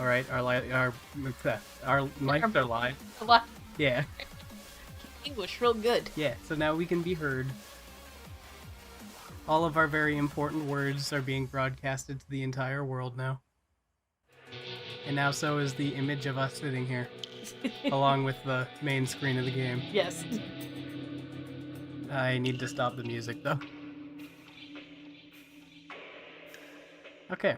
All right, our mics are live. A lot. Yeah. English real good. Yeah, so now we can be heard. All of our very important words are being broadcasted to the entire world now. And now so is the image of us sitting here, along with the main screen of the game. Yes. I need to stop the music, though. Okay.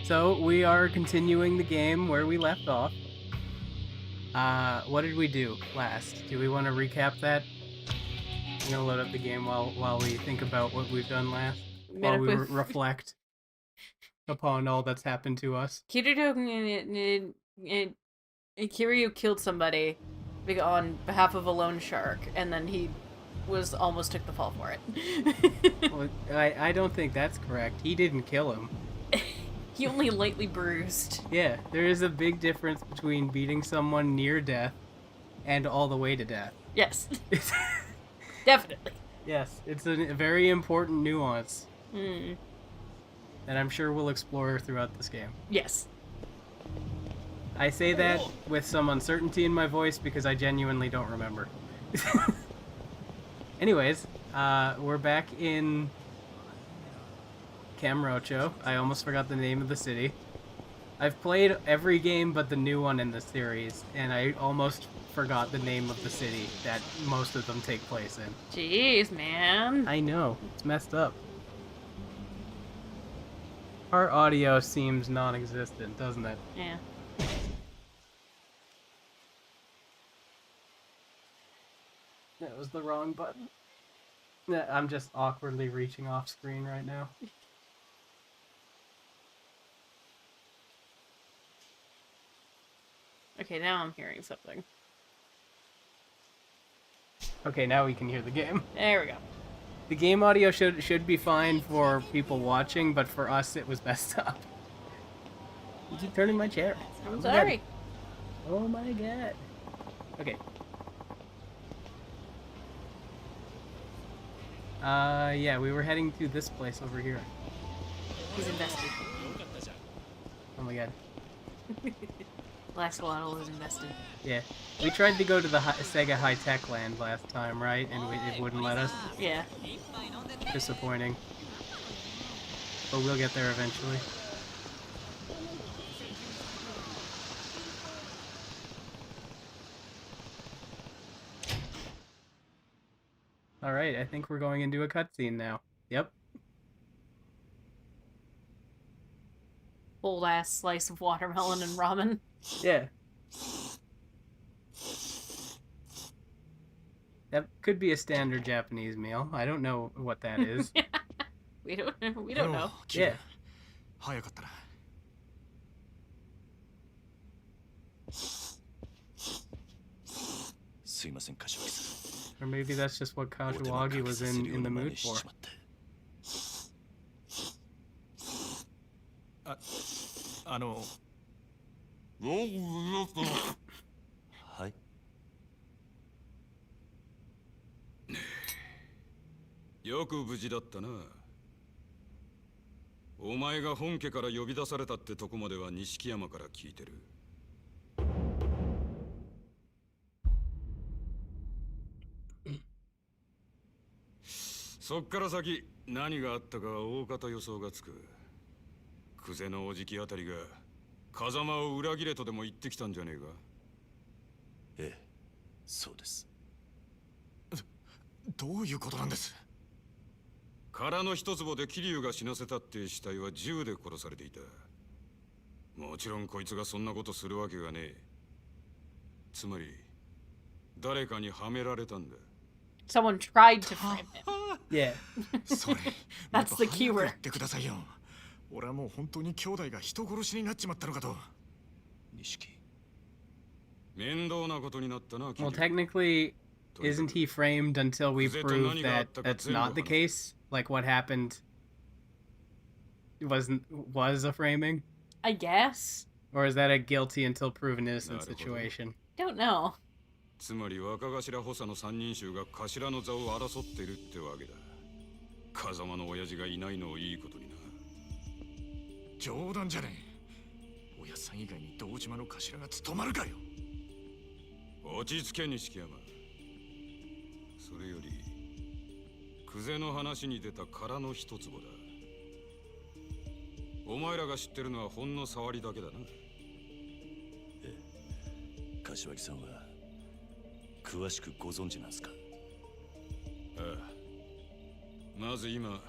So, we are continuing the game where we left off. What did we do last? Do we want to recap that? I'm gonna load up the game while we think about what we've done last. While we reflect upon all that's happened to us. Kiryu killed somebody on behalf of a loan shark, and then he almost took the fall for it. Well, I don't think that's correct. He didn't kill him. He only lightly bruised. Yeah, there is a big difference between beating someone near death and all the way to death. Yes. Definitely. Yes, it's a very important nuance. Mm. That I'm sure we'll explore throughout this game. Yes. I say that with some uncertainty in my voice because I genuinely don't remember. Anyways, we're back in Kamurocho. I almost forgot the name of the city. I've played every game but the new one in the series, and I almost forgot the name of the city that most of them take place in. Jeez, man. I know. It's messed up. Our audio seems non-existent, doesn't it? Yeah. That was the wrong button. I'm just awkwardly reaching off screen right now. Okay, now I'm hearing something. Okay, now we can hear the game. There we go. The game audio should be fine for people watching, but for us it was messed up. You keep turning my chair. I'm sorry. Oh my god. Okay. Yeah, we were heading to this place over here. He's invested. Oh my god. Black Swaddle is invested. Yeah. We tried to go to the Sega High-Tech Land last time, right? And it wouldn't let us. Yeah. Disappointing. But we'll get there eventually. Alright, I think we're going into a cutscene now. Yep. Old ass slice of watermelon and ramen. Yeah. That could be a standard Japanese meal. I don't know what that is. We don't know. Yeah. Or maybe that's just what Kashiwagi was in the mood for. Hi. よく無事だったな。お前が本家から呼び出されたってとこまでは錦山から聞いてる。そっから先何があったかは大方予想がつく。久世のおじきあたりが風間を裏切れとでも言ってきたんじゃねえか。ええ、そうです。どういうことなんです？殻の一坪で桐生が死なせたって死体は銃で殺されていた。もちろんこいつがそんなことするわけがねえ。つまり誰かにはめられたんだ。Someone tried to frame him. Yeah. それ That's the key 言 word. ってくださいよ。俺はもう本当に兄弟が人殺しになっちまったのかと。錦。面倒なことになったな。Well, technically, isn't he framed until we prove that that's not the case? Like what happened was a framing? I guess. Or is that a guilty until proven innocent situation? Don't know. つまり若頭補佐の三人衆が頭の座を争ってるってわけだ。風間の親父がいないのをいいことにな。冗談じゃねえ。さん以外に堂島の頭が務まるかよ。落ち着け錦山。それより久世の話に出た殻の一坪だ。お前らが知ってるのはほんの触りだけだな。柏木さんは詳しくご存知なんすか？ああ。まず今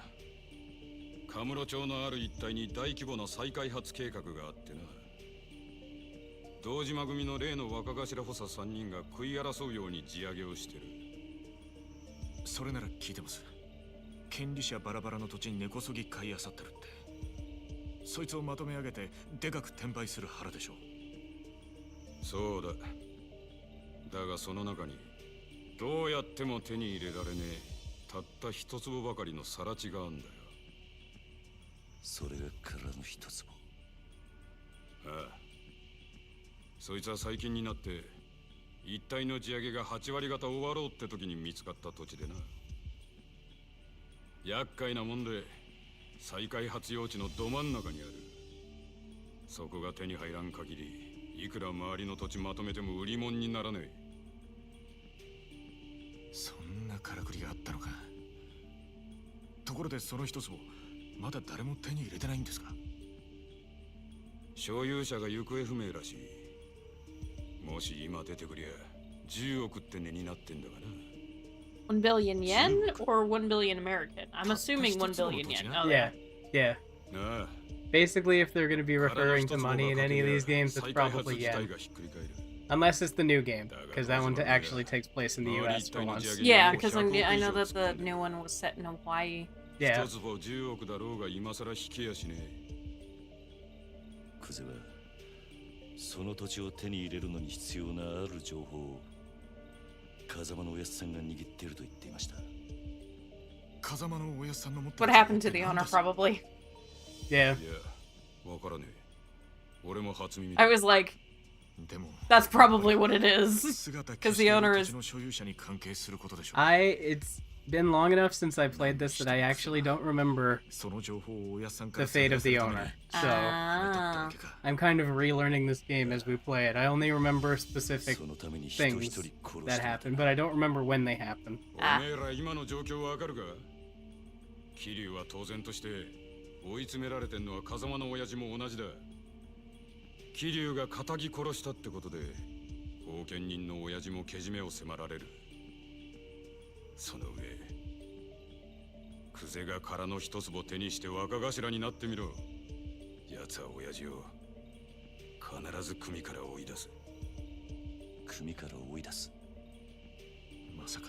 カムロ町のある一帯に大規模な再開発計画があってな。堂島組の例の若頭補佐3人が食い争うように地上げをしてる。それなら聞いてます。権利者バラバラの土地に根こそぎ買い漁ってるって。そいつをまとめ上げてでかく転売する腹でしょう。そうだ。だがその中にどうやっても手に入れられねえたった一坪ばかりの更地があんだよ。それが殻の一坪。ああ。そいつは最近になって一帯の地上げが8割方終わろうって時に見つかった土地でな。厄介なもんで再開発用地のど真ん中にある。そこが手に入らん限りいくら周りの土地まとめても売り物にならねえ。そんなからくりがあったのか。ところでその一坪まだ誰も手に入れてないんですか？所有者が行方不明らしい。もし今出てくりゃ10億って値になってんだがな。1 billion yen or 1 billion American? I'm assuming 1 billion yen. Oh, Yeah, yeah. ああ。 Basically, if they're going to be referring to money in any of these games, it's probably yen. Unless it's the new game, because that one actually takes place in the US for once. Yeah, because I know that the new one was set in Hawaii. Yeah. 一坪10億だろうが今さら引けやしねえ。久世はその土地を手に入れるのに必要なある情報を風間のおやつさんが握っていると言っていました。風間のおやつさんの持って What happened to the owner, probably. Yeah. いや、わからねえ。俺も初耳 I だ。 was like, でも that's probably what it is. 姿 Because the owner is. 土地の所有者に関係することでしょう。 It's been long enough since I played this that I actually don't remember その情報をおやつさんか the ら fate of the owner. So Ah. I'm kind of relearning this game as we play it. I only remember specific そのために人一 things 人殺して that いた happened, but I don't remember when they happened. おめえら今の状況わかるか？桐生は当然として追い詰められてんのは風間の親父も同じだ。桐生が仇殺したってことで後見人の親父もけじめを迫られる。その上久世が殻の一坪手にして若頭になってみろ。奴は親父を必ず組から追い出す。組から追い出す。まさか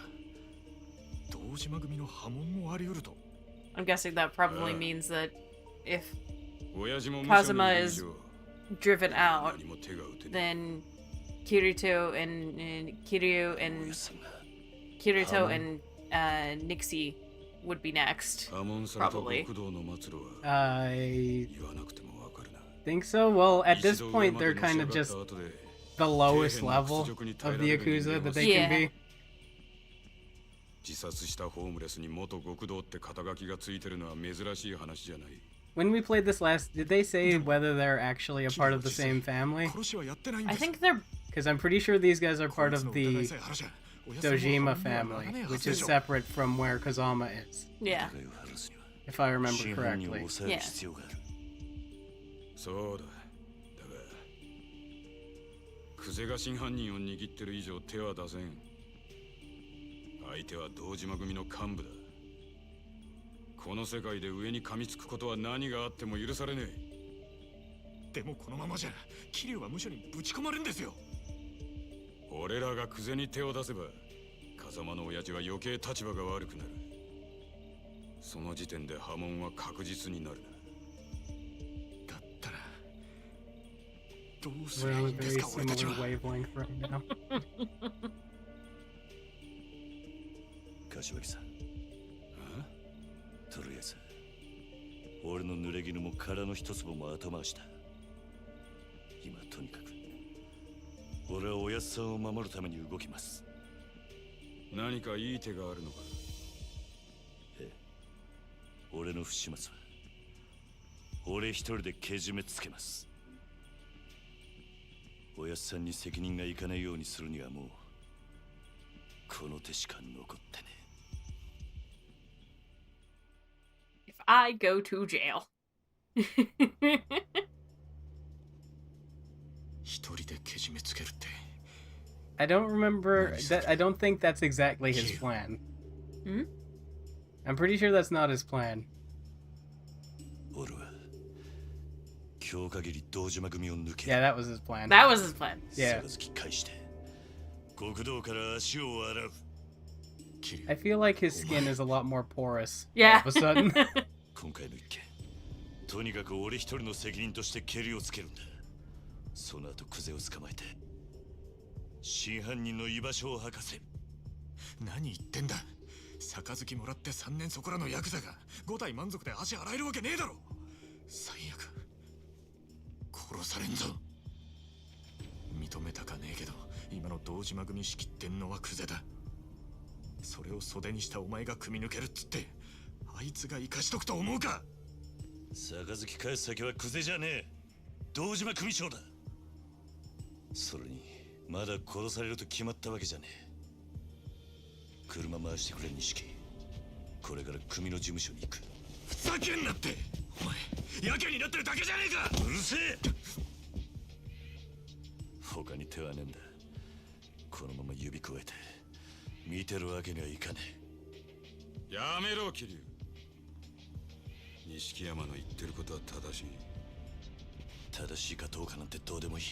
堂島組の波紋もあり得ると。 I'm guessing that probably means that if 親父も Kazuma is driven out, 何も手が打てねえ。 then Kirito and Kiryu おや and つさんが Kirito and Nixie would be next. 破門された Probably. 極道の末路は I 言わなくてもわかるな。 think so. Well, at this 一度 point, 上ま they're で kind の of し上 just がった後で the lowest level of the Yakuza that they can be. 自殺したホームレスに元極道って肩書きがついてるのは珍しい話じゃない。 When we played this last, did they say whether they're actually a part of the same family? 殺しはやってないん I です。 think they're. Because I'm pretty sure these guys are こ part いつ of の疑 the いさえ晴らしゃおやつさんも Dojima 波紋にはなら family, ねえは which ずで is しょ。 separate from where Kazama is, Yeah. 疑いを晴らすには if I remember 真犯人を correctly. 抑える必要がある。そうだ。だが久世が真犯人を握ってる以上手は出せん。相手は堂島組の幹部だ。この世界で上に噛みつくことは何があっても許されねえ。でもこのままじゃ桐生は無所にぶち込まれるんですよ。俺らが久世に手を出せば風間の親父は余計立場が悪くなる。その時点で波紋は確実になるな。だったらどうす We're りゃ on い a いんです very か俺たち similar は。 wavelength right now. 柏木さん、あとりあえず俺の濡れ衣も殻の一粒も後回しだ。今とにかく俺はおやつさんを守るために動きます。何かいい手があるのか？ええ、俺の不始末は俺一人でけじめつけます。おやっさんに責任がいかないようにするにはもうこの手しか残ってね。 If I go to jail. 一人でけじめつけるって。 I don't remember that. I don't think that's exactly his plan. Hmm? I'm pretty sure that's not his plan. 俺は今日限り堂島組を抜け、 Yeah, that was his plan. That was his plan. Yeah. 杯返して極道から足を洗う。 I feel like his skin is a lot more porous. Yeah. All of a sudden. 今回の一件、とにかく俺一人の責任としてケリをつけるんだ。その後クゼを捕まえて真犯人の居場所を吐かせ。何言ってんだ。杯もらって3年そこらのヤクザが5体満足で足洗えるわけねえだろ。最悪殺されんぞ。認めたかねえけど今の堂島組仕切ってんのはクゼだ。それを袖にしたお前が組み抜けるっつってあいつが生かしとくと思うか。杯返す先はクゼじゃねえ、堂島組長だ。それにまだ殺されると決まったわけじゃねえ。車回してくれ錦。これから組の事務所に行く。ふざけんなって。お前やけになってるだけじゃねえか。うるせえ。他に手はねえんだ。このまま指くわえて見てるわけにはいかねやめろ桐生。錦山の言ってることは正しい。え。正しいかどうかなんてどうでもいい。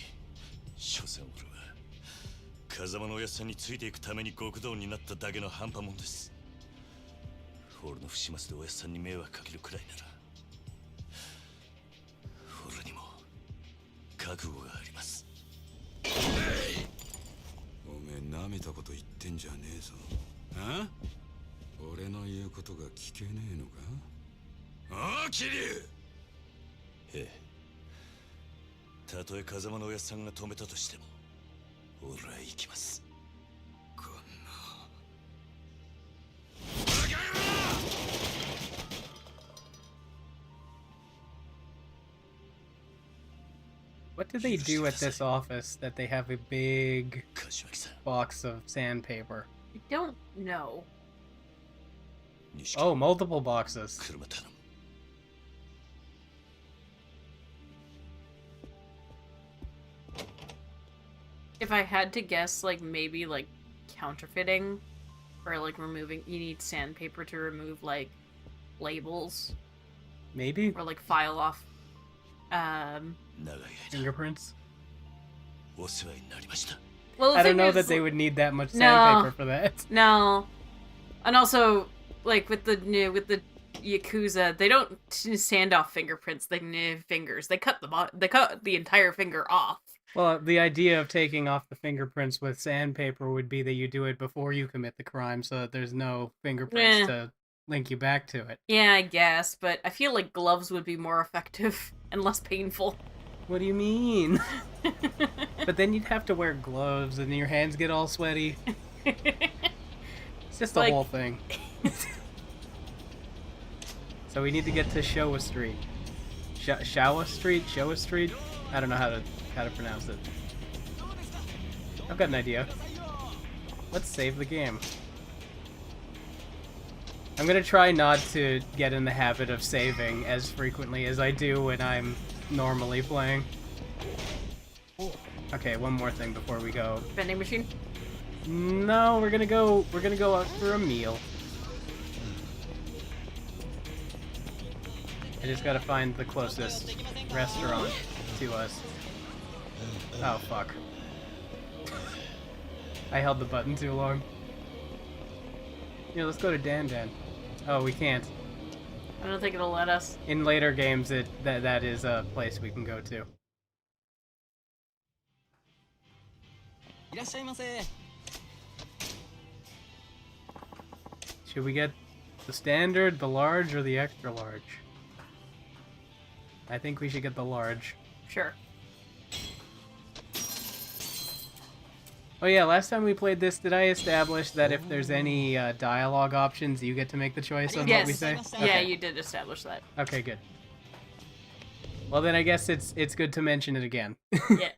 所詮俺は風間のおやっさんについていくために極道になっただけの半端もんです。俺の不始末でおやっさんに迷惑かけるくらいなら俺にも覚悟があります。おめえなめたこと言ってんじゃねえぞ。あ？俺の言うことが聞けねえのか？ああ桐生。ええ。たとえ風間のおやっさんが止めたとしても俺は行きます。こんな What do they do at this office that they have a big 柏木さん、 box of sandpaper? I don't know. 錦、 Oh, multiple boxes. 車頼む。 If I had to guess, like, maybe, like, counterfeiting, or, like, removing, you need sandpaper to remove, like, labels, Maybe? or, like, file off, 長い間 Fingerprints? お世話になりました。 well, the I don't thing know is, that they would need that much No. sandpaper for that. No. And also, like, with the Yakuza, they don't sand off fingerprints, they fingers. They cut the entire finger off. Well, the idea of taking off the fingerprints with sandpaper would be that you do it before you commit the crime so that there's no fingerprints to link you back to it. Yeah, I guess, but I feel like gloves would be more effective and less painful. What do you mean? But then you'd have to wear gloves and your hands get all sweaty. It's just the Like- whole thing. So we need to get to Showa Street. Showa Street? Showa Street? I don't know how to pronounce it. I've got an idea. Let's save the game. I'm gonna try not to get in the habit of saving as frequently as I do when I'm normally playing. Okay, one more thing before we go. Vending machine? No, we're gonna go out for a meal. I just gotta find the closest restaurant to us. Oh fuck. I held the button too long. Yeah, let's go to Dan Dan. Oh, we can't. I don't think it'll let us. In later games, that is a place we can go to. Should we get the standard, the large, or the extra large? I think we should get the large. Sure. Oh yeah, last time we played this, did I establish that if there's any dialogue options, you get to make the choice on what we Yes. say? Yeah, Okay. you did establish that. Okay, good. Well then I guess it's good to mention it again. Yeah.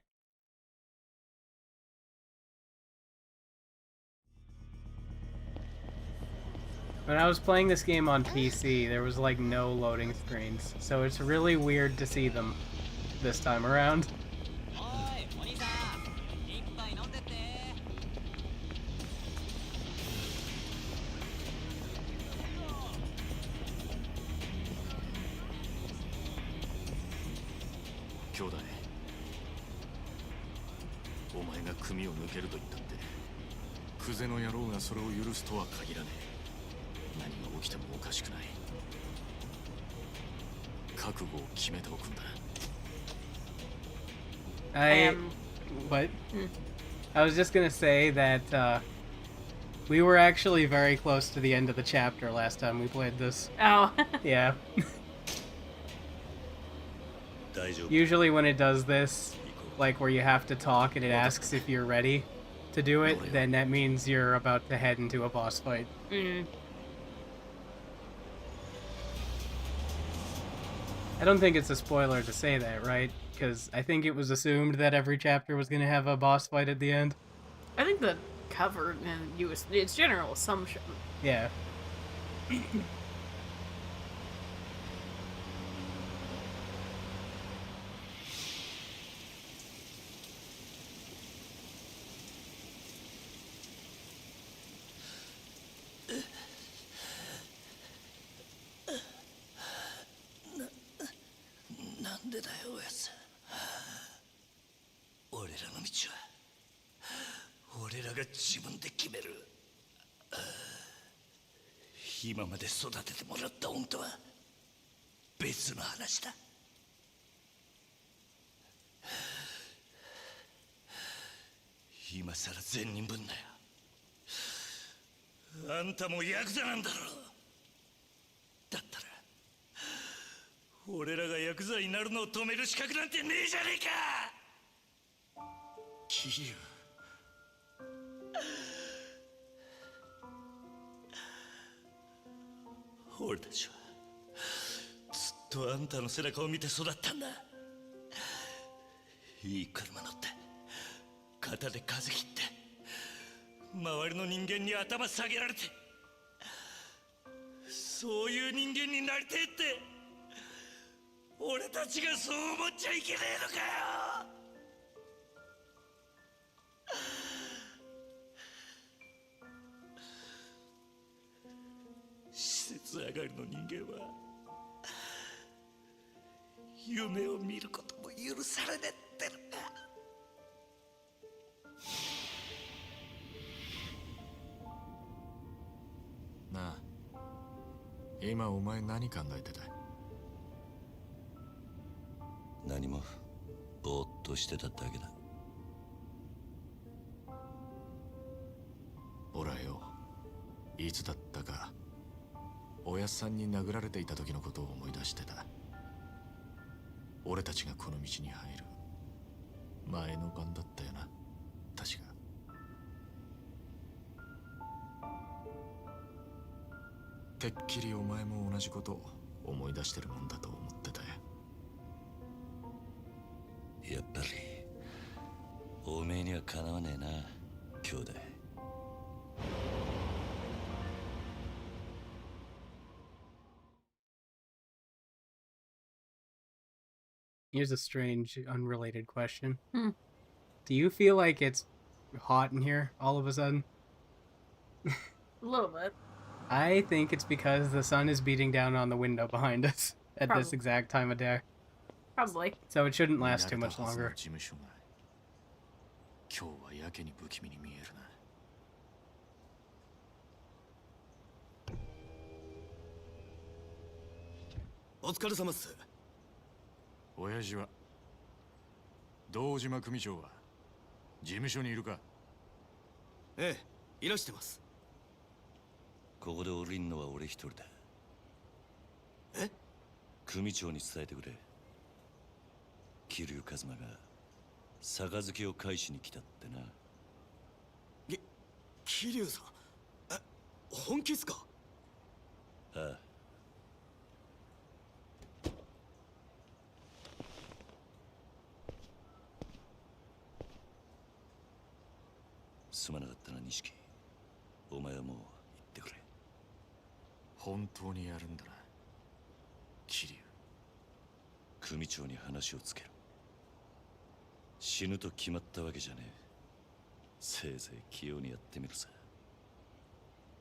When I was playing this game on PC, there was like no loading screens, so it's really weird to see them this time around. おいお兄さん一杯飲んでって。兄弟、お前が組を抜けると言ったってクゼの野郎がそれを許すとは限らねえ。何が起きてもおかしくない。覚悟を決めておくんだ。What? I was just gonna say that we were actually very close to the end of the chapter last time we played this. Oh. Yeah. 大丈夫。 Usually when it does this, like where you have to talk and it asks if you're ready to do it, then that means you're about to head into a boss fight. I don't think it's a spoiler to say that, right? Because I think it was assumed that every chapter was going to have a boss fight at the end. I think the cover and it's general assumption. Yeah. Zibun 今まで育ててもらった恩とは別の話だ。今さら善人分だよ。あんたもヤクザなんだろ。だったら俺らがヤクザになるのを止める資格なんてねえじゃねえか。桐生。俺たちはずっとあんたの背中を見て育ったんだ。いい車乗って肩で風切って周りの人間に頭下げられて、そういう人間になりてえって俺たちがそう思っちゃいけねえのかよ。施設上がりの人間は夢を見ることも許されねえってのか。なあ、今お前何考えてた？何もぼーっとしてただけだ。ほらよ、いつだったかおやっさんに殴られていた時のことを思い出してた。俺たちがこの道に入る前の晩だったよな、確か。てっきりお前も同じこと思い出してるもんだと思ってたよ。やっぱりおめえにはかなわねえな、兄弟。Here's a strange, unrelated question. Hmm. Do you feel like it's hot in here all of a sudden? A little bit. I think it's because the sun is beating down on the window behind us at this Probably. exact time of day. Probably. So it shouldn't last too much longer. 事務所が今日はやけに不気味に見えるな。お疲れ様っす。親父は堂島組長は事務所にいるか？ええ、いらしてます。ここで降りんのは俺一人だ。え？組長に伝えてくれ。桐生一馬が杯を返しに来たってな。桐生さん、え、本気っすか？ああ。すまなかったな、錦。お前はもう行ってくれ。本当にやるんだな、桐生。組長に話をつける。死ぬと決まったわけじゃねえ。せいぜい器用にやってみるさ。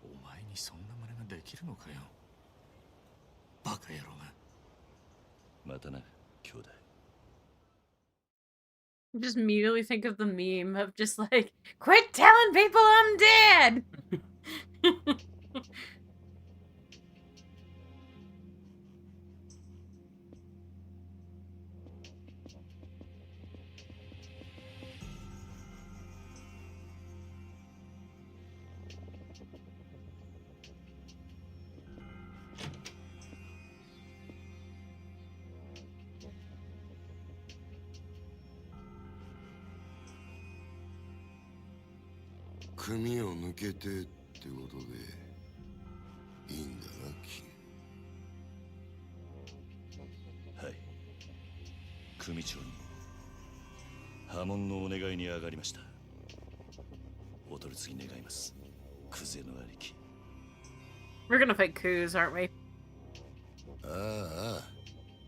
お前にそんな真似ができるのかよ、バカ野郎が。またな、兄弟。Just immediately think of the meme of just like, quit telling people I'm dead! 組を抜けてってことでいいんだな、キはい。組長に破門のお願いに上がりました。お取り次ぎ願います、クゼの兄貴。 We're gonna fight Kuz, aren't we? あ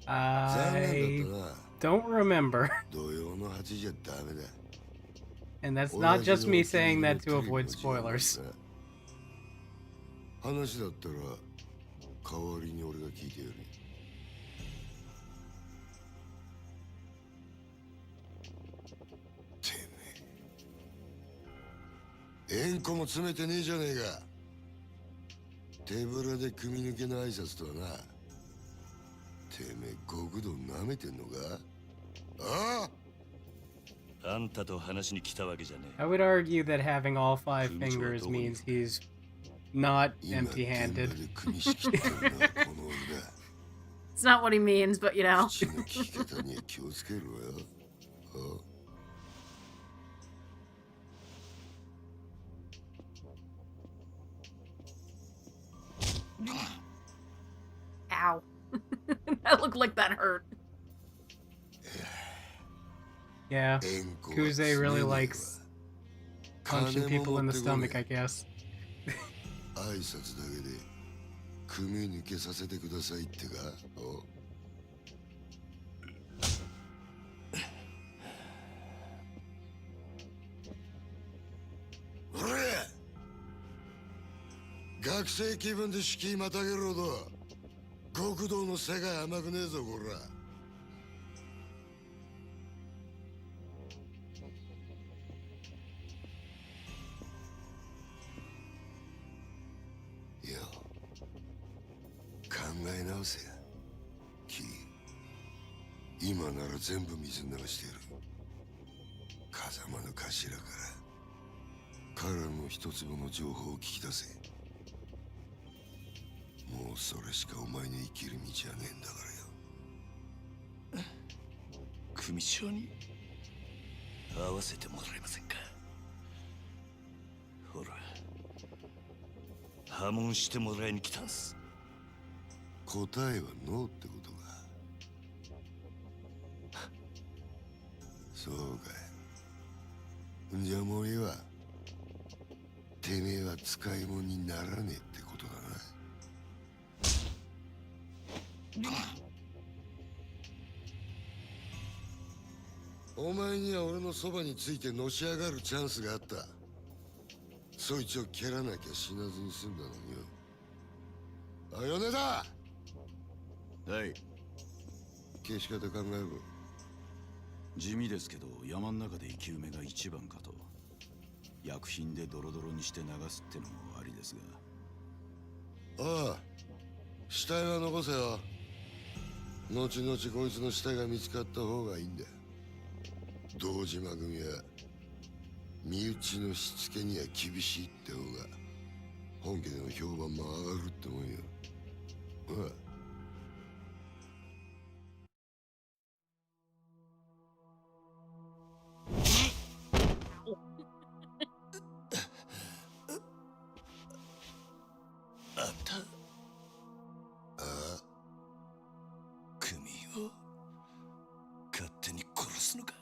あ、残 I 念だったな。 don't remember. 土曜の8じゃダメだ。 And that's not just me saying that to avoid spoilers. 話だったら代わりに俺が聞いてやる。てめえ、縁故も詰めてねえじゃねえか。手ぶらで組抜けの挨拶とはな。てめえ極道舐めてんのか。ああ、あんたと話しに来たわけじゃねえ。 I would argue that having all 5 fingers means he's not 今現場 empty-handed. で組仕切ってるのはこの俺だ。 It's not what he means, but you know. 口の利き方には気をつけろよ。Ow. That looked like that hurt. Yeah, 縁故は Kuze 詰め really ねえわ。 likes punching people in the stomach, I guess. 挨拶だけで組抜けさせてくださいってか。おれ、学生気分で敷居またげるほど極道の世界甘くねえぞ、こら。よ、考え直せや、キリ。今なら全部水流してやる。風間の頭から彼の一粒の情報を聞き出せ。もうそれしかお前の生きる道はねえんだからよ。組長に会わせてもらえませんか。ほら、破門してもらいに来たんす。答えはノーってことか。そうかい。んじゃもういいわ。てめえは使い物にならねえってことだな。お前には俺のそばについてのし上がるチャンスがあった。そいつを蹴らなきゃ死なずに済んだのによ。あ、米だ。はい。消し方考えろ。地味ですけど山の中で生き埋めが一番かと。薬品でドロドロにして流すってのもありですが。ああ、死体は残せよ。後々こいつの死体が見つかった方がいいんだ。堂島組は身内のしつけには厳しいって方が本家での評判も上がるってもんよ。ああ。あんた、組を勝手に殺すのか。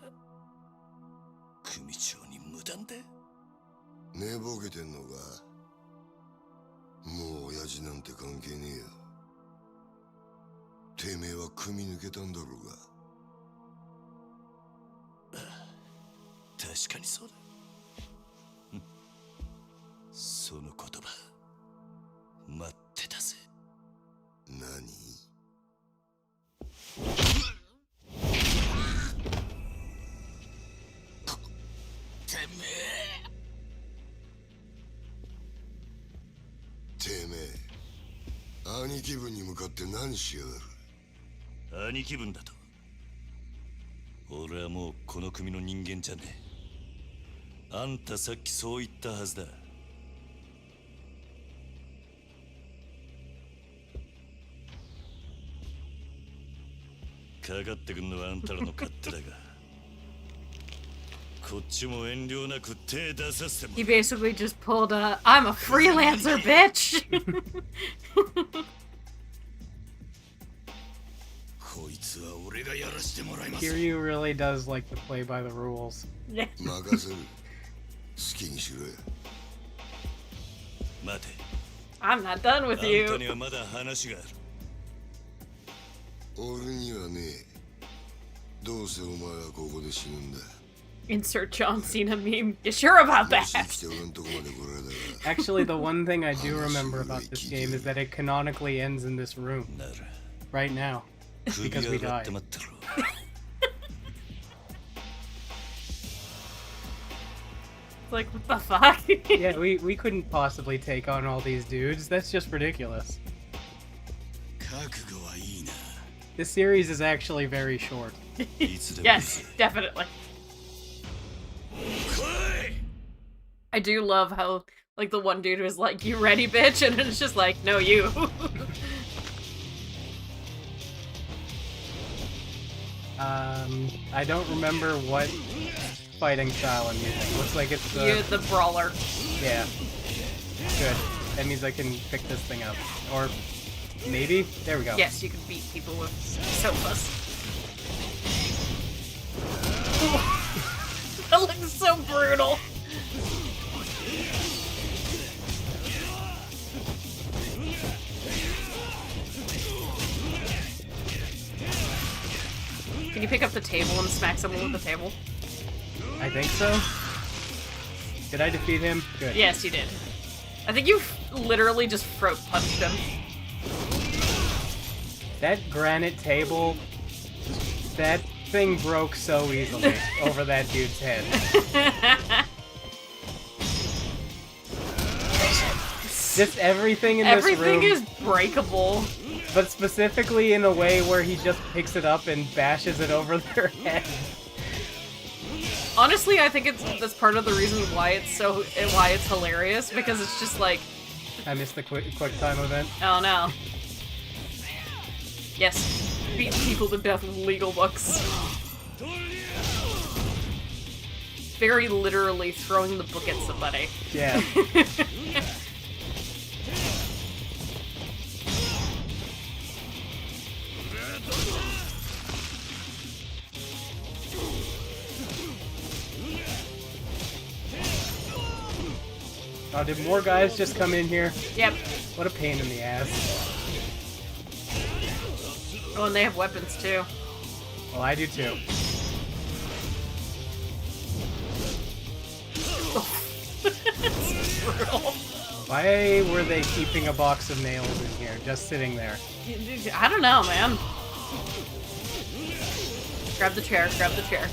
組長に無断で。寝ぼけてんのか。もう親父なんて関係ねえよ。てめえは組み抜けたんだろうが。確かにそうだ。その言葉待ってたぜ。何？てめえ兄貴分に向かって何しやがる。兄貴分だと。俺はもうこの組の人間じゃねえ。あんたさっきそう言ったはずだ。かかってくんのはあんたらの勝手だがこっちも遠慮なく手出させても He basically just pulled a I'm a freelancer, bitch! こいつは俺がやらしてもらいます。 Kiryu really does like to play by the rules. Yeah. 任せる。好きにしろや。待て I'm not done あ with んた you. にはまだ話がある。俺にはねえ。どうせお前はここで死ぬんだ。 Insert John Cena meme. You sure about もし生 that? きて俺んとこまで来られたら。 Actually, the one thing I do remember about this game is that it canonically ends in this room なら right now 首 because we 上がっ died. て待ってろ。 It's like, what the fuck? Yeah, we couldn't possibly take on all these dudes. That's just ridiculous. 覚悟はいいな。 This series is actually very short. いつでもいい Yes, ぜ。 definitely. I do love how, like, the one dude was like, you ready, bitch? And it's just like, no, you. I don't remember what fighting style I'm using. Looks like it's the... You, the brawler. Yeah. Good. That means I can pick this thing up. Or maybe? There we go. Yes, you can beat people with sofas. That looks so brutal. Can you pick up the table and smack someone with the table? I think so. Did I defeat him? Good. Yes, you did. I think you literally just throat punched him. That granite table, that thing broke so easily over that dude's head. Just everything in this room. Everything is breakable. But specifically in a way where he just picks it up and bashes it over their head. Honestly, I think that's part of the reason why it's hilarious, because it's just like, I missed the quick time event. oh no. Yes, beat people to death with legal books. Very literally throwing the book at somebody. Yeah. Oh, did more guys just come in here? Yep. What a pain in the ass. Oh, and they have weapons too. Well, I do too. Brutal. Why were they keeping a box of nails in here, just sitting there? I don't know, man. Grab the chair, grab the chair.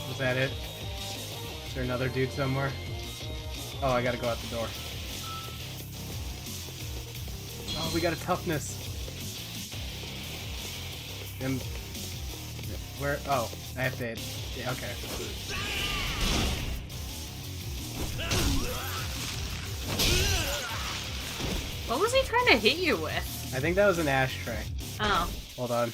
Was that it? Is there another dude somewhere? Oh, I gotta go out the door. Oh, we got a toughness. And where? Oh, I have to. Yeah, okay. What was he trying to hit you with? I think that was an ashtray. Oh. Hold on.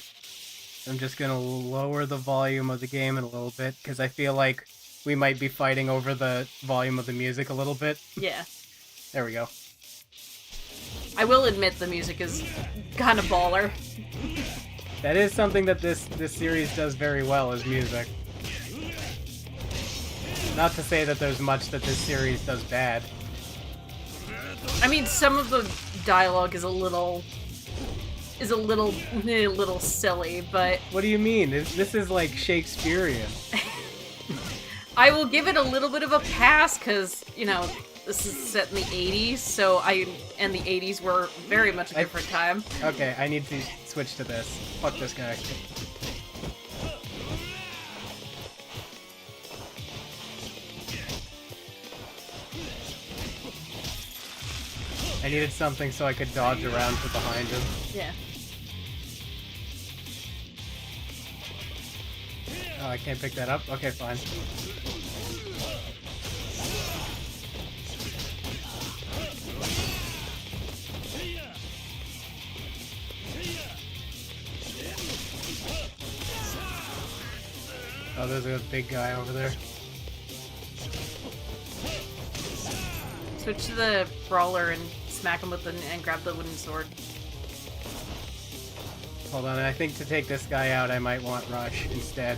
I'm just gonna lower the volume of the game a little bit because I feel like we might be fighting over the volume of the music a little bit. Yeah. There we go. I will admit the music is kind of baller. That is something that this series does very well, is music. Not to say that there's much that this series does bad. I mean, some of the dialogue is a little silly, but What do you mean? This is like Shakespearean. I will give it a little bit of a pass because, you know, this is set in the 80s, and the 80s were very much a different time. Okay, I need to switch to this. Fuck this guy. I needed something so I could dodge around to behind him. Yeah. Oh, I can't pick that up? Okay, fine. Oh, there's a big guy over there. Switch to the brawler and smack him with and grab the wooden sword. Hold on, I think to take this guy out, I might want Rush instead.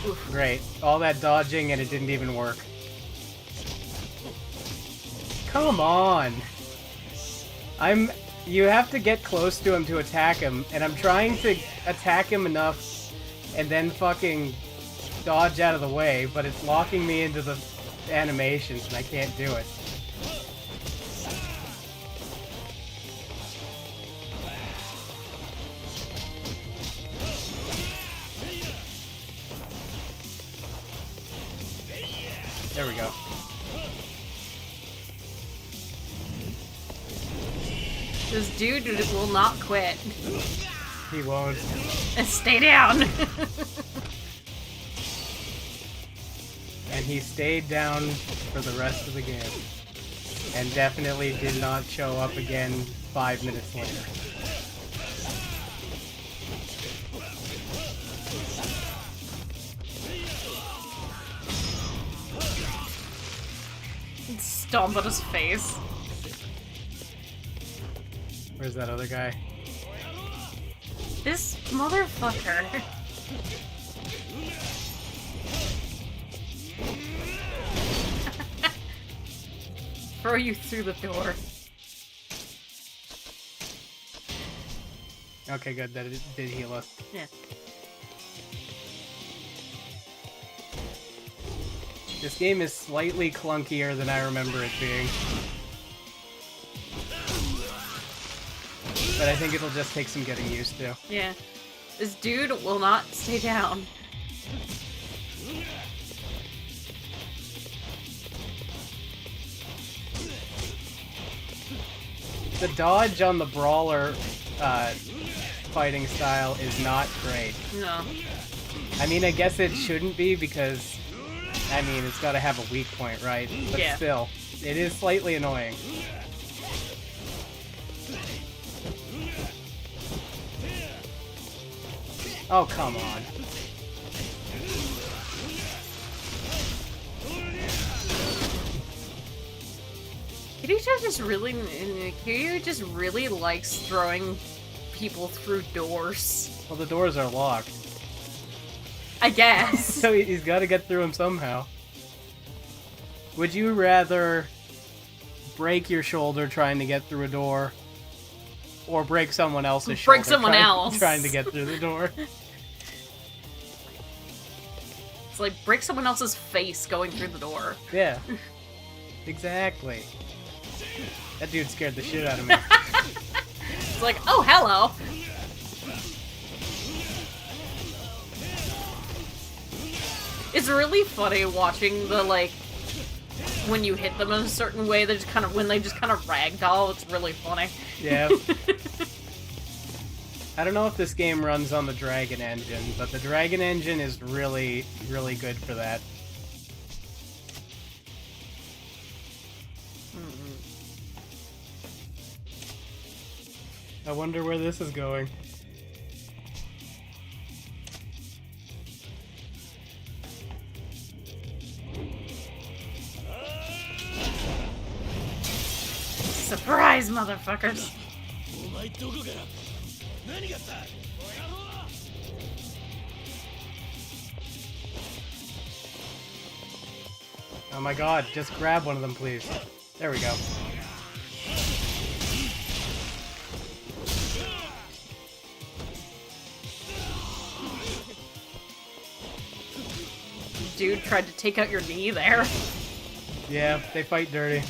Oof. Great. All that dodging and it didn't even work. Come on! You have to get close to him to attack him, and I'm trying to attack him enough and then fucking dodge out of the way, but it's locking me into the animations and I can't do it. There we go. This dude will not quit. He won't. And stay down. And he stayed down for the rest of the game. And definitely did not show up again 5 minutes later. Stomp on his face. Where's that other guy? This motherfucker. Throw you through the door. Okay, good. That did heal us. Yeah. This game is slightly clunkier than I remember it being. But I think it'll just take some getting used to. Yeah. This dude will not stay down. The dodge on the brawler fighting style is not great. No. I mean, I guess it shouldn't be because, I mean, it's got to have a weak point, right? But Yeah. still, it is slightly annoying. Oh, come on. Kiryu just really likes throwing people through doors. Well, the doors are locked. I guess. So he's got to get through them somehow. Would you rather break your shoulder trying to get through a door, or break someone else's shoulder Break someone else. trying to get through the door? It's like break someone else's face going through the door. Yeah. Exactly. That dude scared the shit out of me. It's like, oh, hello. It's really funny watching the, like, when you hit them in a certain way, they just kind of, when they just kind of ragdoll, it's really funny. Yeah. I don't know if this game runs on the Dragon Engine, but the Dragon Engine is really, really good for that. I wonder where this is going. Surprise, motherfuckers. Oh my god, just grab one of them, please. There we go. Dude tried to take out your knee there. Yeah, they fight dirty.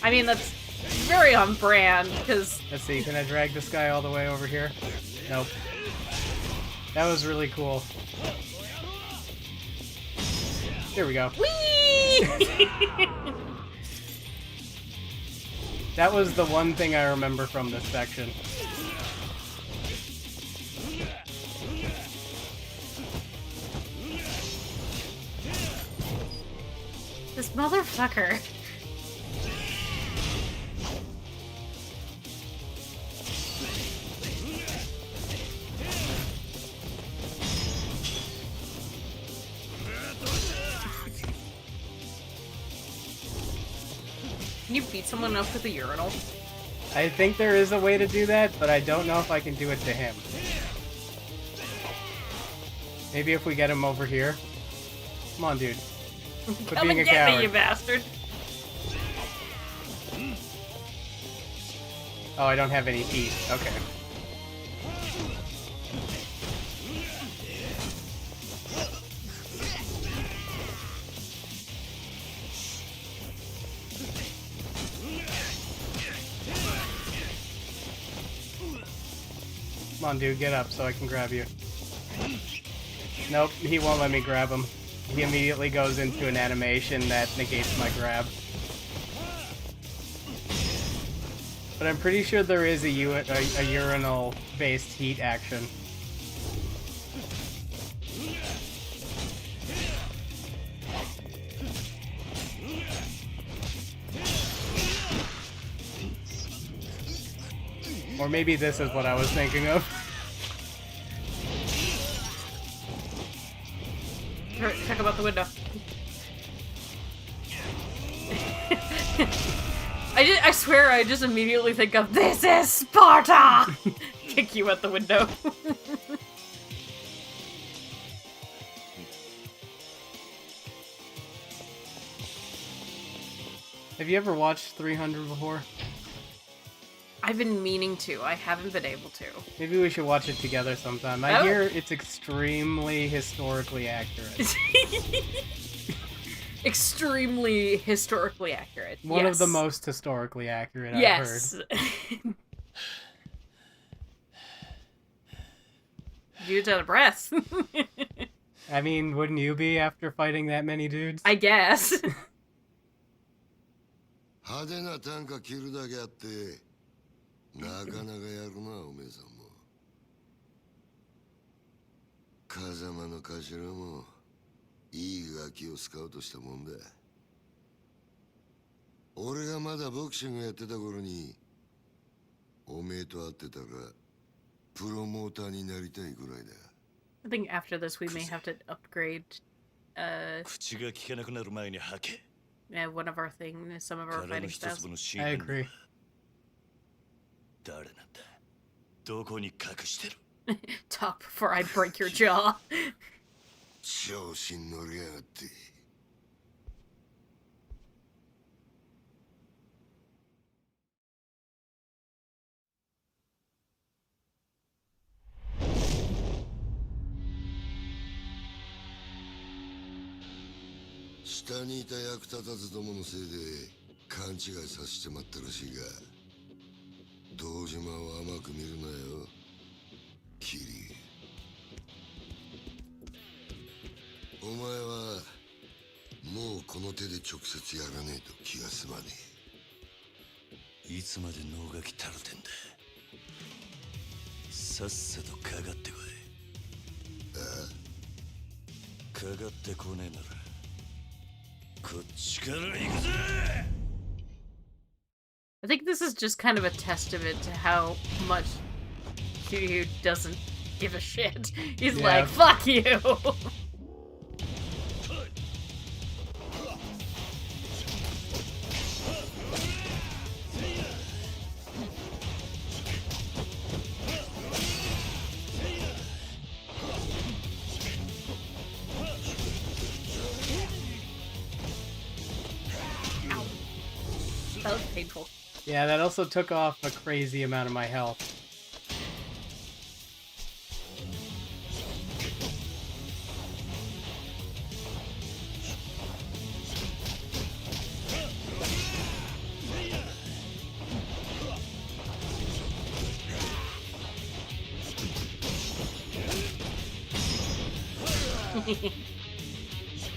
I mean, that's very on brand, because... Let's see, can I drag this guy all the way over here? Nope. That was really cool. There we go. Whee! That was the one thing I remember from this section. This motherfucker. Can you beat someone up with a urinal? I think there is a way to do that, but I don't know if I can do it to him. Maybe if we get him over here. Come on, dude. Quit Come being and a get coward. me, you bastard! Oh, I don't have any heat. Okay. Come on, dude, get up so I can grab you. Nope, he won't let me grab him. He immediately goes into an animation that negates my grab. But I'm pretty sure there is a urinal-based heat action. Or maybe this is what I was thinking of. Check about the window. I swear I just immediately think of "This is Sparta!" Kick you out the window. Have you ever watched 300 before? I've been meaning to. I haven't been able to. Maybe we should watch it together sometime. I hear it's extremely historically accurate. Extremely historically accurate. One yes. of the most historically accurate I've yes. heard. Dude's out of breath. I mean, wouldn't you be after fighting that many dudes? I guess. 派手な短歌切るだけあってなかなかやるなおめえさんも風間の頭もいいガキをスカウトしたもんだ俺がまだボクシングやってた頃におめえと会ってたらプロモーターになりたいぐらいだ I think after this we may have to upgrade 口が聞けなくなる前に吐け one of our things, some of our 体の fighting 一 styles. 粒の真 I 犯人 agree. 誰なんだどこに隠してる Talk before I break your jaw. 調子に乗りやがって下にいた役立たずどものせいで勘違いさせてまったらしいが堂島を甘く見るなよキリお前はもうこの手で直接やらねえと気が済まねいつまで能がきたるてんださっさとかかってこいかかってこねえならこっちから行くぜ I think this is just kind of a testament to how much Kiryu doesn't give a shit. He's like, fuck you! That was painful. Yeah, that also took off a crazy amount of my health.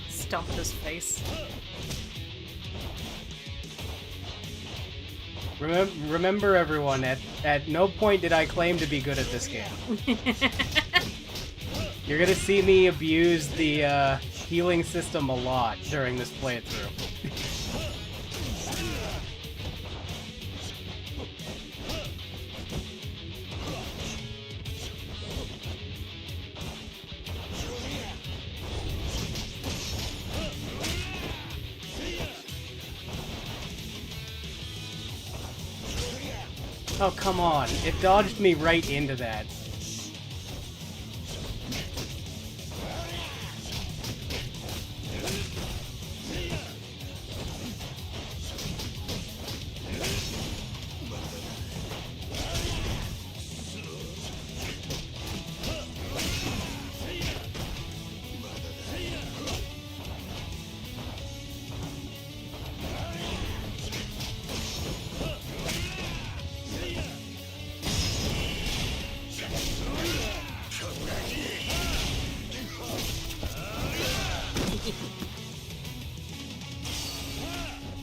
Stomp his face. Remember, everyone, at no point did I claim to be good at this game. You're gonna see me abuse the healing system a lot during this playthrough. Oh, come on. It dodged me right into that.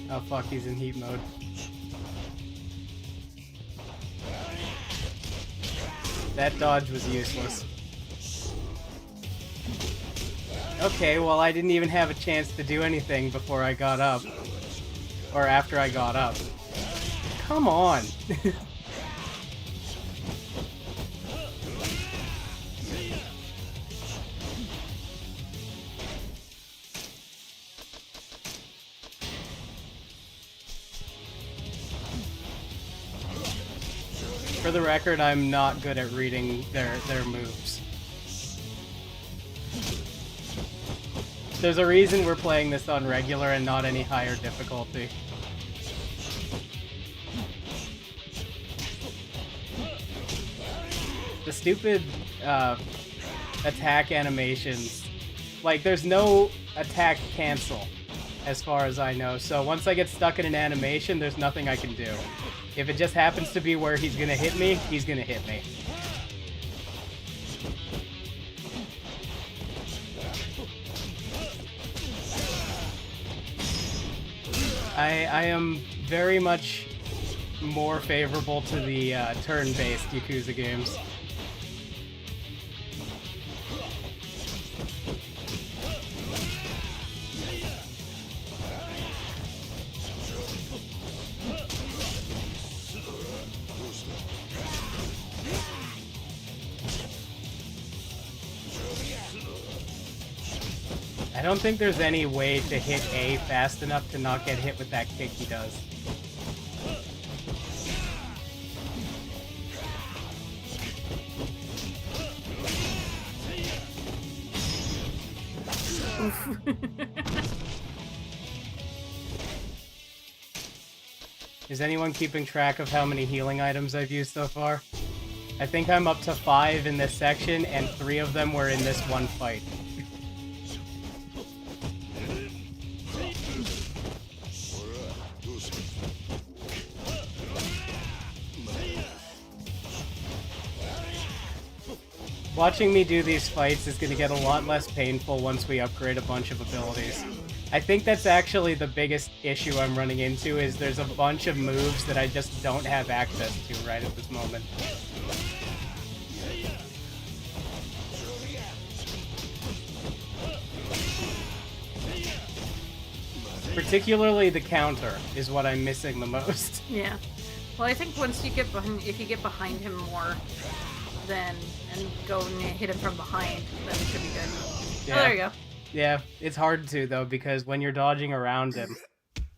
Oh fuck, he's in heat mode. That dodge was useless. Okay, well I didn't even have a chance to do anything before I got up. Or after I got up. Come on! For the record, I'm not good at reading their moves. There's a reason we're playing this on regular and not any higher difficulty. The stupid attack animations, like there's no attack cancel as far as I know, so once I get stuck in an animation, there's nothing I can do. If it just happens to be where he's gonna hit me, he's gonna hit me. I am very much more favorable to the turn-based Yakuza games. I don't think there's any way to hit A fast enough to not get hit with that kick he does. Is anyone keeping track of how many healing items I've used so far? I think I'm up to 5 in this section, and 3 of them were in this one fight. Watching me do these fights is going to get a lot less painful once we upgrade a bunch of abilities. I think that's actually the biggest issue I'm running into, is there's a bunch of moves that I just don't have access to right at this moment. Particularly the counter is what I'm missing the most. Yeah. Well, I think once you get behind, if you get behind him more, then and go and hit him from behind, then it should be good. Yeah. Oh, there you go. Yeah, it's hard to though, because when you're dodging around him,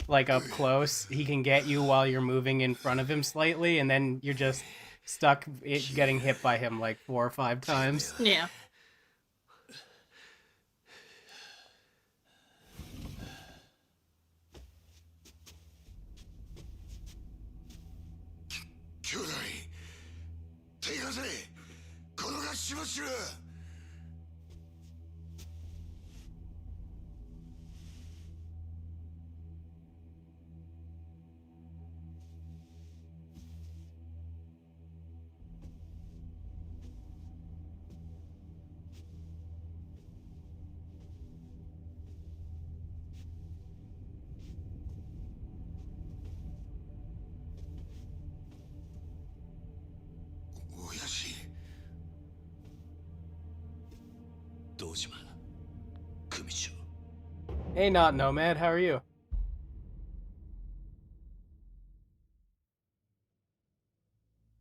like up close, he can get you while you're moving in front of him slightly, and then you're just stuck getting hit by him like 4 or 5 times. Yeah. かせ。このがしばしは。親父。堂島組長。 Hey, not Nomad, how are you?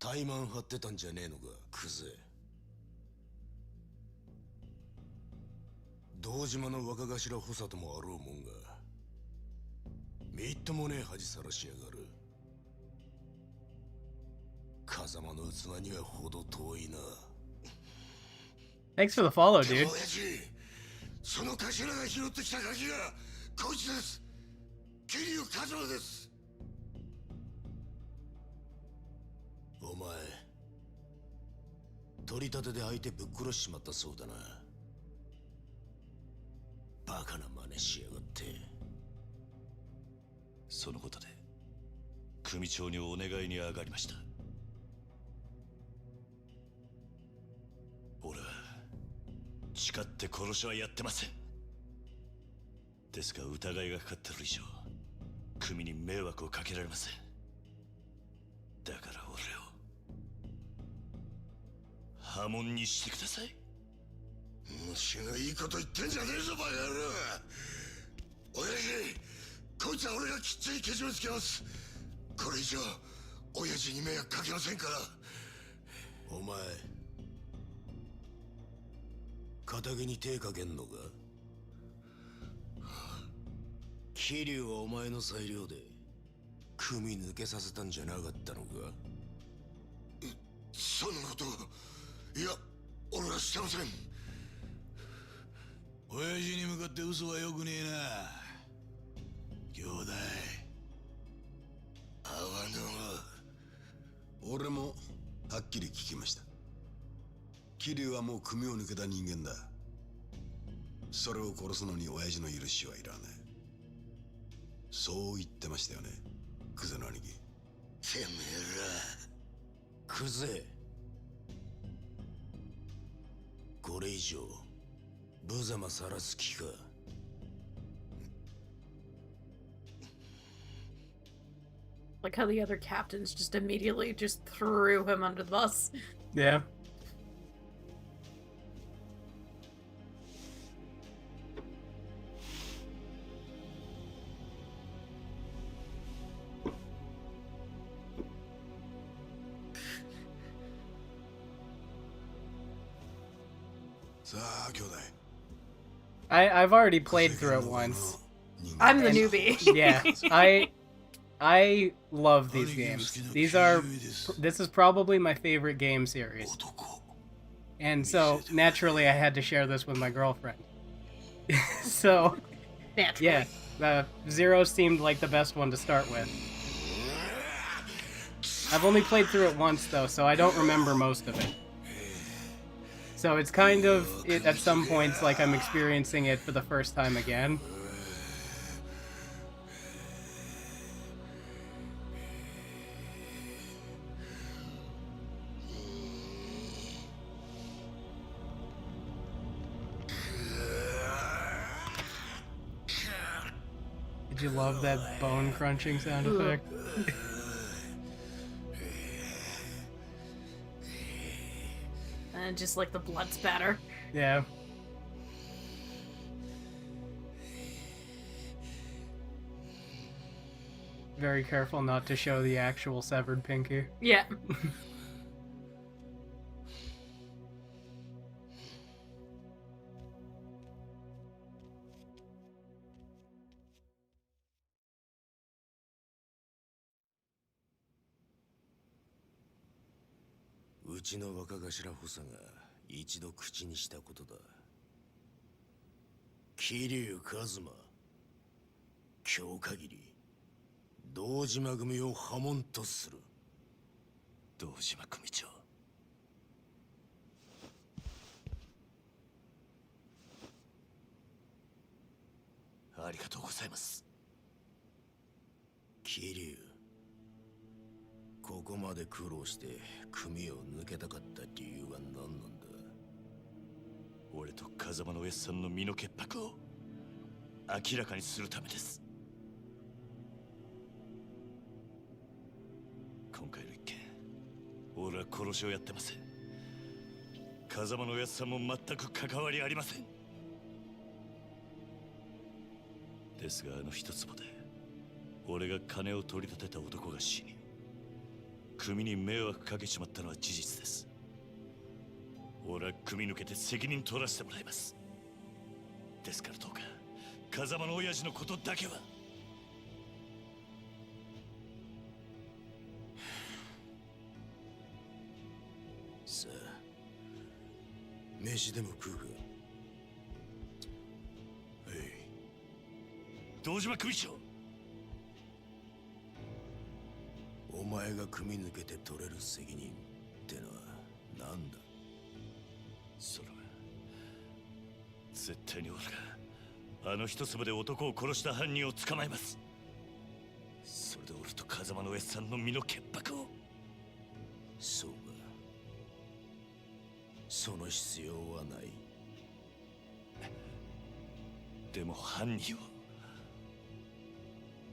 怠慢張ってたんじゃねえのか、クズ。堂島の若頭補佐ともあろうもんが、みっともねえ恥さらしやがる。風間の器にはほど遠いな。Thanks for the follow, で dude. も親父、その頭が拾ってきたガキがこいつです。桐生一馬です。お前取り立てで相手ぶっ殺しちまったそうだな。バカな真似しやがって。そのことで組長にお願いに上がりました。俺は誓って殺しはやってません。ですが疑いがかかってる以上組に迷惑をかけられません。だから俺を破門にしてください。虫がいいこと言ってんじゃねえぞバカ野郎。親父、こいつは俺がきっちりけじめつけます。これ以上親父に迷惑かけませんから。お前仇に手かけんのか。桐生はお前の裁量で組抜けさせたんじゃなかったのか。そんなこと、いや俺はしてません。親父に向かって嘘はよくねえな。兄弟あわの俺もはっきり聞きました。桐生はもう組を抜けた人間だ。それを殺すのに親父の許しはいらない。そう言ってましたよね、クゼの兄貴。てめえらクゼ、これ以上無様さらす気か。Like how the other captains just immediately just threw him under the bus. Yeah. I've already played through it once. I'm the newbie. Yeah, I love these games. This is probably my favorite game series. And so, naturally, I had to share this with my girlfriend. So, Naturally. yeah, Zero seemed like the best one to start with. I've only played through it once, though, so I don't remember most of it. So it's kind of, at some points, like I'm experiencing it for the first time again. Did you love that bone crunching sound effect? And just like the blood spatter. Yeah. Very careful not to show the actual severed pinky. Yeah.「うちの若頭補佐が一度口にしたことだ。桐生一馬、今日限り堂島組を破門とする。堂島組長、ありがとうございます。桐生、ここまで苦労して組を抜けたかった理由は何なんだ？俺と風間のおやっさんの身の潔白を明らかにするためです。今回の一件、俺は殺しをやってません。風間のおやっさんも全く関わりありません。ですが一坪で俺が金を取り立てた男が死に、組に迷惑かけちまったのは事実です。俺は組抜けて責任取らせてもらいます。ですからどうか風間の親父のことだけは。さあ、飯でも食うか。堂島組長、お前が組み抜けて取れる責任ってのは何だ？それは絶対に俺があの一粒で男を殺した犯人を捕まえます。それで俺と風間のおやっさんの身の潔白を。そうか、その必要はない。でも犯人を。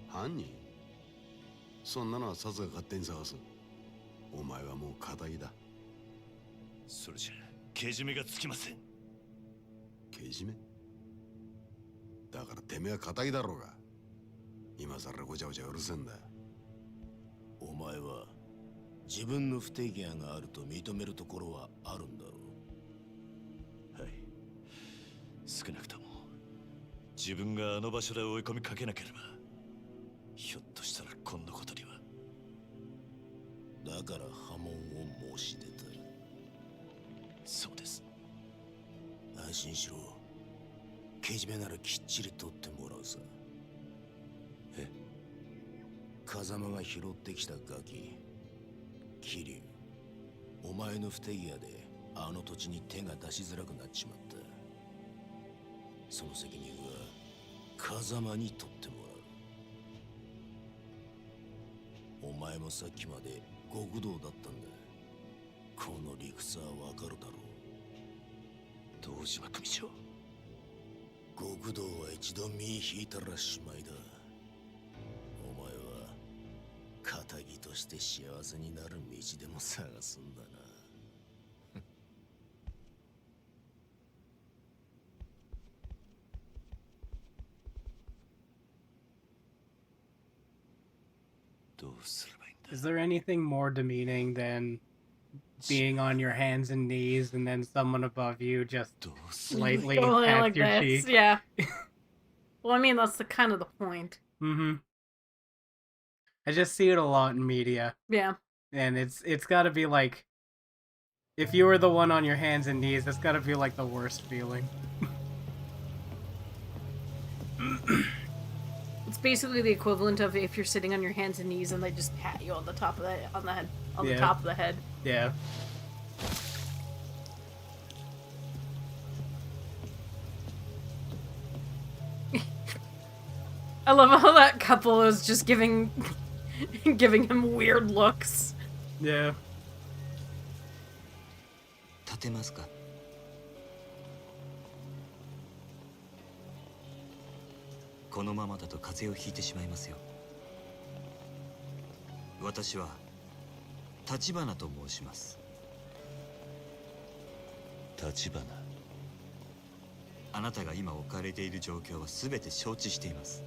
犯人？そんなのはサツが勝手に探す。お前はもう仇だ。それじゃけじめがつきません。けじめ？だからてめえは仇だろうが。今さらごちゃごちゃうるせえんだ。お前は自分の不手際があると認めるところはあるんだろう。はい、少なくとも自分があの場所で追い込みかけなければ、ひょっとしたらこんなことには。だから波紋を申し出た。そうです。安心しろ。けじめならきっちり取ってもらうさ。え？風間が拾ってきたガキ、桐生、お前の不手際であの土地に手が出しづらくなっちまった。その責任は風間に取ってもらう。お前もさっきまで極道だったんだ。この理屈はわかるだろう。堂島組長、極道は一度身引いたらしまいだ。お前は仇として幸せになる道でも探すんだな。どうすればいいんだ。 Is there anything more demeaning than being on your hands and knees and then someone above you just slightly Going pats like your this, cheek? yeah. Well, I mean, that's the kind of the point. Mm-hmm. I just see it a lot in media. Yeah. And it's gotta be like, if you were the one on your hands and knees, that's gotta be like the worst feeling. It's basically the equivalent of if you're sitting on your hands and knees and they just pat you on the top of the head, on the top of the head. Yeah. I love how that couple is just giving him weird looks. Yeah. 立てますか？このままだと風邪をひいてしまいますよ。私はTachibanaと申します。Tachibana。あなたが今置かれている状況は全て承知しています。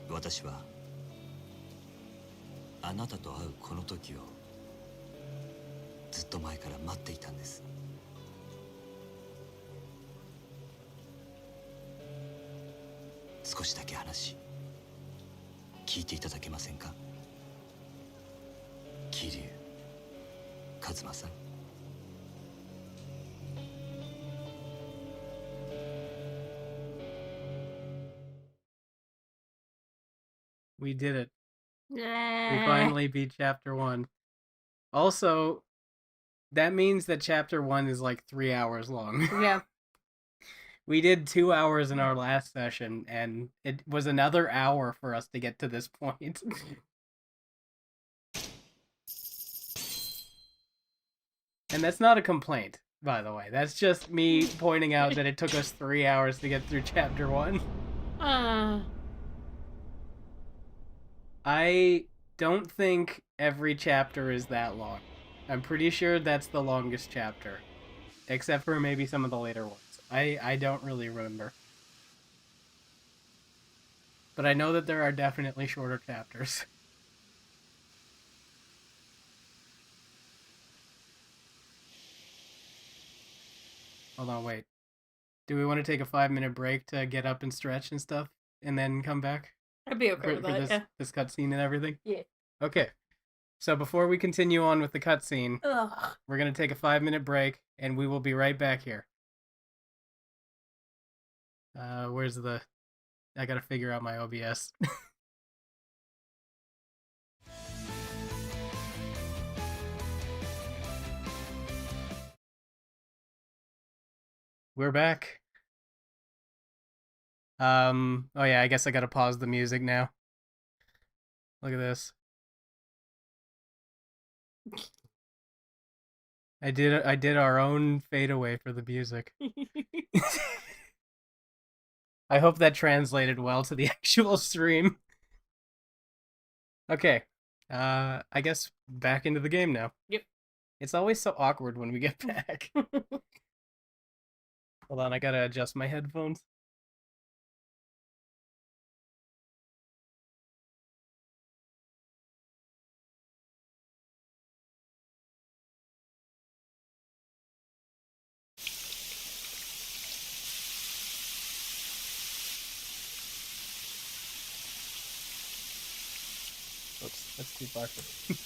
私はあなたと会うこの時をずっと前から待っていたんです。少しだけ話聞いていただけませんか？桐生一馬さん。We did it. We Yeah. finally beat chapter 1. Also, that means that chapter 1 is like 3 hours long. Yeah. We did 2 hours in our last session, and it was another hour for us to get to this point. And that's not a complaint, by the way. That's just me pointing out that it took us 3 hours to get through chapter 1. I don't think every chapter is that long. I'm pretty sure that's the longest chapter. Except for maybe some of the later ones. I don't really remember. But I know that there are definitely shorter chapters. Hold on, wait. Do we want to take a 5-minute break to get up and stretch and stuff? And then come back? I'd be okay with For that, this, yeah. this cutscene and everything? Yeah. Okay. So before we continue on with the cutscene, we're going to take a 5-minute break, and we will be right back here. Where's the... I gotta figure out my OBS. We're back. Oh yeah, I guess I gotta pause the music now. Look at this. I did our own fadeaway for the music. I hope that translated well to the actual stream. Okay. I guess back into the game now. Yep. It's always so awkward when we get back. Hold on, I gotta adjust my headphones. Oops, that's too far for me.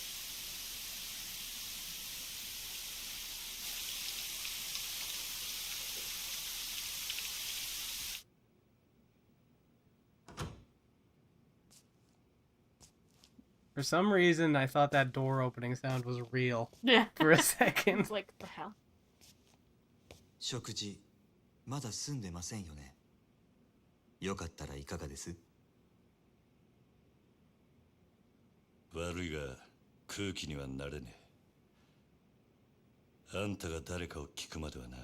For some reason, I thought that door opening sound was real. Yeah. For a second. It's like, the hell? 食事まだ済んでませんよね。よかったらいかがです？悪いが空気にはなれねえ。あんたが誰かを聞くまではな。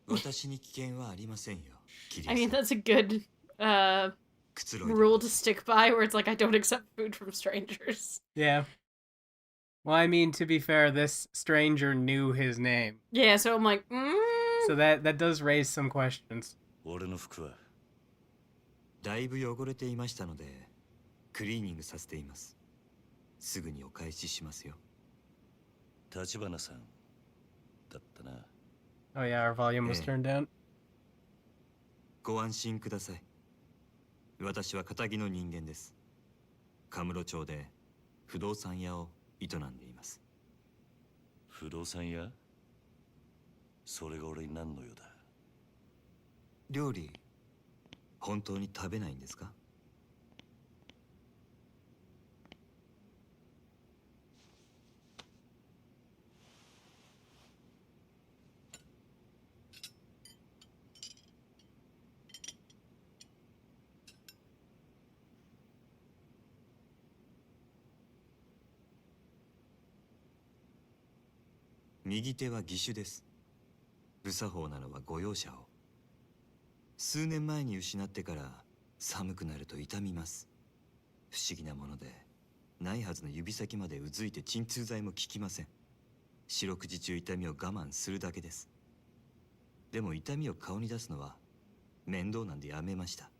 私に危険はありませんよ。キリ I ュ mean, ウさん。 that's a good, くつろいで rule to stick by, where it's like, I don't accept food from strangers. Yeah. Well, I mean, to be fair, this stranger knew his name. Yeah, so I'm like, So that does raise some questions. 俺の服はだいぶ汚れていましたので、クリーニングさせています。すぐにお返ししますよ。Tachibanaさんだったな。Oh yeah, our volume was turned down. ご安心ください。私は堅気の人間です。カムロ町で不動産屋を営んでいます。不動産屋？それが俺に何の用だ？料理、本当に食べないんですか？右手は義手です。無作法なのはご容赦を。数年前に失ってから寒くなると痛みます。不思議なもので、ないはずの指先までうずいて鎮痛剤も効きません。四六時中痛みを我慢するだけです。でも痛みを顔に出すのは面倒なんでやめました。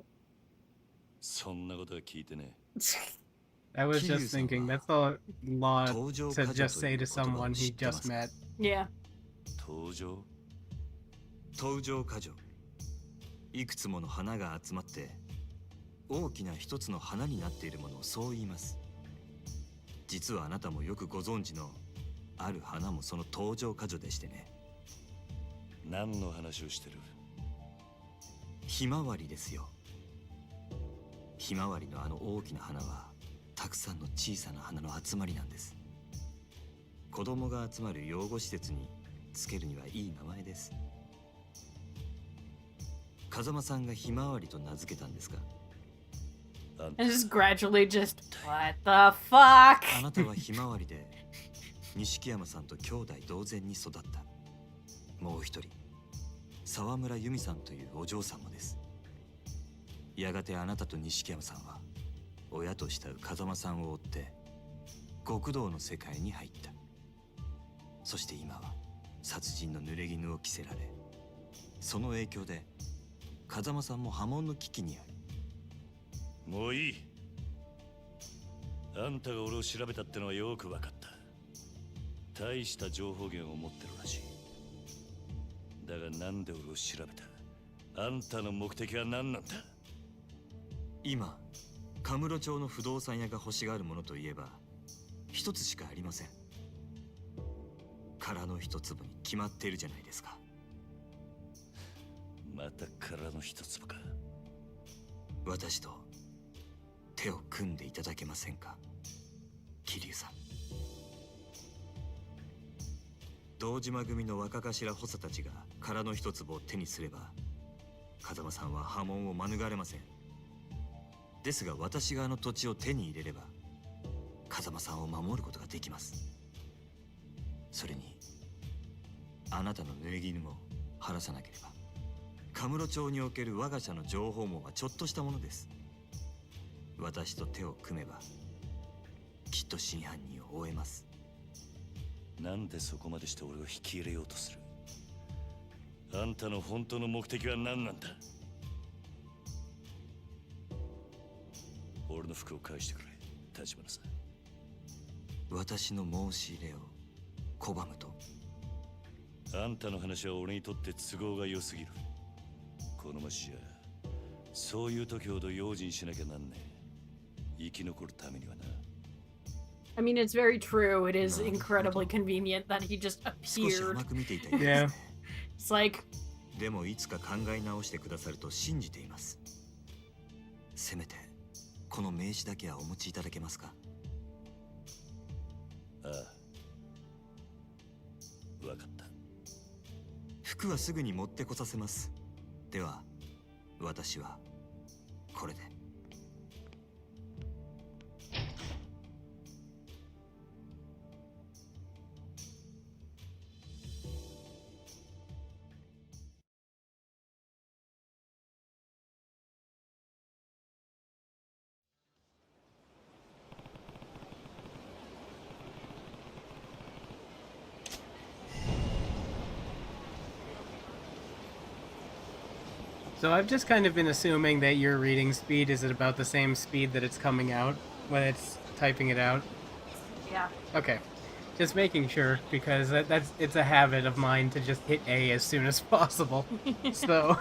そんなことは聞いてね。I was just thinking, that's a lot to just say to someone he just met. yeah. 登場？登場過剰。いくつもの花が集まって大きな一つの花になっているものをそう言います。実はあなたもよくご存知のある花もその登場過剰でしてね。何の話をしてる？ひまわりですよ。ひまわりのあの大きな花はたくさんの小さな花の集まりなんです。子供が集まる養護施設につけるにはいい名前です。風間さんがひまわりと名付けたんですか？ And just gradually just what the fuck? あなたはひまわりで錦山さんと兄弟同然に育った。もう一人、沢村由美さんというお嬢さんもです。やがてあなたと錦山さんは親と慕う風間さんを追って極道の世界に入った。そして今は殺人の濡れ衣を着せられ、その影響で風間さんも破門の危機にある。もういい。あんたが俺を調べたってのはよく分かった。大した情報源を持ってるらしい。だがなんで俺を調べた？あんたの目的は何なんだ？今カムロ町の不動産屋が欲しがるものといえば一つしかありません。殻の一粒に決まっているじゃないですか。また殻の一粒か。私と手を組んでいただけませんか、桐生さん。堂島組の若頭補佐たちが殻の一粒を手にすれば風間さんは破門を免れません。ですが私があの土地を手に入れれば風間さんを守ることができます。それにあなたの濡れ衣も晴らさなければカムロ町における我が社の情報網はちょっとしたものです。私と手を組めばきっと真犯人を追えます。なんでそこまでして俺を引き入れようとする？あんたの本当の目的は何なんだ？俺の服を返してくれ、立花さん。私の申し入れを拒むと？あんたの話は俺にとって都合が良すぎる。この町じゃそういう時ほど用心しなきゃなんねえ。生き残るためにはな。I mean, it's very true. It is incredibly convenient that he just 少し appeared. 甘く見ていたようですね。It's like, でもいつか考え直してくださると信じています。せめてこの名刺だけはお持ちいただけますか？ああ、分かった。服はすぐに持ってこさせます。では私はこれで。So I've just kind of been assuming that your reading speed is at about the same speed that it's coming out when it's typing it out. yeah. Okay. Just making sure, because it's a habit of mine to just hit A as soon as possible. So...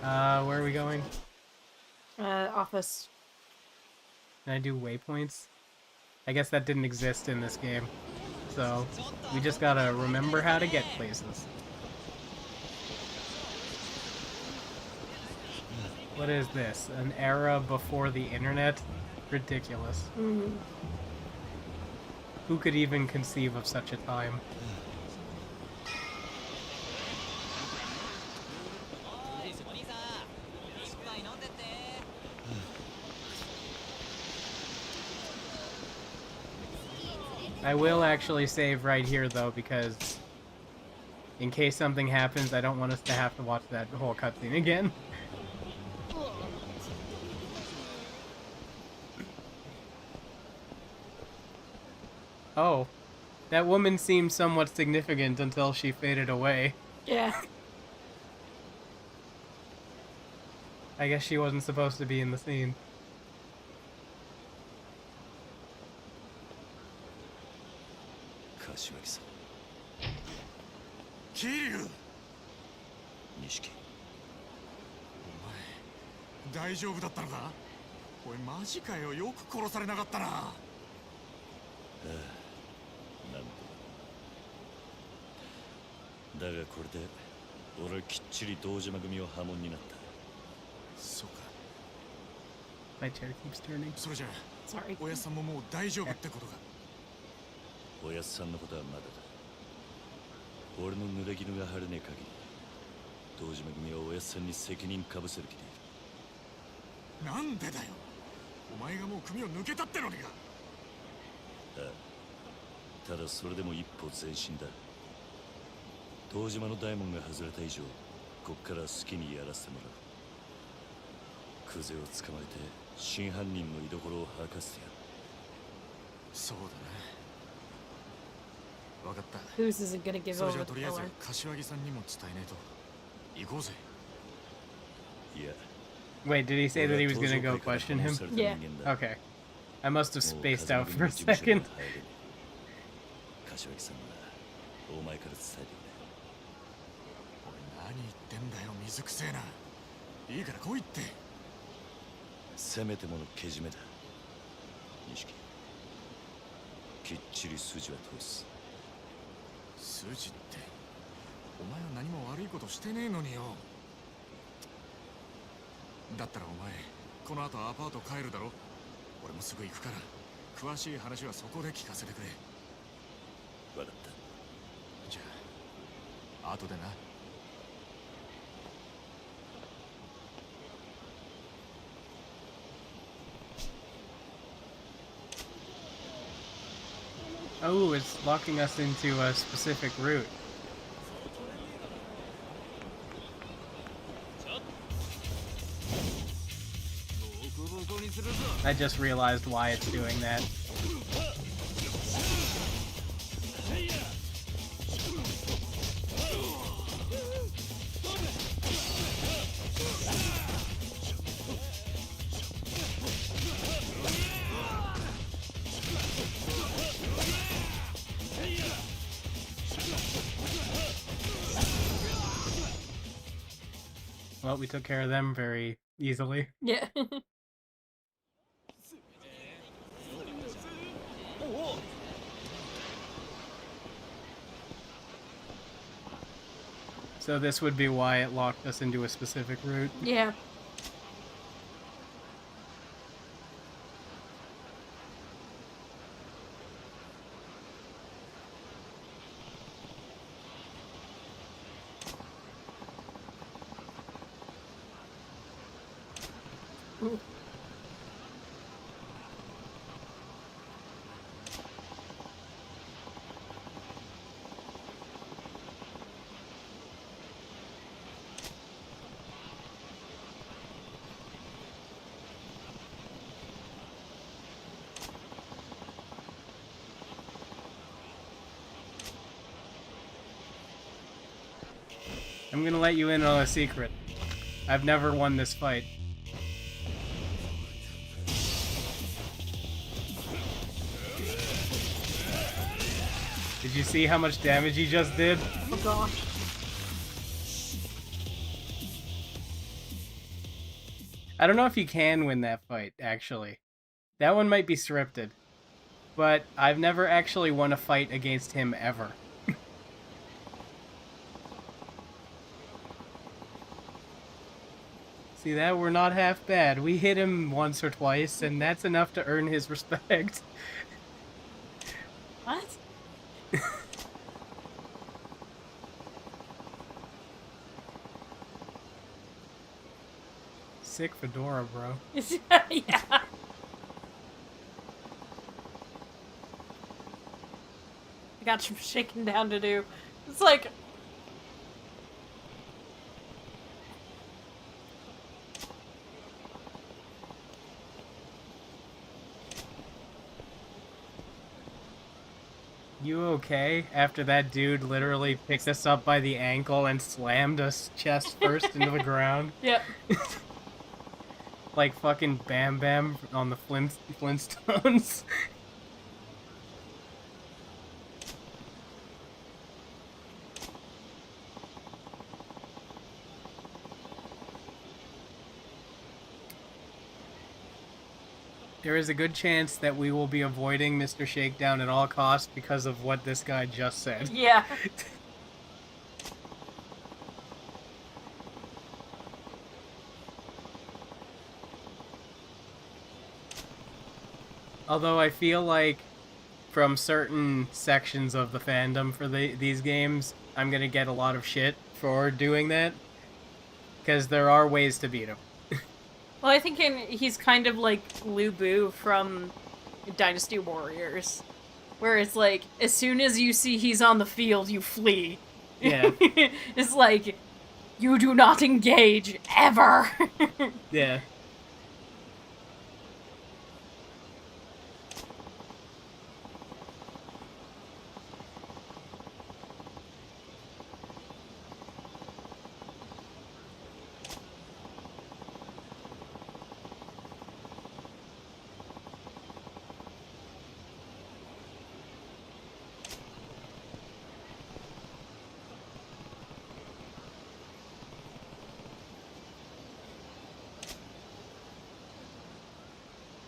where are we going? Office. Can I do waypoints? I guess that didn't exist in this game. So, we just gotta remember how to get places. What is this? An era before the internet? Ridiculous. Mm-hmm. Who could even conceive of such a time? I will actually save right here, though, because in case something happens, I don't want us to have to watch that whole cutscene again. Oh, that woman seemed somewhat significant until she faded away. Yeah. I guess she wasn't supposed to be in the scene. Kashiwagi-san. 桐生、錦。お前大丈夫だったのか？おいマジかよ、よく殺されなかったな。ああ、なんだ。だがこれで俺はきっちり堂島組を破門になった。そうか。My chair keeps turning. それじゃあ Sorry. おやさんももう大丈夫ってことか。おやっさんのことはまだだ。俺の濡れ衣が晴れねえ限り堂島組はおやっさんに責任かぶせる気でいる。なんでだよ。お前がもう組を抜けたってのにか。ああ、ただそれでも一歩前進だ。堂島の大門が外れた以上、こっから好きにやらせてもらう。クゼを捕まえて真犯人の居所を吐かせてやる。そうだな。わかった。 Whose isn't gonna give それじ over ゃ the とりあえず pillar. 柏木さんにも伝えねえと。行こうぜ。いや、 Wait, did he say that he was gonna go question him? Yeah. Okay. I must have もう spaced 風 out 間 for a 組の事務所に second. は入れねえ。柏木さんはお前から伝えてくれ。俺何言ってんだよ、水くせえな。いいから来いって。せめてものけじめだ。錦、きっちり筋は通す。筋って、お前は何も悪いことしてねえのによ。だったらお前この後アパート帰るだろ。俺もすぐ行くから詳しい話はそこで聞かせてくれ。わかった。じゃあ後でな。Oh, it's locking us into a specific route. I just realized why it's doing that. Well, we took care of them very easily. Yeah. So this would be why it locked us into a specific route. Yeah. Ooh. I'm gonna let you in on a secret. I've never won this fight. Did you see how much damage he just did? Oh gosh. I don't know if you can win that fight, actually. That one might be scripted. But I've never actually won a fight against him ever. See that? We're not half bad. We hit him once or twice, and that's enough to earn his respect. What? Sick fedora, bro. Yeah. I got some shaking down to do. It's like... You okay? After that dude literally picked us up by the ankle and slammed us chest first into the ground? Yep. Like fucking Bam Bam on the Flintstones. There is a good chance that we will be avoiding Mr. Shakedown at all costs because of what this guy just said. Yeah. Although I feel like from certain sections of the fandom for these games, I'm gonna get a lot of shit for doing that. Because there are ways to beat him. Well, I think he's kind of like Lu Bu from Dynasty Warriors, where it's like, as soon as you see he's on the field, you flee. Yeah. It's like, you do not engage, ever! Yeah.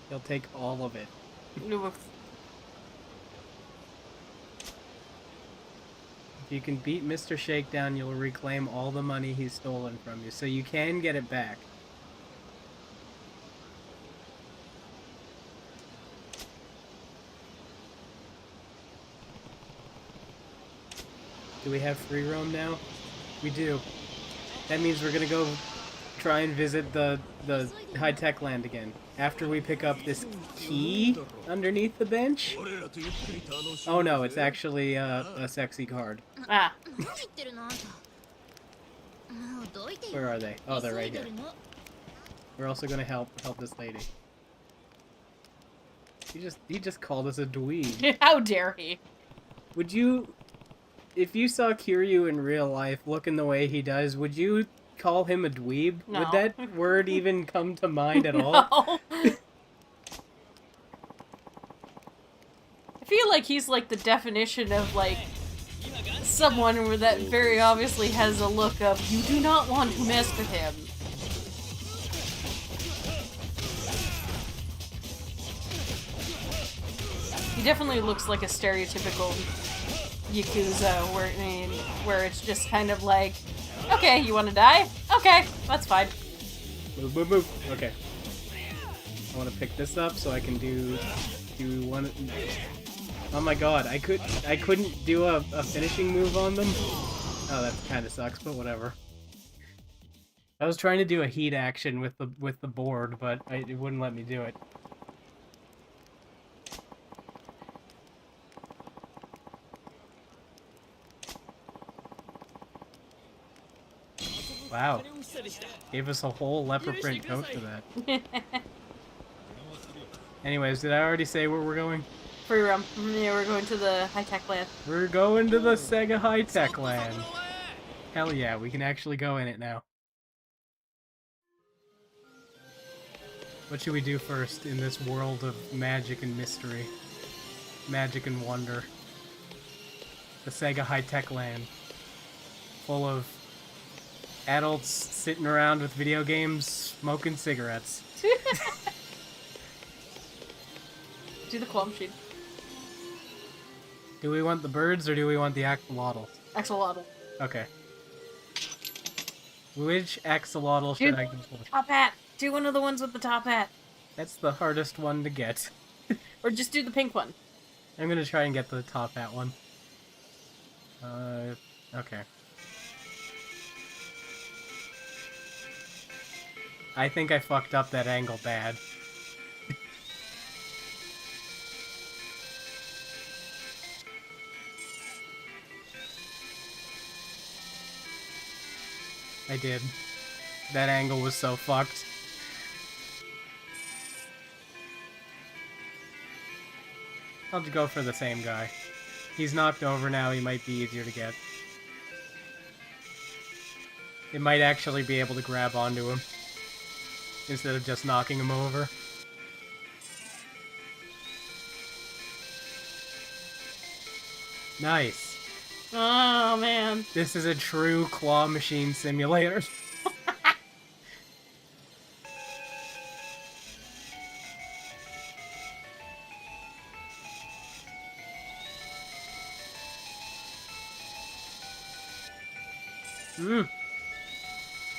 He'll take all of it. If you can beat Mr. Shakedown, you'll reclaim all the money he's stolen from you, so you can get it back. Do we have free roam now? We do. That means we're gonna go try and visit the high-tech land again. After we pick up this key underneath the bench. Oh no, it's actually a sexy card. Ah. Where are they? Oh, they're right here. We're also gonna help this lady. He just called us a dweeb. How dare he? Would you, if you saw Kiryu in real life looking the way he does, would you call him a dweeb? No. Would that word even come to mind at all? No. I feel like he's like the definition of like someone that very obviously has a look of, you do not want to mess with him. He definitely looks like a stereotypical Yakuza, where it's just kind of like, okay, you want to die? Okay, that's fine. Move, move, move. Okay. I want to pick this up so I can do one. Oh my god, I couldn't do a finishing move on them. Oh, that kind of sucks, but whatever. I was trying to do a heat action with the board, but it wouldn't let me do it. Wow. Gave us a whole leopard print coat for that. Anyways, did I already say where we're going? Free roam. Yeah, we're going to the high-tech land. We're going to the Sega high-tech land. Hell yeah, we can actually go in it now. What should we do first in this world of magic and mystery? Magic and wonder. The Sega high-tech land. Full of adults sitting around with video games, smoking cigarettes. Do the claw machine. Do we want the birds or do we want the axolotl? Axolotl. Okay. Which axolotl should I control? Top hat. Do one of the ones with the top hat. That's the hardest one to get. Or just do the pink one. I'm gonna try and get the top hat one. Okay. I think I fucked up that angle bad. I did. That angle was so fucked. I'll just go for the same guy. He's knocked over now, he might be easier to get. It might actually be able to grab onto him, instead of just knocking him over. Nice. Oh, man. This is a true claw machine simulator.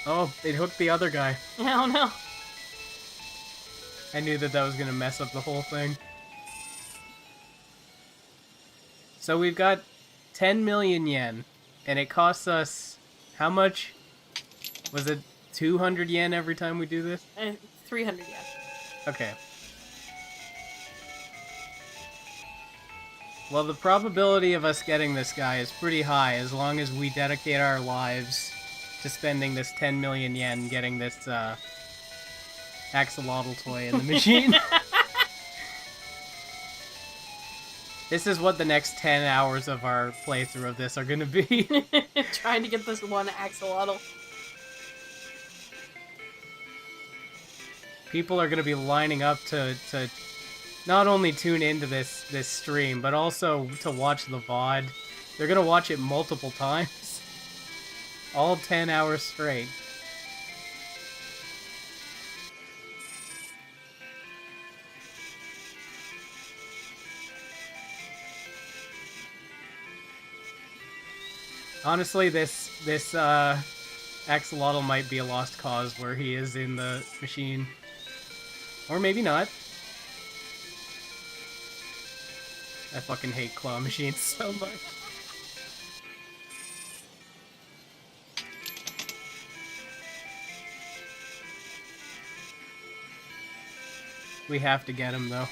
Oh, it hooked the other guy. Oh, no. I knew that was gonna mess up the whole thing. So we've got 10 million yen. And it costs us... How much? Was it 200 yen every time we do this? 300 yen. Okay. Well, the probability of us getting this guy is pretty high as long as we dedicate our lives to spending this 10 million yen getting this axolotl toy in the machine. This is what the next 10 hours of our playthrough of this are going to be. Trying to get this one axolotl. People are going to be lining up to not only tune into this stream, but also to watch the VOD. They're going to watch it multiple times. All 10 hours straight. Honestly, this axolotl might be a lost cause where he is in the machine. Or maybe not. I fucking hate claw machines so much. We have to get him, though.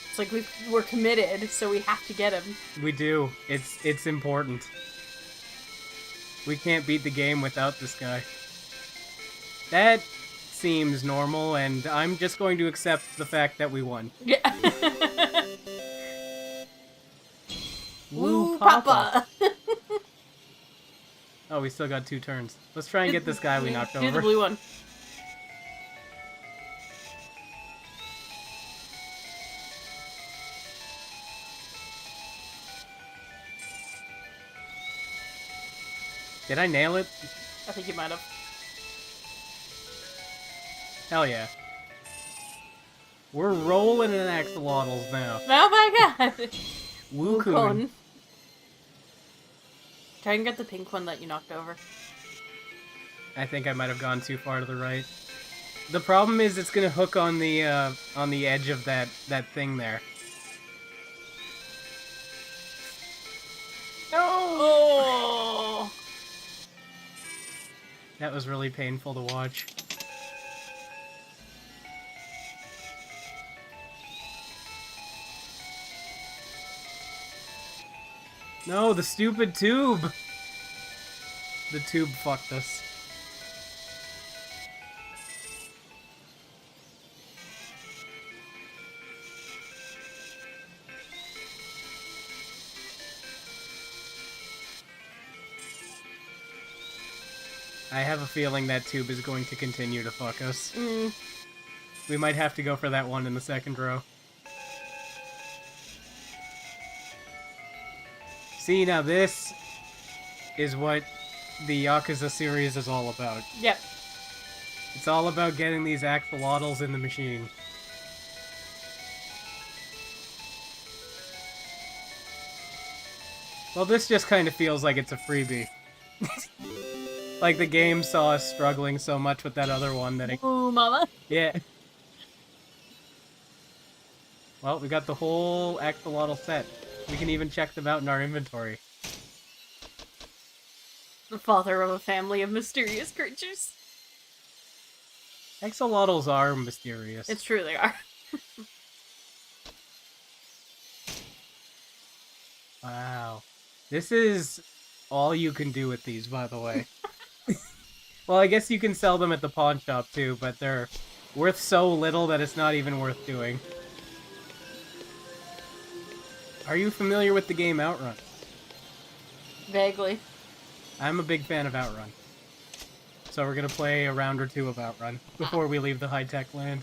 It's like we're committed, so we have to get him. We do. It's important. We can't beat the game without this guy. That seems normal, and I'm just going to accept the fact that we won. Yeah. Woo, Papa! Oh, we still got 2 turns. Let's try and get this guy we knocked Do over. the blue one. Did I nail it? I think you might have. Hell yeah. We're rolling in axolotls now. Oh my god! Woo-kun. Woo-kun. Try and get the pink one that you knocked over. I think I might have gone too far to the right. The problem is it's gonna hook on the edge of that thing there. No! Oh! That was really painful to watch. No, the stupid tube! The tube fucked us. I have a feeling that tube is going to continue to fuck us. Mm. We might have to go for that one in the second row. See, now this is what the Yakuza series is all about. Yep. It's all about getting these axolotls in the machine. Well, this just kind of feels like it's a freebie. Like the game saw us struggling so much with that other one that it... Ooh, mama. Yeah. Well, we got the whole axolotl set. We can even check them out in our inventory. The father of a family of mysterious creatures. Axolotls are mysterious. It's true, they are. Wow. This is all you can do with these, by the way. Well, I guess you can sell them at the pawn shop, too, but they're worth so little that it's not even worth doing. Are you familiar with the game Outrun? Vaguely. I'm a big fan of Outrun. So we're gonna play a round or two of Outrun before we leave the high-tech land.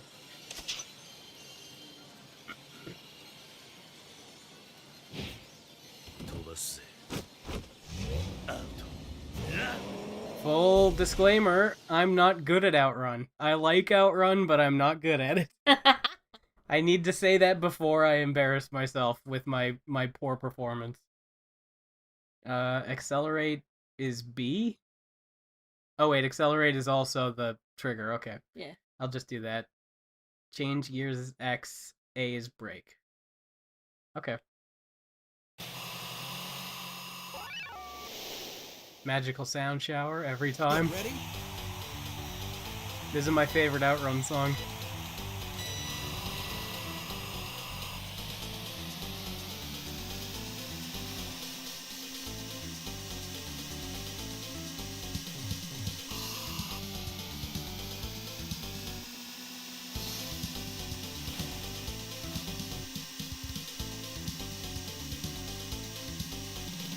Full disclaimer, I'm not good at Outrun. I like Outrun, but I'm not good at it. I need to say that before I embarrass myself with my poor performance. Accelerate is B? Oh wait, accelerate is also the trigger, okay. Yeah. I'll just do that. Change gears is X, A is brake. Okay. Magical sound shower every time. Ready? This is my favorite Outrun song.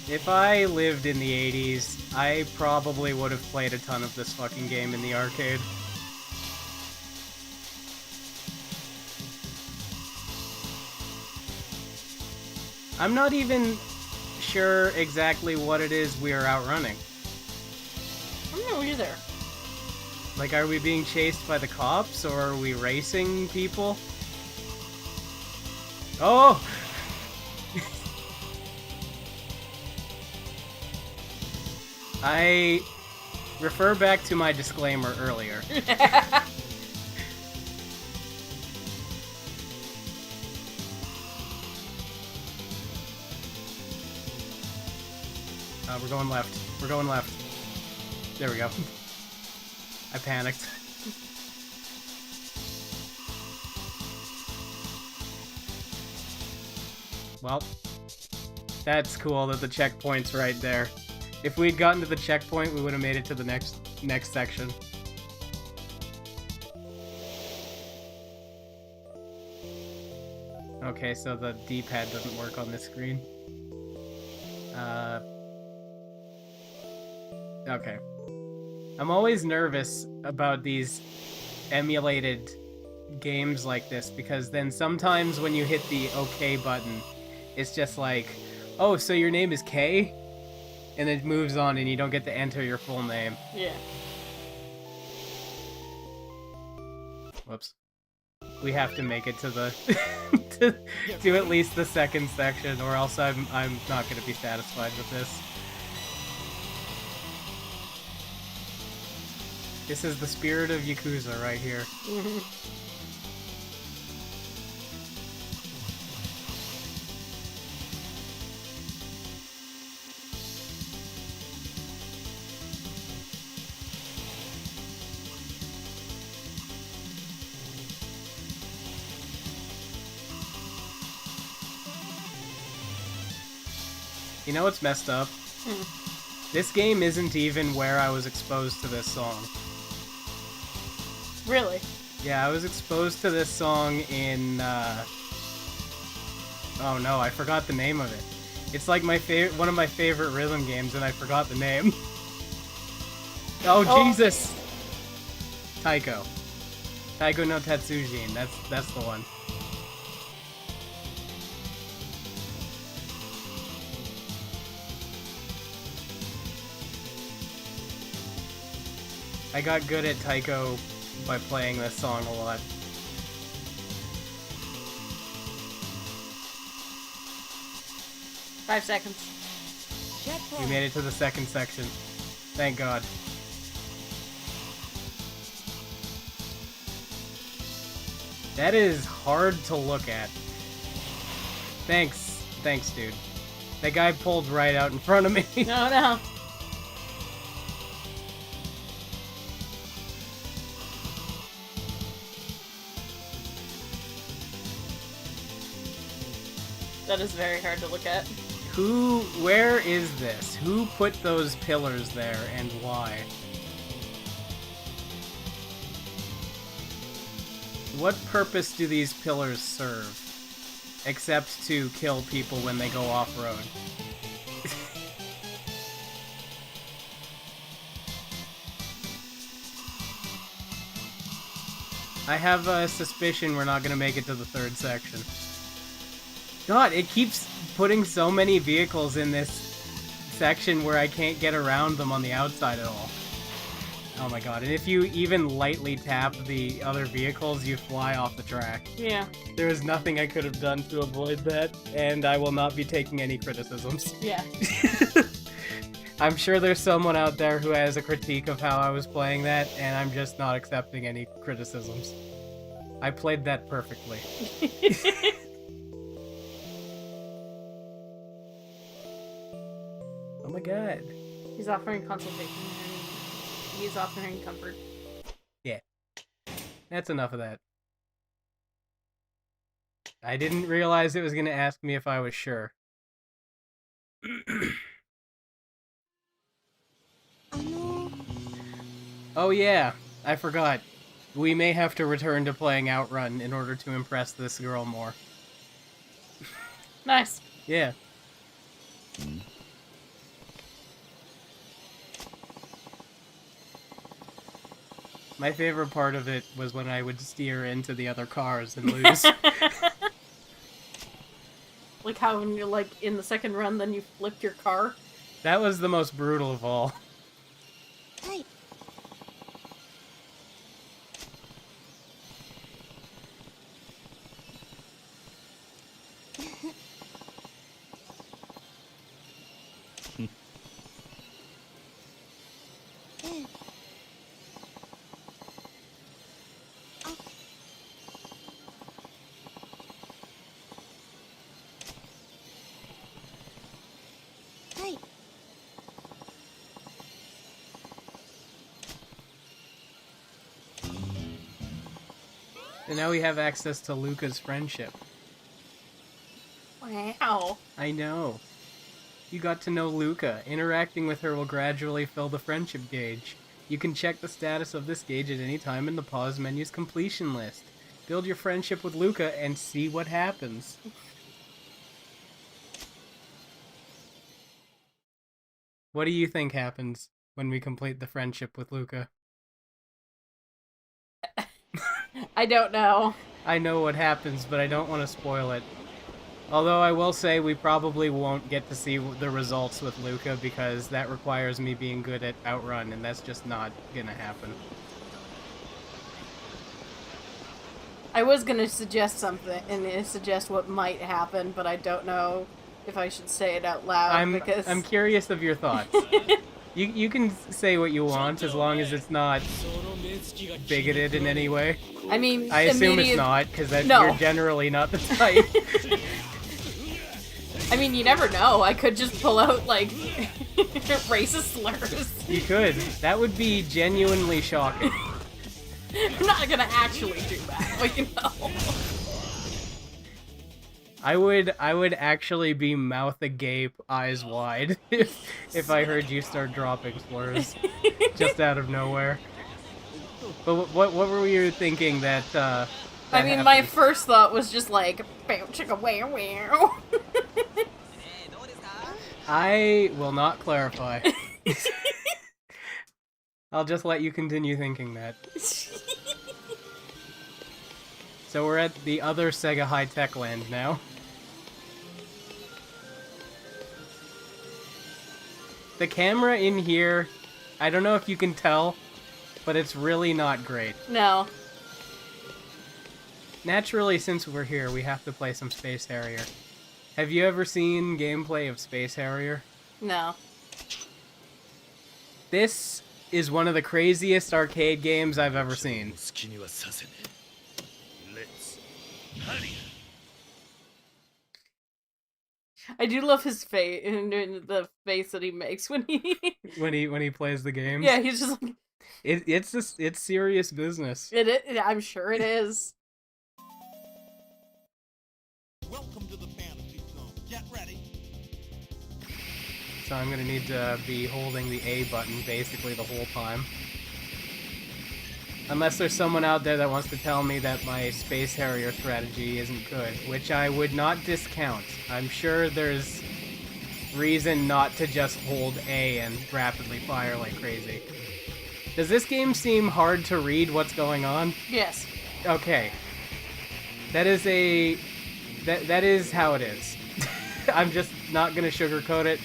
If I lived in the 80s, I probably would have played a ton of this fucking game in the arcade. I'm not even sure exactly what it is we are outrunning. I don't know either. Like, are we being chased by the cops, or are we racing people? Oh! I refer back to my disclaimer earlier. We're going left. We're going left. There we go. I panicked. Well, that's cool that the checkpoint's right there. If we'd gotten to the checkpoint, we would have made it to the next section. Okay, so the D-pad doesn't work on this screen. Okay. I'm always nervous about these emulated games like this, because then sometimes when you hit the OK button, it's just like, oh, so your name is K? And it moves on and you don't get to enter your full name. Yeah. Whoops. We have to make it to the to at least the second section, or else I'm not gonna be satisfied with this. This is the spirit of Yakuza right here. You know what's messed up? This game isn't even where I was exposed to this song. Really? Yeah, I was exposed to this song in, oh no, I forgot the name of it. It's like one of my favorite rhythm games, and I forgot the name. Oh, Jesus! Taiko. Taiko no Tatsujin, that's the one. I got good at Taiko by playing this song a lot. Five seconds. We made it to the second section. Thank God. That is hard to look at. Thanks, dude. That guy pulled right out in front of me. No, no. That is very hard to look at. Where is this? Who put those pillars there and why? What purpose do these pillars serve? Except to kill people when they go off-road. I have a suspicion we're not gonna make it to the third section. God, it keeps putting so many vehicles in this section where I can't get around them on the outside at all. Oh my god, and if you even lightly tap the other vehicles, you fly off the track. Yeah. There is nothing I could have done to avoid that, and I will not be taking any criticisms. Yeah. I'm sure there's someone out there who has a critique of how I was playing that, and I'm just not accepting any criticisms. I played that perfectly. Oh my god. He's offering consultation. He's offering comfort. Yeah. That's enough of that. I didn't realize it was going to ask me if I was sure. Oh yeah, I forgot. We may have to return to playing Outrun in order to impress this girl more. Nice. Yeah. My favorite part of it was when I would steer into the other cars and lose. Like how when you're like in the second run, then you flipped your car. That was the most brutal of all. And now we have access to Luca's friendship. Wow. I know. You got to know Luca. Interacting with her will gradually fill the friendship gauge. You can check the status of this gauge at any time in the pause menu's completion list. Build your friendship with Luca and see what happens. What do you think happens when we complete the friendship with Luca? I don't know. I know what happens, but I don't want to spoil it. Although I will say we probably won't get to see the results with Luca because that requires me being good at Outrun, and that's just not gonna happen. I was gonna suggest something and suggest what might happen, but I don't know if I should say it out loud because I'm curious of your thoughts. You can say what you want as long as it's not bigoted in any way. I mean, I assume it's not, because No. you're generally not the type. I mean, you never know. I could just pull out, like, racist slurs. You could. That would be genuinely shocking. I'm not gonna actually do that, but you know. I would actually be mouth agape, eyes wide, if I heard you start dropping slurs just out of nowhere. But what were you thinking that? I mean, my first thought was just like, "Bow chicka wow wow." I will not clarify. I'll just let you continue thinking that. So we're at the other Sega high-tech land now. The camera in here, I don't know if you can tell, but it's really not great. No. Naturally, since we're here, we have to play some Space Harrier. Have you ever seen gameplay of Space Harrier? No. This is one of the craziest arcade games I've ever seen. I do love his face, the face that he makes when he... when he plays the games. Yeah, he's just like... It's serious business. I'm sure it is. Welcome to the fantasy zone. Get ready. So I'm gonna need to be holding the A button basically the whole time. Unless there's someone out there that wants to tell me that my Space Harrier strategy isn't good, which I would not discount. I'm sure there's reason not to just hold A and rapidly fire like crazy. Does this game seem hard to read what's going on? Yes. Okay. That is that is how it is. I'm just not gonna sugarcoat it.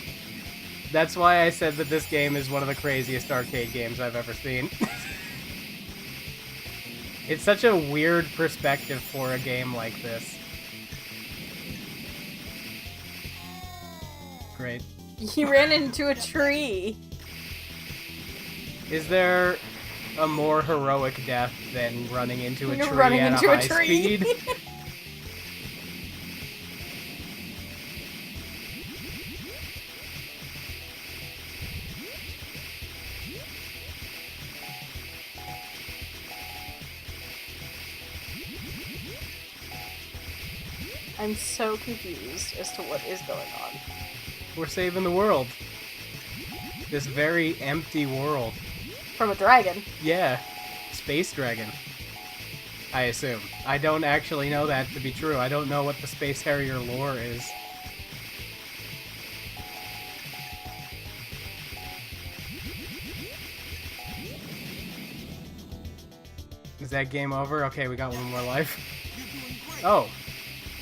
That's why I said that this game is one of the craziest arcade games I've ever seen. It's such a weird perspective for a game like this. Great. He ran into a tree. Is there a more heroic death than running into a You're tree running at into a a high tree. speed? I'm so confused as to what is going on. We're saving the world. This very empty world. From a dragon. Yeah. Space dragon. I assume. I don't actually know that to be true. I don't know what the Space Harrier lore is. Is that game over? Okay, we got one more life. Oh.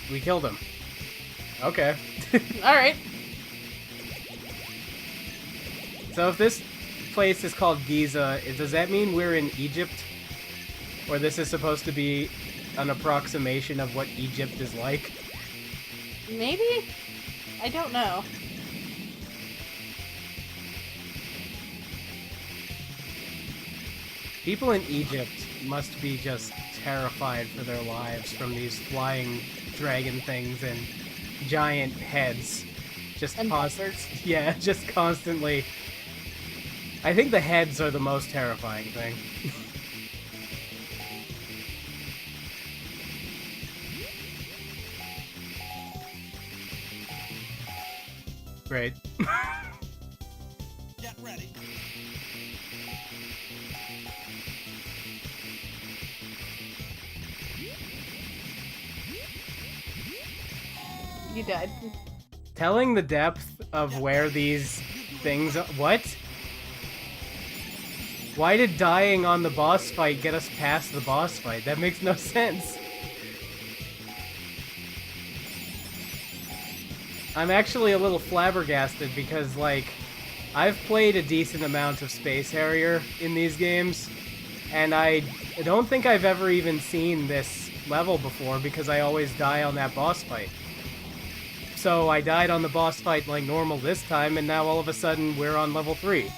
We killed him. Okay. Alright. So if this place is called Giza, does that mean we're in Egypt? Or this is supposed to be an approximation of what Egypt is like? Maybe? I don't know. People in Egypt must be just terrified for their lives from these flying dragon things and giant heads. Just And buzzards. Yeah, just constantly. I think the heads are the most terrifying thing. Great. Get ready. You died. Telling the depth of where these things are. What? Why did dying on the boss fight get us past the boss fight? That makes no sense. I'm actually a little flabbergasted because, like, I've played a decent amount of Space Harrier in these games, and I don't think I've ever even seen this level before because I always die on that boss fight. So I died on the boss fight like normal this time, and now all of a sudden we're on level 3.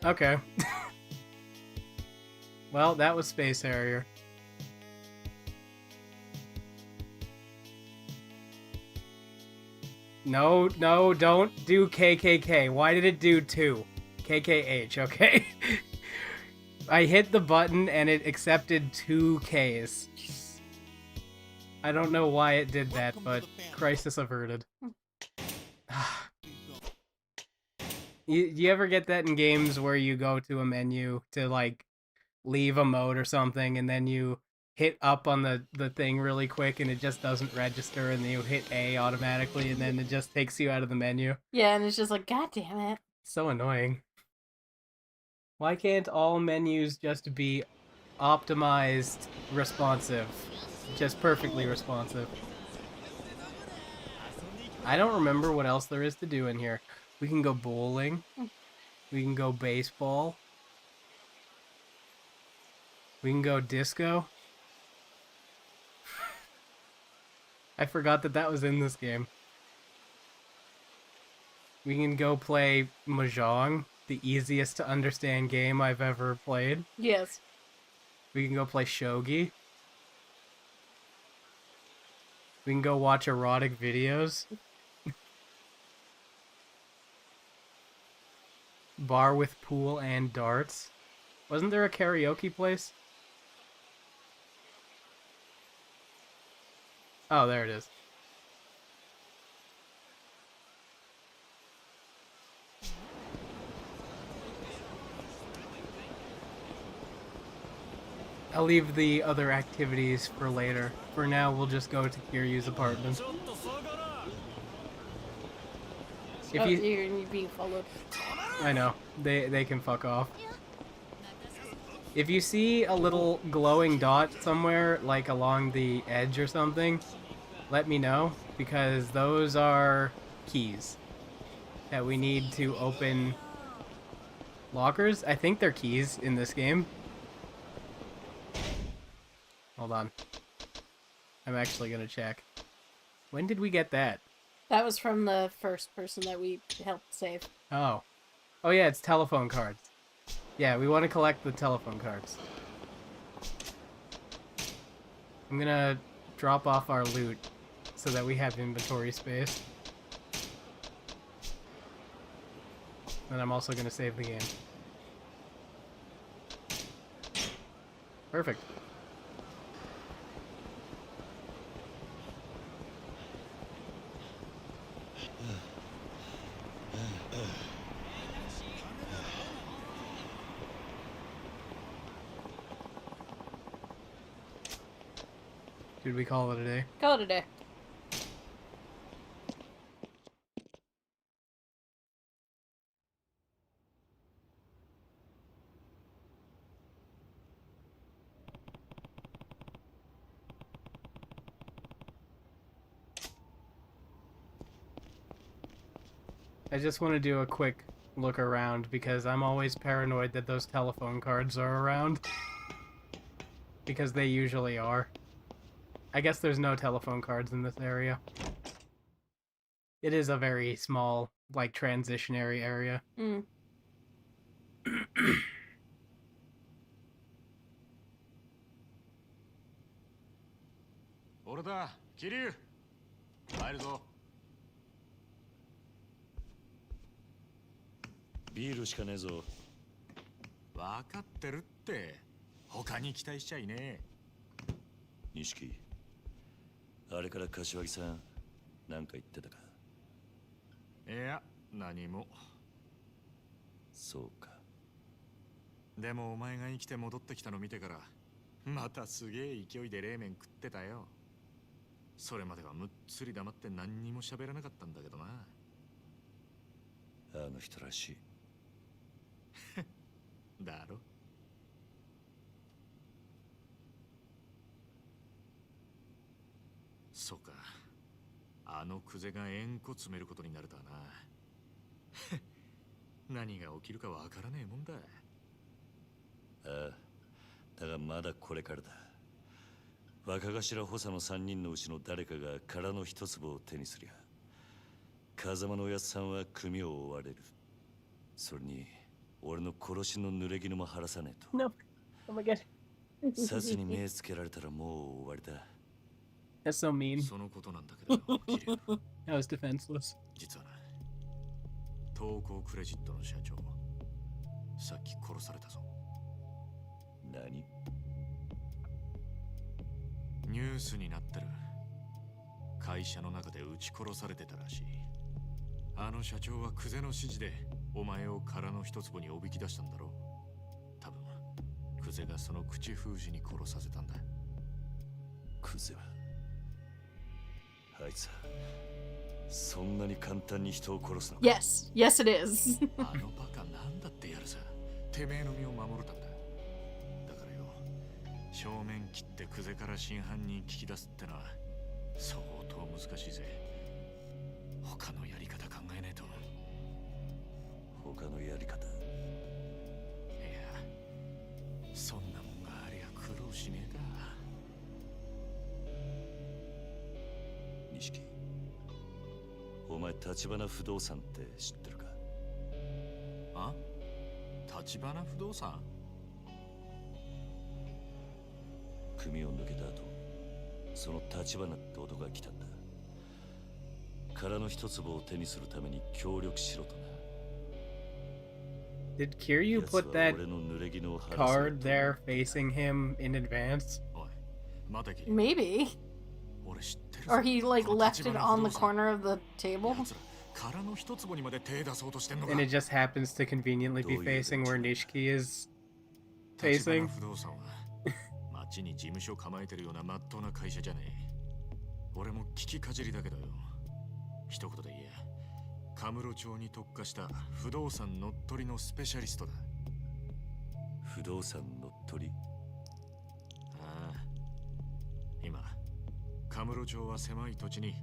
Okay. Well, that was Space Harrier. No, no, don't do KKK. Why did it do 2? KKH, okay? I hit the button and it accepted 2 Ks. I don't know why it did that, but crisis averted. You ever get that in games where you go to a menu to, like, leave a mode or something, and then you hit up on the thing really quick and it just doesn't register, and then you hit A automatically, and then it just takes you out of the menu? Yeah, and it's just like, god damn it. So annoying. Why can't all menus just be optimized responsive? Just perfectly responsive. I don't remember what else there is to do in here. We can go bowling. We can go baseball. We can go disco. I forgot that that was in this game. We can go play Mahjong, the easiest to understand game I've ever played. Yes. We can go play shogi. We can go watch erotic videos. Bar with pool and darts. Wasn't there a karaoke place? Oh, there it is. I'll leave the other activities for later. For now, we'll just go to Kiryu's apartment. If You're being followed. I know. They can fuck off. If you see a little glowing dot somewhere, like along the edge or something, let me know, because those are keys that we need to open lockers. I think they're keys in this game. Hold on. I'm actually gonna check. When did we get that? That was from the first person that we helped save. Oh. Oh yeah, it's telephone cards. Yeah, we want to collect the telephone cards. I'm gonna drop off our loot so that we have inventory space. And I'm also gonna save the game. Should we call it a day? Call it a day. I just want to do a quick look around because I'm always paranoid that those telephone cards are around. Because they usually are. I guess there's no telephone cards in this area. It is a very small, like, transitionary area. Mm. 俺だ、桐生。入るぞ。ビールしかねえぞ。わかってるって。他に期待しちゃいねえ。錦、あれから柏木さん、なんか言ってたか？いや、何も。そうか。でもお前が生きて戻ってきたの見てから、またすげえ勢いで冷麺食ってたよ。それまではむっつり黙って何にも喋らなかったんだけどな。あの人らしい。だろ。そうか。あのクゼが縁故詰めることになるとはな。何が起きるかわからねえもんだ。ああ、だがまだこれからだ。若頭補佐の3人のうちの誰かが殻の一粒を手にすりゃ、風間のおやつさんは組を追われる。それに俺の殺しの濡れ衣も晴らさねえと。No. Oh my god. 殺に目つけられたらもう終わりだ。That's so mean. そのことなんだけど、キリュウ。I was defenseless. 実はな、東光クレジットの社長、さっき殺されたぞ。何？ニュースになってる。会社の中で撃ち殺されてたらしい。あの社長はクゼの指示でお前を殻の一粒におびき出したんだろう。多分クゼがその口封じに殺させたんだ。クゼはあいつはそんなに簡単に人を殺すのか？ Yes. Yes, it is. あのバカなんだってやるさ。てめえの身を守るためだ。だからよ、正面切ってクゼから真犯人聞き出すってのは相当難しいぜ。他のやり方考えねえと。他のやり方？いや、そんなもんがありゃ苦労しねえか。錦、お前橘不動産って知ってるか？あ？橘不動産？組を抜けた後、その橘って男が来たんだ。殻の一粒を手にするために協力しろとな。Did Kiryu 奴は put that 俺の濡れ衣を晴らせ card there facing him in advance? おい、待てき。 Maybe. 俺知ってるぞ。 Or he like この left it 橘 on 不 the 動産。 corner of the table. 奴ら殻の一粒にまで手出そうとしてんのか。 And it just happens to conveniently be facing where Nishiki is facing. 橘不動産は町に事務所構えてるようなまっとうな会社じゃねえ。俺も聞きかじりだけどよ。一言で言え、カムロ町に特化した不動産乗っ取りのスペシャリストだ。不動産乗っ取り？ああ、今カムロ町は狭い土地に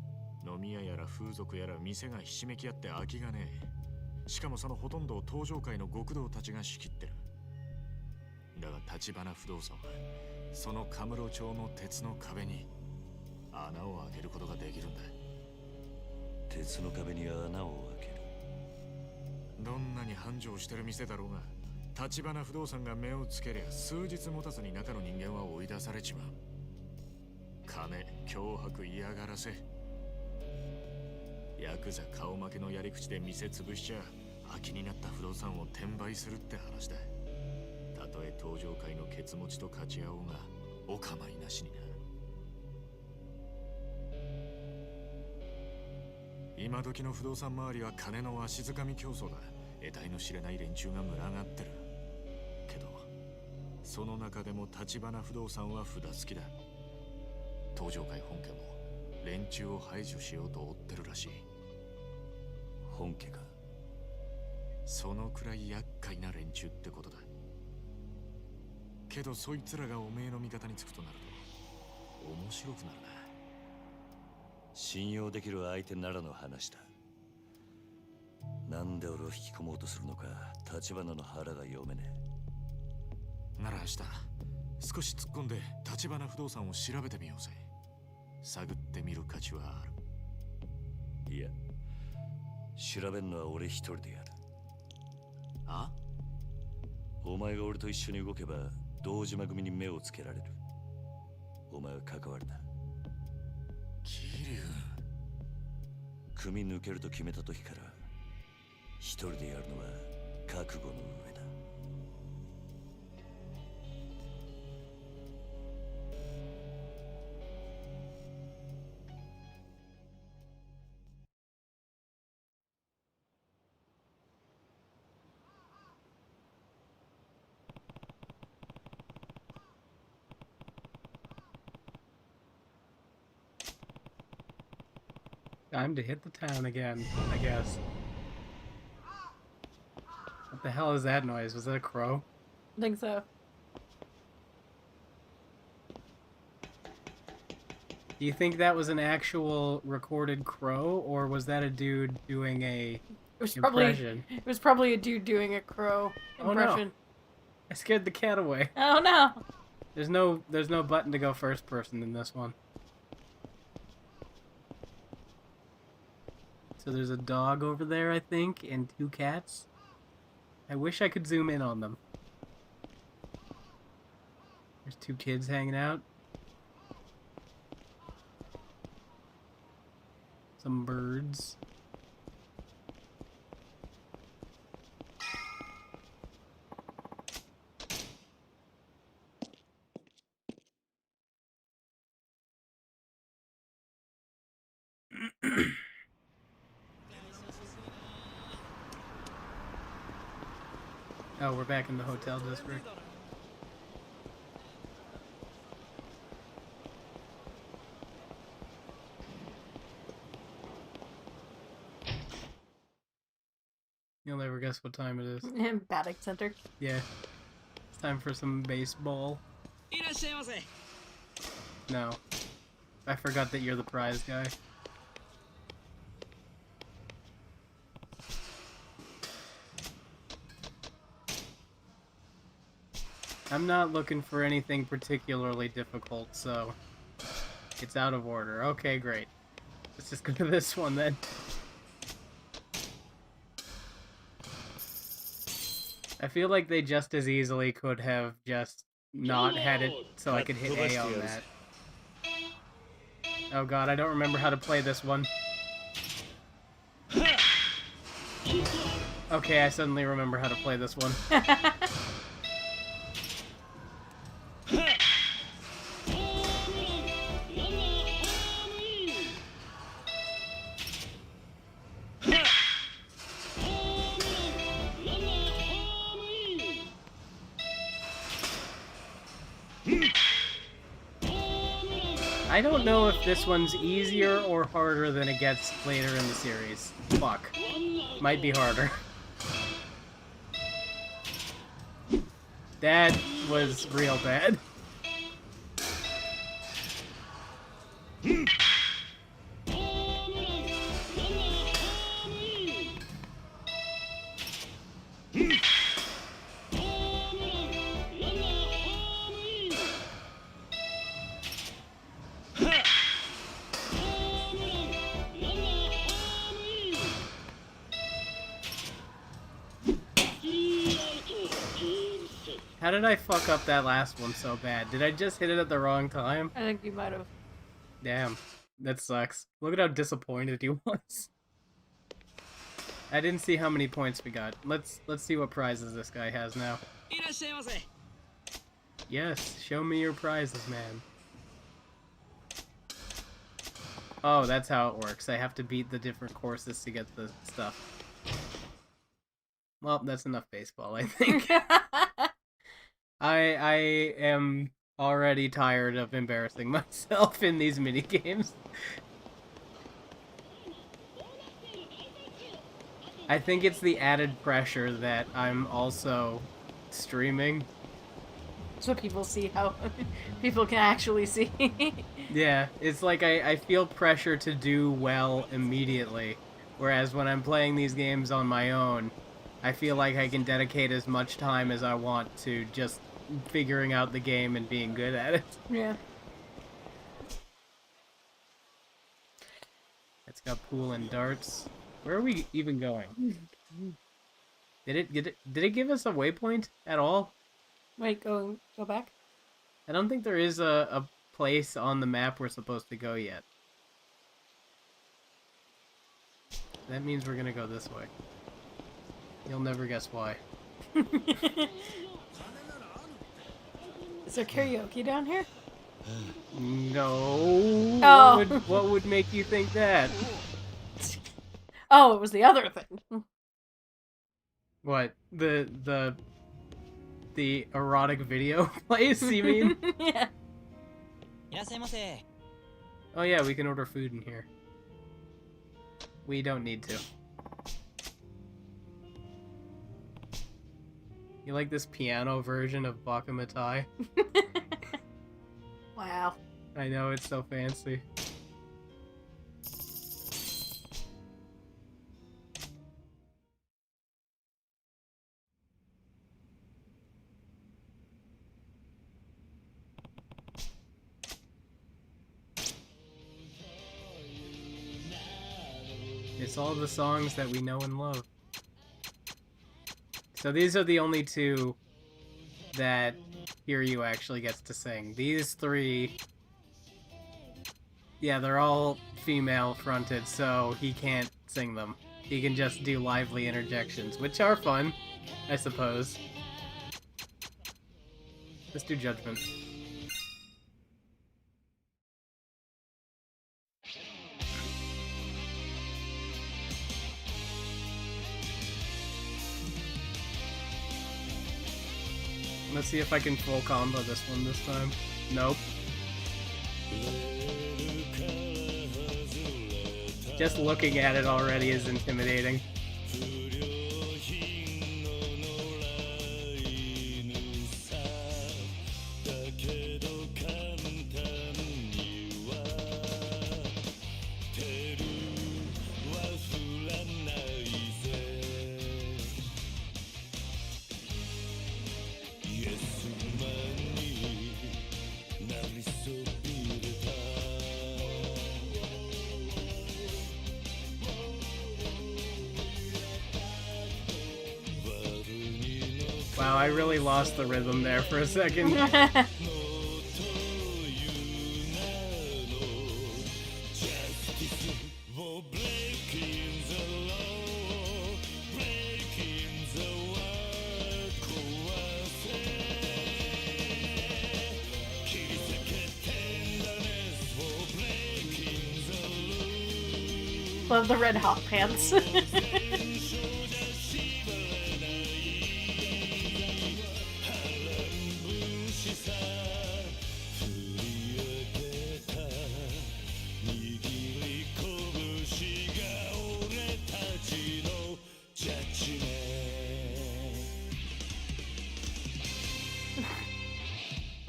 飲み屋やら風俗やら店がひしめき合って空きがねえ。しかもそのほとんどを東上界の極道たちが仕切ってる。だが橘不動産はそのカムロ町の鉄の壁に穴を開けることができるんだ。鉄の壁に穴を開ける。どんなに繁盛してる店だろうが、橘不動産が目をつけりゃ数日持たずに中の人間は追い出されちまう。金、脅迫、嫌がらせ、ヤクザ顔負けのやり口で店潰しちゃ空きになった不動産を転売するって話だ。たとえ東上界のケツ持ちと勝ち合おうがお構いなしにな。今時の不動産周りは金のわしづかみ競争だ。得体の知れない連中が群がってる。けどその中でも橘不動産は札付きだ。東上会本家も連中を排除しようと追ってるらしい。本家か。そのくらい厄介な連中ってことだ。けどそいつらがおめえの味方につくとなると面白くなるな。信用できる相手ならの話だ。なんで俺を引き込もうとするのか、橘の腹が読めねなら明日少し突っ込んで橘不動産を調べてみようぜ。探ってみる価値はある。え。いや、調べるのは俺一人でやる。あ？お前が俺と一緒に動けば堂島組に目をつけられる。お前は関わるな。桐生。組抜けると決めた時から一人でやるのは覚悟の上だ。Time to hit the town again, I guess. What the hell is that noise? Was that a crow? I think so. Do you think that was an actual recorded crow, or was that a dude doing a It was impression? probably a dude doing a crow Oh, no. impression. I scared the cat away. Oh no. There's no button to go first person in this one. So there's a dog over there, I think, and 2 cats. I wish I could zoom in on them. There's 2 kids hanging out. Some birds. Oh, we're back in the hotel district. You'll never guess what time it is. Batting center. Yeah. It's time for some baseball. No. I forgot that you're the prize guy. I'm not looking for anything particularly difficult, so it's out of order. Okay, great. Let's just go to this one then. I feel like they just as easily could have just not had it so I could hit A on that. Oh god, I don't remember how to play this one. Okay, I suddenly remember how to play this one. I don't know if this one's easier or harder than it gets later in the series. Fuck. Might be harder. That was real bad. How did I fuck up that last one so bad? Did I just hit it at the wrong time? I think you might have. Damn. That sucks. Look at how disappointed he was. I didn't see how many points we got. Let's see what prizes this guy has now. Yes, show me your prizes, man. Oh, that's how it works. I have to beat the different courses to get the stuff. Well, that's enough baseball, I think. I am already tired of embarrassing myself in these mini games. I think it's the added pressure that I'm also streaming. So people see how people can actually see. Yeah, it's like I feel pressure to do well immediately, whereas when I'm playing these games on my own, I feel like I can dedicate as much time as I want to just figuring out the game and being good at it. Yeah. It's got pool and darts. Where are we even going? Did it give us a waypoint at all? Wait, go back. I don't think there is a place on the map we're supposed to go yet. That means we're gonna go this way. You'll never guess why. Is there karaoke down here? No. Oh. What would make you think that? Oh, it was the other thing. What? The erotic video place, you mean? Yeah. Oh yeah, we can order food in here. We don't need to. You like this piano version of Bakumatai? Wow. I know, it's so fancy. It's all the songs that we know and love. So these are the only two that Hiryu actually gets to sing. These three... Yeah, they're all female-fronted, so he can't sing them. He can just do lively interjections, which are fun, I suppose. Let's do Judgment. Let's see if I can full combo this one this time. Nope. Just looking at it already is intimidating. Wow, I really lost the rhythm there for a second. Love the red hot pants.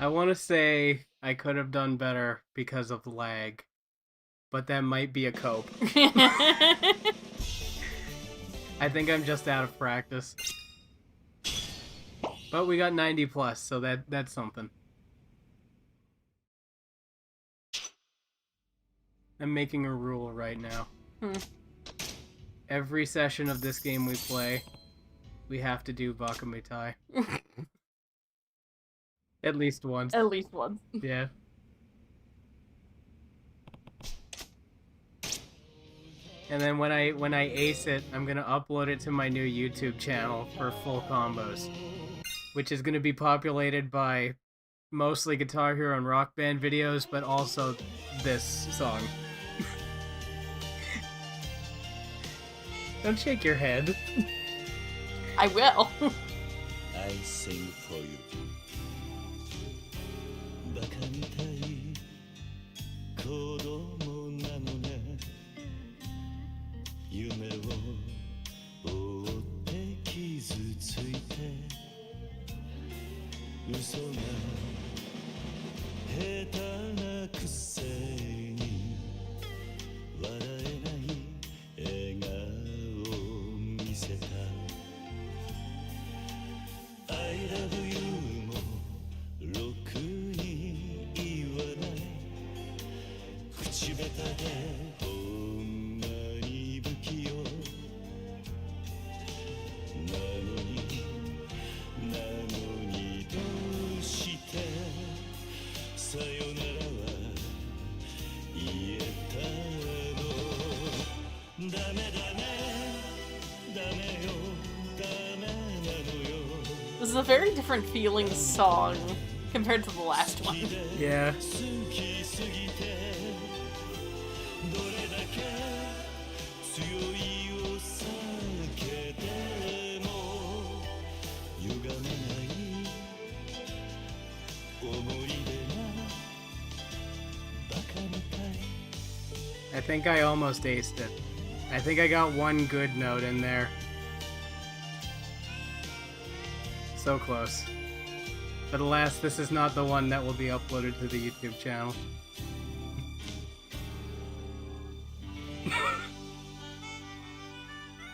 I want to say I could have done better because of lag, but that might be a cope. I think I'm just out of practice. But we got 90 plus, so that's something. I'm making a rule right now. Every session of this game we play, we have to do Bakumitai. At least once. At least once. Yeah. And then when I ace it, I'm gonna upload it to my new YouTube channel for full combos, which is gonna be populated by mostly Guitar Hero and Rock Band videos, but also this song. Don't shake your head. I will. I sing for you. さよならは言えたのダメダメダメよダメなのよ This is a very different feeling song compared to the last one. Yeah. 好きすぎてどれだけ強いを避けても歪めない思い出がバカみたい I think I almost aced it. I think I got one good note in there. So close. But alas, this is not the one that will be uploaded to the YouTube channel.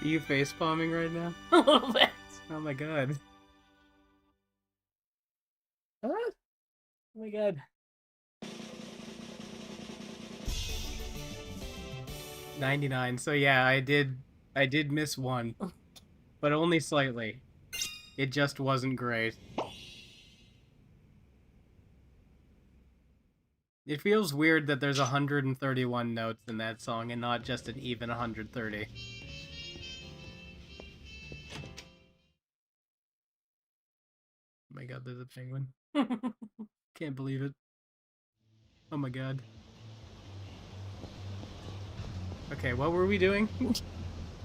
Are you facepalming right now? A little bit. Oh my god. Ah! Oh my god. 99. So yeah, I did miss one. But only slightly. It just wasn't great. It feels weird that there's 131 notes in that song and not just an even 130. Oh my god, there's a penguin. Can't believe it. Oh my god. Okay, what were we doing?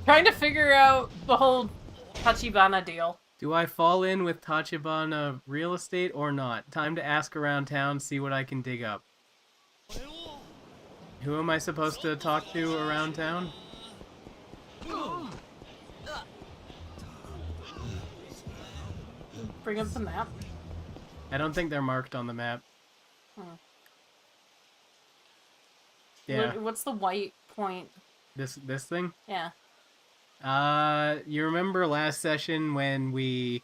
Trying to figure out the whole Tachibana deal. Do I fall in with Tachibana real estate or not? Time to ask around town, see what I can dig up. Who am I supposed to talk to around town? Bring up the map. I don't think they're marked on the map. Yeah. What's the white point? This thing? Yeah. You remember last session when we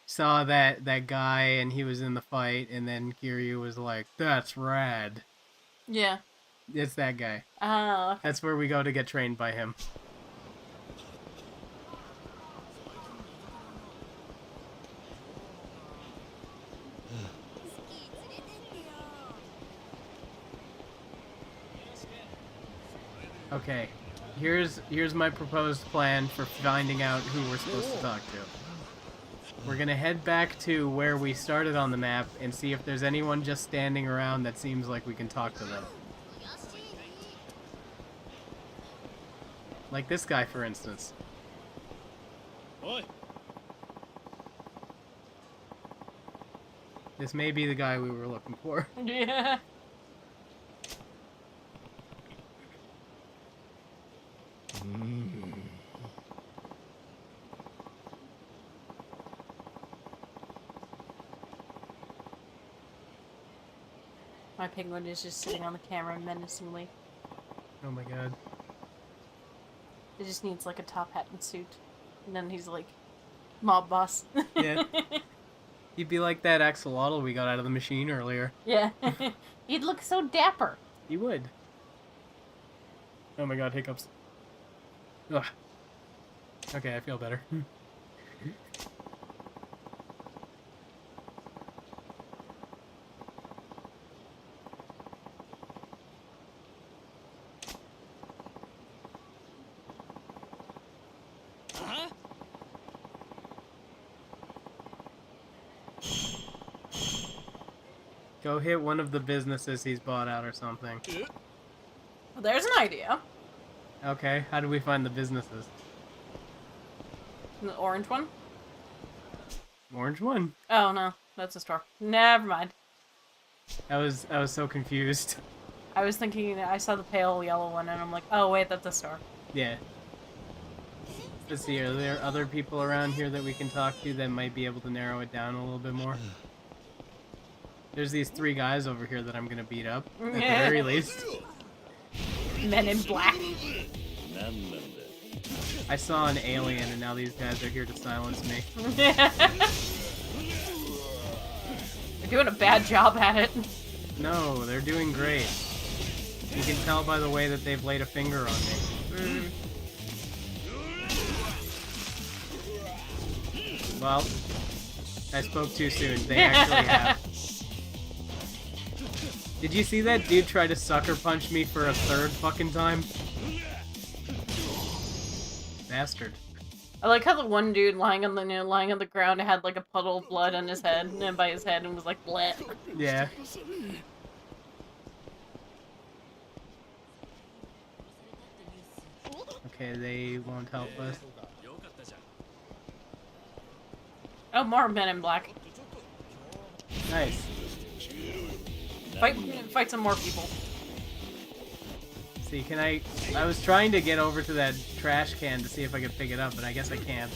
saw that guy and he was in the fight and then Kiryu was like, "That's rad." Yeah. It's that guy. Oh. That's where we go to get trained by him. Okay, here's my proposed plan for finding out who we're supposed to talk to. We're gonna head back to where we started on the map and see if there's anyone just standing around that seems like we can talk to them. Like this guy, for instance. Oi. This may be the guy we were looking for. Yeah. My penguin is just sitting on the camera menacingly. Oh my god. It just needs like a top hat and suit. And then he's like, mob boss. Yeah. He'd be like that axolotl we got out of the machine earlier. Yeah. He'd look so dapper. He would. Oh my god, hiccups. Ugh. Okay, I feel better. Go hit one of the businesses he's bought out or something. Well, there's an idea. Okay, how do we find the businesses? The orange one? Orange one. Oh no, that's a store. Never mind. I was so confused. I was thinking, I saw the pale yellow one and I'm like, oh wait, that's a store. Yeah. Let's see, are there other people around here that we can talk to that might be able to narrow it down a little bit more? There's these 3 guys over here that I'm gonna beat up, at the very least. Men in black. I saw an alien and now these guys are here to silence me. They're doing a bad job at it. No, they're doing great. You can tell by the way that they've laid a finger on me. Well, I spoke too soon. They actually have. Did you see that dude try to sucker punch me for a third fucking time? Bastard. I like how the one dude lying on the ground had like a puddle of blood on his head, and by his head, and was like, bleh. Yeah. Okay, they won't help us. Oh, more Men in Black. Nice. Fight some more people. See, can I was trying to get over to that trash can to see if I could pick it up, but I guess I can't.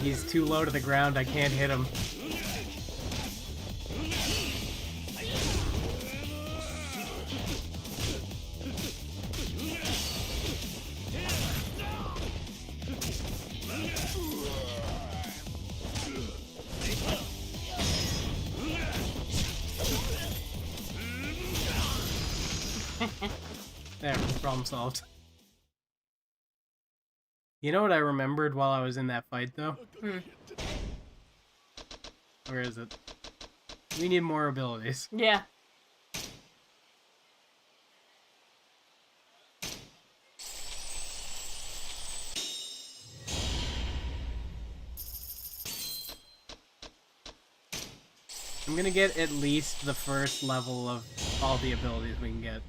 He's too low to the ground, I can't hit him. There, problem solved. You know what I remembered while I was in that fight, though? Where is it? We need more abilities. Yeah. I'm gonna get at least the first level of all the abilities we can get.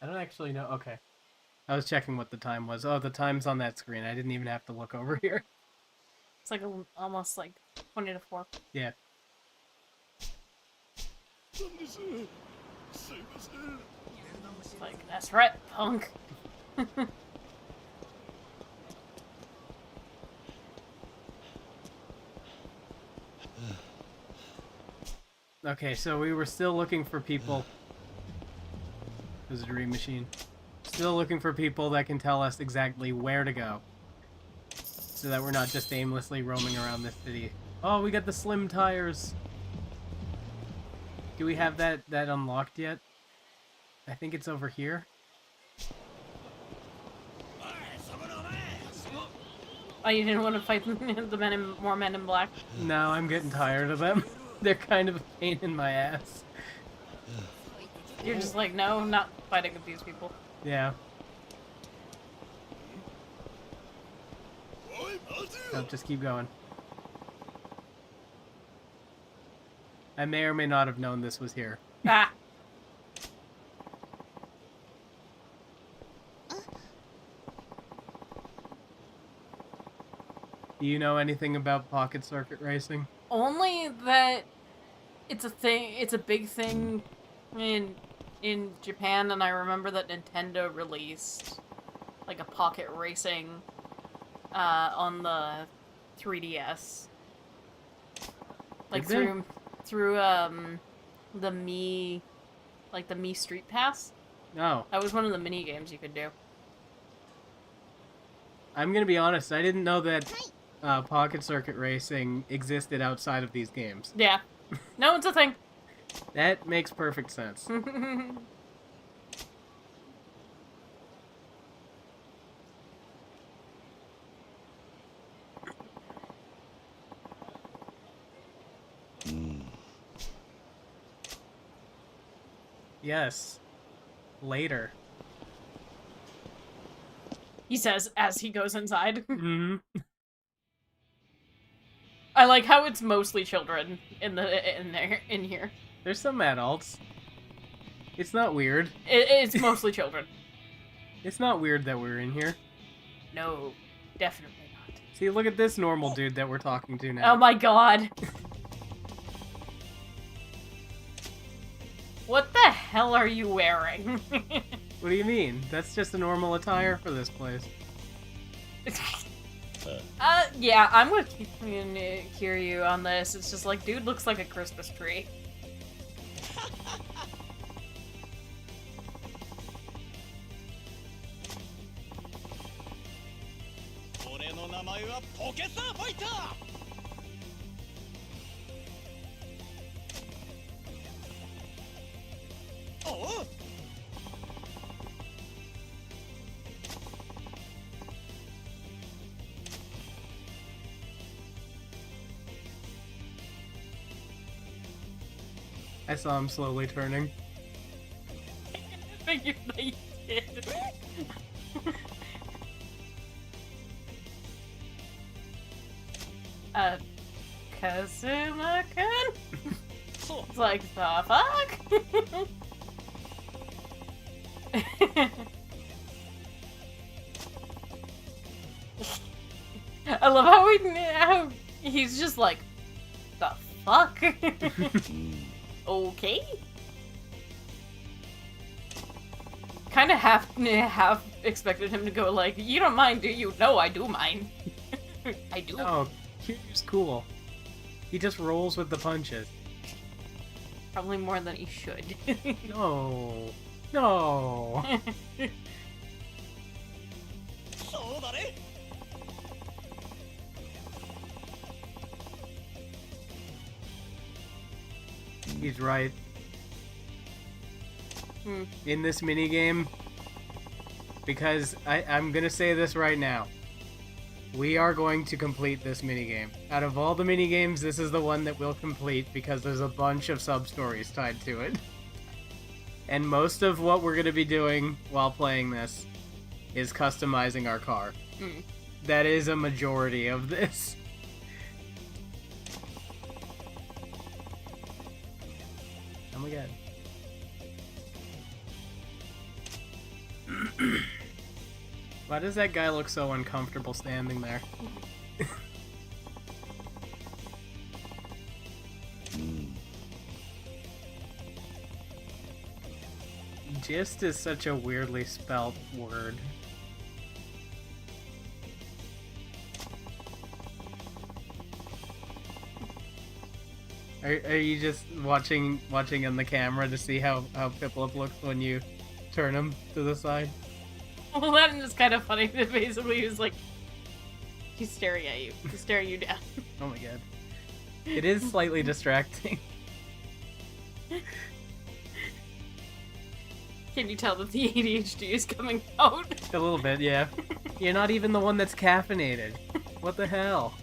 I don't actually know. Okay. I was checking what the time was. Oh, the time's on that screen. I didn't even have to look over here. It's like almost like 20 to 4. Yeah. It's like, that's right, punk. Okay, so we were still looking for people. There's a dream machine. Still looking for people that can tell us exactly where to go. So that we're not just aimlessly roaming around this city. Oh, we got the slim tires. Do we have that unlocked yet? I think it's over here. Oh, you didn't want to fight more Men in Black? No, I'm getting tired of them. They're kind of a pain in my ass. You're just like, no, I'm not fighting with these people. Yeah. So just keep going. I may or may not have known this was here. Ah! Do you know anything about pocket circuit racing? Only that it's a thing. It's a big thing in Japan, and I remember that Nintendo released like a pocket racing on the 3DS. Like through the Mii, like the Mii Street Pass. No. That was one of the mini games you could do. I'm gonna be honest, I didn't know that pocket circuit racing existed outside of these games. Yeah. No, it's a thing. That makes perfect sense. Yes. Later. He says as he goes inside. Mm-hmm. I like how it's mostly children in here. There's some adults. It's not weird. It's mostly children. It's not weird that we're in here. No, definitely not. See, look at this normal dude that we're talking to now. Oh my god. What the hell are you wearing? What do you mean? That's just a normal attire for this place. Yeah, I'm with Kiryu on this. It's just like, dude looks like a Christmas tree. I saw him slowly turning. I figured that you did. Kazuma-kun? It's like, the fuck? I love how he's just like, the fuck? Okay. Kind of half expected him to go like, you don't mind, do you? No, I do mind. I do. No, Kiryu's cool. He just rolls with the punches. Probably more than he should. No. No. He's right. In this minigame, because I'm gonna say this right now. We are going to complete this minigame. Out of all the minigames, this is the one that we'll complete because there's a bunch of sub-stories tied to it. And most of what we're gonna be doing while playing this is customizing our car. That is a majority of this. Oh my god. Why does that guy look so uncomfortable standing there? Gist is such a weirdly spelt word. Are you just watching on the camera to see how Piplup looks when you turn him to the side? Well, that is kind of funny that basically he was like, he's staring at you. He's staring you down. Oh my god. It is slightly distracting. Can you tell that the ADHD is coming out? A little bit, yeah. You're not even the one that's caffeinated. What the hell?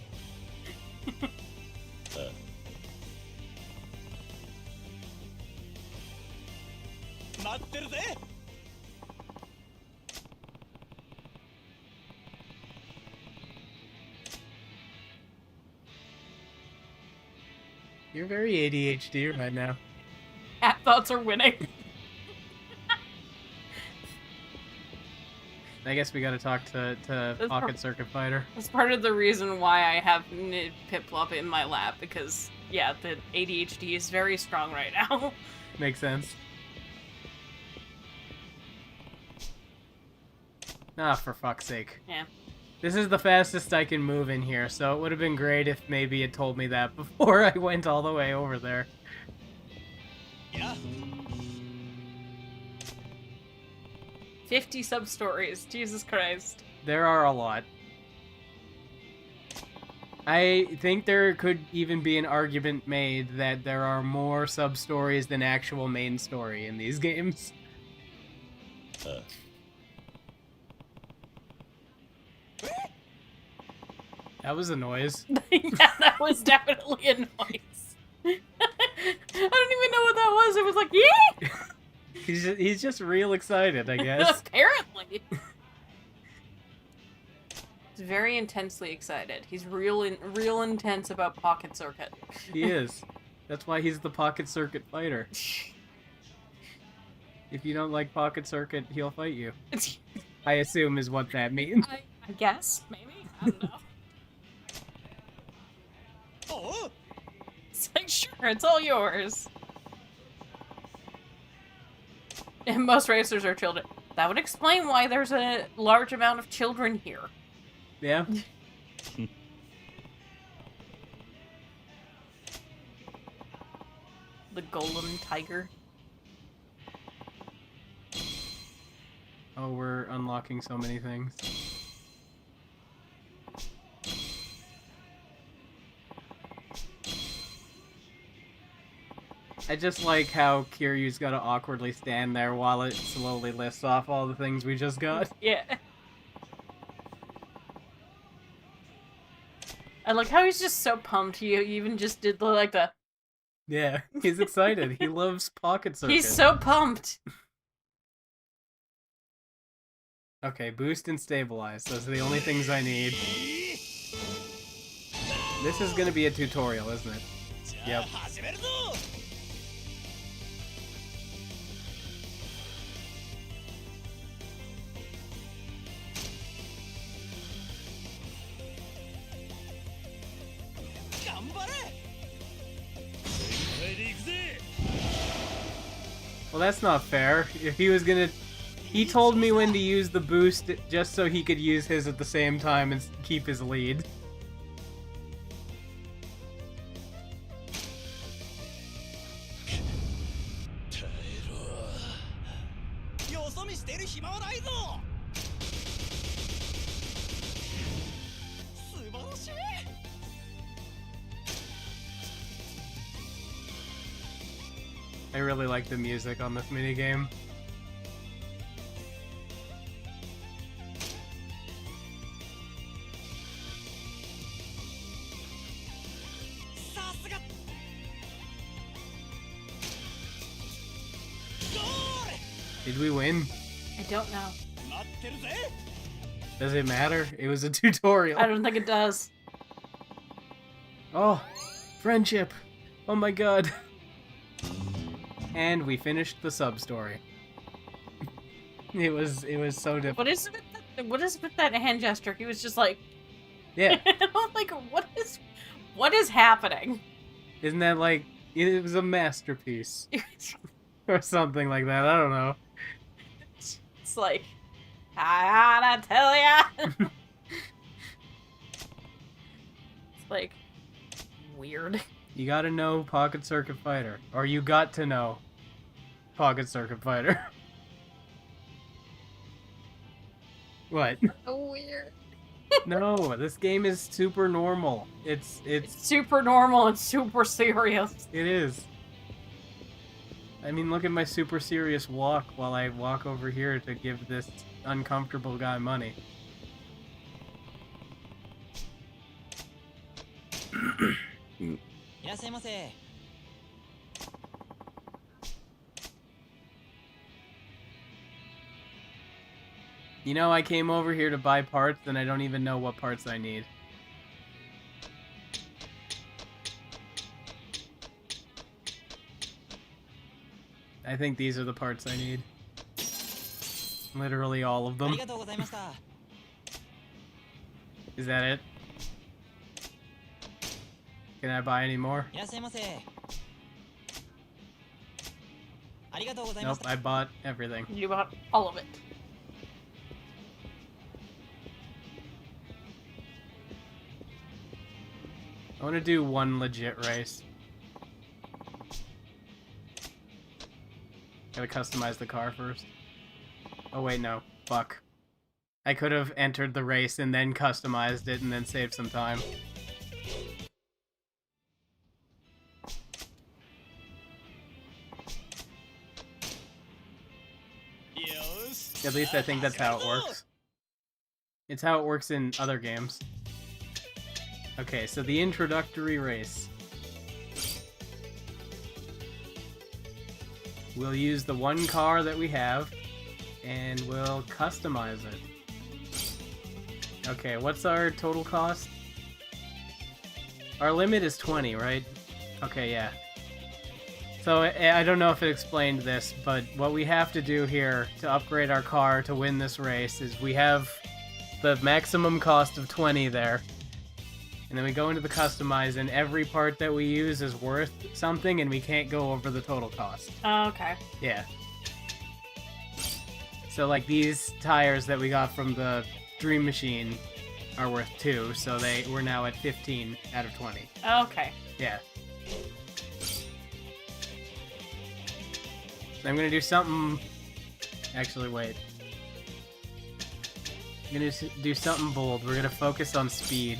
You're very ADHD right now. Cat thoughts are winning. I guess we gotta talk to Pocket Circuit Fighter. That's part of the reason why I have Piplup in my lap, because, yeah, the ADHD is very strong right now. Makes sense. Ah, for fuck's sake. Yeah. This is the fastest I can move in here, so it would have been great if maybe it told me that before I went all the way over there. Yeah. 50 sub-stories, Jesus Christ. There are a lot. I think there could even be an argument made that there are more sub-stories than actual main story in these games. That was a noise. Yeah, that was definitely a noise. I don't even know what that was. It was like, yeah! He's just real excited, I guess. Apparently. He's very intensely excited. He's real intense about Pocket Circuit. He is. That's why he's the Pocket Circuit Fighter. If you don't like Pocket Circuit, he'll fight you. I assume is what that means. I guess, maybe? I don't know. Oh! It's like, sure, it's all yours. And most racers are children. That would explain why there's a large amount of children here. Yeah. The golem tiger. Oh, we're unlocking so many things. I just like how Kiryu's gotta awkwardly stand there while it slowly lists off all the things we just got. Yeah. I like how he's just so pumped. He even just did the. Yeah, he's excited. He loves Pocket Circuit. He's so pumped. Okay, boost and stabilize. Those are the only things I need. This is gonna be a tutorial, isn't it? Yep. Well, that's not fair. If he was gonna... He told me when to use the boost just so he could use his at the same time and keep his lead. I really like the music on this minigame. Did we win? I don't know. Does it matter? It was a tutorial. I don't think it does. Oh, friendship. Oh my god. And we finished the sub-story. It was so difficult. What is with that hand gesture? He was just like... Yeah. I'm like, what is happening? Isn't that like... It was a masterpiece. Or something like that, I don't know. It's like... I gotta tell ya! It's like... weird. You gotta know Pocket Circuit Fighter. Or you got to know Pocket Circuit Fighter. What? So weird. No, this game is super normal. It's super normal and super serious. It is. I mean, look at my super serious walk while I walk over here to give this uncomfortable guy money. You know, I came over here to buy parts and I don't even know what parts I need. I think these are the parts I need. Literally all of them. Is that it? Can I buy any more? Nope, I bought everything. You bought all of it. I want to do one legit race. Gotta customize the car first. Oh wait, no. Fuck. I could have entered the race and then customized it and then saved some time. At least I think that's how it works. It's how it works in other games. Okay, so the introductory race. We'll use the one car that we have, and we'll customize it. Okay, what's our total cost? Our limit is 20, right? Okay, yeah. So, I don't know if it explained this, but what we have to do here to upgrade our car to win this race is we have the maximum cost of 20 there. And then we go into the customize, and every part that we use is worth something, and we can't go over the total cost. Oh, okay. Yeah. So, like, these tires that we got from the Dream Machine are worth 2, so we're now at 15 out of 20. Okay. Yeah. I'm gonna do something... Actually, wait. I'm gonna do something bold. We're gonna focus on speed.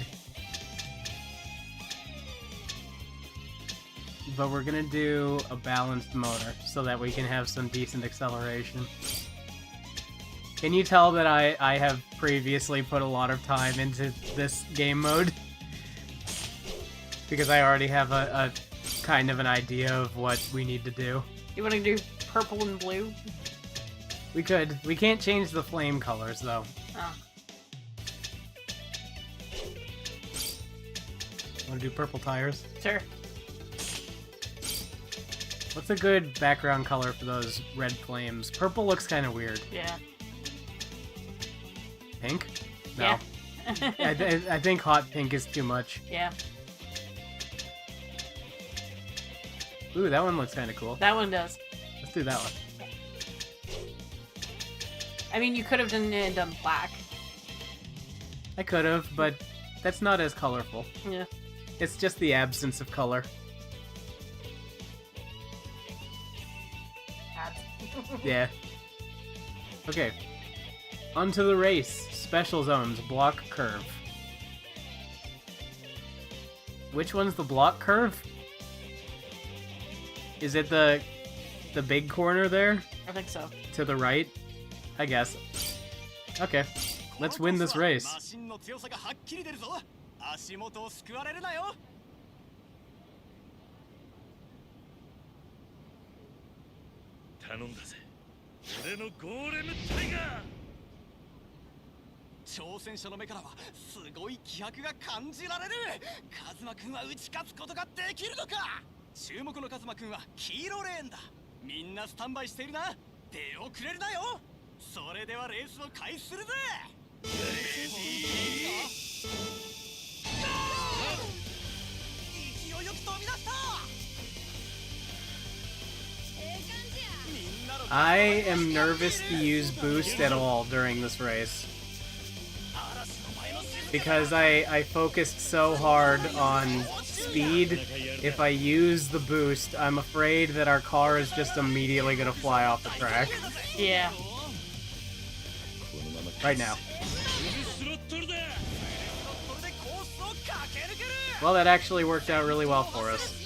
but we're gonna do a balanced motor so that we can have some decent acceleration. Can you tell that I have previously put a lot of time into this game mode? Because I already have a kind of an idea of what we need to do. You want to do purple and blue? We could. We can't change the flame colors, though. Oh. Want to do purple tires? Sure. What's a good background color for those red flames? Purple looks kind of weird. Yeah. Pink? No. Yeah. I think hot pink is too much. Yeah. Ooh, that one looks kind of cool. That one does. Let's do that one. I mean, you could have done black. I could have, but that's not as colorful. Yeah. It's just the absence of color. Yeah. Okay. Onto the race. Special zones. Block curve. Which one's the block curve? Is it the big corner there? I think so. To the right? I guess. Okay. Let's win this race. 頼んだぜ俺のゴーレムタイガー挑戦者の目からはすごい気迫が感じられるカズマくんは打ち勝つことができるのか注目のカズマくんは黄色レーンだみんなスタンバイしているな出遅れるなよそれではレースを開始するぜレディー勢いよく飛び出した I am nervous to use boost at all during this race. Because I focused so hard on speed. If I use the boost, I'm afraid that our car is just immediately gonna fly off the track. Yeah. Right now. Well, that actually worked out really well for us.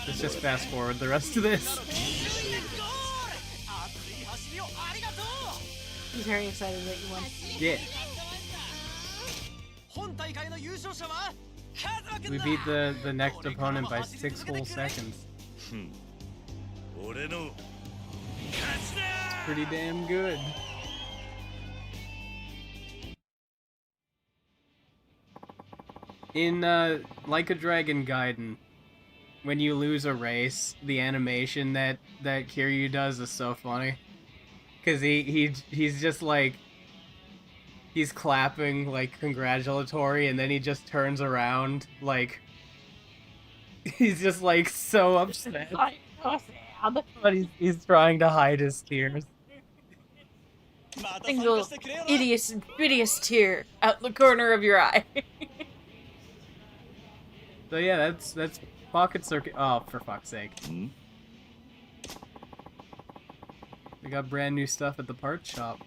Let's just fast forward the rest of this. He's very excited that you won. Yeah. We beat the next opponent by 6 whole seconds. Pretty damn good. In Like a Dragon Gaiden, when you lose a race, the animation that Kiryu does is so funny. Cause he's just like, he's clapping like congratulatory, and then he just turns around like he's just like so upset. But he's trying to hide his tears. Single hideous tear out the corner of your eye. So yeah, that's Pocket Circuit. Oh, for fuck's sake! They got brand new stuff at the parts shop.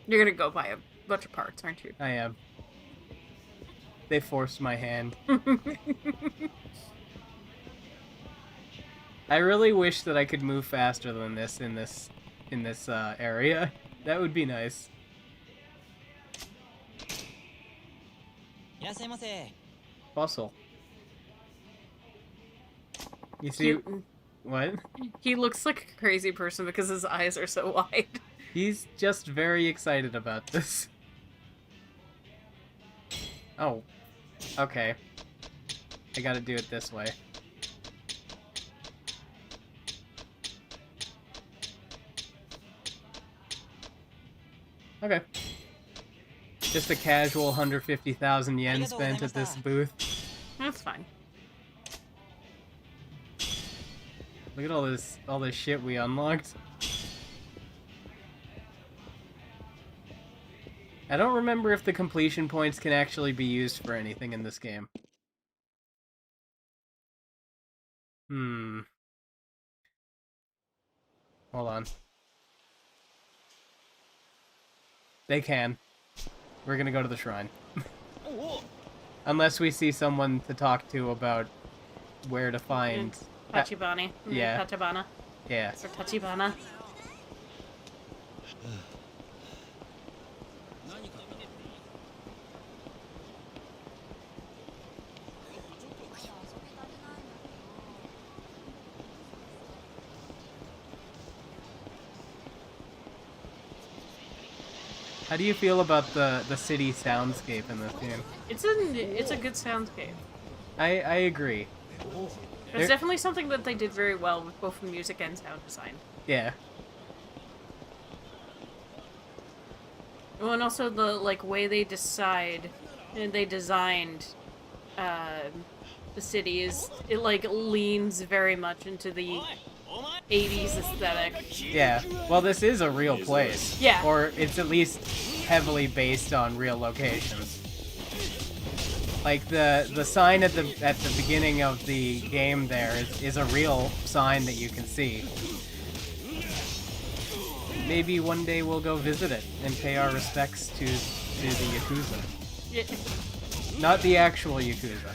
You're gonna go buy a bunch of parts, aren't you? I am. They forced my hand. I really wish that I could move faster than this in this area. That would be nice. Fossil. You see what? He looks like a crazy person because his eyes are so wide. He's just very excited about this. Oh. Okay. I gotta do it this way. Okay. Just a casual 150,000 yen spent at this booth. That's fine. Look at all this shit we unlocked. I don't remember if the completion points can actually be used for anything in this game. Hmm. Hold on. They can. We're gonna go to the shrine. Unless we see someone to talk to about where to find... Tachibana. Yeah. Tachibana. Yeah. Or Tachibana. How do you feel about the city soundscape in this game? It's a good soundscape. I agree. It's definitely something that they did very well with both music and sound design. Yeah. Well, and also the way they designed the city it leans very much into the 80s aesthetic. Yeah. Well, this is a real place. Yeah. Or it's at least heavily based on real locations. Like the sign at the beginning of the game there is a real sign that you can see. Maybe one day we'll go visit it and pay our respects to the Yakuza. Yeah. Not the actual Yakuza.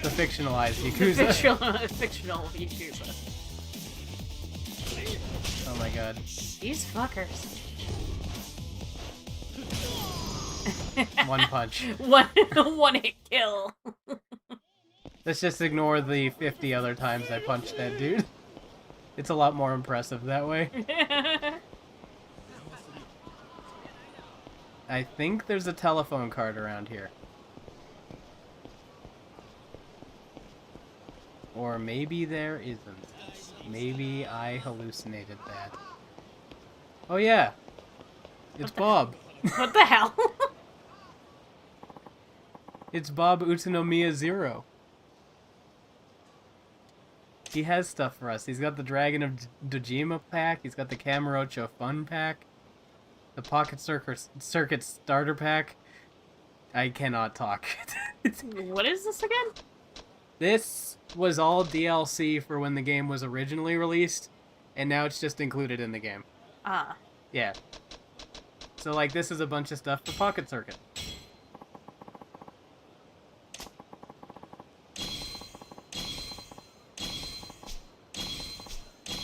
The fictionalized Yakuza. Fictional Yakuza. Oh my god. These fuckers. One punch. One hit kill. Let's just ignore the 50 other times I punched that dude. It's a lot more impressive that way. I think there's a telephone card around here. Or maybe there isn't. Maybe I hallucinated that. Oh yeah! It's Bob! What the hell? It's Bob Utsunomiya Zero. He has stuff for us. He's got the Dragon of Dojima pack. He's got the Kamurocho Fun pack. The Pocket Circuit Starter pack. I cannot talk. What is this again? This was all DLC for when the game was originally released, and now it's just included in the game. Ah. Yeah. So, like, this is a bunch of stuff for Pocket Circuit.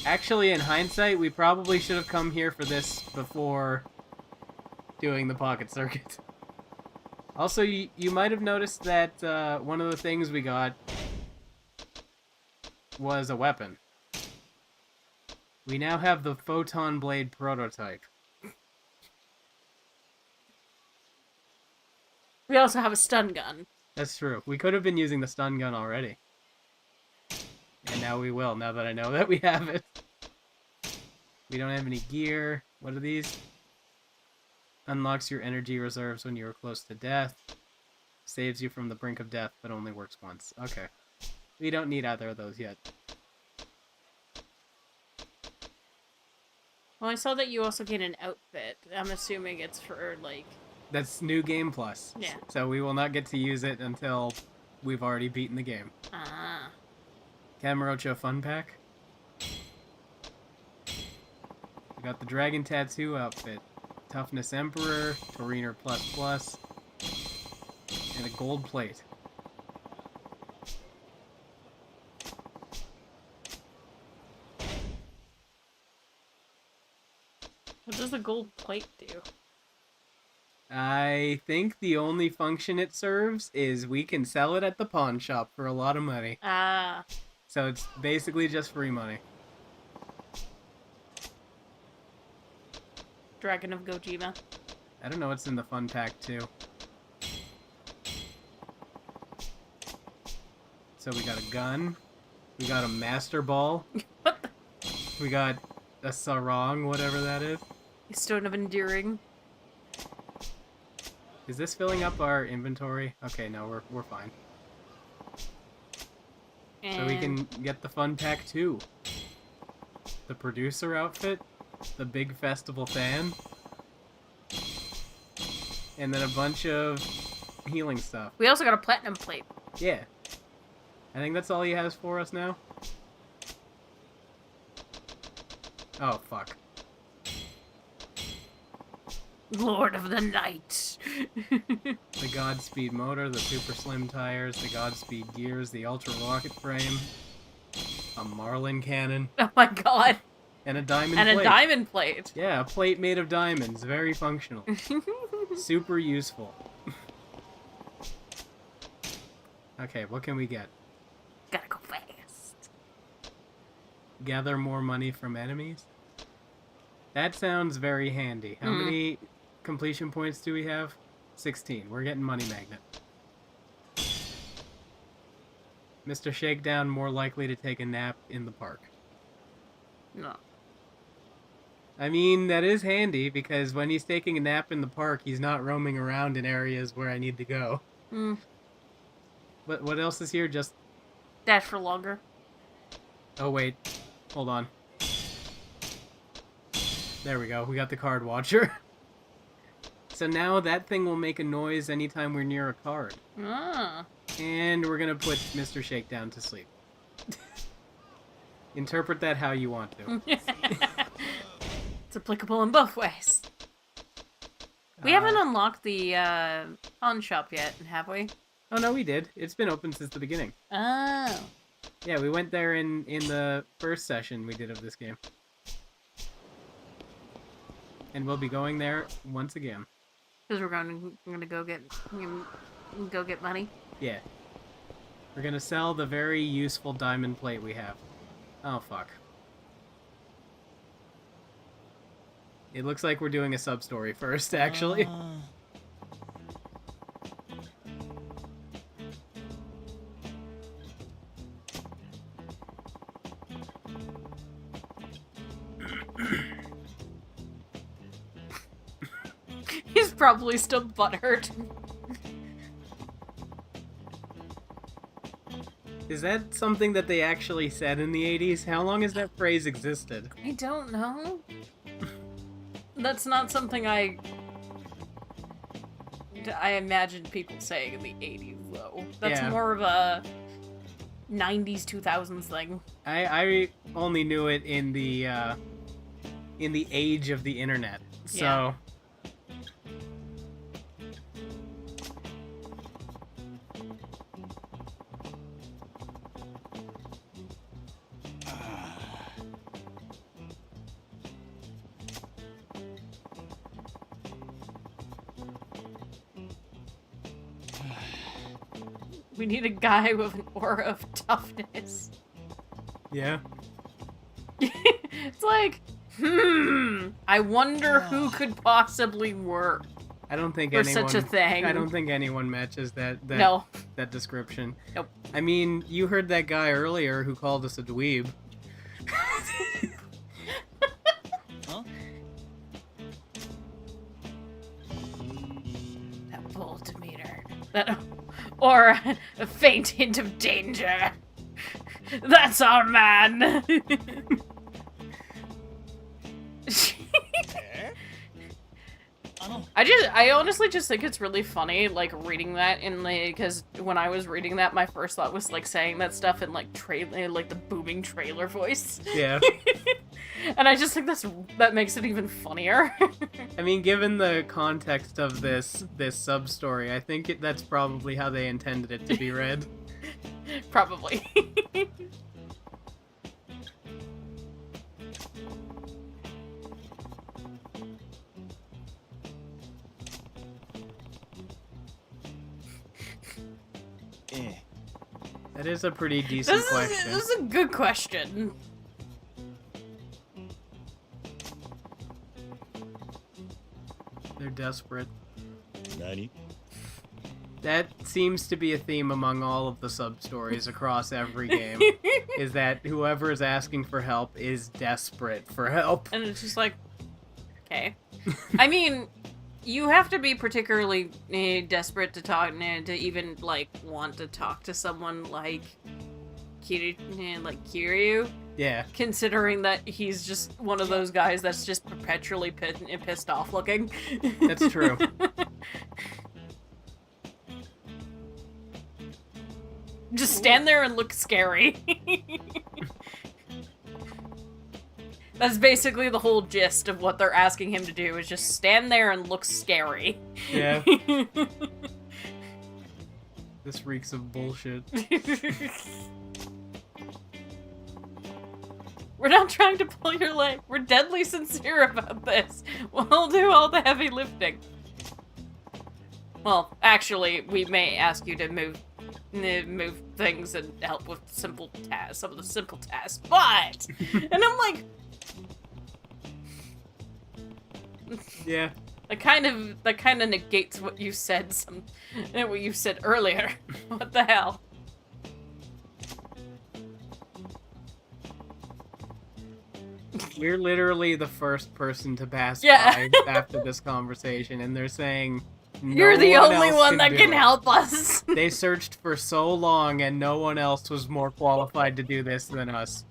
Actually, in hindsight, we probably should have come here for this before doing the Pocket Circuit. Also, you might have noticed that one of the things we got was a weapon. We now have the Photon Blade prototype. We also have a stun gun. That's true. We could have been using the stun gun already. And now we will, now that I know that we have it. We don't have any gear. What are these? Unlocks your energy reserves when you are close to death. Saves you from the brink of death, but only works once. Okay. We don't need either of those yet. Well, I saw that you also get an outfit. I'm assuming it's for, like... That's New Game Plus. Yeah. So we will not get to use it until we've already beaten the game. Ah. Kamurocho Fun Pack. We got the Dragon Tattoo outfit. Toughness Emperor, Toriner ++, and a gold plate. What does the gold plate do? I think the only function it serves is we can sell it at the pawn shop for a lot of money. Ah. So it's basically just free money. Dragon of Gojima. I don't know what's in the fun pack too. So we got a gun. We got a master ball. We got a sarong, whatever that is. Stone of Enduring. Is this filling up our inventory? Okay, no, we're fine. And... So we can get the fun pack too. The producer outfit, the big festival fan, and then a bunch of healing stuff. We also got a platinum plate. Yeah. I think that's all he has for us now. Oh, fuck. Lord of the Night. The Godspeed motor, the super slim tires, the Godspeed gears, the ultra rocket frame, a Marlin cannon, Oh my god. and a diamond And plate. a diamond plate. Yeah, a plate made of diamonds. Very functional. Super useful. Okay, what can we get? Gotta go fast. Gather more money from enemies? That sounds very handy. How many completion points do we have? 16. We're getting Money Magnet. Mr. Shakedown more likely to take a nap in the park. No. I mean, that is handy, because when he's taking a nap in the park, he's not roaming around in areas where I need to go. Hmm. But what else is here? Just... Dash for longer. Oh, wait. Hold on. There we go. We got the card watcher. So now that thing will make a noise anytime we're near a card. Ah. And we're gonna put Mr. Shakedown to sleep. Interpret that how you want to. It's applicable in both ways. We haven't unlocked the pawn shop yet, have we? Oh no, we did. It's been open since the beginning. Oh. Yeah, we went there in the first session we did of this game. And we'll be going there once again. Because we're gonna go get money. Yeah. We're gonna sell the very useful diamond plate we have. Oh, fuck. It looks like we're doing a sub-story first, actually. He's probably still butthurt. Is that something that they actually said in the 80s? How long has that phrase existed? I don't know. That's not something I imagined people saying in the 80s, though. That's more of a 90s, 2000s thing. I only knew it in the age of the internet. So... Yeah. We need a guy with an aura of toughness. Yeah. It's like, I wonder who could possibly work. I don't think for anyone... such a thing. I don't think anyone matches that No. that description. Nope. I mean, you heard that guy earlier who called us a dweeb. That bold demeanor. That or a faint hint of danger. That's our man. I honestly just think it's really funny, like, reading that in, like, because when I was reading that, my first thought was, like, saying that stuff in, like, like, the booming trailer voice. Yeah. And I just think that makes it even funnier. I mean, given the context of this sub-story, I think that's probably how they intended it to be read. Probably. That is a pretty decent question. This is a good question. They're desperate. Nani? That seems to be a theme among all of the sub-stories across every game, is that whoever is asking for help is desperate for help. And it's just like, okay. I mean, you have to be particularly desperate to talk, to even, like, want to talk to someone like Kiryu. Yeah. Considering that he's just one of those guys that's just perpetually pissed off looking. That's true. Just stand there and look scary. That's basically the whole gist of what they're asking him to do, is just stand there and look scary. Yeah. This reeks of bullshit. We're not trying to pull your leg. We're deadly sincere about this. We'll do all the heavy lifting. Well, actually, we may ask you to move things and help with simple tasks, some of the simple tasks, but... And I'm like... Yeah. That kind of negates what you said earlier. What the hell? We're literally the first person to pass Yeah. by after this conversation, and they're saying You're the only one that can do it. help us. They searched for so long, and no one else was more qualified to do this than us.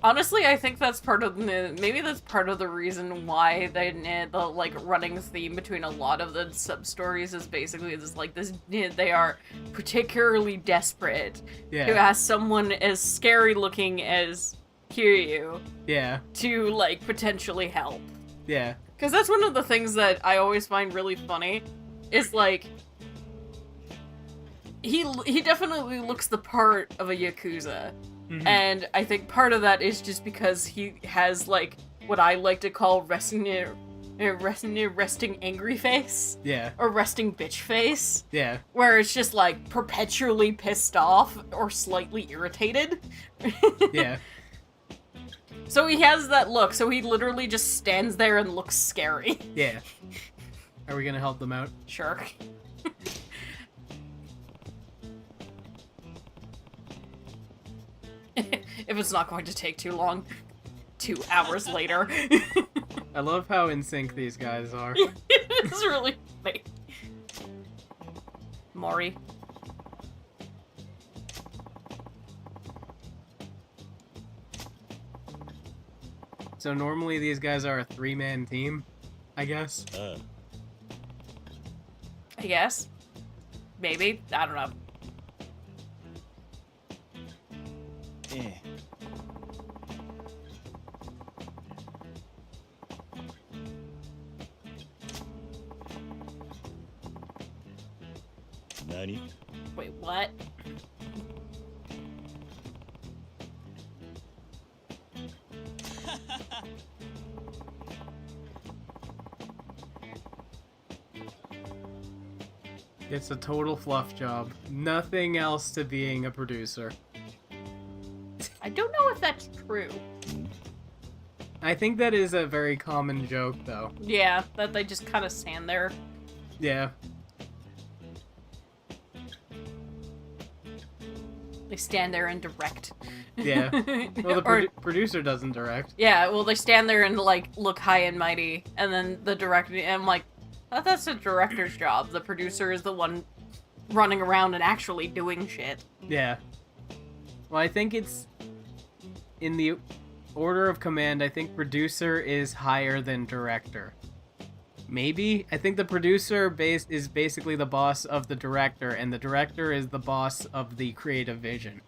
Honestly, I think that's part of maybe that's part of the reason why the like running theme between a lot of the sub stories is basically this like this they are particularly desperate to ask someone as scary looking as Kiryu to like potentially help. Yeah. Because that's one of the things that I always find really funny is like he definitely looks the part of a Yakuza. Mm-hmm. And I think part of that is just because he has, like, what I like to call resting angry face. Yeah. Or resting bitch face. Yeah. Where it's just, like, perpetually pissed off or slightly irritated. Yeah. So he has that look, so he literally just stands there and looks scary. Yeah. Are we gonna help them out? Sure. If it's not going to take too long. 2 hours later. I love how in sync these guys are. It's really funny. Mori. So normally these guys are a 3-man team, I guess. I guess. Maybe. I don't know. Nani? Wait, what? It's a total fluff job. Nothing else to being a producer. I don't know if that's true. I think that is a very common joke, though. Yeah, that they just kind of stand there. Yeah. They stand there and direct. Yeah. Well, the producer doesn't direct. Yeah, well, they stand there and, like, look high and mighty, and then the director, and I'm like, that's the director's job. The producer is the one running around and actually doing shit. Yeah. Well, I think it's... In the order of command, I think producer is higher than director. Maybe? I think the producer is basically the boss of the director, and the director is the boss of the creative vision.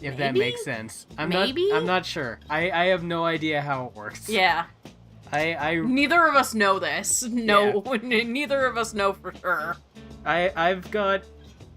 If that makes sense. I'm not sure. I have no idea how it works. Yeah. Neither of us know this. No, yeah. Neither of us know for sure. I've got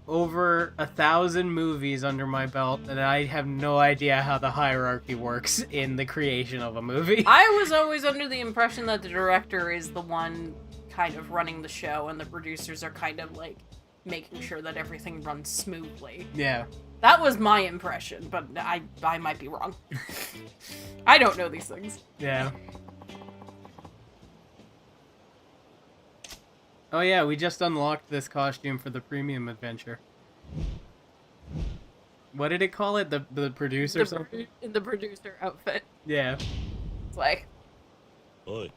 over 1,000 movies under my belt, and I have no idea how the hierarchy works in the creation of a movie. I was always under the impression that the director is the one kind of running the show, and the producers are kind of like making sure that everything runs smoothly. Yeah. That was my impression, but I might be wrong. I don't know these things. Yeah. Oh yeah, we just unlocked this costume for the premium adventure. What did it call it? The producer something? The producer outfit. Yeah. It's like... Oi.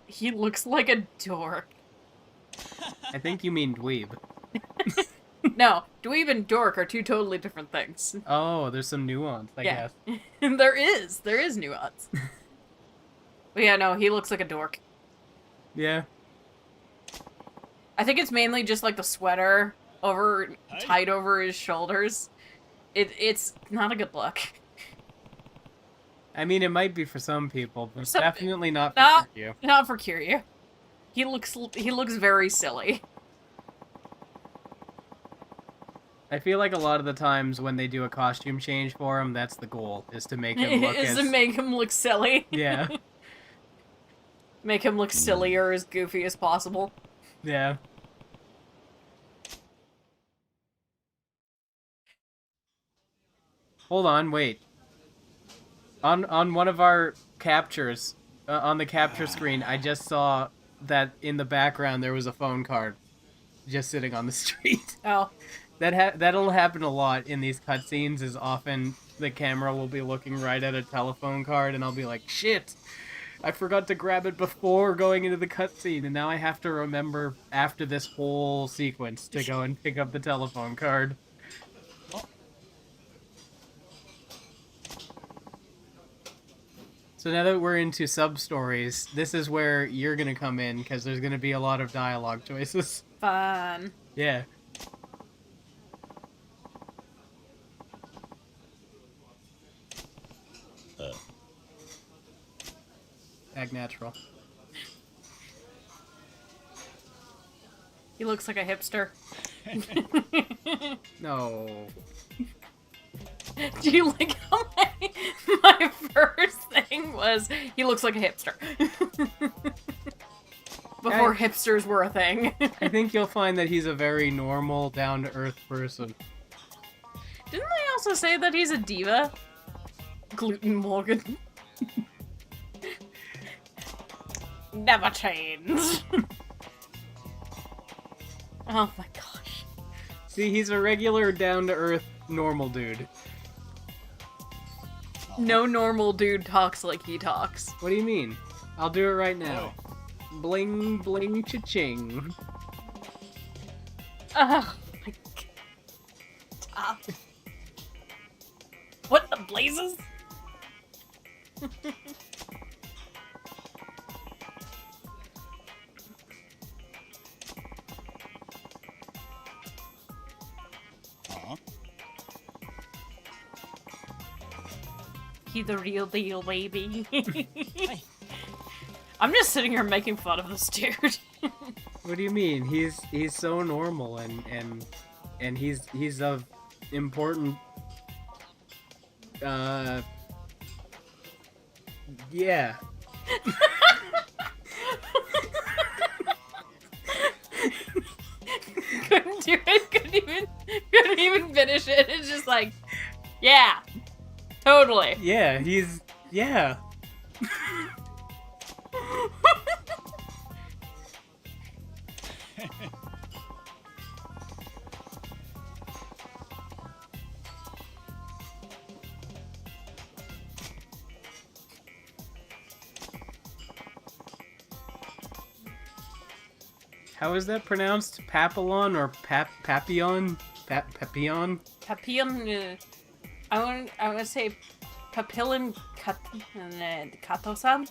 He looks like a dork. I think you mean dweeb. No, dweeb and dork are two totally different things. Oh, there's some nuance, I guess. There is nuance. But yeah, no, he looks like a dork. Yeah. I think it's mainly just like the sweater tied over his shoulders. It's not a good look. I mean, it might be for some people, but Some- definitely not for No, you. not for Kiryu. He looks very silly. I feel like a lot of the times when they do a costume change for him, that's the goal, is to make him look Is as... to make him look silly. Yeah, Make him look silly or as goofy as possible. yeah. Hold on, wait. On one of our captures, on the capture screen, I just saw that in the background there was a phone card just sitting on the street. Oh. That'll happen a lot in these cutscenes, is often the camera will be looking right at a telephone card and I'll be like, shit! I forgot to grab it before going into the cutscene, and now I have to remember after this whole sequence to go and pick up the telephone card. So now that we're into sub-stories, this is where you're gonna come in, because there's gonna be a lot of dialogue choices. Fun. Yeah. Act natural. He looks like a hipster. No. Do you like how my first thing was, he looks like a hipster. Before hipsters were a thing. I think you'll find that he's a very normal, down-to-earth person. Didn't they also say that he's a diva? Gluten Morgan. Never change. Oh my gosh. See, he's a regular, down-to-earth, normal dude. No normal dude talks like he talks. What do you mean? I'll do it right now. Bling, bling, cha-ching. Oh my god. What the blazes? He's the real deal, baby. I'm just sitting here making fun of this dude. What do you mean? He's so normal and he's of important yeah. Couldn't do it, couldn't even finish it. It's just like, yeah. Totally. Yeah, yeah. How is that pronounced? Papillon or Papillon? Papillon? Papillon, I want to say Papillon Kato-san?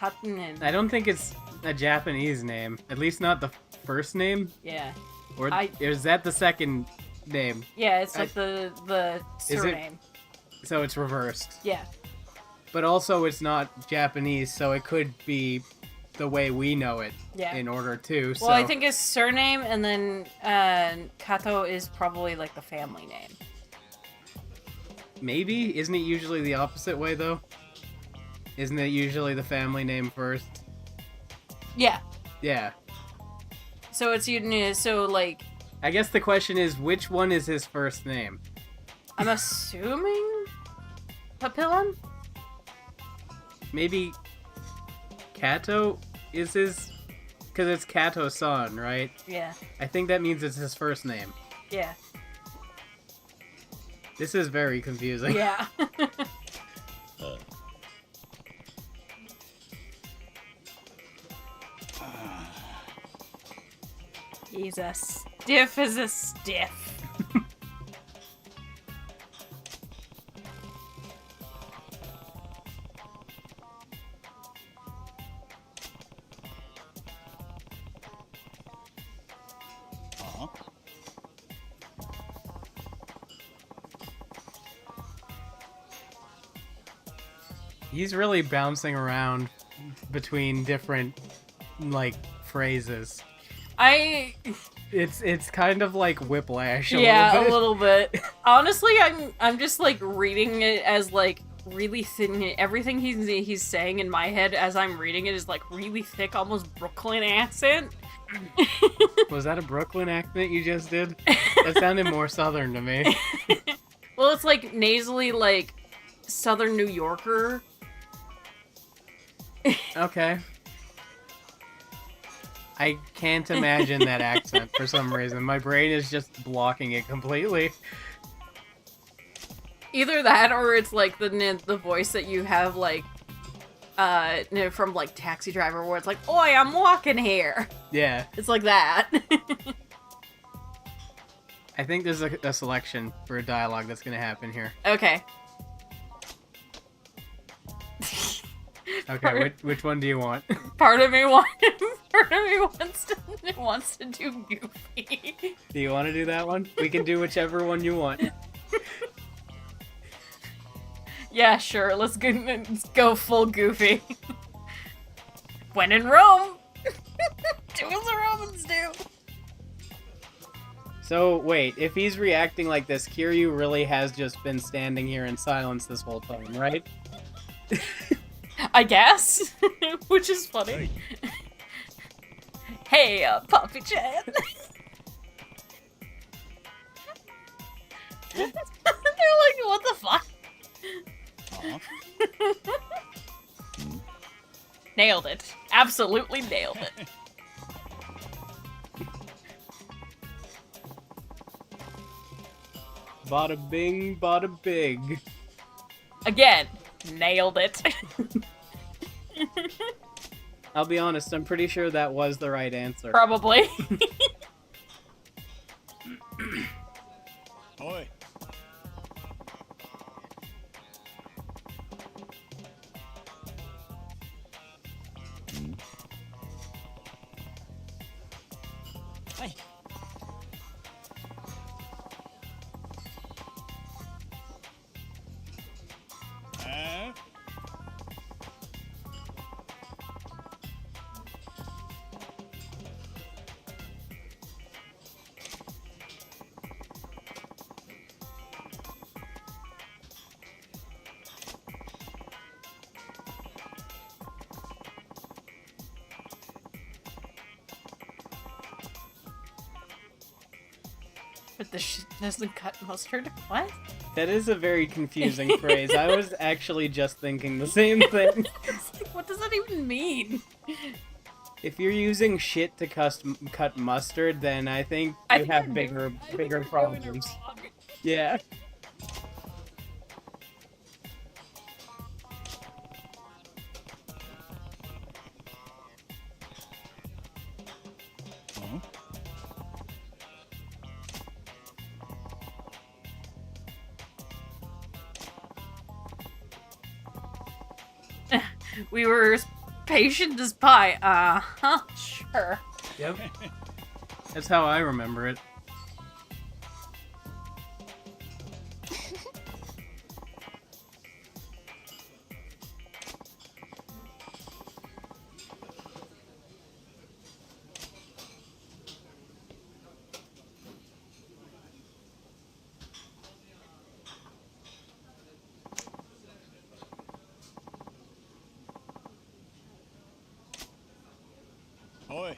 I don't think it's a Japanese name. At least not the first name. Yeah. Or is that the second name? Yeah, it's like the surname. So it's reversed. Yeah. But also it's not Japanese, so it could be the way we know it in order to. Well, I think his surname and then Kato is probably like the family name. Maybe? Isn't it usually the opposite way, though? Isn't it usually the family name first? Yeah. Yeah. So it's so like... I guess the question is, which one is his first name? I'm assuming Papillon? Maybe Kato is his... Because it's Kato-san, right? Yeah. I think that means it's his first name. Yeah. This is very confusing. Yeah. He's as stiff as a stiff. He's really bouncing around between different, like, phrases. It's kind of like Whiplash. Yeah, a little bit. Honestly, I'm just like reading it as like really thin. Everything he's saying in my head as I'm reading it is like really thick, almost Brooklyn accent. Was that a Brooklyn accent you just did? That sounded more southern to me. Well, it's like nasally, like Southern New Yorker. Okay. I can't imagine that accent for some reason. My brain is just blocking it completely. Either that, or it's like the voice that you have, like, from like Taxi Driver, where it's like, "Oi, I'm walking here." Yeah. It's like that. I think there's a selection for a dialogue that's gonna happen here. Okay. Okay, which one do you want? Part of me wants to do Goofy. Do you want to do that one? We can do whichever one you want. Yeah, sure. Let's go full Goofy. When in Rome, do as the Romans do. So, wait, if he's reacting like this, Kiryu really has just been standing here in silence this whole time, right? I guess. Which is funny. Hey, Puppy Chan. They're like, what the fuck? Nailed it. Absolutely nailed it. Bada bing, bada big. Again, nailed it. I'll be honest, I'm pretty sure that was the right answer. Probably. Oi. Hey. But the shit doesn't cut mustard? What? That is a very confusing phrase. I was actually just thinking the same thing. It's like, what does that even mean? If you're using shit to cut mustard, then I think you have bigger problems. Yeah. We were as patient as pie. Uh-huh, sure. Yep. That's how I remember it. Oi.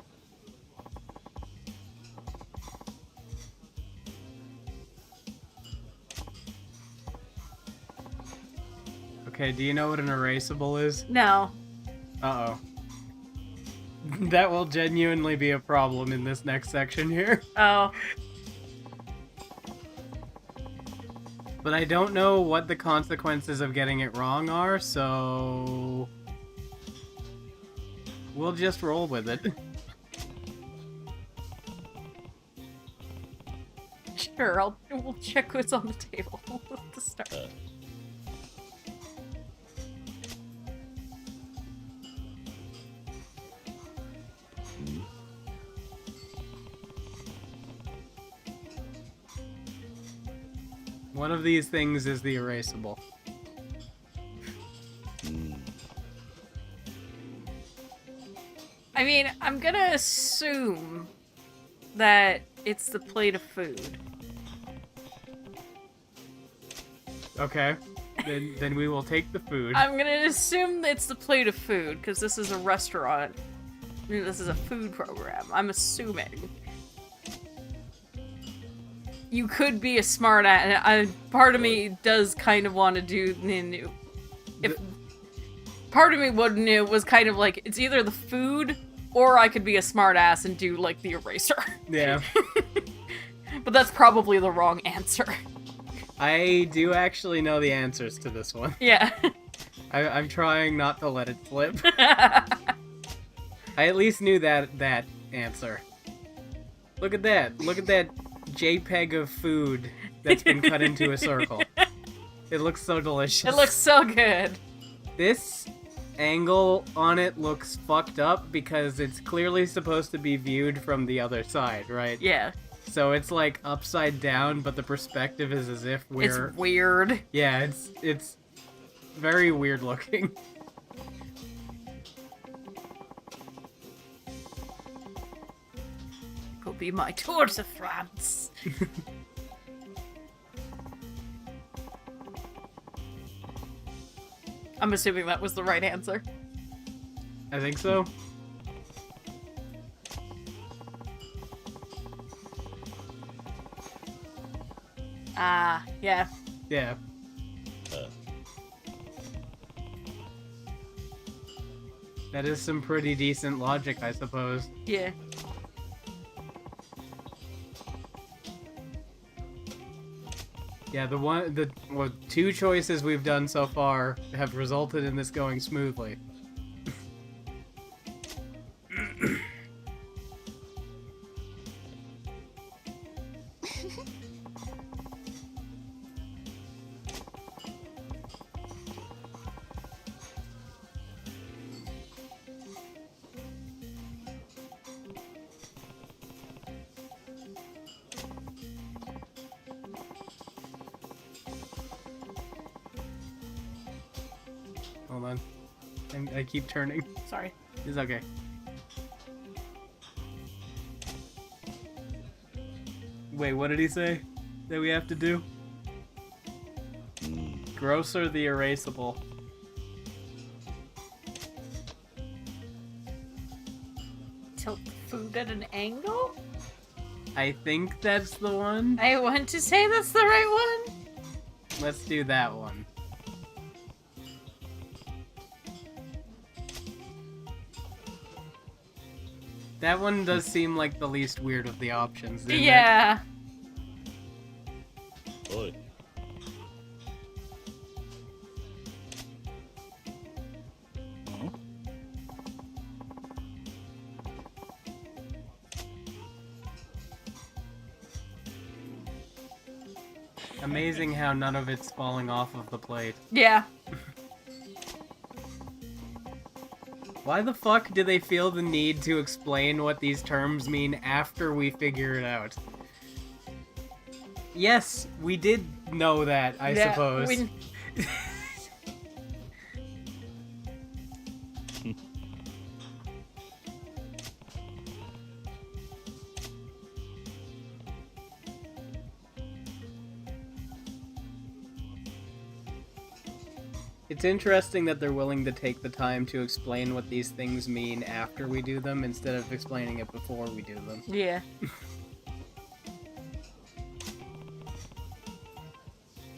Okay, do you know what an erasable is? No. Uh-oh. That will genuinely be a problem in this next section here. Oh. But I don't know what the consequences of getting it wrong are, so... we'll just roll with it. Sure, we'll check what's on the table at the start. One of these things is the erasable. Hmm. mean, I'm gonna assume that it's the plate of food. Okay. Then we will take the food. I'm gonna assume it's the plate of food, because this is a restaurant. This is a food program. I'm assuming. You could be a smart ass. Part of me does kind of want to do. Part of me was kind of like, it's either the food, or I could be a smart ass and do like the eraser. Yeah. But that's probably the wrong answer. I do actually know the answers to this one. Yeah. I'm trying not to let it slip. I at least knew that answer. Look at that. Look at that JPEG of food that's been cut into a circle. It looks so delicious. It looks so good. This angle on it looks fucked up because it's clearly supposed to be viewed from the other side, right? Yeah. So it's like upside down, but the perspective is as if we're... It's weird. Yeah, it's very weird looking. Could be my Tour de France. I'm assuming that was the right answer. I think so. Ah, yeah. Yeah. That is some pretty decent logic, I suppose. Yeah. Yeah, well, two choices we've done so far have resulted in this going smoothly. Hold on. I keep turning. Sorry. It's okay. Wait, what did he say that we have to do? Gross or the erasable? Tilt the food at an angle? I think that's the one. I want to say that's the right one. Let's do that one. That one does seem like the least weird of the options, doesn't Yeah. Oi. it? Amazing how none of it's falling off of the plate. Yeah. Why the fuck do they feel the need to explain what these terms mean after we figure it out? Yes, we did know that, I suppose. It's interesting that they're willing to take the time to explain what these things mean after we do them instead of explaining it before we do them. Yeah.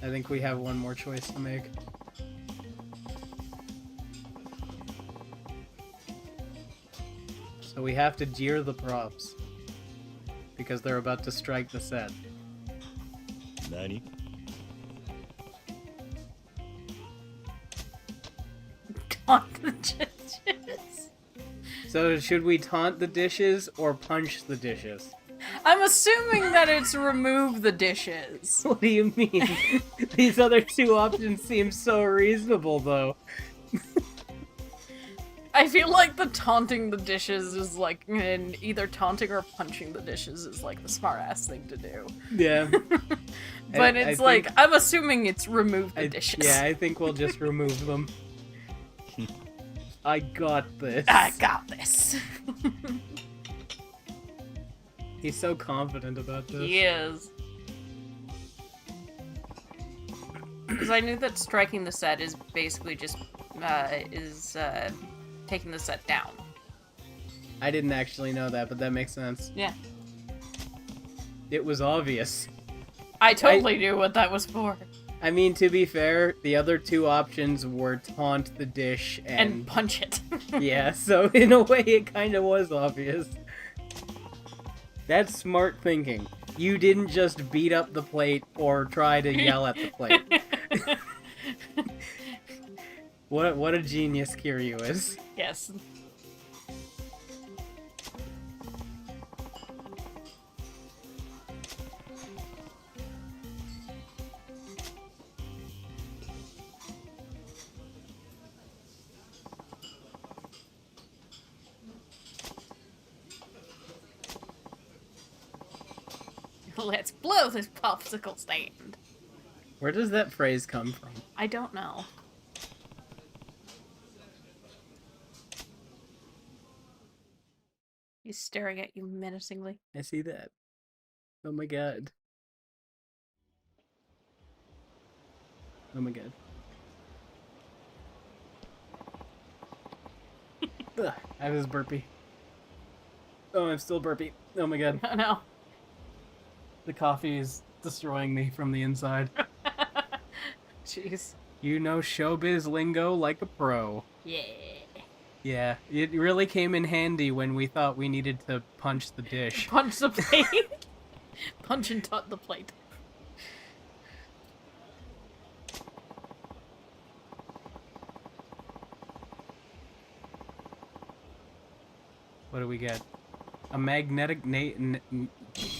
I think we have one more choice to make. So we have to jeer the props. Because they're about to strike the set. Nani? Taunt the dishes. So should we taunt the dishes or punch the dishes? I'm assuming that it's remove the dishes. What do you mean? These other two options seem so reasonable, though. I feel like the taunting the dishes is like, and either taunting or punching the dishes is like the smart ass thing to do. Yeah. But it's like, I'm assuming it's remove the dishes. Yeah, I think we'll just remove them. I got this. I got this. He's so confident about this. He is. Because I knew that striking the set is basically just taking the set down. I didn't actually know that, but that makes sense. Yeah. It was obvious. I totally knew what that was for. I mean, to be fair, the other two options were taunt the dish And punch it. yeah, so in a way it kind of was obvious. That's smart thinking. You didn't just beat up the plate or try to yell at the plate. What a genius Kiryu is. Yes. Let's blow this popsicle stand. Where does that phrase come from? I don't know. He's staring at you menacingly. I see that. Oh my god. Oh my god. Ugh, I was burpy. Oh, I'm still burpy. Oh my god. Oh no. The coffee is destroying me from the inside. Jeez. You know showbiz lingo like a pro. Yeah. Yeah, it really came in handy when we thought we needed to punch the dish. Punch the plate. Punch and taunt the plate. What do we get? A magnetic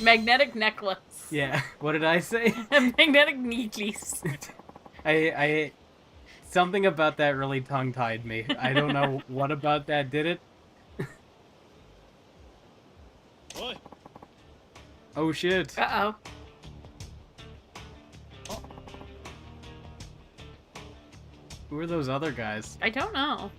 Magnetic necklace. Yeah, what did I say? A magnetic necklace. I something about that really tongue-tied me. I don't know what about that did it. Oh shit. Uh-oh. Who are those other guys? I don't know.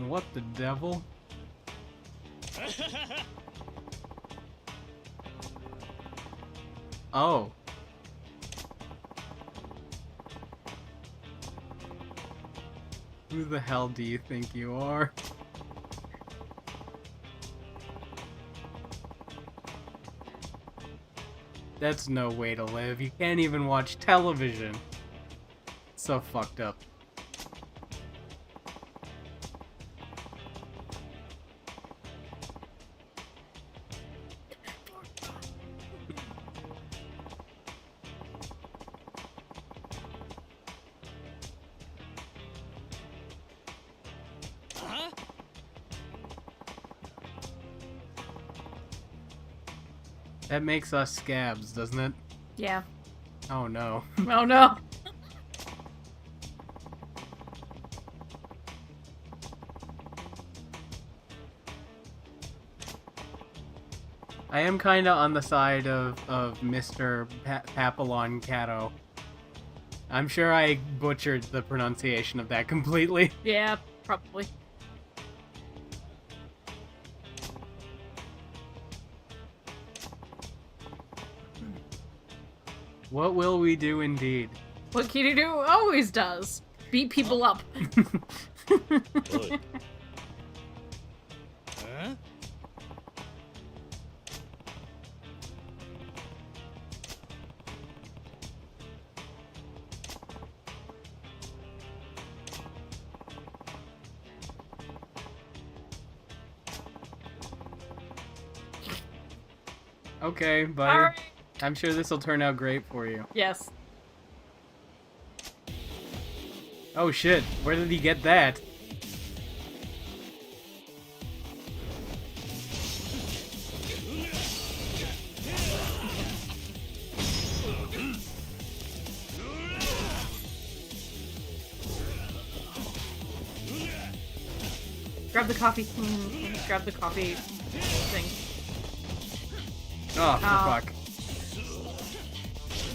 What the devil? Oh. Who the hell do you think you are? That's no way to live. You can't even watch television. So fucked up. That makes us scabs, doesn't it? Yeah. Oh no. Oh no. I am kind of on the side of Mr. Papillon Cato. I'm sure I butchered the pronunciation of that completely. Yeah, probably. What will we do indeed? What Kiryu always does. Beat people up. Okay, buddy. Alright. I'm sure this will turn out great for you. Yes. Oh shit, where did he get that? Grab the coffee. Grab the coffee thing. Oh, for Ow. fuck.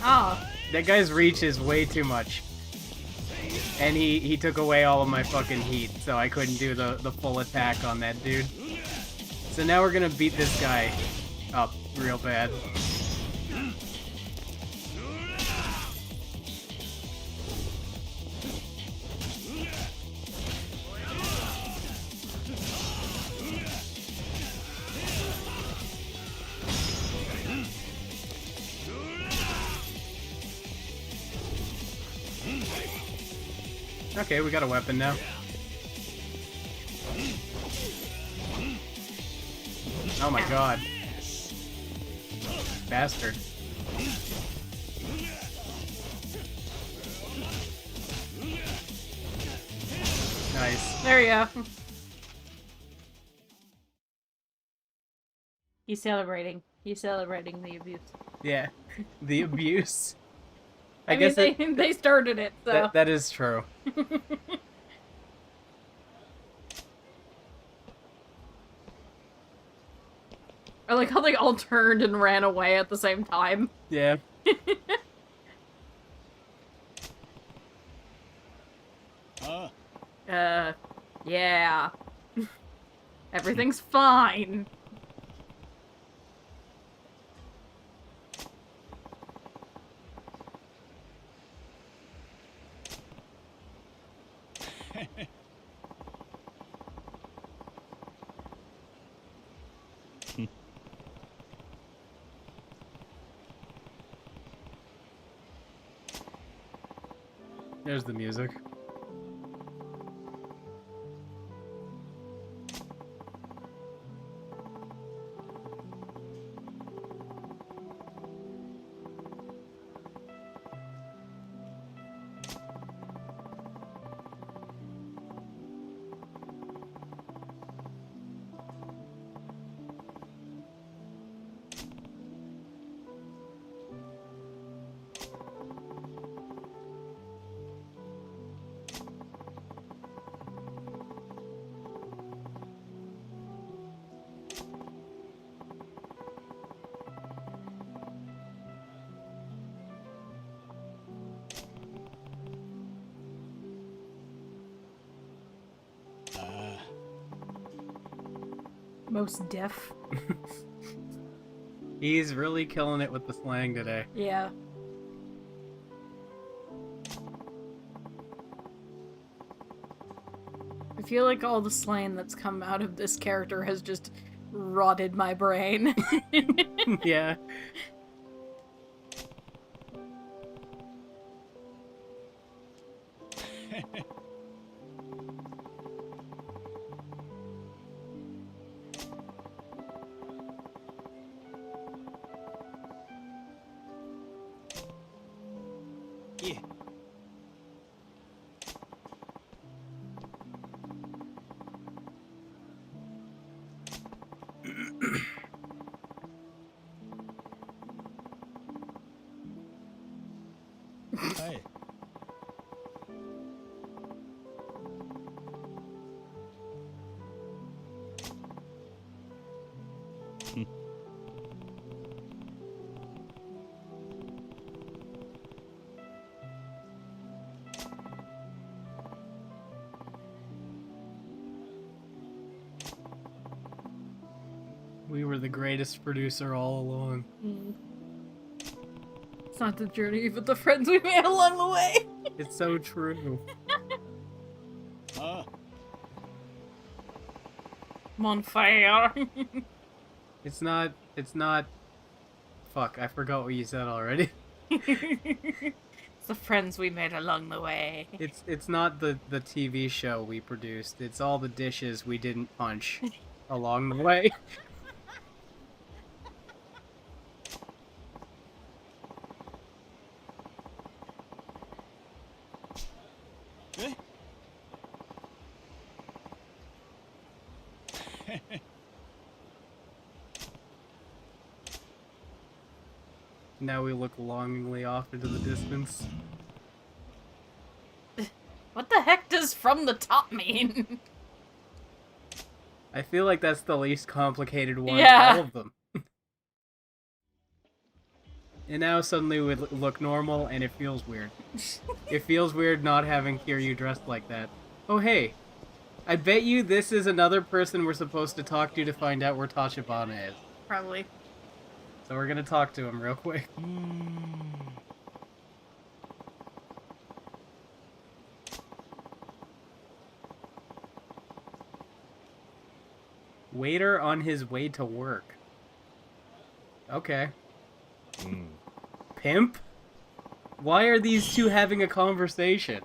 Oh. That guy's reach is way too much. And he took away all of my fucking heat, so I couldn't do the full attack on that dude. So now we're gonna beat this guy up real bad. Okay, we got a weapon now. Oh my god. Bastard. Nice. There you go. He's celebrating. He's celebrating the abuse. Yeah. The abuse. I mean, guess they started it, so. that is true. I like how they all turned and ran away at the same time. Yeah. Yeah. Everything's fine. There's the music. Most deaf. He's really killing it with the slang today. Yeah. I feel like all the slang that's come out of this character has just rotted my brain. Yeah. Yeah. Hey. We were the greatest producer all along. It's not the journey, but the friends we made along the way. It's so true. I'm on fire. It's not... Fuck, I forgot what you said already. It's the friends we made along the way. It's not the TV show we produced. It's all the dishes we didn't punch along the way. Now we look longingly off into the distance. What the heck does from the top mean? I feel like that's the least complicated one Yeah. of all of them. And now suddenly we look normal, and it feels weird. It feels weird not having Kiryu dressed like that. Oh, hey. I bet you this is another person we're supposed to talk to find out where Tachibana is. Probably. So we're gonna talk to him real quick. Waiter on his way to work. Okay. Pimp? Why are these two having a conversation?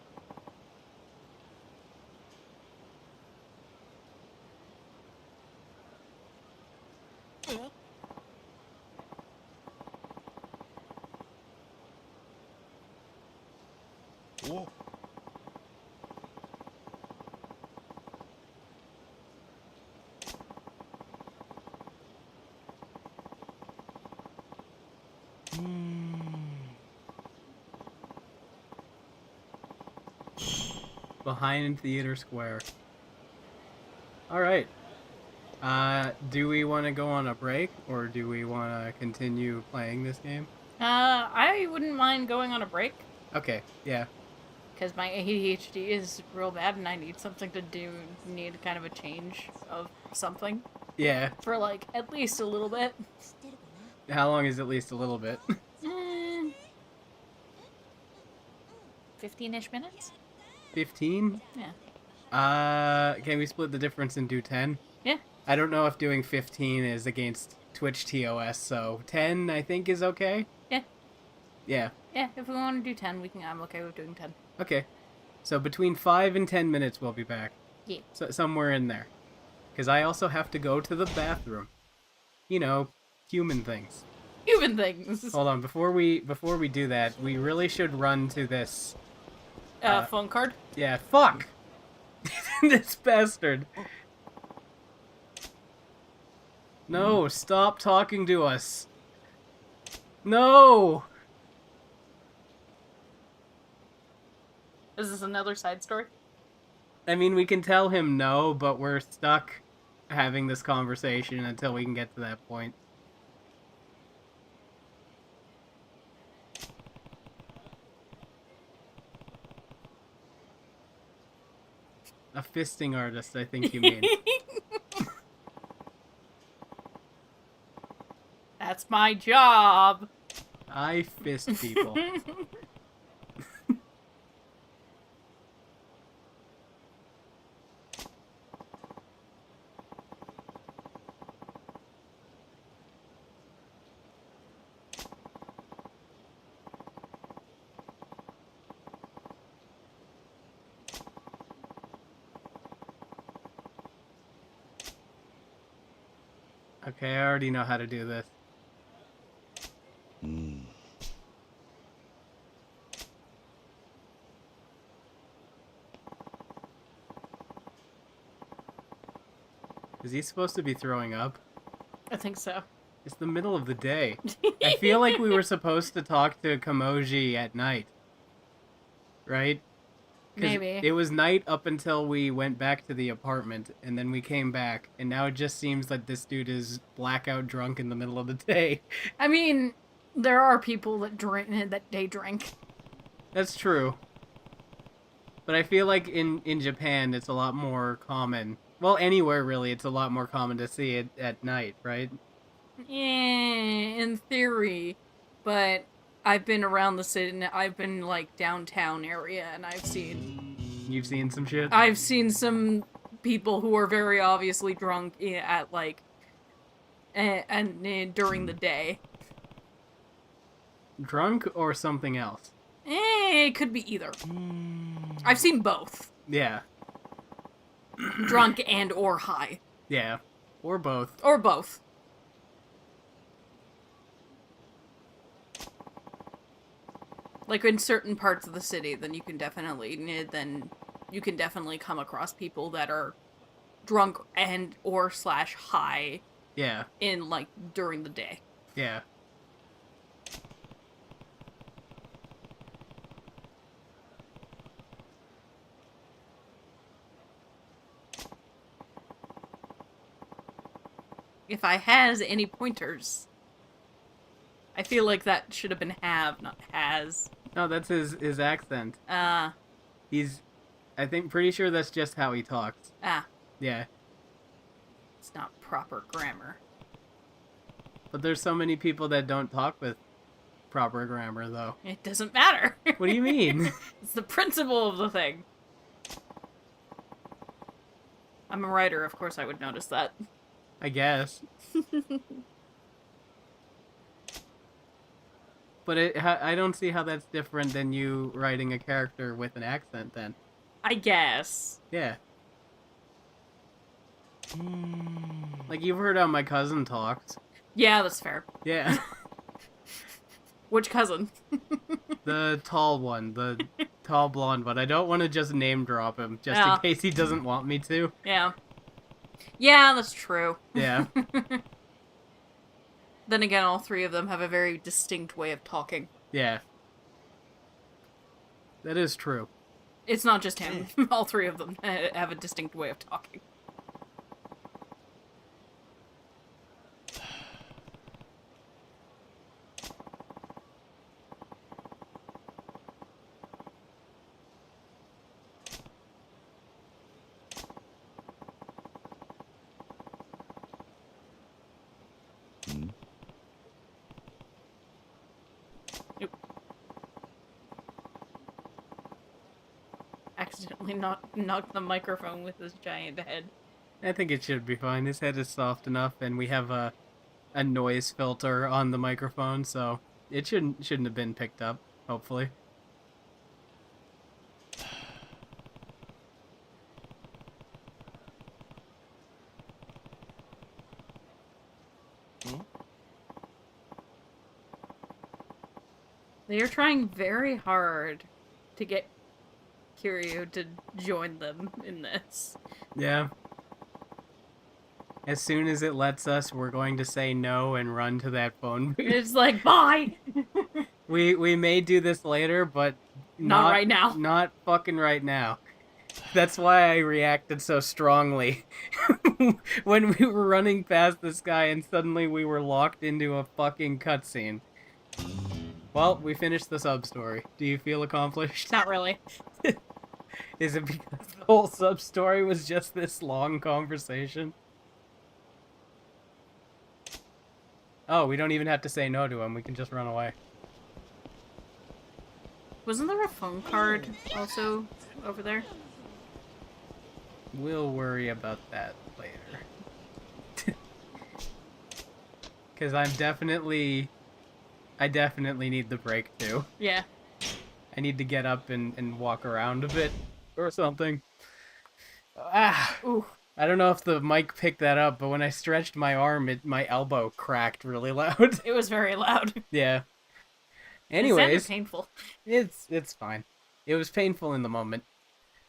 Behind Theater Square. Alright. Do we want to go on a break, or do we want to continue playing this game? I wouldn't mind going on a break, Okay, yeah. because my ADHD is real bad and I need something to do, need kind of a change of something. Yeah. For, like, at least a little bit. How long is at least a little bit? 15-ish minutes? 15? Yeah. Can we split the difference and do 10? Yeah. I don't know if doing 15 is against Twitch TOS, so 10 I think is okay? Yeah. Yeah. Yeah, if we want to do 10, I'm okay with doing 10. Okay. So between 5 and 10 minutes we'll be back. Yeah. So somewhere in there. Because I also have to go to the bathroom. You know, human things. Human things! Hold on, before we do that, we really should run to this... phone card? Yeah, fuck! This bastard. No, stop talking to us. No! Is this another side story? I mean, we can tell him no, but we're stuck having this conversation until we can get to that point. A fisting artist, I think you mean. That's my job! I fist people. Okay, I already know how to do this. Is he supposed to be throwing up? I think so. It's the middle of the day. I feel like we were supposed to talk to Kamoji at night. Right? 'Cause Maybe. it was night up until we went back to the apartment, and then we came back, and now it just seems like this dude is blackout drunk in the middle of the day. I mean, there are people that day drink. That's true. But I feel like in Japan, it's a lot more common. Well, anywhere really, it's a lot more common to see it at night, right? Yeah, in theory, but I've been around the city, and I've been, like, downtown area, and You've seen some shit? I've seen some people who are very obviously drunk at, like, during the day. Drunk or something else? It could be either. I've seen both. Yeah. Drunk and or high. Yeah. Or both. Or both. Like, in certain parts of the city, then you can definitely come across people that are drunk and or / high. Yeah. In, like, during the day. Yeah. if I has any pointers. I feel like that should have been have, not has. No, that's his accent. He's, I think, pretty sure that's just how he talks. Yeah. It's not proper grammar. But there's so many people that don't talk with proper grammar, though. It doesn't matter. What do you mean? It's the principle of the thing. I'm a writer, of course I would notice that. I guess. But I don't see how that's different than you writing a character with an accent, then. I guess. Yeah. Like, you've heard how my cousin talks. Yeah, that's fair. Yeah. Which cousin? The tall one. The tall blonde one. I don't want to just name drop him, just Yeah. in case he doesn't want me to. Yeah. Yeah, that's true. Yeah. Then again, all three of them have a very distinct way of talking. Yeah. That is true. It's not just him. All three of them have a distinct way of talking. Accidentally knocked the microphone with his giant head. I think it should be fine. His head is soft enough, and we have a noise filter on the microphone, so it shouldn't have been picked up, hopefully. They are trying very hard to get Kiryu to join them in this. Yeah. As soon as it lets us, we're going to say no and run to that phone booth. It's like, bye! We may do this later, but Not right now. Not fucking right now. That's why I reacted so strongly when we were running past this guy and suddenly we were locked into a fucking cutscene. Well, we finished the sub-story. Do you feel accomplished? Not really. Is it because the whole sub-story was just this long conversation? Oh, we don't even have to say no to him. We can just run away. Wasn't there a phone card also over there? We'll worry about that later. Because I definitely need the break too. Yeah. I need to get up and walk around a bit or something. Ooh. I don't know if the mic picked that up, but when I stretched my arm, my elbow cracked really loud. It was very loud. Yeah. It Anyways, sounded painful. it's fine. It was painful in the moment.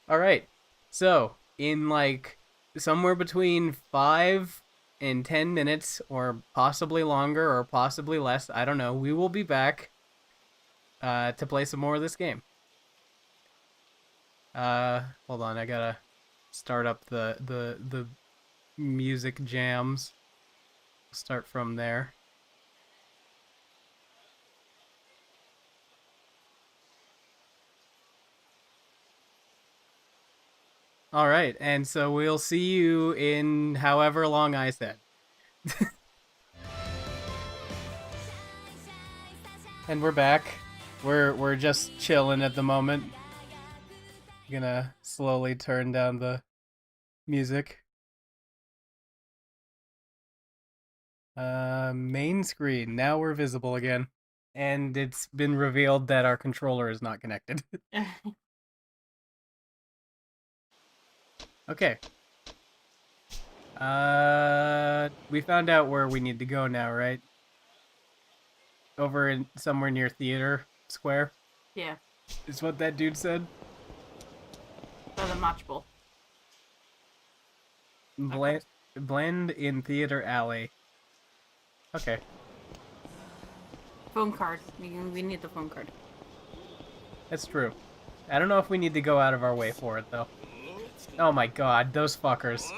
All right. So, in like somewhere between 5 and 10 minutes, or possibly longer, or possibly less, I don't know, we will be back to play some more of this game. Hold on, I gotta start up the music jams. Start from there. All right, and so we'll see you in however long I said. And we're back. We're just chilling at the moment. Gonna slowly turn down the music. Main screen. Now we're visible again. And it's been revealed that our controller is not connected. Okay. We found out where we need to go now, right? Over in somewhere near Theater Square. Yeah. Is what that dude said. By the match bowl. Blend in Theater Alley. Okay. Phone card. We need the phone card. That's true. I don't know if we need to go out of our way for it, though. Oh my god, those fuckers.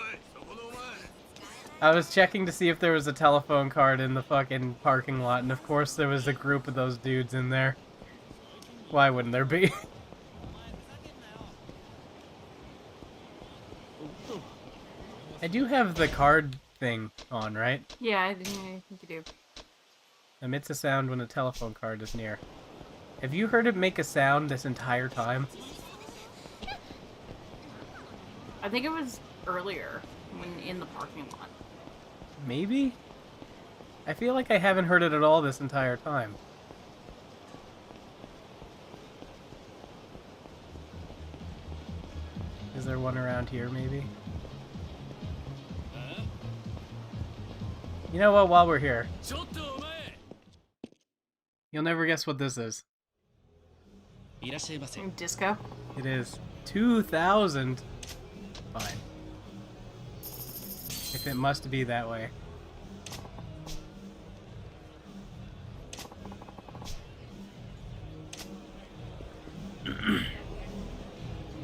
I was checking to see if there was a telephone card in the fucking parking lot, and of course there was a group of those dudes in there. Why wouldn't there be? I do have the card thing on, right? Yeah, I think you do. Emits a sound when a telephone card is near. Have you heard it make a sound this entire time? I think it was earlier when in the parking lot. Maybe? I feel like I haven't heard it at all this entire time. Is there one around here, maybe? You know what, while we're here, you'll never guess what this is. Disco? It is 2,000. Fine. If it must be that way.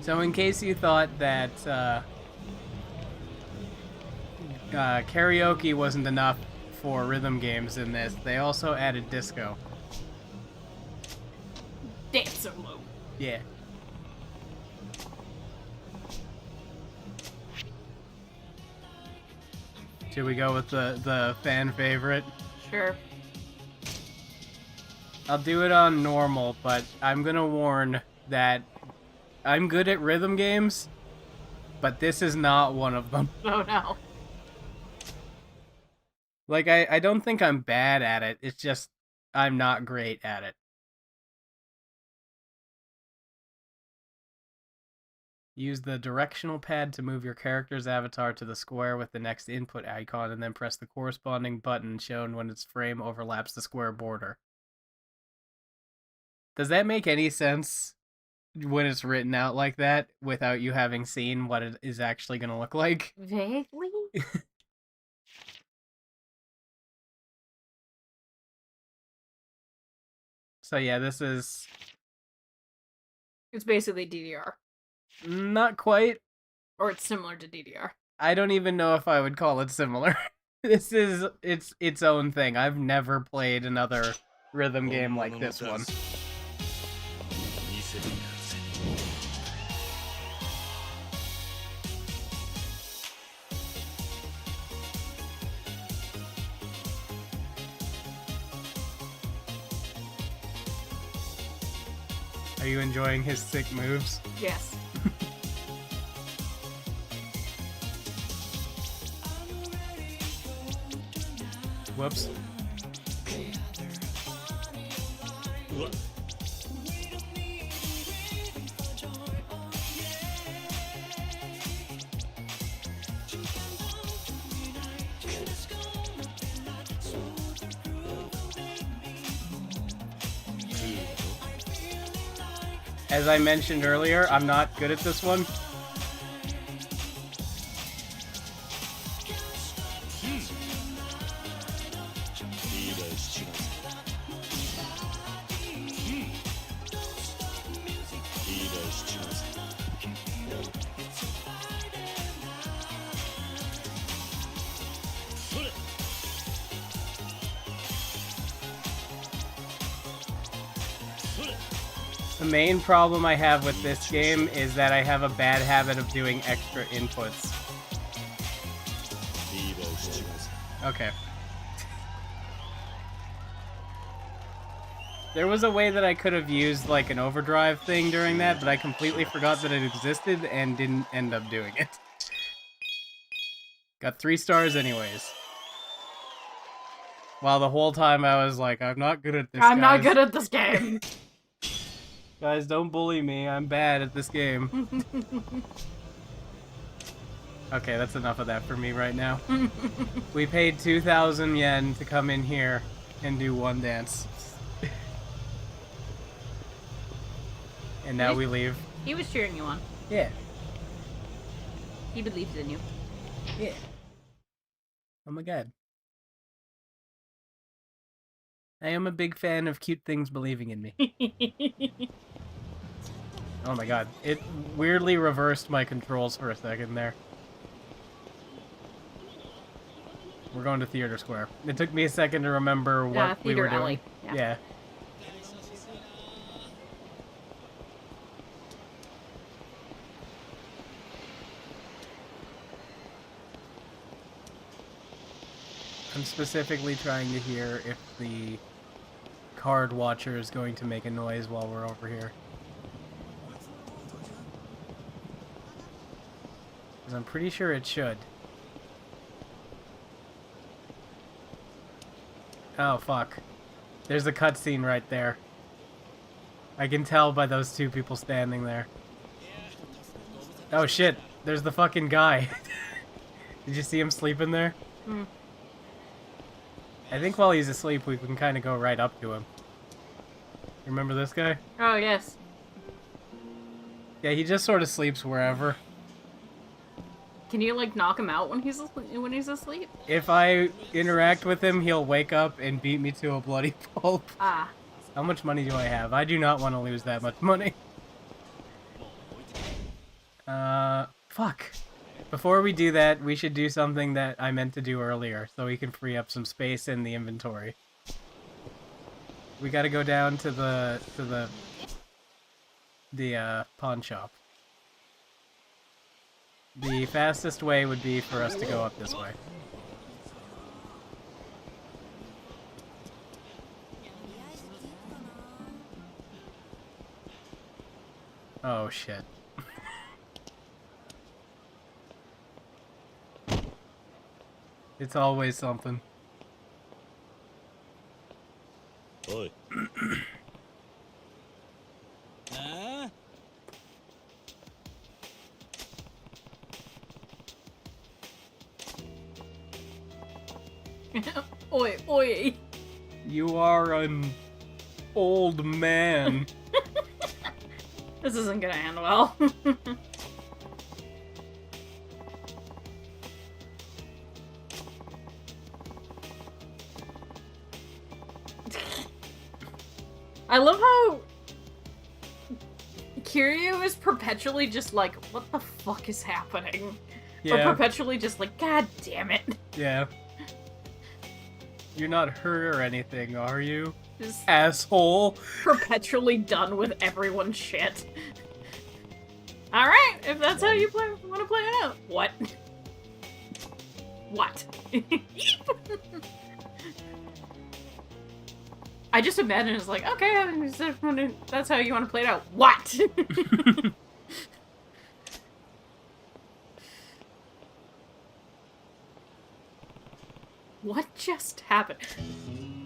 So in case you thought that karaoke wasn't enough for rhythm games in this, they also added disco. Dance solo. Yeah. Should we go with the fan favorite? Sure. I'll do it on normal, but I'm gonna warn that I'm good at rhythm games, but this is not one of them. Oh no. Like, I don't think I'm bad at it, it's just I'm not great at it. Use the directional pad to move your character's avatar to the square with the next input icon, and then press the corresponding button shown when its frame overlaps the square border. Does that make any sense when it's written out like that without you having seen what it is actually going to look like? Vaguely? So yeah, this is It's basically DDR. not quite. Or it's similar to DDR. I don't even know if I would call it similar. This is its own thing. I've never played another rhythm game like this one. Are you enjoying his sick moves? Yes. Whoops. As I mentioned earlier, I'm not good at this one. The main problem I have with this game is that I have a bad habit of doing extra inputs. Okay. There was a way that I could have used like an overdrive thing during that, but I completely forgot that it existed and didn't end up doing it. Got 3 stars anyways. While the whole time I was like, I'm not good at this, I'm not guys. good at this game. Guys, don't bully me. I'm bad at this game. Okay, that's enough of that for me right now. We paid 2,000 yen to come in here and do one dance. And now we leave. He was cheering you on. Yeah. He believes in you. Yeah. Oh my god. I am a big fan of cute things believing in me. Oh my god. It weirdly reversed my controls for a second there. We're going to Theater Square. It took me a second to remember what we Theater were doing. Alley. Yeah. I'm specifically trying to hear if the card watcher is going to make a noise while we're over here. Because I'm pretty sure it should. Oh, fuck. There's a cutscene right there. I can tell by those two people standing there. Oh shit, there's the fucking guy. Did you see him sleeping there? Hmm. I think while he's asleep, we can kind of go right up to him. Remember this guy? Oh, yes. Yeah, he just sort of sleeps wherever. Can you, like, knock him out when he's asleep? If I interact with him, he'll wake up and beat me to a bloody pulp. Ah. How much money do I have? I do not want to lose that much money. Fuck. Before we do that, we should do something that I meant to do earlier, so we can free up some space in the inventory. We gotta go down to the pawn shop. The fastest way would be for us to go up this way. Oh shit. It's always something. Oi. Oi, oi. You are an old man. This isn't gonna end well. I love how Kiryu is perpetually just like, what the fuck is happening? Yeah. Or perpetually just like, god damn it. Yeah. You're not hurt or anything, are you? Just asshole. Perpetually done with everyone's shit. Alright, if that's how you want to play it out. What? What? I just imagine it's like, okay, that's how you want to play it out. What? What just happened?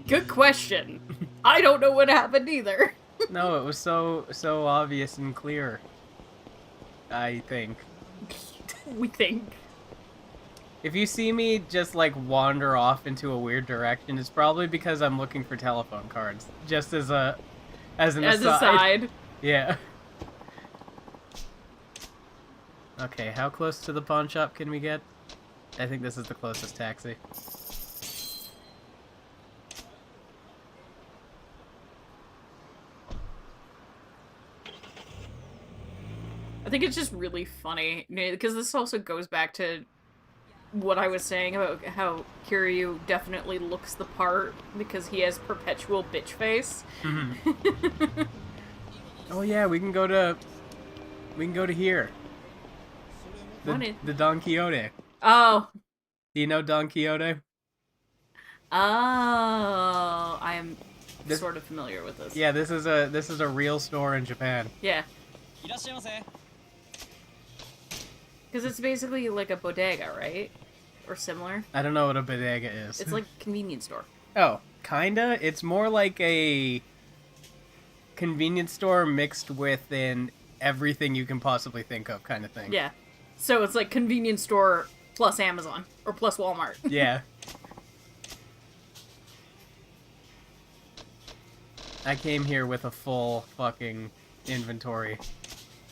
Good question. I don't know what happened either. No, it was so obvious and clear. I think. We think. If you see me just like wander off into a weird direction, it's probably because I'm looking for telephone cards. Just as an aside. Yeah. Okay, how close to the pawn shop can we get? I think this is the closest taxi. I think it's just really funny, because this also goes back to what I was saying about how Kiryu definitely looks the part because he has perpetual bitch face. Mm-hmm. Oh yeah, we can go to here. The Don Quixote. Oh. Do you know Don Quixote? Oh, I am sort of familiar with this. Yeah, this is a real store in Japan. Yeah. Because it's basically like a bodega, right? Or similar. I don't know what a bodega is. It's like a convenience store. Oh, kinda? It's more like a convenience store mixed within everything you can possibly think of kind of thing. Yeah. So it's like convenience store plus Amazon. Or plus Walmart. Yeah. I came here with a full fucking inventory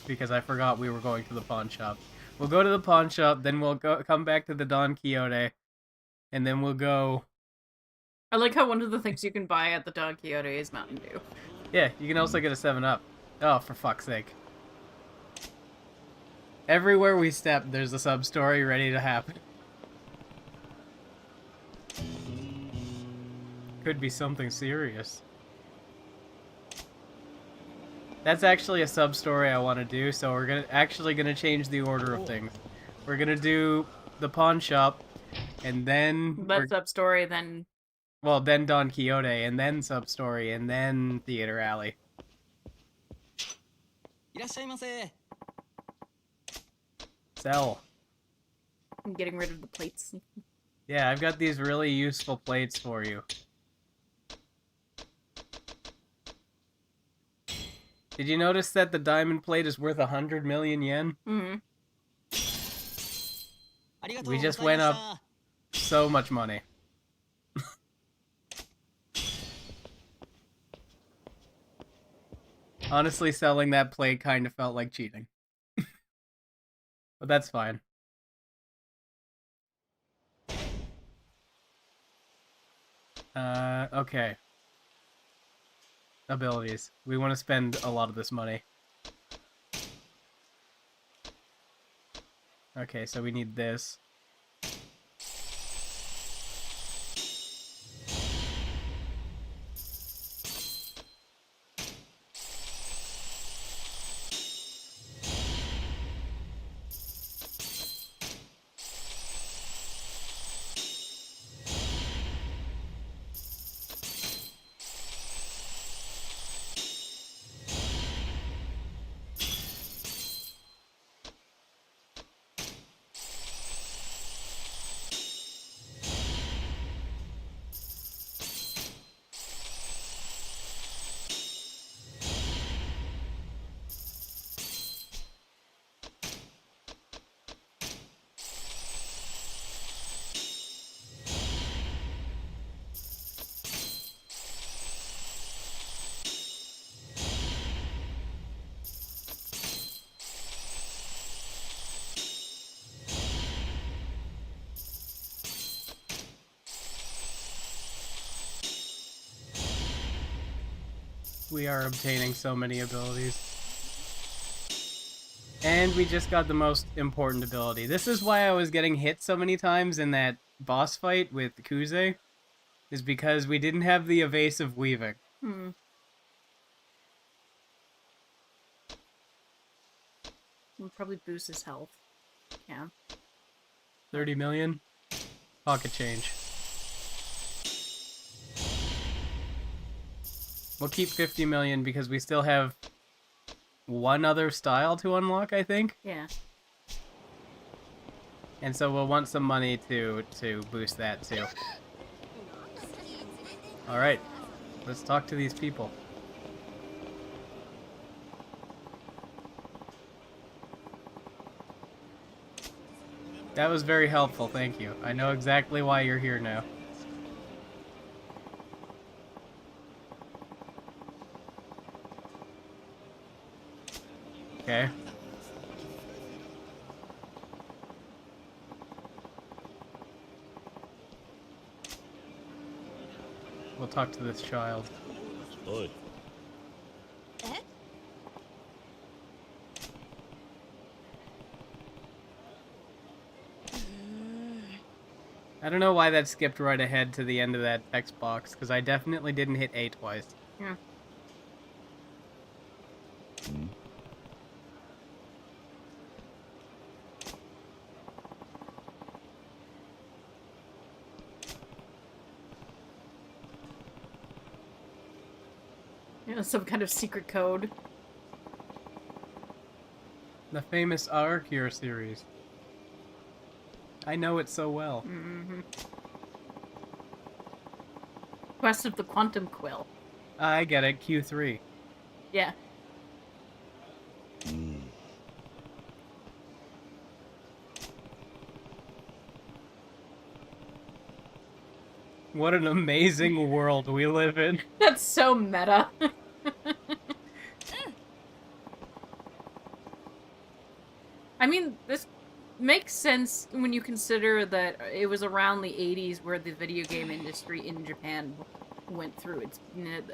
because I forgot we were going to the pawn shop. We'll go to the pawn shop, then we'll come back to the Don Quixote, and then we'll go... I like how one of the things you can buy at the Don Quixote is Mountain Dew. Yeah, you can also get a 7-Up. Oh, for fuck's sake. Everywhere we step, there's a sub-story ready to happen. Could be something serious. That's actually a sub-story I want to do, so we're gonna change the order of things. We're gonna do the pawn shop, and then That's up story, then then Don Quixote, and then sub-story, and then Theater Alley. いらっしゃいませ。 Sell. I'm getting rid of the plates. Yeah, I've got these really useful plates for you. Did you notice that the diamond plate is worth 100 million yen? Mm-hmm. ありがとう We ございました。 just went up so much money. Honestly, selling that plate kind of felt like cheating. But that's fine. Okay. Abilities. We want to spend a lot of this money. Okay, so we need this. We are obtaining so many abilities. And we just got the most important ability. This is why I was getting hit so many times in that boss fight with Kuze. Is because we didn't have the evasive weaving. Hmm. We'll probably boost his health. Yeah. 30 million? Pocket change. We'll keep 50 million because we still have one other style to unlock, I think. Yeah. And so we'll want some money to boost that too. Alright, let's talk to these people. That was very helpful, thank you. I know exactly why you're here now. Okay. We'll talk to this child. Oi. I don't know why that skipped right ahead to the end of that text box, because I definitely didn't hit A twice. Yeah. You know, some kind of secret code. The famous Arcure series. I know it so well. Mm-hmm. Quest of the Quantum Quill. I get it, Q3. Yeah. What an amazing world we live in. That's so meta. I mean, this makes sense when you consider that it was around the 80s where the video game industry in Japan went through its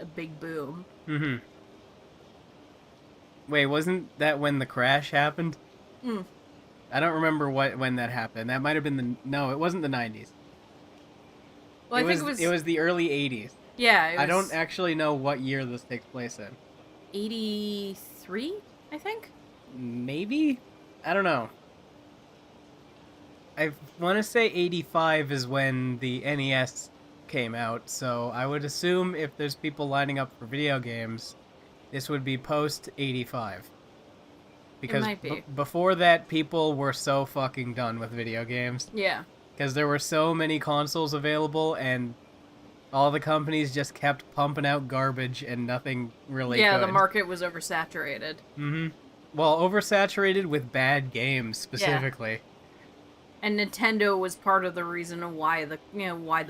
a big boom. Mm-hmm. Wait, wasn't that when the crash happened? Mm. I don't remember when that happened. That might have been the... No, it wasn't the 90s. Well, I think it was... It was the early 80s. Yeah, I don't actually know what year this takes place in. 83, I think? Maybe? I don't know. I want to say 85 is when the NES came out, so I would assume if there's people lining up for video games, this would be post 85. Because might be. before that, people were so fucking done with video games. Yeah. Because there were so many consoles available, and all the companies just kept pumping out garbage, and nothing really Yeah, good. the market was oversaturated. Mm-hmm. Well, oversaturated with bad games, specifically. And Nintendo was part of the reason why the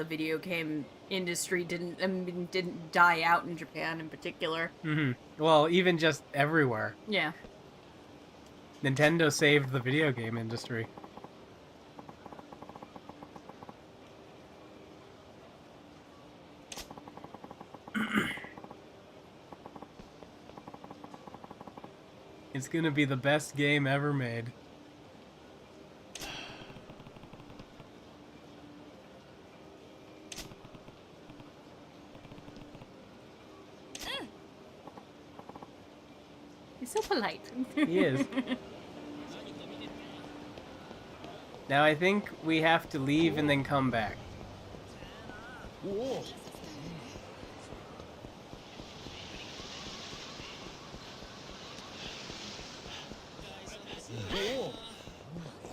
video game industry didn't die out in Japan in particular. Mm-hmm. Well, even just everywhere. Yeah. Nintendo saved the video game industry. It's gonna be the best game ever made. He's so polite. He is. Now I think we have to leave and then come back.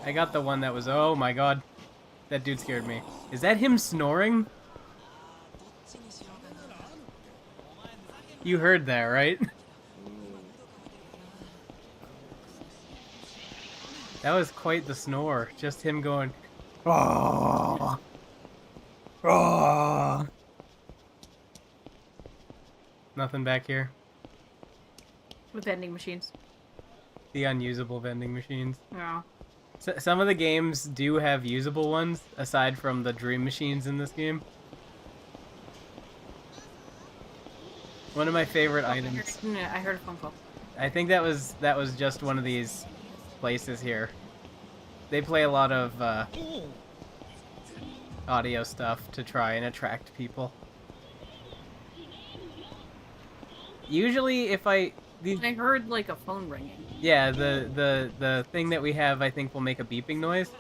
I got the one that was, oh my god. That dude scared me. Is that him snoring? You heard that, right? That was quite the snore. Just him going, "Ah, ah." Nothing back here. With vending machines. The unusable vending machines. No. Some of the games do have usable ones, aside from the dream machines in this game. One of my favorite items. Yeah, I heard a phone call. I think that was just one of these places here. They play a lot of audio stuff to try and attract people. Usually, if I heard like a phone ringing. Yeah, the thing that we have, I think, will make a beeping noise.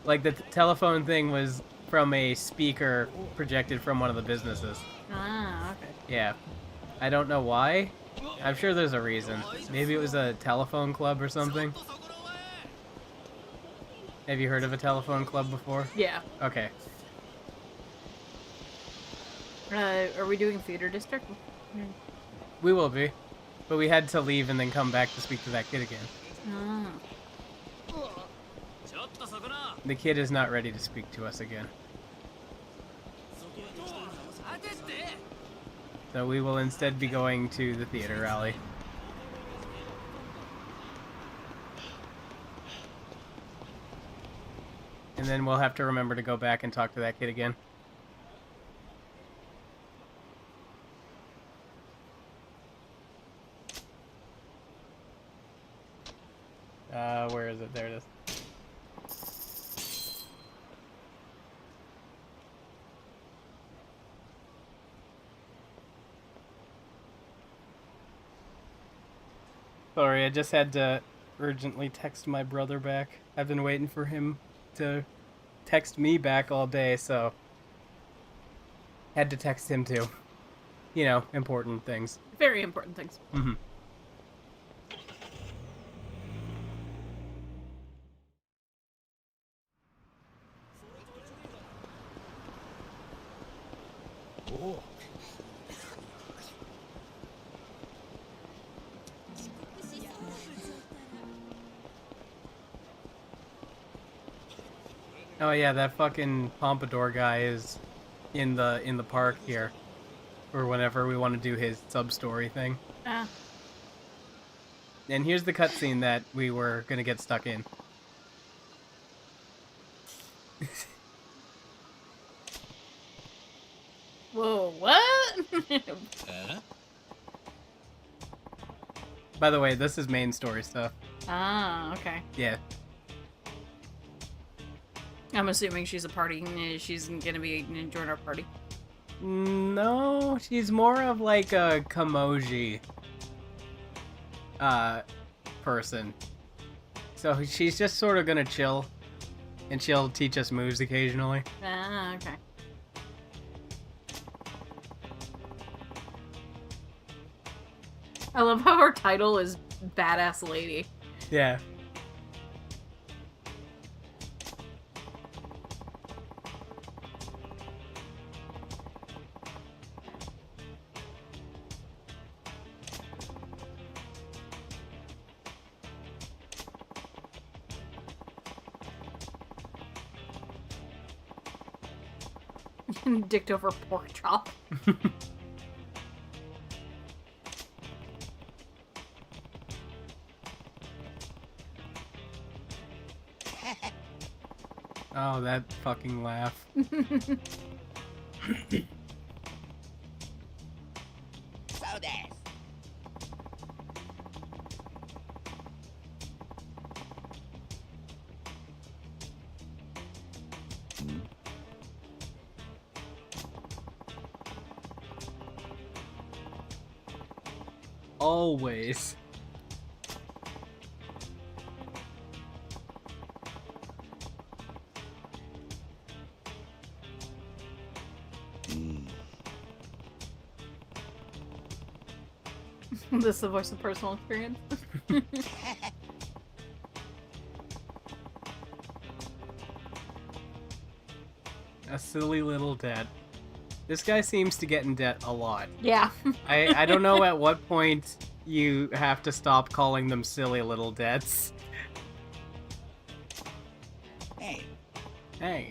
Like the telephone thing was from a speaker projected from one of the businesses. Ah, okay. Yeah. I don't know why. I'm sure there's a reason. Maybe it was a telephone club or something. Have you heard of a telephone club before? Yeah. Okay. Are we doing theater district? We will be. But we had to leave and then come back to speak to that kid again. Ah. The kid is not ready to speak to us again. So we will instead be going to the theater rally. And then we'll have to remember to go back and talk to that kid again. Where is it? There it is. Sorry, I just had to urgently text my brother back. I've been waiting for him to text me back all day, so had to text him too. You know, important things. Very important things. Mm-hmm. Oh yeah, that fucking Pompadour guy is in the park here, or whenever we want to do his sub-story thing. Ah. And here's the cutscene that we were gonna get stuck in. Whoa, what? By the way, this is main story stuff. Ah, okay. Yeah. I'm assuming she's a party. She's gonna be join our party. No, she's more of like a Kamoji person. So she's just sort of gonna chill, and she'll teach us moves occasionally. Ah, okay. I love how her title is Badass Lady. Yeah. Dicked over pork chop. Oh, that fucking laugh. Always. This is the voice of personal experience. A silly little debt. This guy seems to get in debt a lot. Yeah. I don't know at what point you have to stop calling them silly little debts. Hey. Hey.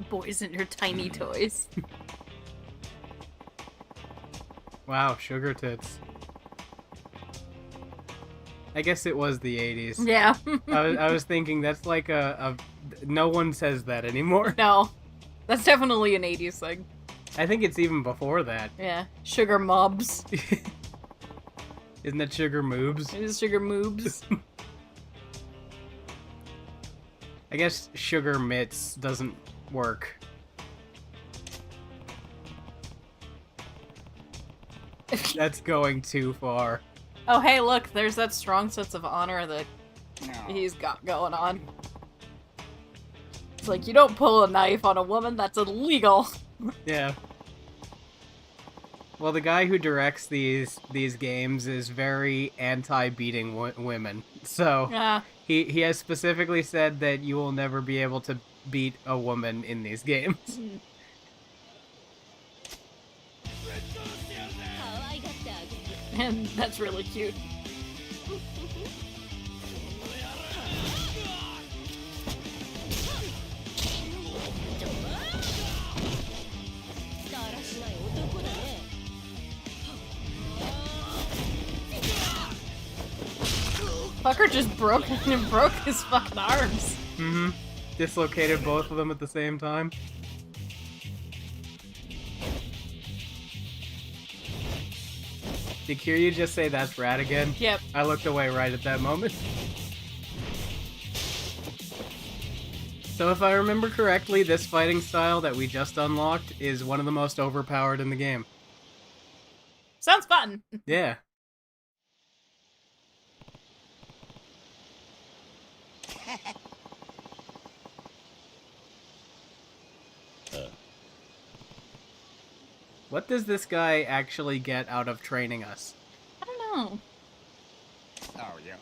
Boys and your tiny toys. Wow, sugar tits. I guess it was the 80s. Yeah. I was thinking that's like no one says that anymore. No. That's definitely an 80s thing. I think it's even before that. Yeah. Sugar mobs. Isn't that sugar moobs? It is sugar moobs. I guess sugar mitts doesn't work. That's going too far. Oh, hey, look, there's that strong sense of honor that he's got going on. It's like, you don't pull a knife on a woman, that's illegal. Yeah. Well, the guy who directs these games is very anti-beating women. So Yeah. he has specifically said that you will never be able to beat a woman in these games. And that's really cute. Fucker just broke his fucking arms. Mm-hmm. Dislocated both of them at the same time. Did Kiryu just say that's rad again? Yep. I looked away right at that moment. So if I remember correctly, this fighting style that we just unlocked is one of the most overpowered in the game. Sounds fun. Yeah. What does this guy actually get out of training us? I don't know. Oh, yeah.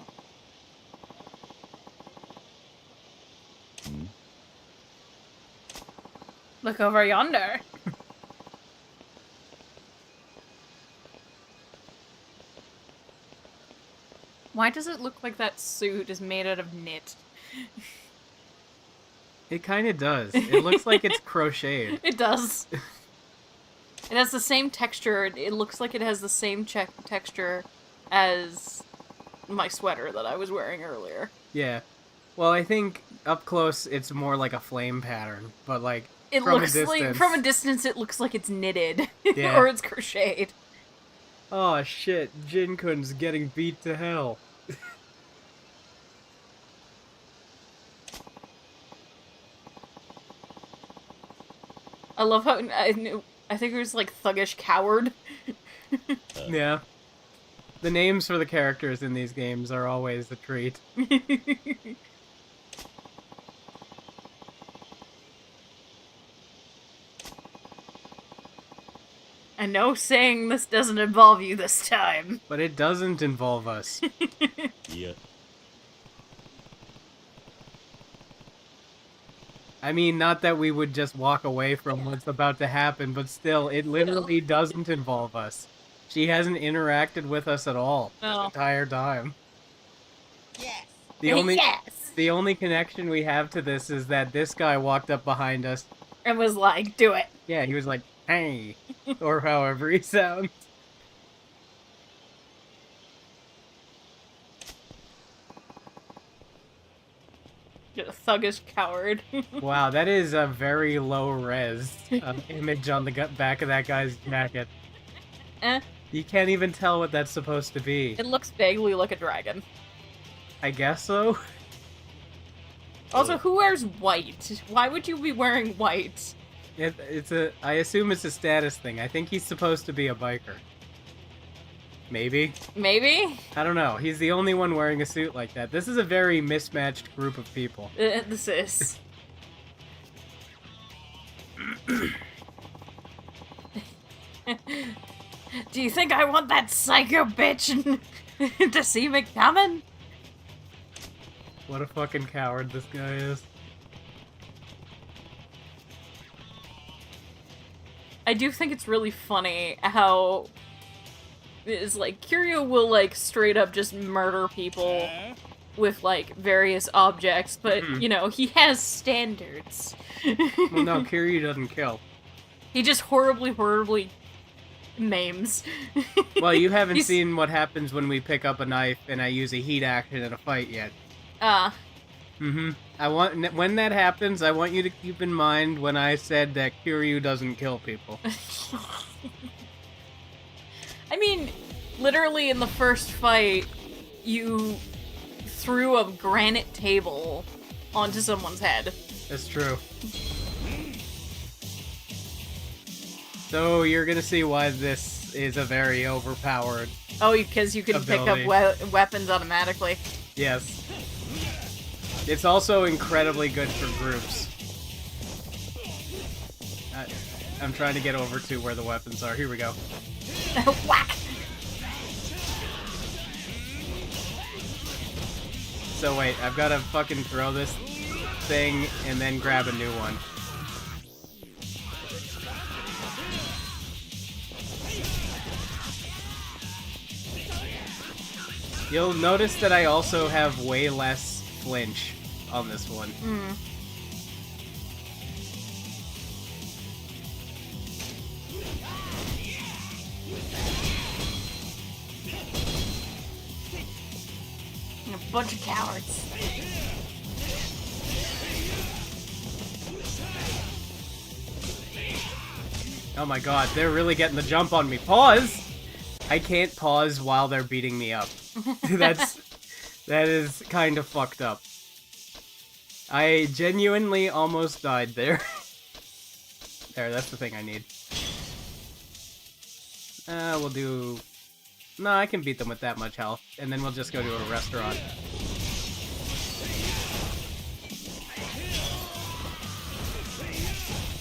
Look over yonder. Why does it look like that suit is made out of knit? It kind of does. It looks like it's crocheted. It does. It has the same texture. It looks like it has the same texture as my sweater that I was wearing earlier. Yeah. Well, I think up close it's more like a flame pattern, but like It From a looks like distance. from a distance it looks like it's knitted Yeah. or it's crocheted. Oh shit, Jin-kun's getting beat to hell. I love how I think it was like thuggish coward. Yeah. The names for the characters in these games are always a treat. I know saying this doesn't involve you this time. But it doesn't involve us. いや I mean, not that we would just walk away from what's about to happen, but still, it literally doesn't involve us. She hasn't interacted with us at all the No. entire time. Yes. The only Yes! the only connection we have to this is that this guy walked up behind us. And was like, do it. Yeah, he was like, "Hey," or however he sounds. You're a thuggish coward. Wow, that is a very low res image on the back of that guy's jacket. Eh. You can't even tell what that's supposed to be. It looks vaguely like a dragon. I guess so. Also, who wears white? Why would you be wearing white? I assume it's a status thing. I think he's supposed to be a biker. Maybe? Maybe? I don't know. He's the only one wearing a suit like that. This is a very mismatched group of people. This is. Do you think I want that psycho bitch to see me coming? What a fucking coward this guy is. I do think it's really funny how it's like Kiryu will like straight up just murder people with like various objects, but you know, he has standards. Well, no, Kiryu doesn't kill. He just horribly maims. Well, you haven't seen what happens when we pick up a knife and I use a heat action in a fight yet. When that happens, I want you to keep in mind when I said that Kiryu doesn't kill people. I mean, literally in the first fight, you threw a granite table onto someone's head. That's true. So you're gonna see why this is a very overpowered. Oh, because you can pick up weapons automatically. Yes. It's also incredibly good for groups. I'm trying to get over to where the weapons are. Here we go. Whack! So wait, I've got to fucking throw this thing and then grab a new one. You'll notice that I also have way less flinch on this one. A bunch of cowards. Oh my god, they're really getting the jump on me. Pause! I can't pause while they're beating me up. That is kind of fucked up. I genuinely almost died there. There, that's the thing I need. We'll do... No, I can beat them with that much health, and then we'll just go to a restaurant.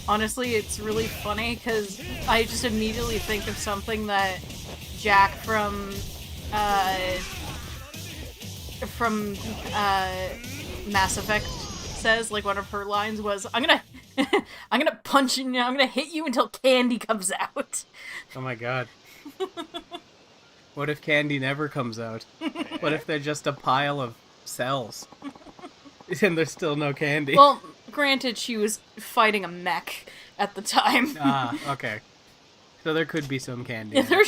Honestly, it's really funny because I just immediately think of something that Jack from Mass Effect says. Like one of her lines was, "I'm gonna punch you. I'm gonna hit you until candy comes out." Oh my god. What if candy never comes out? What if they're just a pile of cells? And there's still no candy? Well, granted, she was fighting a mech at the time. Ah, okay. So there could be some candy. There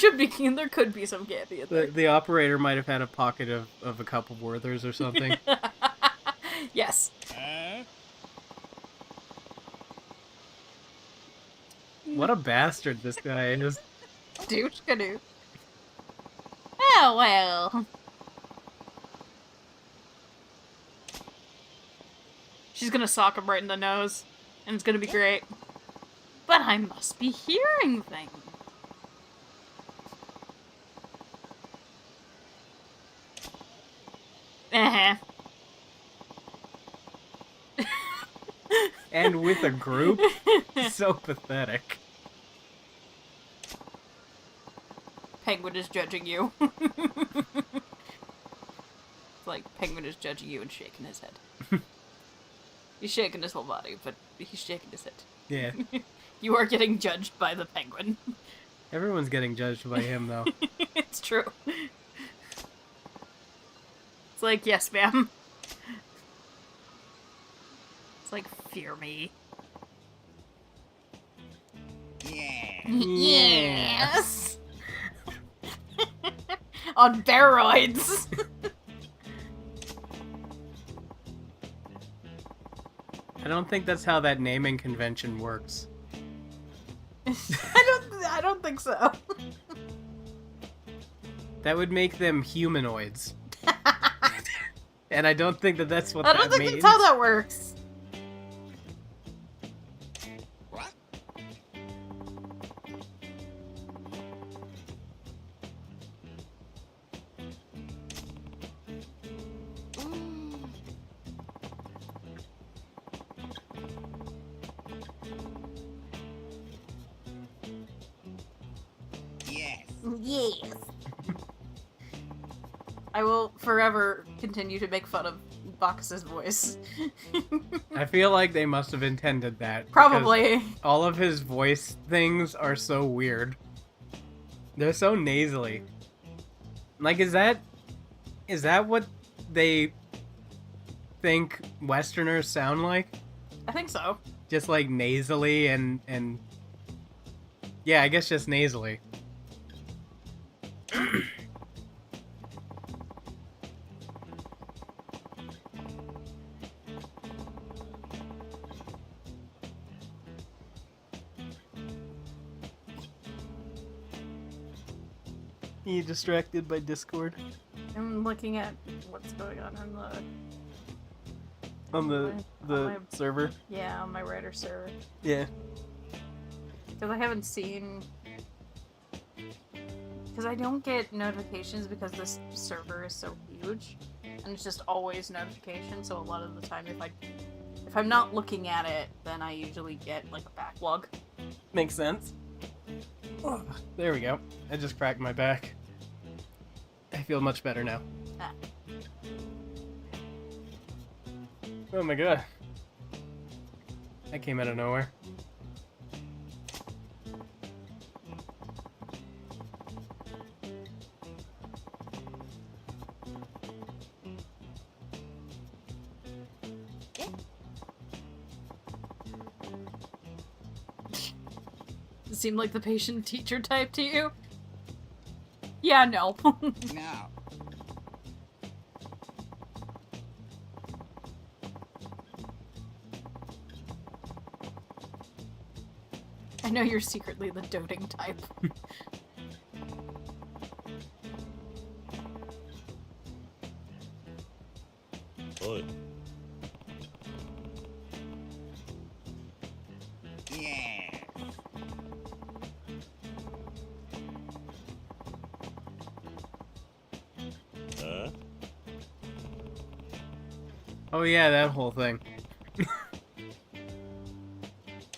could be some candy in there. The operator might have had a pocket of a couple Werthers or something. What a bastard this guy is. Douche canoe. Oh, well. She's gonna sock him right in the nose, and it's gonna be great. But I must be hearing things. Uh-huh. And with a group? So pathetic. Penguin is judging you. It's like Penguin is judging you and shaking his head. He's shaking his whole body, but he's shaking his head. Yeah. You are getting judged by the penguin. Everyone's getting judged by him, though. It's true. It's like, yes, ma'am. It's like, fear me. Yes! On steroids! I don't think that's how that naming convention works. I don't think so. That would make them humanoids. And I don't think that that's what I that don't think means. that's how that works. What? Yes. Yes. I will forever continue to make fun of Bacchus's voice. I feel like they must have intended that. because Probably. All of his voice things are so weird. They're so nasally. Like, is that what they think Westerners sound like? I think so. Just like nasally and yeah, I guess just nasally. You distracted by Discord I'm looking at what's going on in on the On my- server? yeah, on my writer server. Yeah. Because I haven't seen... Because I don't get notifications because this server is so huge. And it's just always notifications, so a lot of the time if I'm not looking at it, then I usually get like a backlog. Makes sense. Oh, there we go. I just cracked my back. I feel much better now. Ah. Oh my god. That came out of nowhere. Does it seem like the patient teacher type to you? Yeah, no. No. I know you're secretly the doting type.おい Yeah. Oh yeah, that whole thing.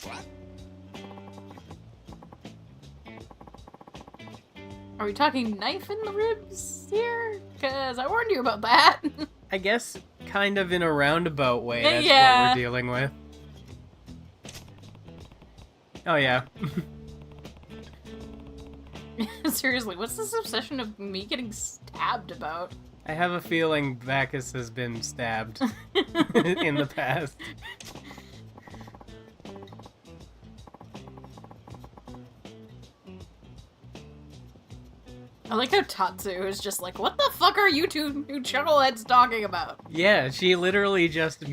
What? Are we talking knife in the ribs here? Because I warned you about that. I guess kind of in a roundabout way, that's Yeah. what we're dealing with. Oh yeah. Seriously, what's this obsession of me getting stabbed about? I have a feeling Bacchus has been stabbed in the past. I like how Tatsu is just like, what the fuck are you two new chuckleheads talking about? Yeah, she literally just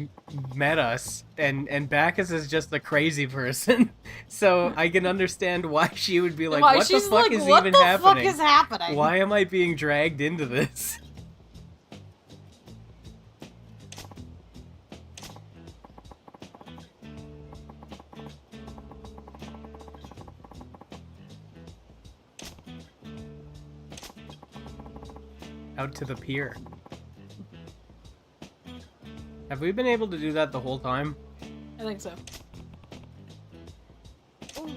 met us, and Bacchus is just a crazy person. So I can understand why she would be like, Why what the she's fuck like, is what even the happening? fuck is happening? Why am I being dragged into this? Out to the pier. Have we been able to do that the whole time? I think so. Ooh.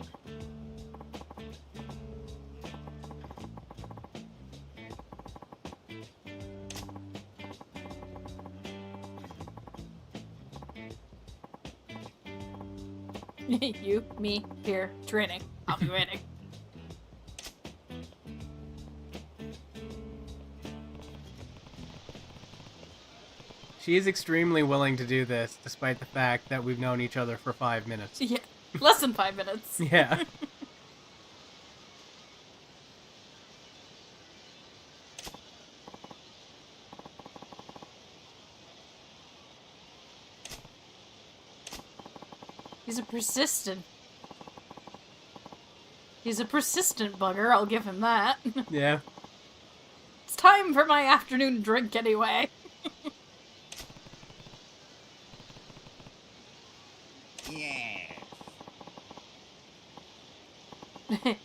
You, me, here, training. I'll be waiting. She is extremely willing to do this, despite the fact that we've known each other for 5 minutes. Yeah, less than 5 minutes. Yeah. He's a persistent bugger, I'll give him that. Yeah. It's time for my afternoon drink anyway.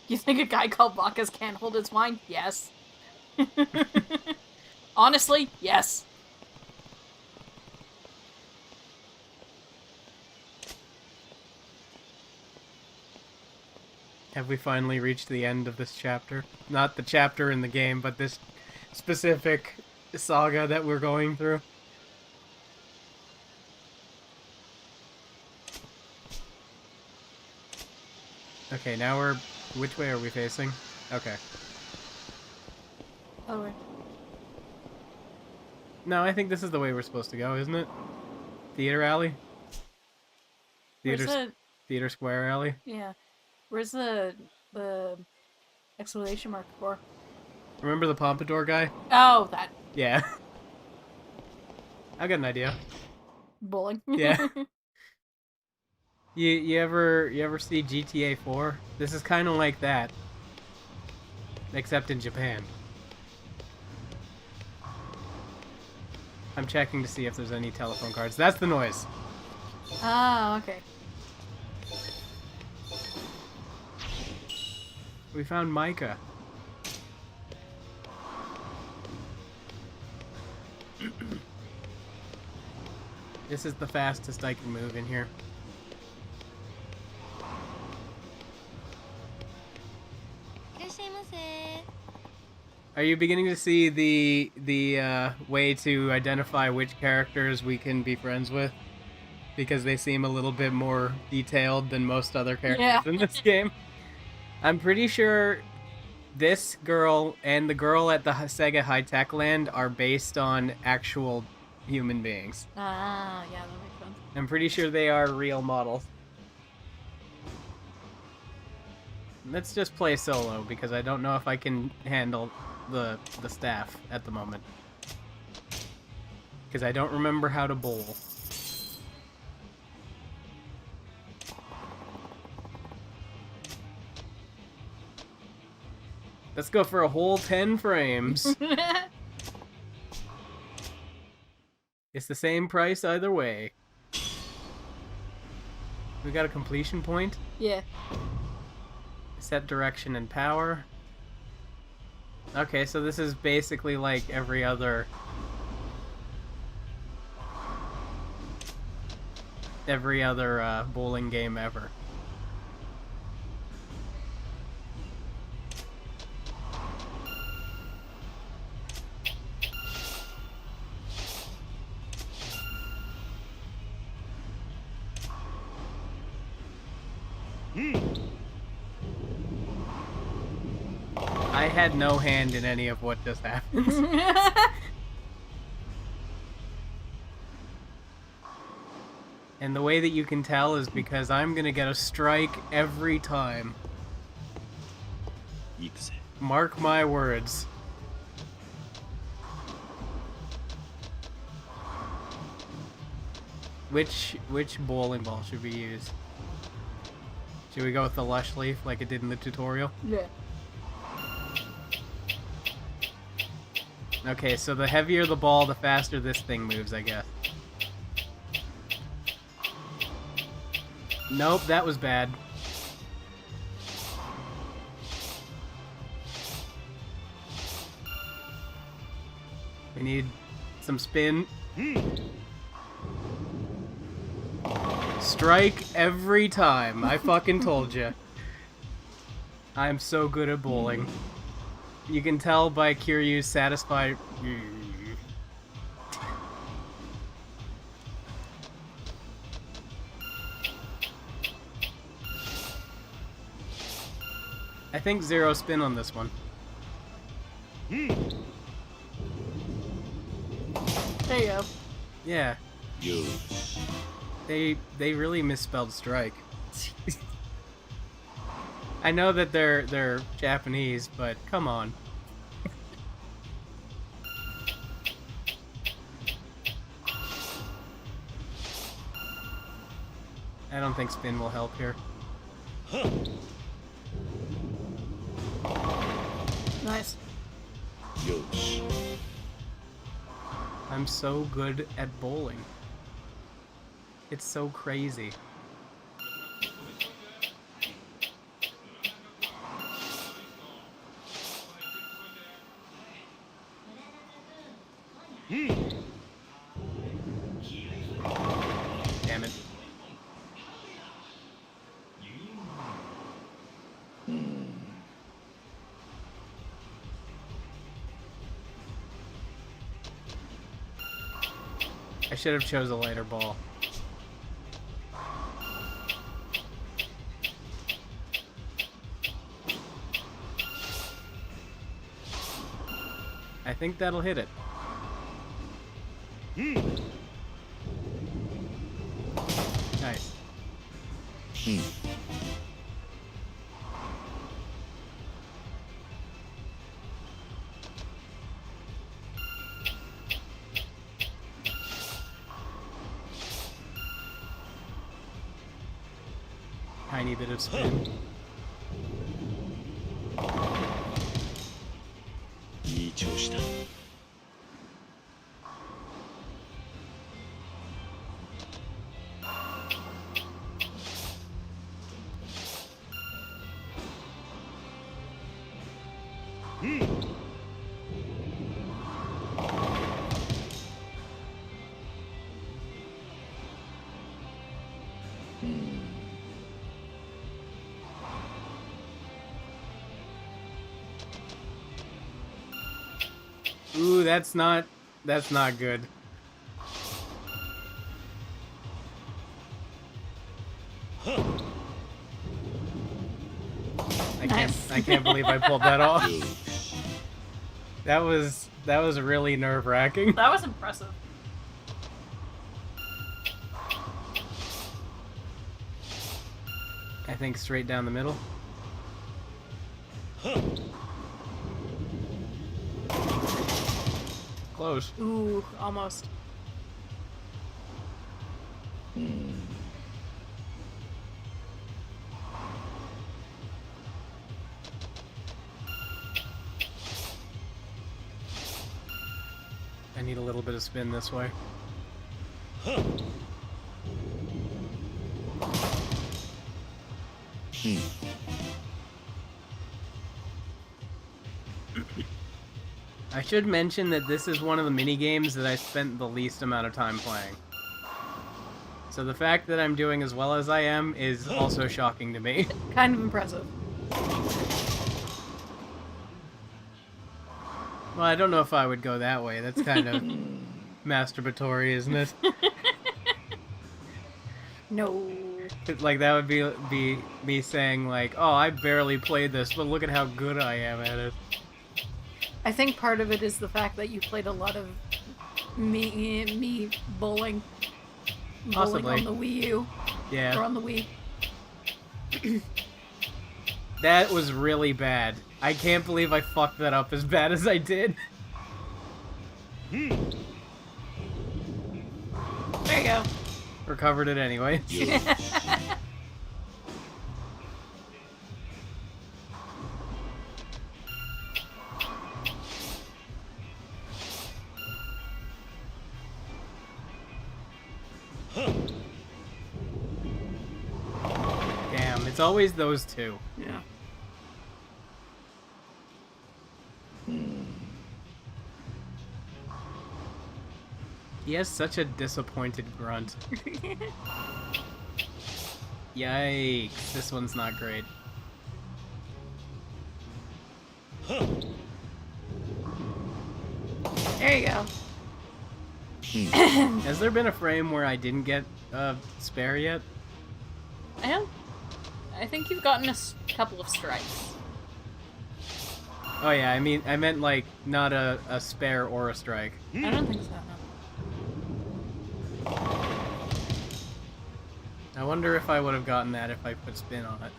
You think a guy called Bacchus can't hold his wine? Yes. Honestly, yes. Have we finally reached the end of this chapter? Not the chapter in the game, but this specific saga that we're going through. Okay, now we're... Which way are we facing? Okay. Oh, wait. No, I think this is the way we're supposed to go, isn't it? Theater alley? Where's Theater, the... Theater Square alley? Yeah. Where's the exclamation mark for? Remember the Pompadour guy? Oh, that. Yeah. I got an idea. Bowling. Yeah. You ever see GTA 4? This is kind of like that, except in Japan. I'm checking to see if there's any telephone cards. That's the noise. Ah, okay. We found Micah. This is the fastest I can move in here. Are you beginning to see the way to identify which characters we can be friends with? Because they seem a little bit more detailed than most other characters in this game. I'm pretty sure this girl and the girl at the Sega High Tech Land are based on actual human beings. Ah, yeah, that makes sense. I'm pretty sure they are real models. Let's just play solo, because I don't know if I can handle the staff at the moment. Because I don't remember how to bowl. Let's go for a whole 10 frames. It's the same price either way. We got a completion point? Yeah. Set direction and power. Okay, so this is basically like every other bowling game ever. I had no hand in any of what just happened. And the way that you can tell is because I'm gonna get a strike every time. Mark my words. Which bowling ball should we use? Should we go with the lush leaf like it did in the tutorial? Yeah. Okay, so the heavier the ball, the faster this thing moves, I guess. Nope, that was bad. We need some spin. Strike every time. I fucking told you. I'm so good at bowling. You can tell by Kiryu's satisfied. I think 0 spin on this one. There you go. Yeah. Yo. They really misspelled strike. I know that they're Japanese, but come on. I don't think spin will help here. Nice. Yo. I'm so good at bowling. It's so crazy. Damn it. I should have chose a lighter ball. I think that'll hit it. Nice. Tiny bit of spin. いい調子だ。Ooh, that's not good. I can't believe I pulled that off. That was really nerve-wracking. That was impressive. I think straight down the middle. Close. Ooh, almost. I need a little bit of spin this way. I should mention that this is one of the mini games that I spent the least amount of time playing. So the fact that I'm doing as well as I am is also shocking to me. Kind of impressive. Well, I don't know if I would go that way. That's kind of masturbatory, isn't it? No. Like, that would be me saying, like, oh, I barely played this, but look at how good I am at it. I think part of it is the fact that you played a lot of me bowling. Possibly. Bowling on the Wii U. Yeah. Or on the Wii. That was really bad. I can't believe I fucked that up as bad as I did. There you go. Recovered it anyway. Damn, it's always those two. Yeah. He has such a disappointed grunt. Yikes, this one's not great. There you go. Has there been a frame where I didn't get a spare yet? I think you've gotten a couple of strikes. Oh yeah, I meant like not a spare or a strike. I don't think so, no. I wonder if I would have gotten that if I put spin on it.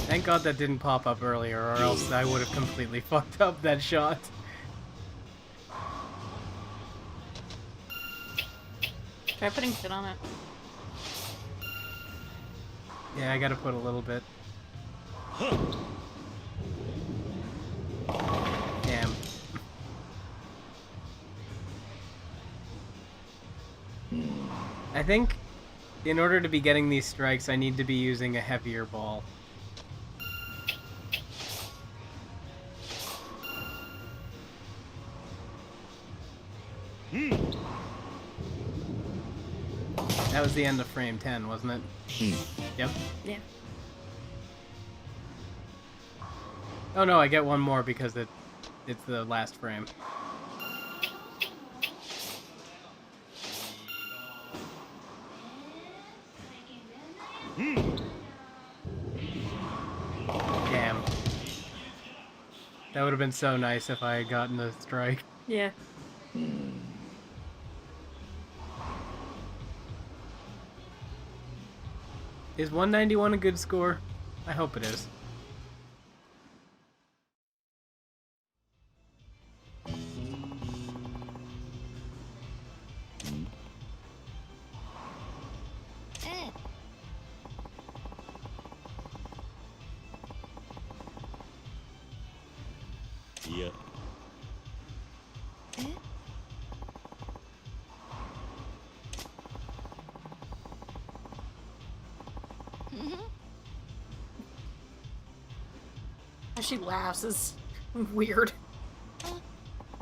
Thank God that didn't pop up earlier, or else I would have completely fucked up that shot. Try putting shit on it. Yeah, I gotta put a little bit. Damn. I think in order to be getting these strikes, I need to be using a heavier ball. That was the end of frame 10, wasn't it? Yep. Yeah. Oh no, I get one more because it's the last frame. Damn. That would have been so nice if I had gotten a strike. Yeah. Is 191 a good score? I hope it is. Yeah. How she laughs is weird.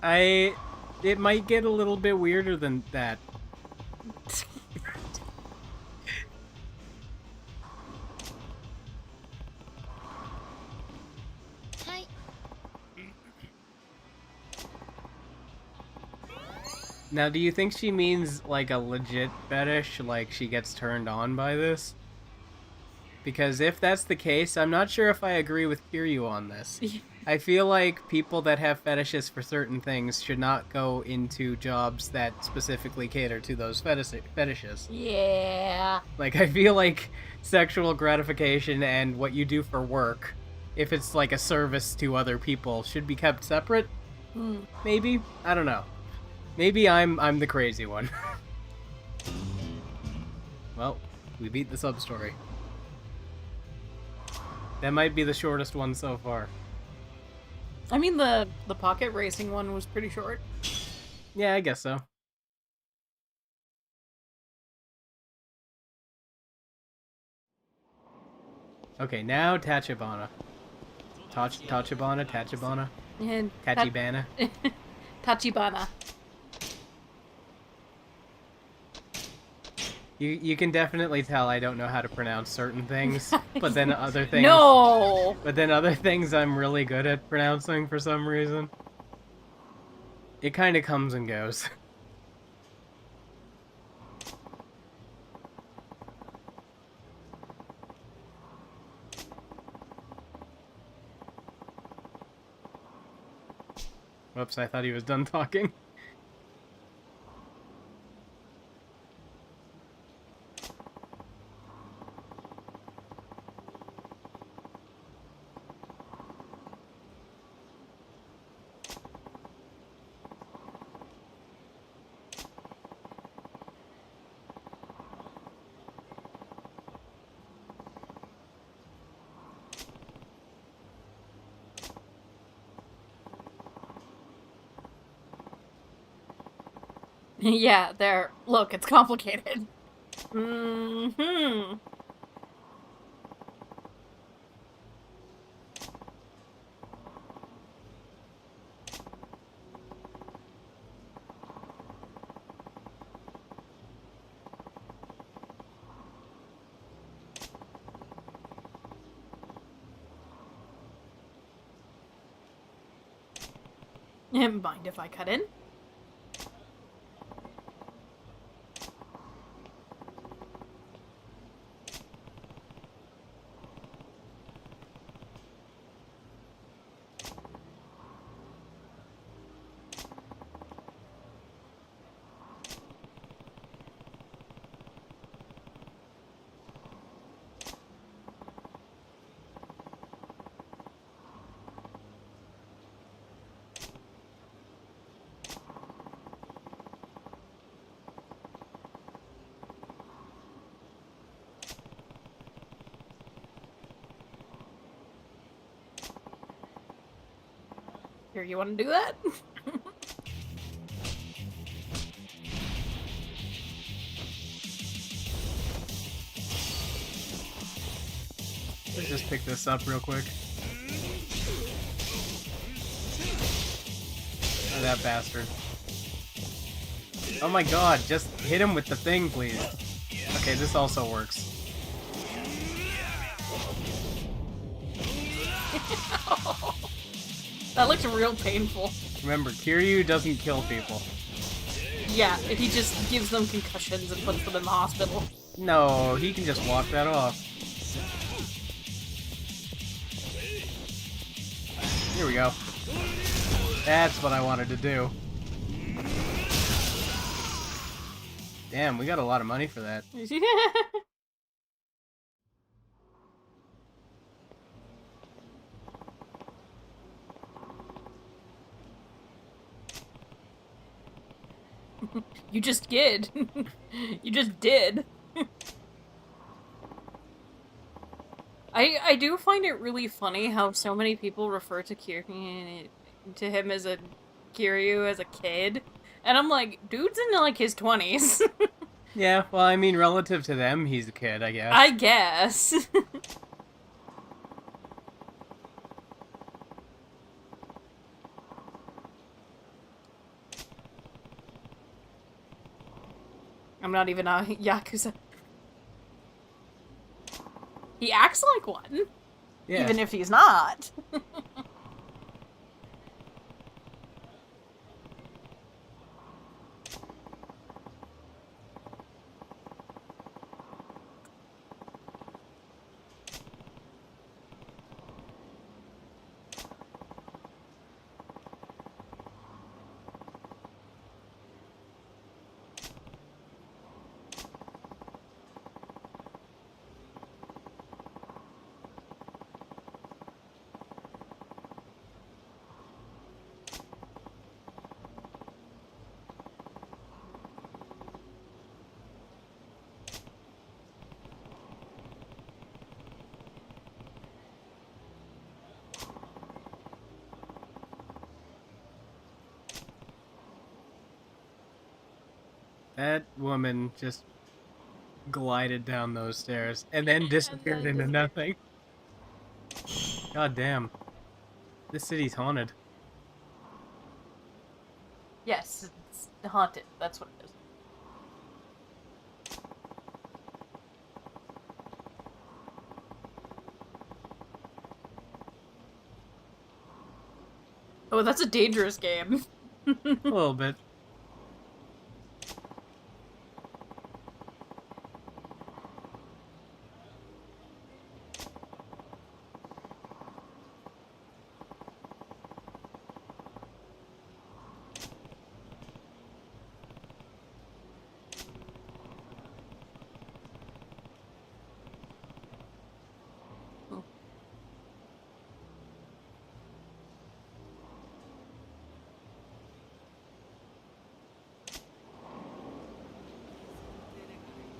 It might get a little bit weirder than that. Now, do you think she means like a legit fetish, like she gets turned on by this? Because if that's the case, I'm not sure if I agree with Kiryu on this. I feel like people that have fetishes for certain things should not go into jobs that specifically cater to those fetishes. Yeah. Like, I feel like sexual gratification and what you do for work, if it's like a service to other people, should be kept separate. Maybe? I don't know. Maybe I'm the crazy one. Well, we beat the sub-story. That might be the shortest one so far. I mean, the pocket racing one was pretty short. Yeah, I guess so. Okay, now Tachibana. Tachibana? And Tachibana? Tachibana. You can definitely tell I don't know how to pronounce certain things, but then other things... No! But then other things I'm really good at pronouncing for some reason. It kind of comes and goes. Whoops, I thought he was done talking. Yeah, there. Look, it's complicated. Mm-hmm. Mind if I cut in? Here, you want to do that? Let's just pick this up real quick. Oh, that bastard. Oh my god, just hit him with the thing, please. Okay, this also works. That looks real painful. Remember, Kiryu doesn't kill people. Yeah, he just gives them concussions and puts them in the hospital. No, he can just walk that off. Here we go. That's what I wanted to do. Damn, we got a lot of money for that. You just did. You just did. I do find it really funny how so many people refer to him as a Kiryu as a kid, and I'm like, dude's in like his 20s. Yeah, well, I mean, relative to them, he's a kid, I guess. I guess. I'm not even a Yakuza. He acts like one. Yeah. Even if he's not. That woman just glided down those stairs and then disappeared into nothing. God damn. This city's haunted. Yes, it's haunted. That's what it is. Oh, that's a dangerous game. A little bit.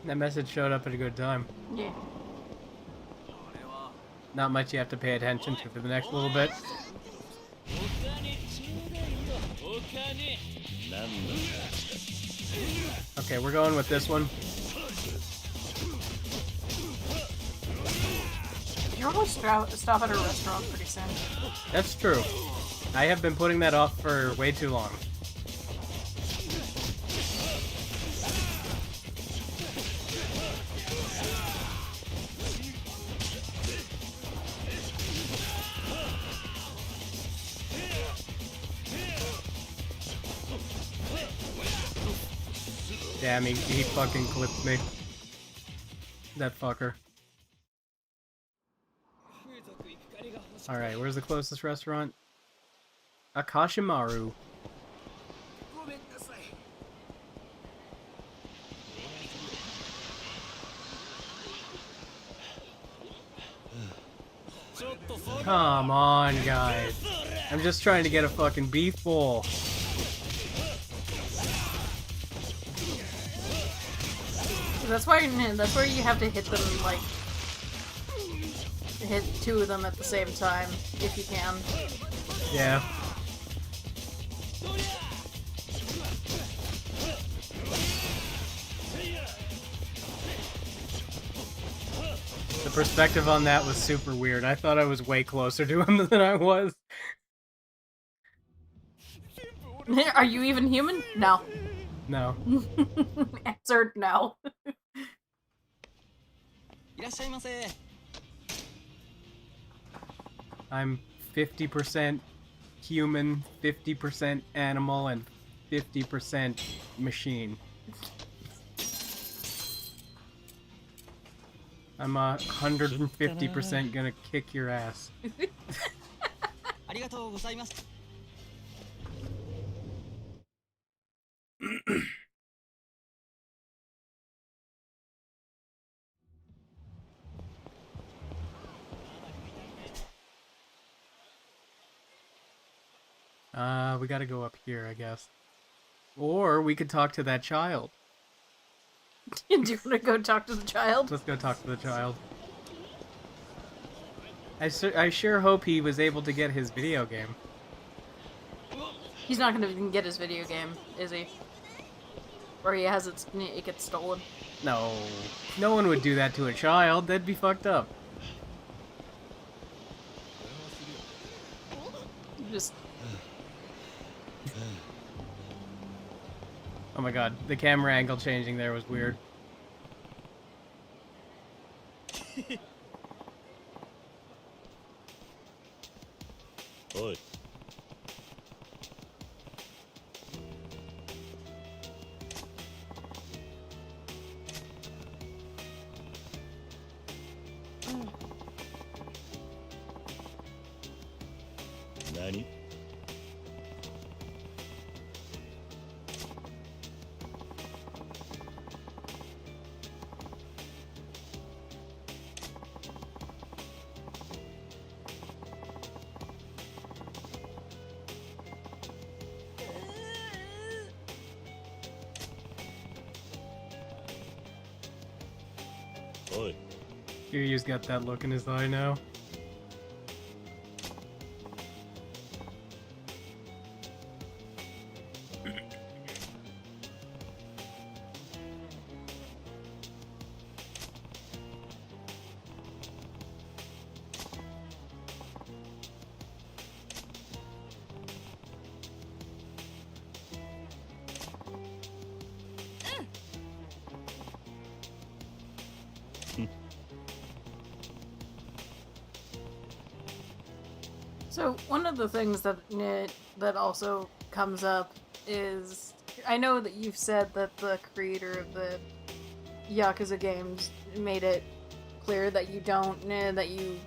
That message showed up at a good time. Yeah. Not much you have to pay attention to for the next little bit. Okay, we're going with this one. You're almost stop at a restaurant pretty soon. That's true. I have been putting that off for way too long. Damn, he fucking clipped me. That fucker. Alright, where's the closest restaurant? Akashimaru. Come on, guys. I'm just trying to get a fucking beef bowl. That's where you have to hit them, like, hit two of them at the same time, if you can. Yeah. The perspective on that was super weird. I thought I was way closer to him than I was. Are you even human? No. No. Answered no. I'm 50% human, 50% animal, and 50% machine. I'm 150% gonna kick your ass. We gotta go up here, I guess. Or we could talk to that child. Do you want to go talk to the child? Let's go talk to the child. I sure hope he was able to get his video game. He's not gonna even get his video game, is he? Or he has it gets stolen. No. No one would do that to a child. That'd be fucked up. Just... Oh my god, the camera angle changing there was weird. Oi. Nani? Oi. Kiryu's got that look in his eye now. So one of the things that that also comes up is, I know that you've said that the creator of the Yakuza games made it clear that you don't, that you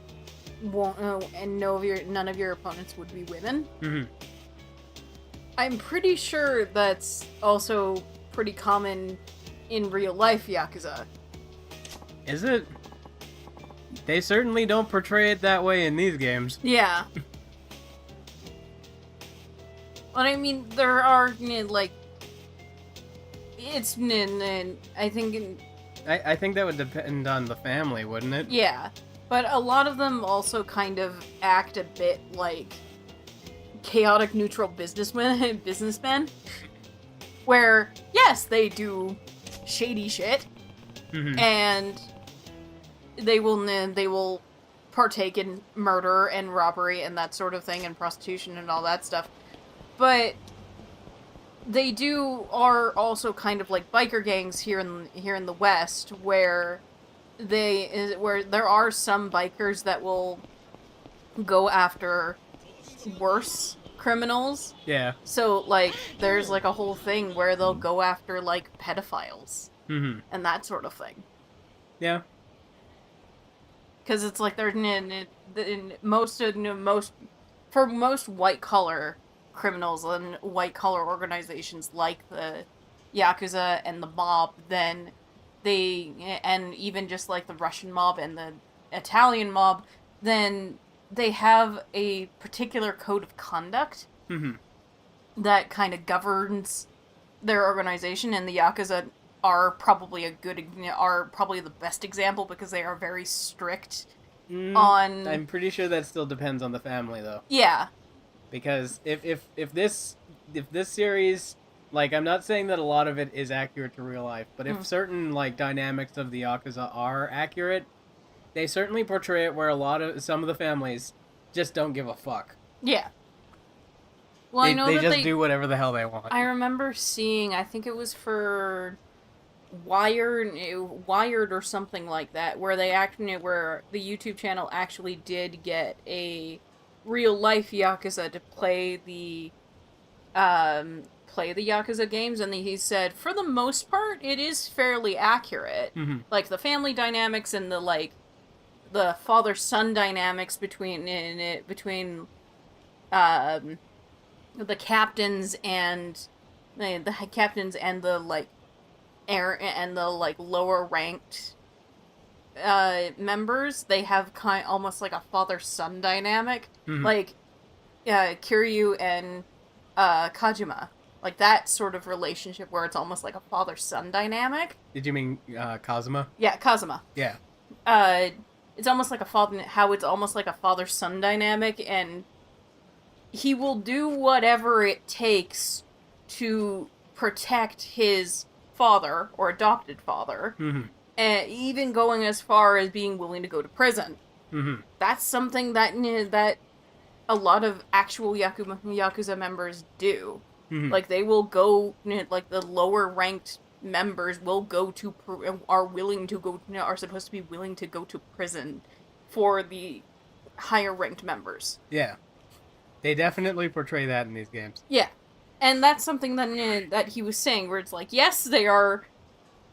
won't, and none of your opponents would be women. Mm-hmm. I'm pretty sure that's also pretty common in real life Yakuza. Is it? They certainly don't portray it that way in these games. Yeah. But I mean, there are, like, it's, I think I think that would depend on the family, wouldn't it? Yeah, but a lot of them also kind of act a bit like chaotic neutral businessmen, where yes, they do shady shit, and they will partake in murder and robbery and that sort of thing, and prostitution and all that stuff, but they are also kind of like biker gangs here in the West, where there are some bikers that will go after worse criminals. Yeah. So, like, there's, like, a whole thing where they'll go after, like, pedophiles. And that sort of thing. Yeah. Because it's like, most white-collar criminals and white-collar organizations like the Yakuza and the mob, and even just, like, the Russian mob and the Italian mob, then they have a particular code of conduct that kind of governs their organization, and the Yakuza are probably the best example because they are very strict on... I'm pretty sure that still depends on the family, though. Yeah. Because if this series, like, I'm not saying that a lot of it is accurate to real life, but if certain, like, dynamics of the Yakuza are accurate, they certainly portray it where some of the families just don't give a fuck. Yeah. Well, they just do whatever the hell they want. I remember seeing, I think it was for Wired or something like that, where where the YouTube channel actually did get a real life Yakuza to play the Yakuza games, and he said for the most part it is fairly accurate. Like the family dynamics and the father-son dynamics between the captains and the lower ranked members, they have almost like a father-son dynamic, like Kiryu and Kajima, like that sort of relationship where it's almost like a father-son dynamic. Did you mean Kazuma? Yeah, Kazuma. Yeah. It's almost like a father-son dynamic, and he will do whatever it takes to protect his father or adopted father, and even going as far as being willing to go to prison. That's something that a lot of actual Yakuza members do. Like, they will go, like, the lower ranked members will are supposed to be willing to go to prison for the higher ranked members. Yeah. They definitely portray that in these games. Yeah. And that's something that he was saying, where it's like, yes, they are,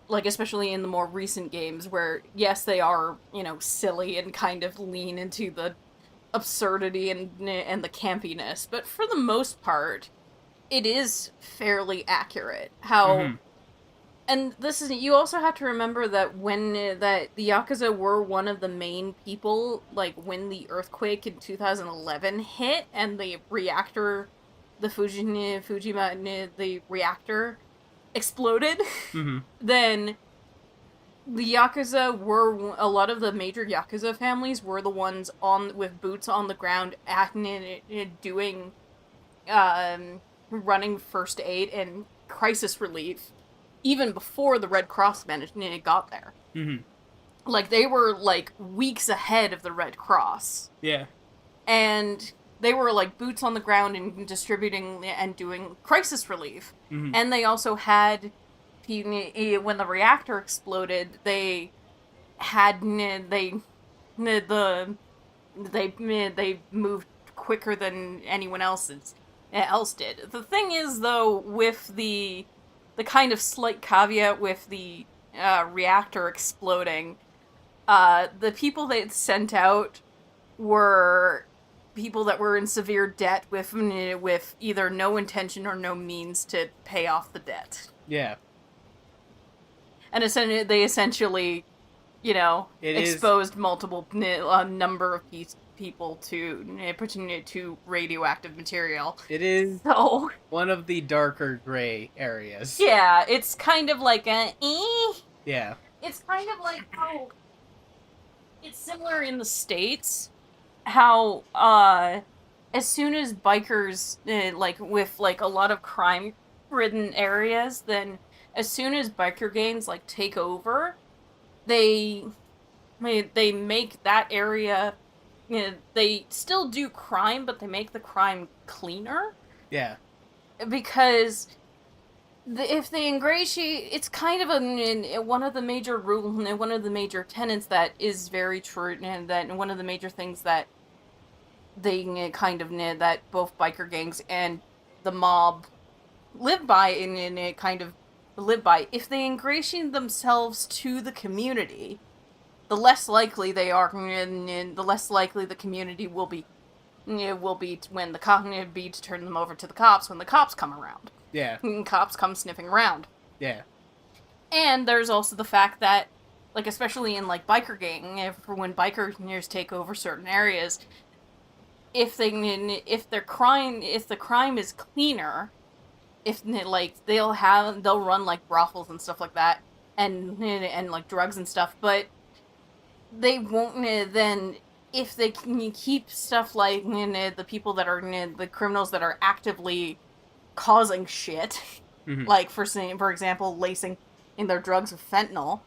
like, especially in the more recent games, where, yes, they are, silly and kind of lean into the absurdity and the campiness, but for the most part, it is fairly accurate. And you also have to remember that that the Yakuza were one of the main people, like, when the earthquake in 2011 hit, and the reactor, the Fukushima, the reactor exploded, then the Yakuza a lot of the major Yakuza families were the ones with boots on the ground doing, running first aid and crisis relief, even before the Red Cross got there. Like, they were, like, weeks ahead of the Red Cross. Yeah. And they were, like, boots on the ground and distributing and doing crisis relief. And they also had, when the reactor exploded, they moved quicker than anyone else did. The thing is, though, with the kind of slight caveat with the reactor exploding, the people they had sent out were people that were in severe debt with either no intention or no means to pay off the debt. Yeah. And they essentially, exposed multiple number of people to radioactive material. It is one of the darker gray areas. Yeah, it's kind of like a Yeah. It's kind of like how it's similar in the States, how as soon as bikers like with like a lot of crime ridden areas, then as soon as biker gangs like take over, they they make that area, they still do crime, but they make the crime cleaner. Yeah. Because if they ingratiate, it's kind of one of the major one of the major tenets that is very true, and that one of the major things that they kind of that both biker gangs and the mob live by, and it kind of live by. If they ingratiate themselves to the community, the less likely they are, and the less likely the community will be when the cop be to turn them over to the cops when the cops come around. Yeah. And cops come sniffing around. Yeah. And there's also the fact that, like, especially in like biker gang, when bikers take over certain areas, if the crime is cleaner, if like they'll run like brothels and stuff like that, and like drugs and stuff, but they won't then. If they can keep stuff like the people that are the criminals that are actively causing shit, like for example, lacing in their drugs with fentanyl,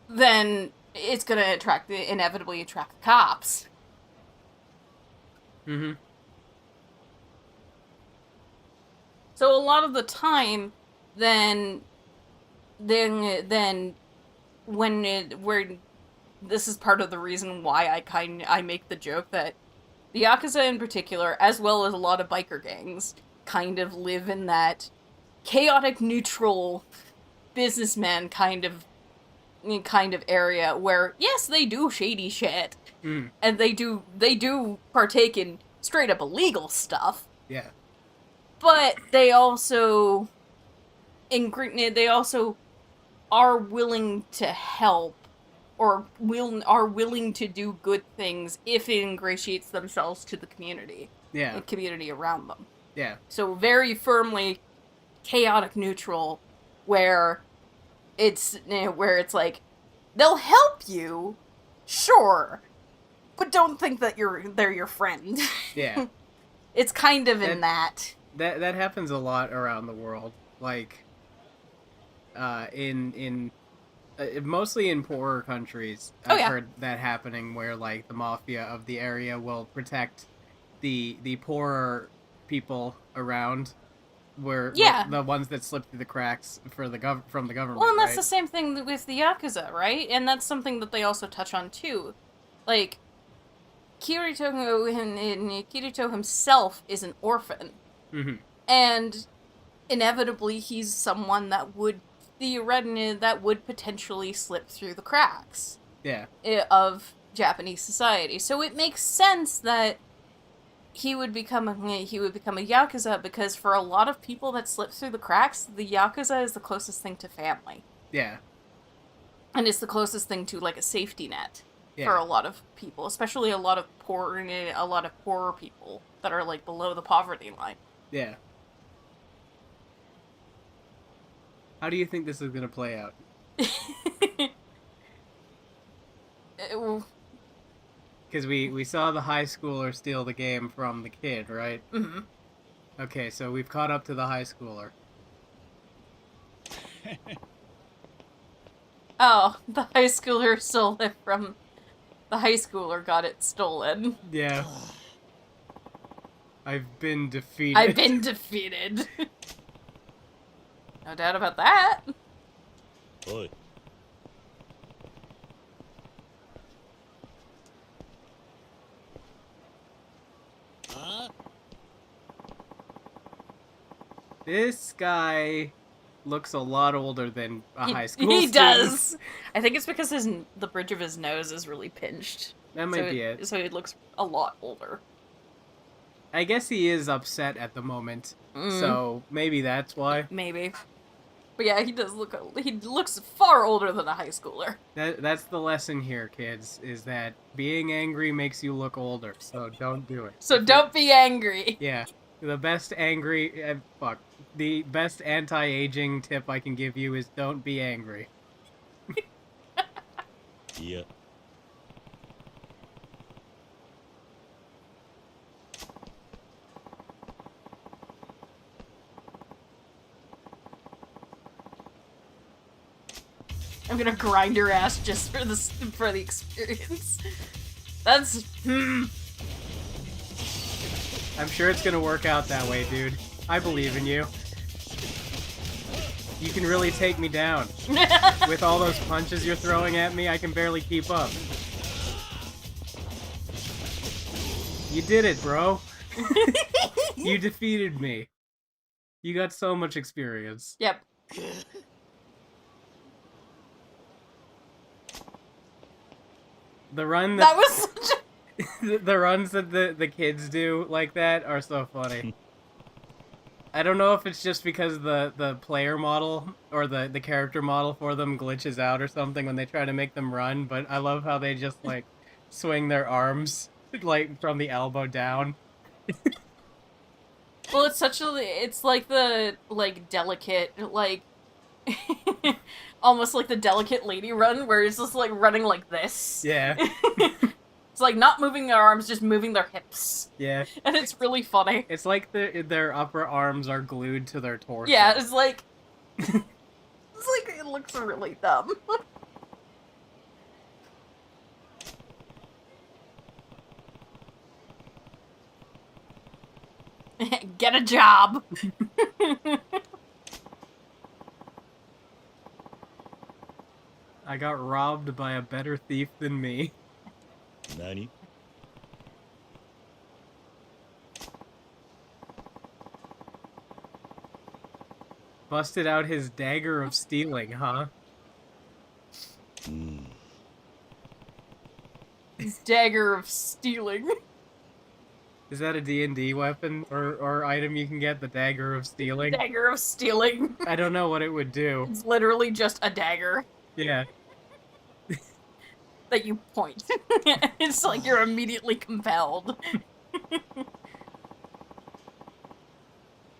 then it's gonna inevitably attract the cops. So a lot of the time, then when this is part of the reason why I make the joke that the Yakuza in particular, as well as a lot of biker gangs, kind of live in that chaotic neutral businessman kind of area where, yes, they do shady shit, and they do partake in straight up illegal stuff. Yeah. But they also are willing to help, or are willing to do good things if it ingratiates themselves to the community. Yeah. The community around them. Yeah. So very firmly chaotic neutral, where it's like, they'll help you, sure, but don't think that they're your friend. Yeah. It's kind of in that. That happens a lot around the world. Like, mostly in poorer countries, I've heard that happening, where like the mafia of the area will protect the poorer people around, where the ones that slip through the cracks from the government. Well, and that's right? the same thing with the Yakuza, right? And that's something that they also touch on too. Like, Kirito himself is an orphan, and inevitably he's someone that would potentially slip through the cracks. Yeah. Of Japanese society. So it makes sense that he would become a Yakuza, because for a lot of people that slip through the cracks, the Yakuza is the closest thing to family. Yeah. And it's the closest thing to like a safety net for a lot of people, especially a lot of poorer people that are like below the poverty line. Yeah. How do you think this is going to play out? Because we saw the high schooler steal the game from the kid, right? Mm-hmm. Okay, so we've caught up to the high schooler. Oh, the high schooler stole it from... The high schooler got it stolen. Yeah. I've been defeated. I've been defeated. No doubt about that. Oi. This guy looks a lot older than a high school He student. does. I think it's because the bridge of his nose is really pinched. That might be it. So it looks a lot older. I guess he is upset at the moment, so maybe that's why. Maybe. But yeah, he looks far older than a high schooler. That's the lesson here, kids, is that being angry makes you look older, so don't do it. So don't be angry. Yeah. The best the best anti-aging tip I can give you is don't be angry. いや I'm gonna grind your ass just for the experience. That's I'm sure it's gonna work out that way, dude. I believe in you. You can really take me down. With all those punches you're throwing at me, I can barely keep up. You did it, bro. You defeated me. You got so much experience. Yep. The run That was such a... the runs that the kids do like that are so funny. I don't know if it's just because the player model or the character model for them glitches out or something when they try to make them run, but I love how they just like swing their arms like from the elbow down. Well, it's like the like delicate like almost like the delicate lady run where it's just like running like this. Yeah. It's like not moving their arms, just moving their hips. Yeah. And it's really funny. It's like their upper arms are glued to their torso. Yeah, it's like it looks really dumb. Get a job. I got robbed by a better thief than me. 何 Busted out his dagger of stealing, huh? うん。 His dagger of stealing. Is that a D&D weapon or item you can get? The dagger of stealing? Dagger of stealing. I don't know what it would do. It's literally just a dagger Yeah. that you point. It's like you're immediately compelled.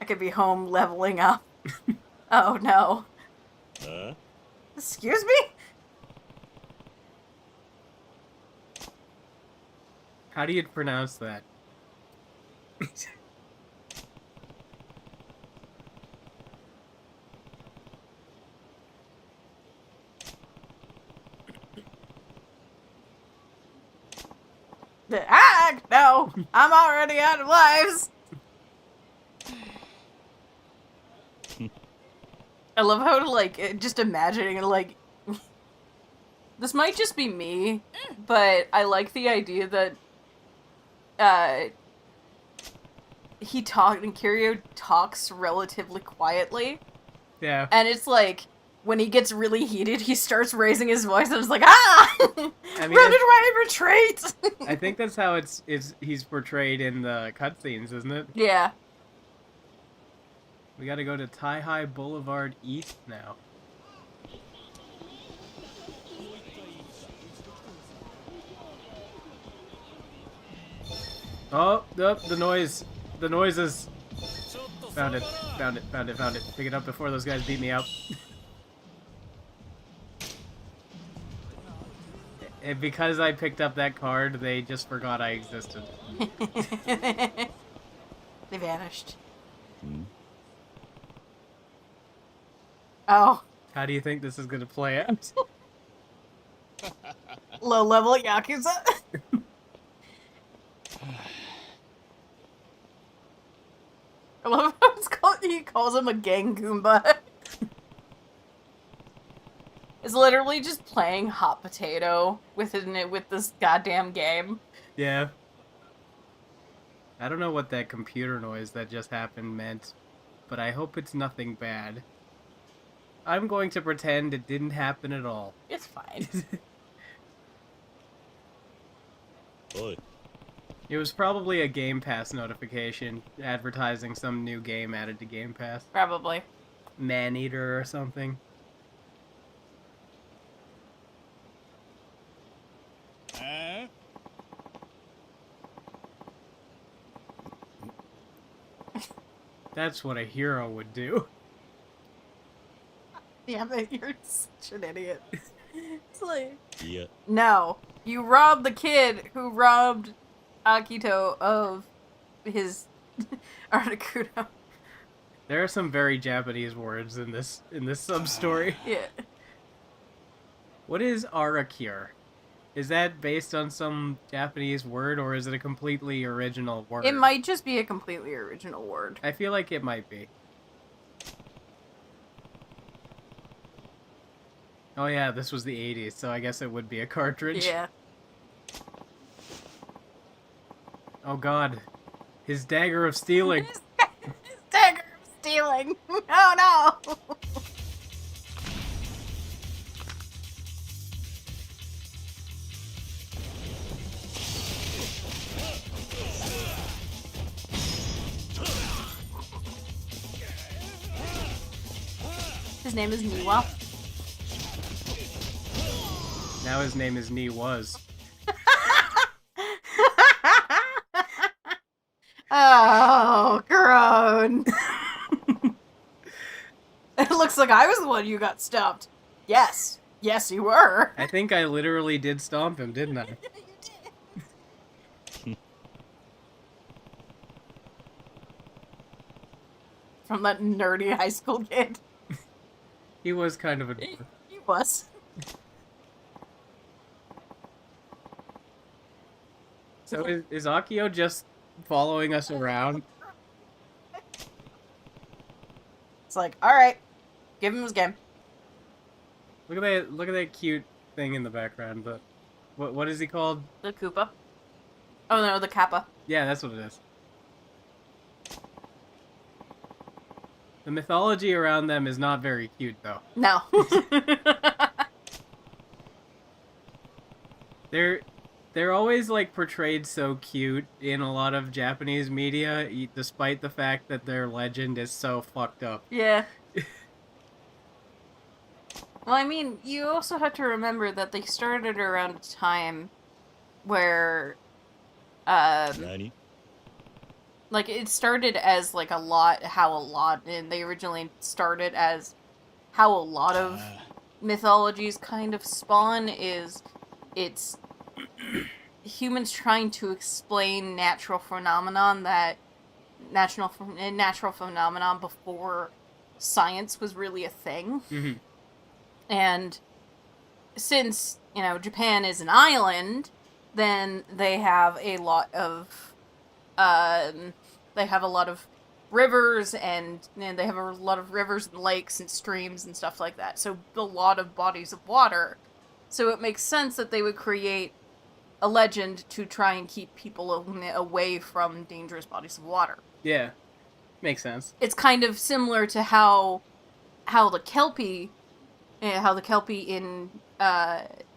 I could be home leveling up. Oh no. Excuse me? How do you pronounce that? No, I'm already out of lives. I love how, like, just imagining, like, this might just be me, but I like the idea that, Kiryu talks relatively quietly. Yeah. And it's like, when he gets really heated, he starts raising his voice and it's like, ah! I mean, Run away, retreat! I think that's how he's portrayed in the cutscenes, isn't it? Yeah. We gotta go to Tai Boulevard East now. Oh, the noise. The noises. Found it. Found it. Found it. Found it. Pick it up before those guys beat me up. And because I picked up that card, they just forgot I existed. They vanished. Hmm? Oh. How do you think this is gonna play out? Low-level Yakuza? I love how he calls him a gang Goomba. It's literally just playing hot potato with this goddamn game. Yeah. I don't know what that computer noise that just happened meant, but I hope it's nothing bad. I'm going to pretend it didn't happen at all. It's fine. Oi. It was probably a Game Pass notification advertising some new game added to Game Pass. Probably. Maneater or something. That's what a hero would do. Damn it, you're such an idiot. like... いや No. You robbed the kid who robbed Akito of his Articuno. There are some very Japanese words in this sub story. Yeah. What is Arakure? Is that based on some Japanese word, or is it a completely original word? It might just be a completely original word. I feel like it might be. Oh yeah, this was the 80s, so I guess it would be a cartridge. Yeah. Oh god. His dagger of stealing. His dagger of stealing. Oh no! His name is Niwa. Now his name is Ni Was. Oh, groan. It looks like I was the one you got stopped. Yes. Yes, you were. I think I literally did stomp him, didn't I? From that nerdy high school kid. He was kind of a... He was. So is Akio just following us around? It's like, alright, give him his game. Look at that cute thing in the background. But what is he called? The Koopa. Oh no, the Kappa. Yeah, that's what it is. The mythology around them is not very cute, though. No. They're always like portrayed so cute in a lot of Japanese media, despite the fact that their legend is so fucked up. Yeah. Well, I mean, you also have to remember that they started around a time where,何 like, it started as, like, and they originally started as how a lot of mythologies kind of spawn it's humans trying to explain natural phenomenon before science was really a thing. Mm-hmm. And since, Japan is an island, then they have a lot of rivers and they have a lot of rivers and lakes and streams and stuff like that. So a lot of bodies of water. So it makes sense that they would create a legend to try and keep people away from dangerous bodies of water. Yeah, makes sense. It's kind of similar to how the Kelpie in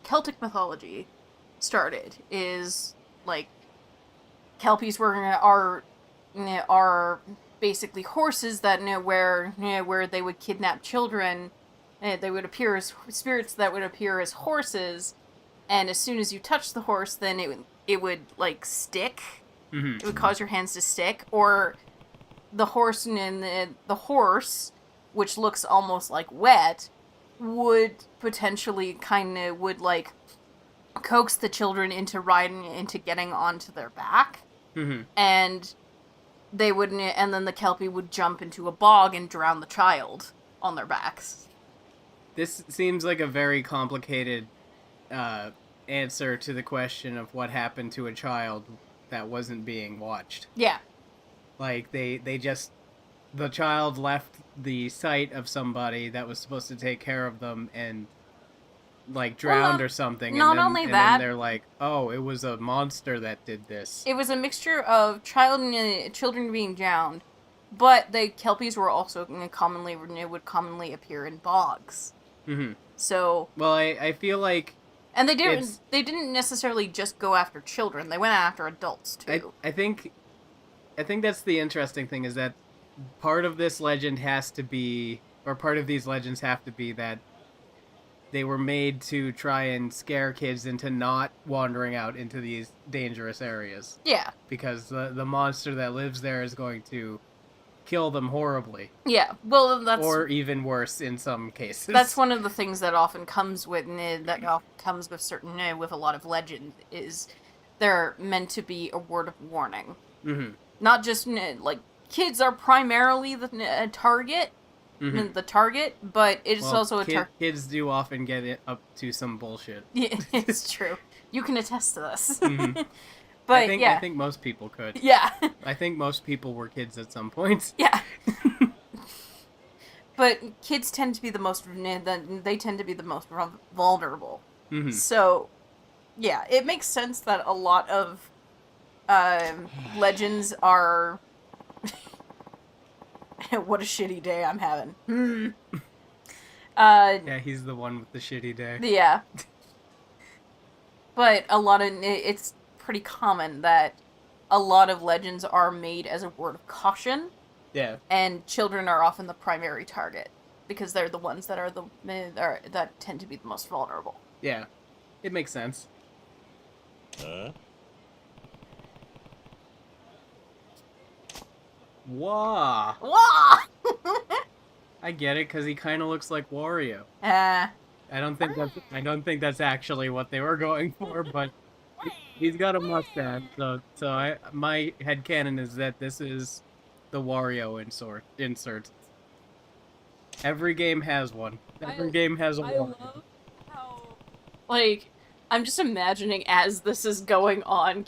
Celtic mythology started. Is like Kelpies are basically horses that where they would kidnap children. They would appear as spirits that would appear as horses, and as soon as you touch the horse, then it would like stick. Mm-hmm. It would cause your hands to stick, or the horse and the horse, which looks almost like wet, would potentially would like coax the children into getting onto their back, Mm-hmm. and and then the Kelpie would jump into a bog and drown the child on their backs. This seems like a very complicated answer to the question of what happened to a child that wasn't being watched. Yeah. Like, the child left the sight of somebody that was supposed to take care of them and, like, drowned or something. Not and then, only and that- then they're like, oh, it was a monster that did this. It was a mixture of children being drowned, but the Kelpies were also would commonly appear in bogs. Mm-hmm. So, Well, I feel like... and they didn't necessarily just go after children. They went after adults too. I think that's the interesting thing, is that part of this legend has to be, or part of these legends have to be that they were made to try and scare kids into not wandering out into these dangerous areas. Yeah. Because the monster that lives there is going to kill them horribly. Yeah, well, that's... Or even worse in some cases. That's one of the things that often comes with with a lot of legend, is they're meant to be a word of warning. Mm-hmm. Not just, like, kids are primarily the target, Mm-hmm. the target, but it's also a target. Kids do often get it up to some bullshit. Yeah, it's true. You can attest to this. Mm-hmm. But I think most people could. Yeah. I think most people were kids at some point. Yeah. But kids tend to be the most vulnerable. Mm-hmm. So, yeah, it makes sense that a lot of legends are... What a shitty day I'm having. Yeah, he's the one with the shitty day. Yeah. But it's pretty common that a lot of legends are made as a word of caution. Yeah. And children are often the primary target, because they're the ones that that tend to be the most vulnerable. Yeah. It makes sense. Wah! Wah! I get it, because he kind of looks like Wario. Ah. I don't think that's actually what they were going for, but he's got a mustache, so my headcanon is that this is the Wario insert. Every game has one. Every game has a Wario. Love how, like, I'm just imagining as this is going on,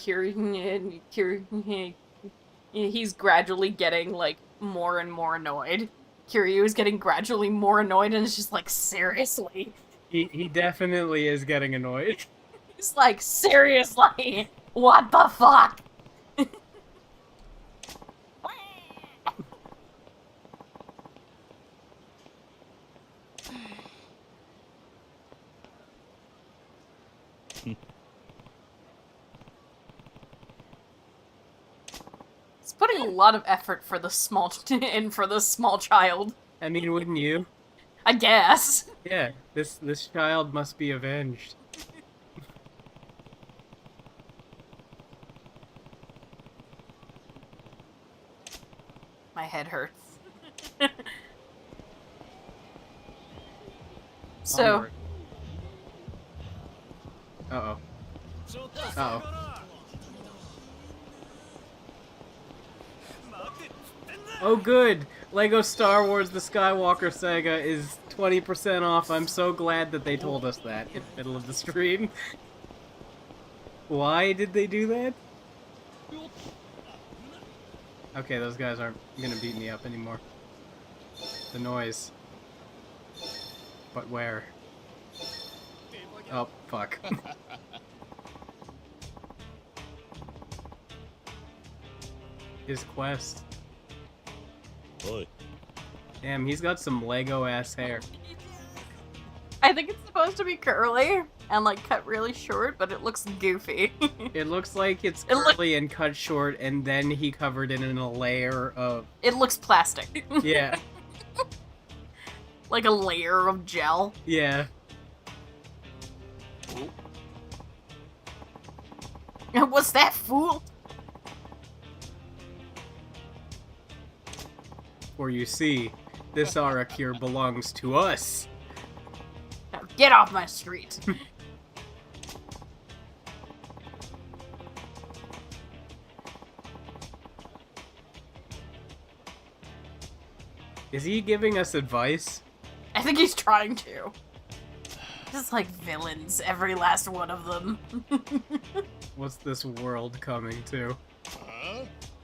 he's gradually getting, like, more and more annoyed. Kiryu is getting gradually more annoyed, and it's just like, seriously. He definitely is getting annoyed. He's like, seriously, what the fuck? It's putting a lot of effort for the small child. I mean, wouldn't you? I guess. Yeah, this child must be avenged. My head hurts. So. Onward. Uh-oh. Uh-oh. Oh good! Lego Star Wars The Skywalker Saga is 20% off. I'm so glad that they told us that in the middle of the stream. Why did they do that? Okay, those guys aren't gonna beat me up anymore. The noise. But where? Oh, fuck. His quest. Oi. Damn, he's got some Lego-ass hair. I think it's supposed to be curly and, like, cut really short, but it looks goofy. It looks like it's curly and cut short, and then he covered it in a layer of... It looks plastic. Yeah. Like a layer of gel. Yeah. What's that, fool? For you see, this Arakir belongs to us. Now get off my street. Is he giving us advice? I think he's trying to. Just like villains, every last one of them. What's this world coming to?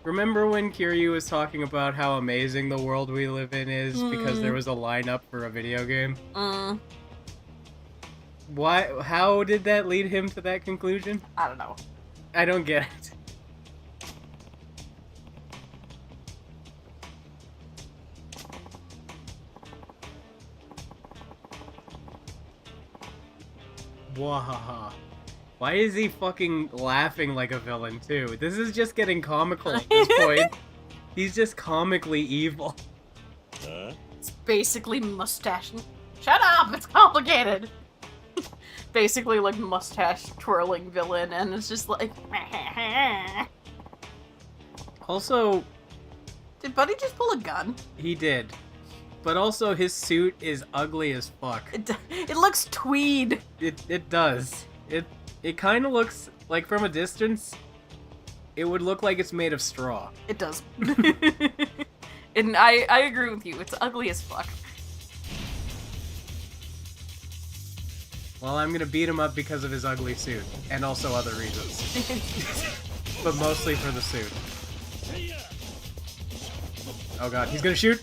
Remember when Kiryu was talking about how amazing the world we live in is because there was a lineup for a video game? Why? How did that lead him to that conclusion? I don't know. I don't get it. Wahaha. Why is he fucking laughing like a villain, too? This is just getting comical at this point. He's just comically evil. It's basically mustache... Shut up! It's complicated! Basically, like, mustache-twirling villain, and it's just like... Also, Did Buddy just pull a gun? He did. But also his suit is ugly as fuck. It looks tweed. It does. It kind of looks like from a distance, it would look like it's made of straw. It does. And I agree with you. It's ugly as fuck. Well, I'm gonna beat him up because of his ugly suit, and also other reasons. But mostly for the suit. Oh god, he's gonna shoot!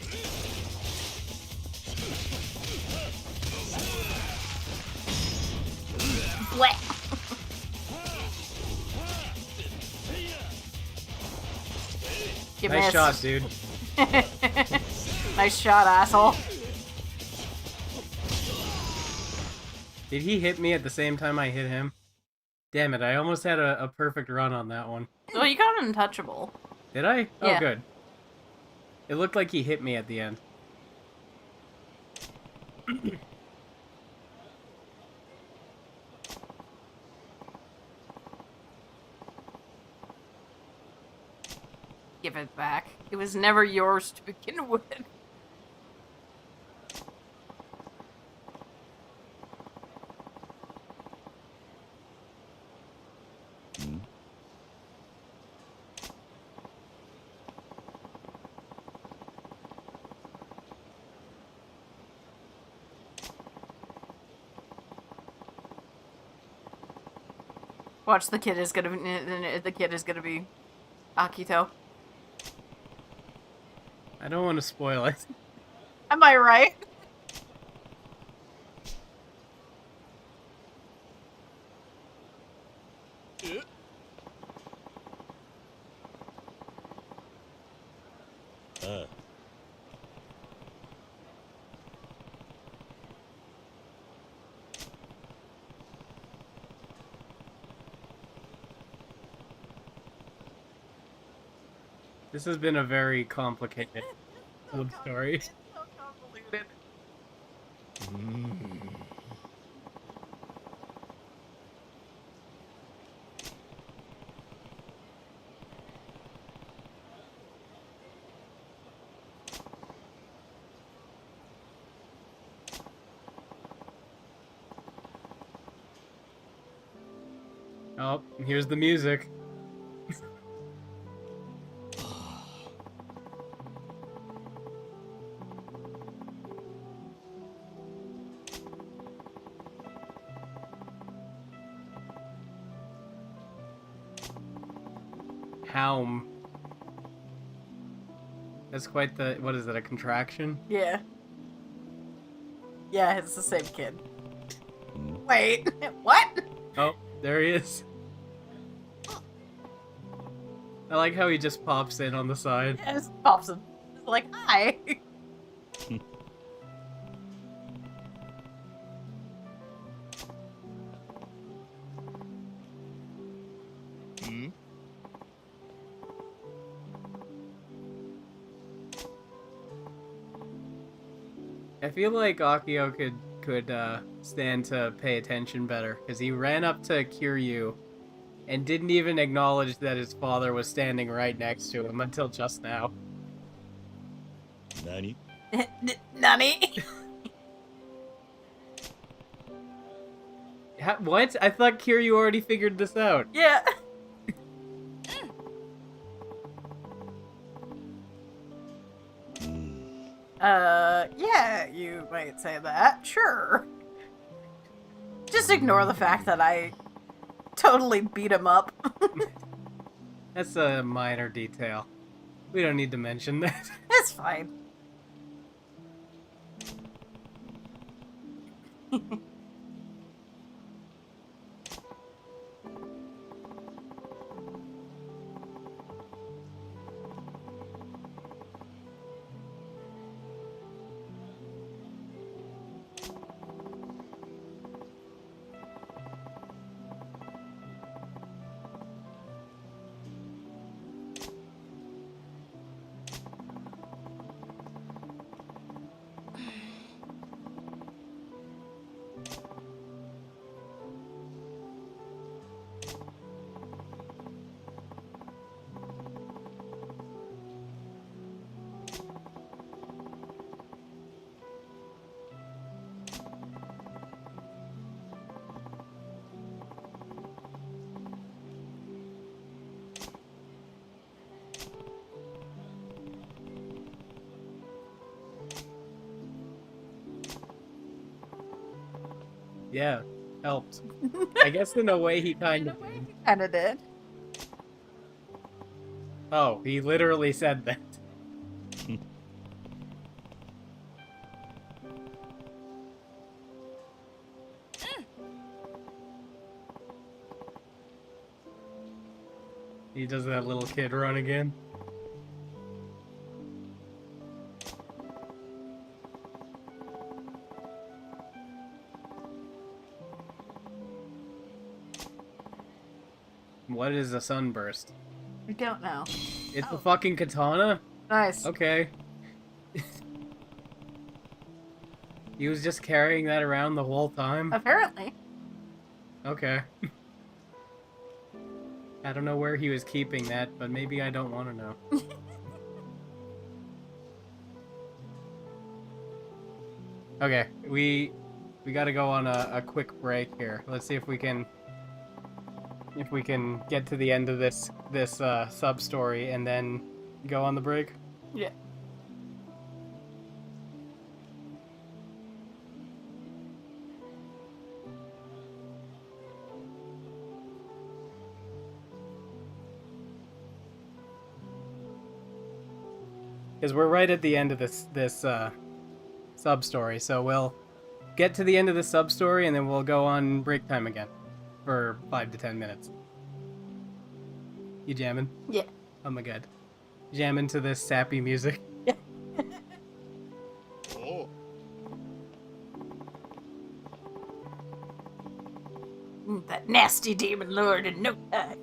Blech. You Nice missed. shot, dude. Nice shot, asshole. Did he hit me at the same time I hit him? Damn it, I almost had a perfect run on that one. Well, you got untouchable. Did I? Oh, Yeah. good. It looked like he hit me at the end. Give it back. It was never yours to begin with. Watch, the kid is gonna be Akito. I don't want to spoil it. Am I right? Ah. This has been a very complicated story. So convoluted. Oh, here's the music. Haum. That's quite the... What is that, a contraction? Yeah. Yeah, it's the same kid. Wait, what? Oh, there he is. I like how he just pops in on the side. Yeah, just pops him. It's like, hi. I feel like Akio could stand to pay attention better, because he ran up to Kiryu and didn't even acknowledge that his father was standing right next to him until just now. Nani? Nani? What? I thought Kiryu already figured this out. Yeah. Yeah, you might say that. Sure. Just ignore the fact that I totally beat him up. That's a minor detail. We don't need to mention that. It's fine. Yeah, helped. I guess in a way he kind of did. Kinda did. Oh, he literally said that. He does that little kid run again. What is a sunburst? I don't know. It's a fucking katana? Nice. Okay. He was just carrying that around the whole time? Apparently. Okay. I don't know where he was keeping that, but maybe I don't want to know. Okay, we gotta go on a quick break here. Let's see if we can get to the end of this sub story and then go on the break. Yeah. Because we're right at the end of this sub story, so we'll get to the end of the sub story and then we'll go on break time again for 5 to 10 minutes. You jamming? Yeah. Oh my god. Jamming to this sappy music. Oh. That nasty demon lord in no time.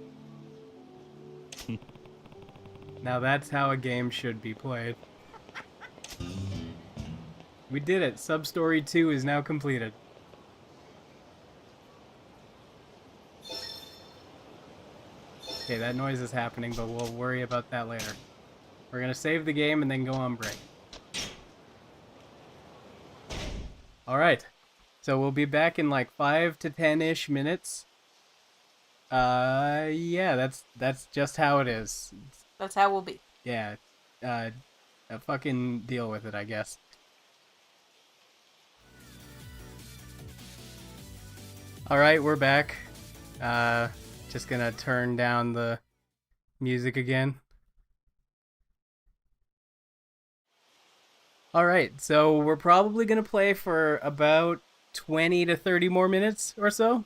Now that's how a game should be played. We did it. Sub-story 2 is now completed. Okay, that noise is happening, but we'll worry about that later. We're gonna save the game and then go on break. Alright. So we'll be back in like 5 to 10-ish minutes. Yeah, that's just how it is. That's how we'll be. Yeah, fucking deal with it, I guess. Alright, we're back. Just gonna turn down the music again. Alright, so we're probably gonna play for about 20 to 30 more minutes or so.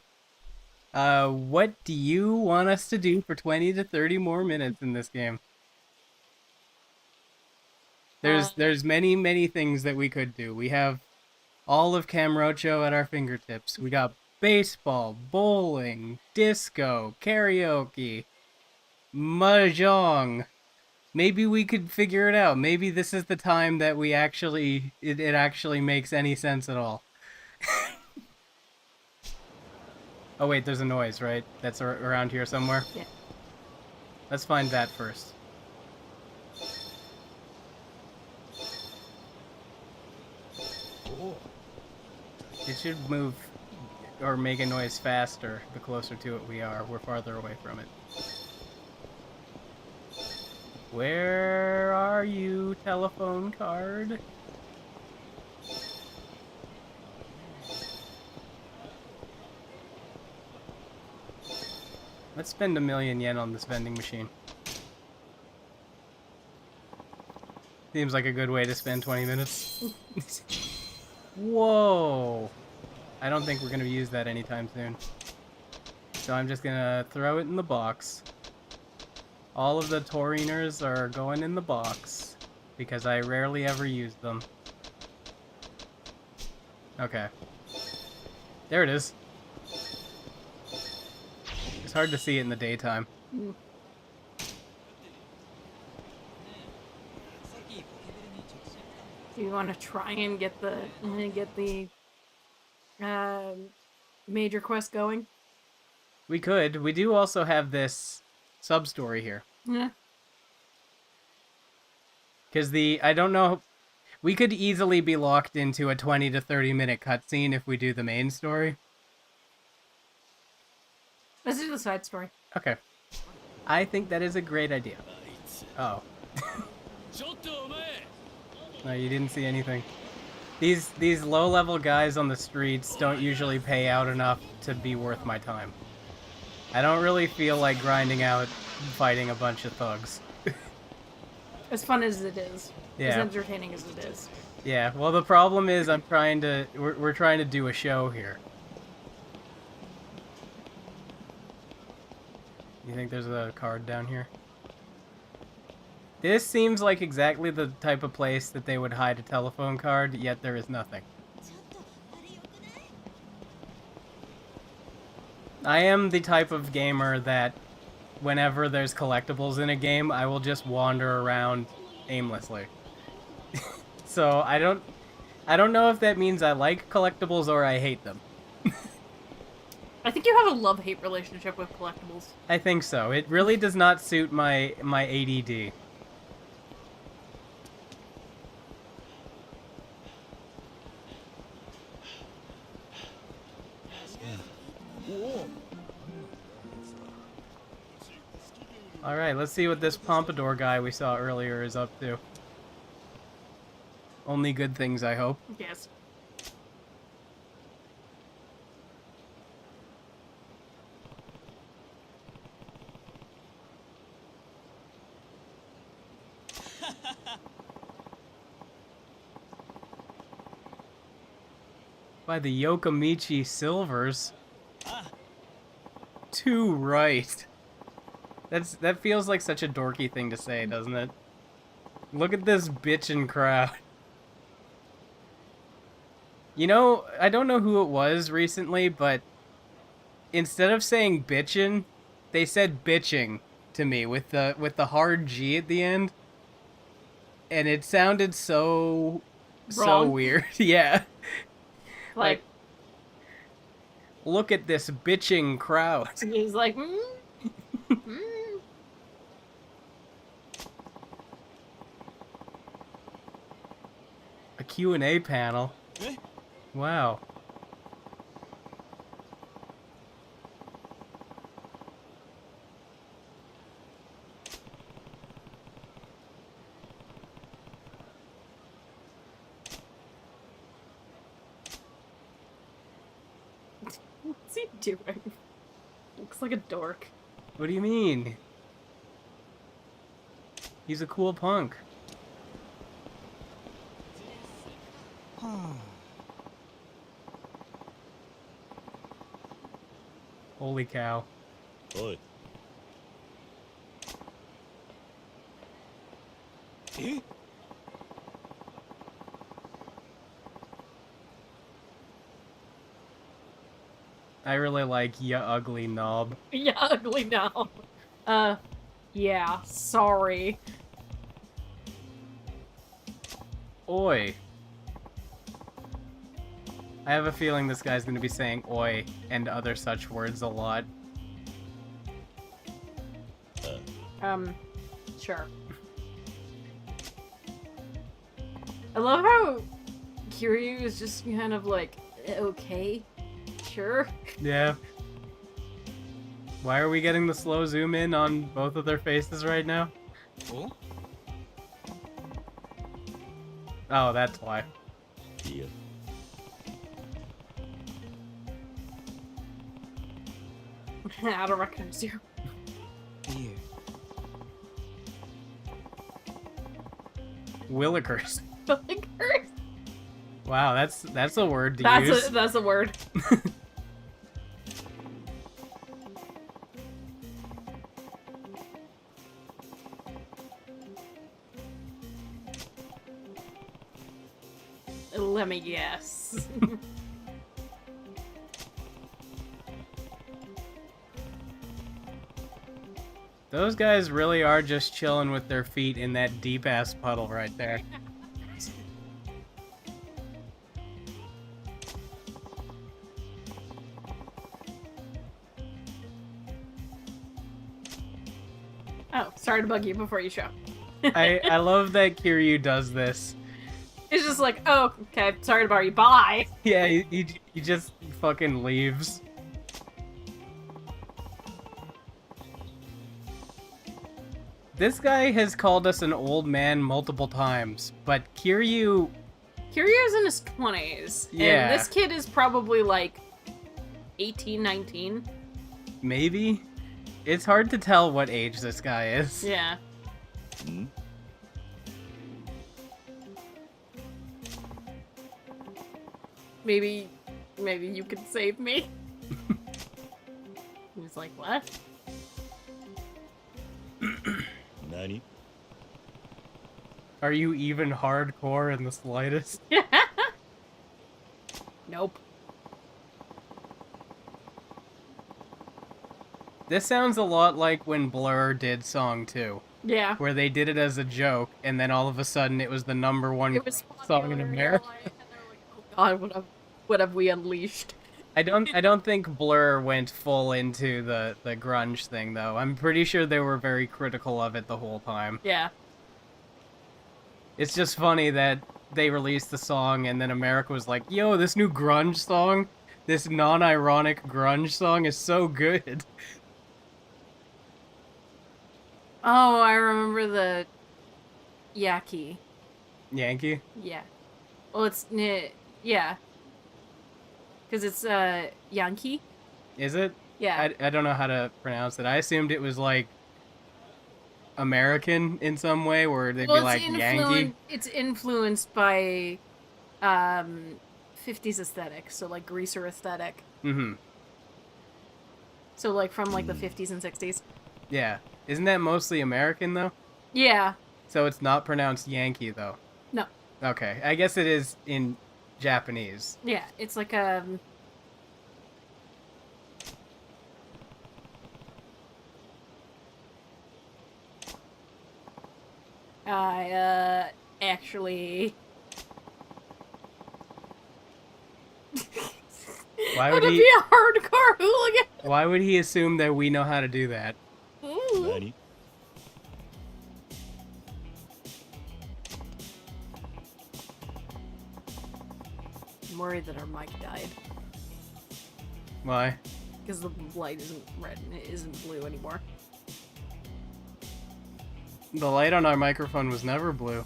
What do you want us to do for 20 to 30 more minutes in this game? There's many things that we could do. We have all of Camrocho at our fingertips. We got baseball, bowling, disco, karaoke, mahjong. Maybe we could figure it out. Maybe this is the time that we actually it actually makes any sense at all. Oh wait, there's a noise, right? That's around here somewhere? Yeah. Let's find that first. It should move or make a noise faster the closer to it we are. We're farther away from it. Where are you, telephone card? Let's spend 1,000,000 yen on this vending machine. Seems like a good way to spend 20 minutes. Whoa! I don't think we're going to use that anytime soon. So I'm just going to throw it in the box. All of the Tauriners are going in the box, because I rarely ever use them. Okay. There it is. It's hard to see it in the daytime. Mm. Do you want to try and get the major quest going? We could. We do also have this sub-story here. Yeah. Because I don't know, we could easily be locked into a 20 to 30 minute cutscene if we do the main story. Let's do the side story. Okay. I think that is a great idea. Oh. No, you didn't see anything. These low-level guys on the streets don't usually pay out enough to be worth my time. I don't really feel like grinding out fighting a bunch of thugs. As fun as it is. Yeah. As entertaining as it is. Yeah, well the problem is we're trying to do a show here. You think there's a card down here? This seems like exactly the type of place that they would hide a telephone card, yet there is nothing. I am the type of gamer that whenever there's collectibles in a game, I will just wander around aimlessly. So I don't know if that means I like collectibles or I hate them. I think you have a love-hate relationship with collectibles. I think so. It really does not suit my ADD. Alright, let's see what this Pompadour guy we saw earlier is up to. Only good things, I hope. Yes. By the Yokomichi Silvers. Too right. That feels like such a dorky thing to say, doesn't it? Look at this bitchin' crowd. You know, I don't know who it was recently, but instead of saying bitchin', they said bitching to me with the hard G at the end. And it sounded so weird. Yeah. Like, look at this bitching crowd. He's like, A Q&A panel. Wow. What's he doing? Looks like a dork. What do you mean? He's a cool punk. Holy cow. Oi. I really like ya ugly knob. Yeah, ugly now. Yeah, sorry. Oi. I have a feeling this guy's gonna be saying oi and other such words a lot. Sure. I love how Kiryu is just kind of like, okay, sure. Yeah. Why are we getting the slow zoom in on both of their faces right now? Oh? Oh, that's why. Yeah. I don't recognize you. Here. Willikers. Willikers? Wow, that's a word to use. That's a word. Let me guess. Those guys really are just chilling with their feet in that deep-ass puddle right there. Oh, sorry to bug you before you show. I love that Kiryu does this. It's just like, oh, okay, sorry to bother you, bye! Yeah, he just fucking leaves. This guy has called us an old man multiple times, but Kiryu Kiryu's in his 20s. Yeah. And this kid is probably like 18, 19. Maybe? It's hard to tell what age this guy is. Yeah. Maybe you can save me. He's like, what? 何 Are you even hardcore in the slightest? Nope. This sounds a lot like when Blur did Song 2, Yeah. where they did it as a joke, and then all of a sudden it was the #1 It was song in America. And they're like, oh god, what have we unleashed? I don't think Blur went full into the grunge thing though. I'm pretty sure they were very critical of it the whole time. Yeah. It's just funny that they released the song and then America was like, "Yo, this new grunge song, this non-ironic grunge song is so good." Oh, I remember the Yaki. Yankee? Yeah. Well, it's yeah. Because it's Yankee. Is it? Yeah. I don't know how to pronounce it. I assumed it was like American in some way, where they'd be like Yankee. It's influenced by 50s aesthetic, so like greaser aesthetic. Mm-hmm. So like from like the 50s and 60s. Yeah. Isn't that mostly American though? Yeah. So it's not pronounced Yankee though. No. Okay. I guess it is in Japanese. Yeah, it's like actually Why how would to he? be a hardcore hooligan. Why would he assume that we know how to do that? Ooh. 何 I'm worried that our mic died Why? because the light isn't red and it isn't blue anymore. The light on our microphone was never blue.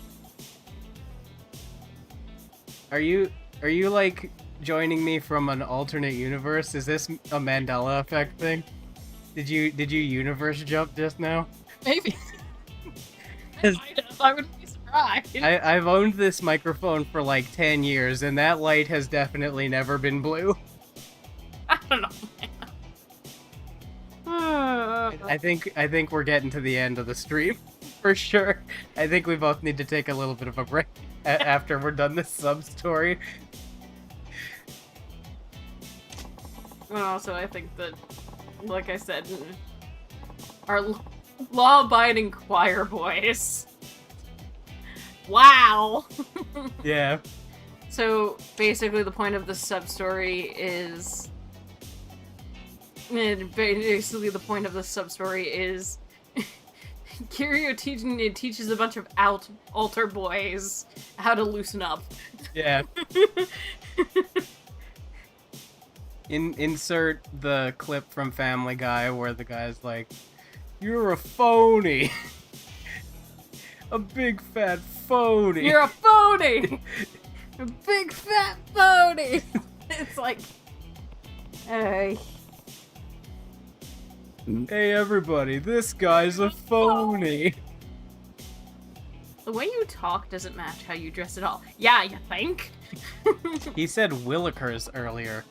Are you like joining me from an alternate universe? Is this a Mandela effect thing? Did you universe jump just now? Maybe. I would be surprised. I've owned this microphone for like 10 years, and that light has definitely never been blue. I don't know, man. I think we're getting to the end of the stream, for sure. I think we both need to take a little bit of a break after we're done this sub-story. And also, I think that, like I said, our law-abiding choir boys. Wow! Yeah. So, basically, the point of this sub-story is... Basically, the point of this sub-story is... Kiryu teaches a bunch of altar boys how to loosen up. Yeah. Insert the clip from Family Guy where the guy's like, "You're a phony. A big fat phony. You're a phony! A big fat phony! It's like... Hey. Hey everybody, this guy's a phony." The way you talk doesn't match how you dress at all. Yeah, you think? He said Willikers earlier.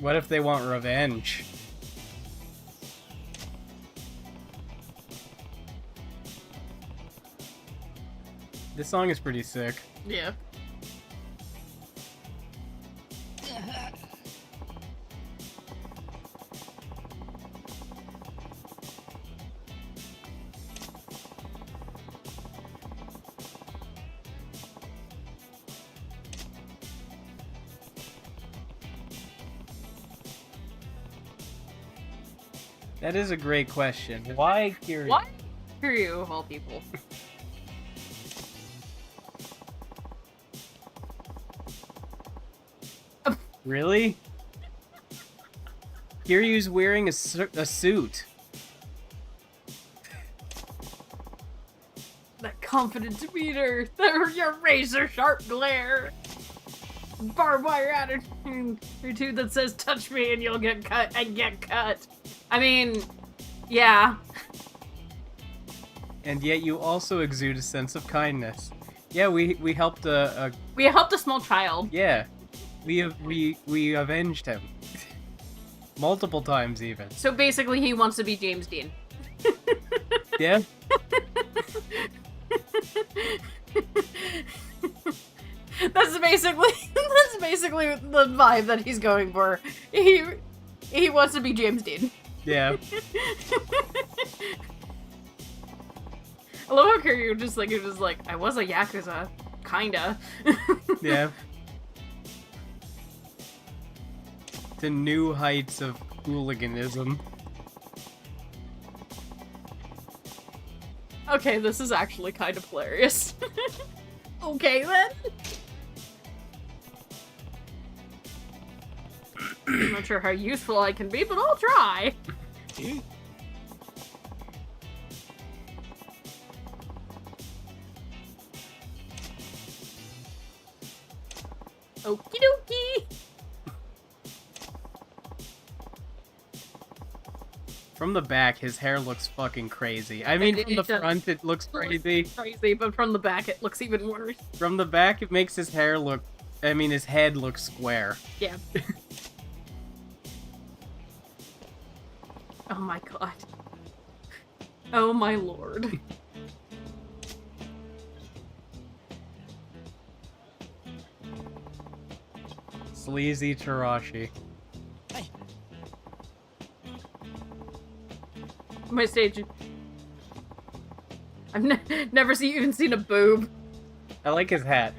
What if they want revenge? This song is pretty sick. Yeah. That is a great question. Why Kiryu? Why Kiryu, of all people? Really? Kiryu's wearing a suit. That confident demeanor, your razor sharp glare, barbed wire attitude that says "touch me and you'll get cut" and get cut. I mean, yeah. And yet you also exude a sense of kindness. Yeah, we helped we helped a small child. Yeah, we avenged him multiple times even. So basically, he wants to be James Dean. Yeah. That's basically the vibe that he's going for. He wants to be James Dean. Yeah. I love how Kiryu just like it was like I was a yakuza, kinda. Yeah. To new heights of hooliganism. Okay, this is actually kind of hilarious. Okay then. I'm not sure how useful I can be, but I'll try. Okie dokie. From the back, his hair looks fucking crazy. I mean, from the front, it looks crazy. Crazy, but from the back, it looks even worse. From the back, it makes his hair look... I mean, his head looks square. Yeah. Oh my god. Oh my lord. Sleazy Tarashi. My stage. I've never even seen a boob. I like his hat.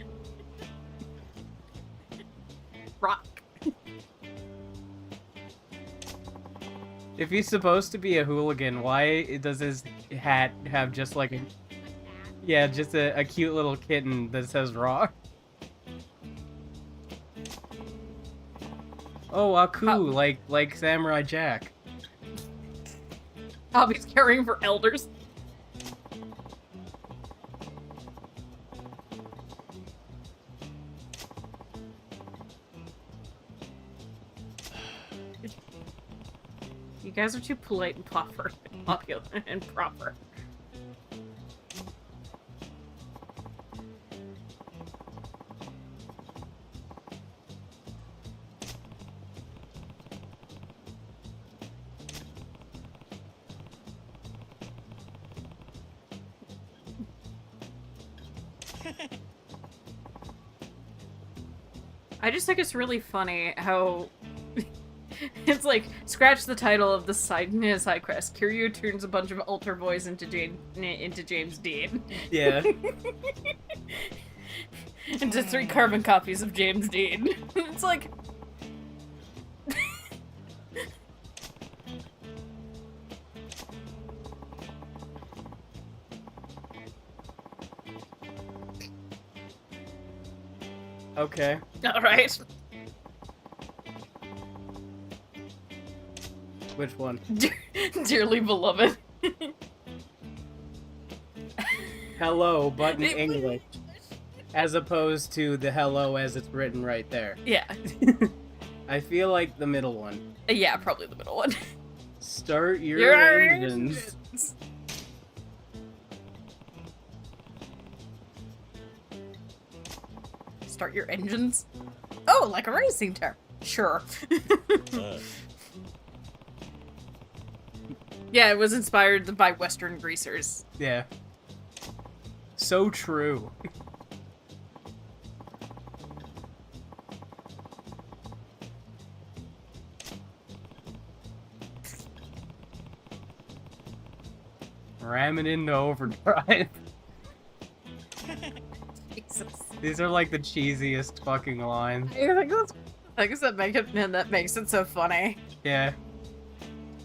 Rock. If he's supposed to be a hooligan, why does his hat have just like a... Yeah, just a cute little kitten that says rock? Oh, Aku, like Samurai Jack. Hobbies caring for elders. You guys are too polite and popular and proper. I just think it's really funny how it's like scratch the title of the side quest. Kiryu turns a bunch of altar boys into James Dean. Yeah. Into 3 carbon copies of James Dean. It's like Okay. alright. Which one? Dearly beloved. Hello, but in English. As opposed to the hello as it's written right there. Yeah. I feel like the middle one. Yeah, probably the middle one. Start your engines. Start your engines? Oh, like a racing term. Sure. Yeah, it was inspired by Western greasers. Yeah. So true. Ramming into overdrive. Jesus. These are like the cheesiest fucking lines. I think that's things that make it, man, that makes it so funny. Yeah.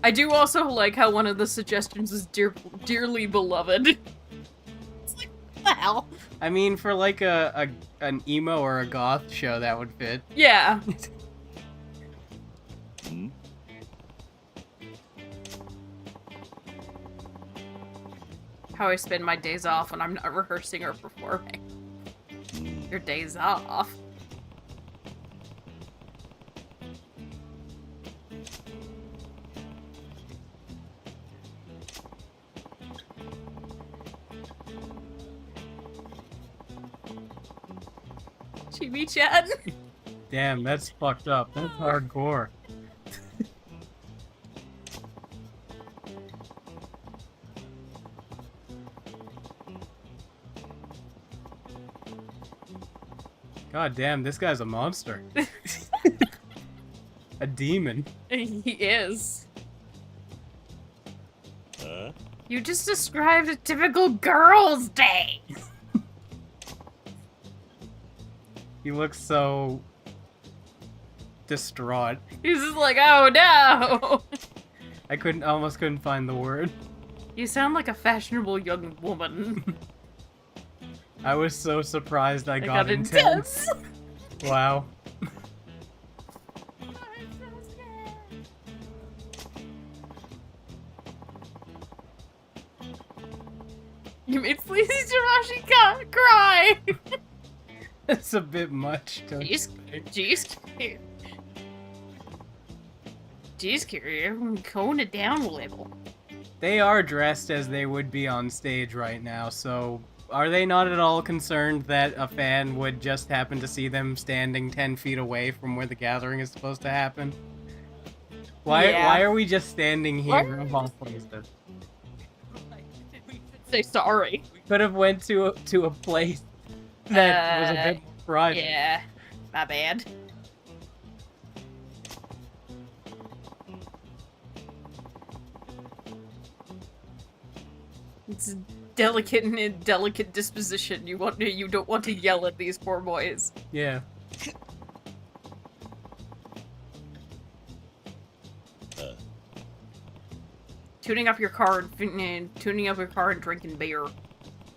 I do also like how one of the suggestions is dearly beloved. It's like, what the hell? I mean, for like an emo or a goth show, that would fit. Yeah. how I spend my days off when I'm not rehearsing or performing. Your days off. Chibi-chan. Damn, that's fucked up. That's hardcore. God damn, this guy's a monster. A demon. He is. Huh? You just described a typical girl's day. He looks so distraught. He's just like, oh no. I almost couldn't find the word. You sound like a fashionable young woman. I was so surprised I got intense. Wow. You made Sleazy Jirashi cry. It's a bit much. Jeez, I'm tone it down a little. They are dressed as they would be on stage right now, so are they not at all concerned that a fan would just happen to see them standing 10 feet away from where the gathering is supposed to happen? Why are we just standing here of all places? Say sorry. Could have went to a place that was a bit more private. Yeah, my bad. It's delicate and in delicate disposition. You don't want to yell at these poor boys. Yeah. Tuning up your car and drinking beer.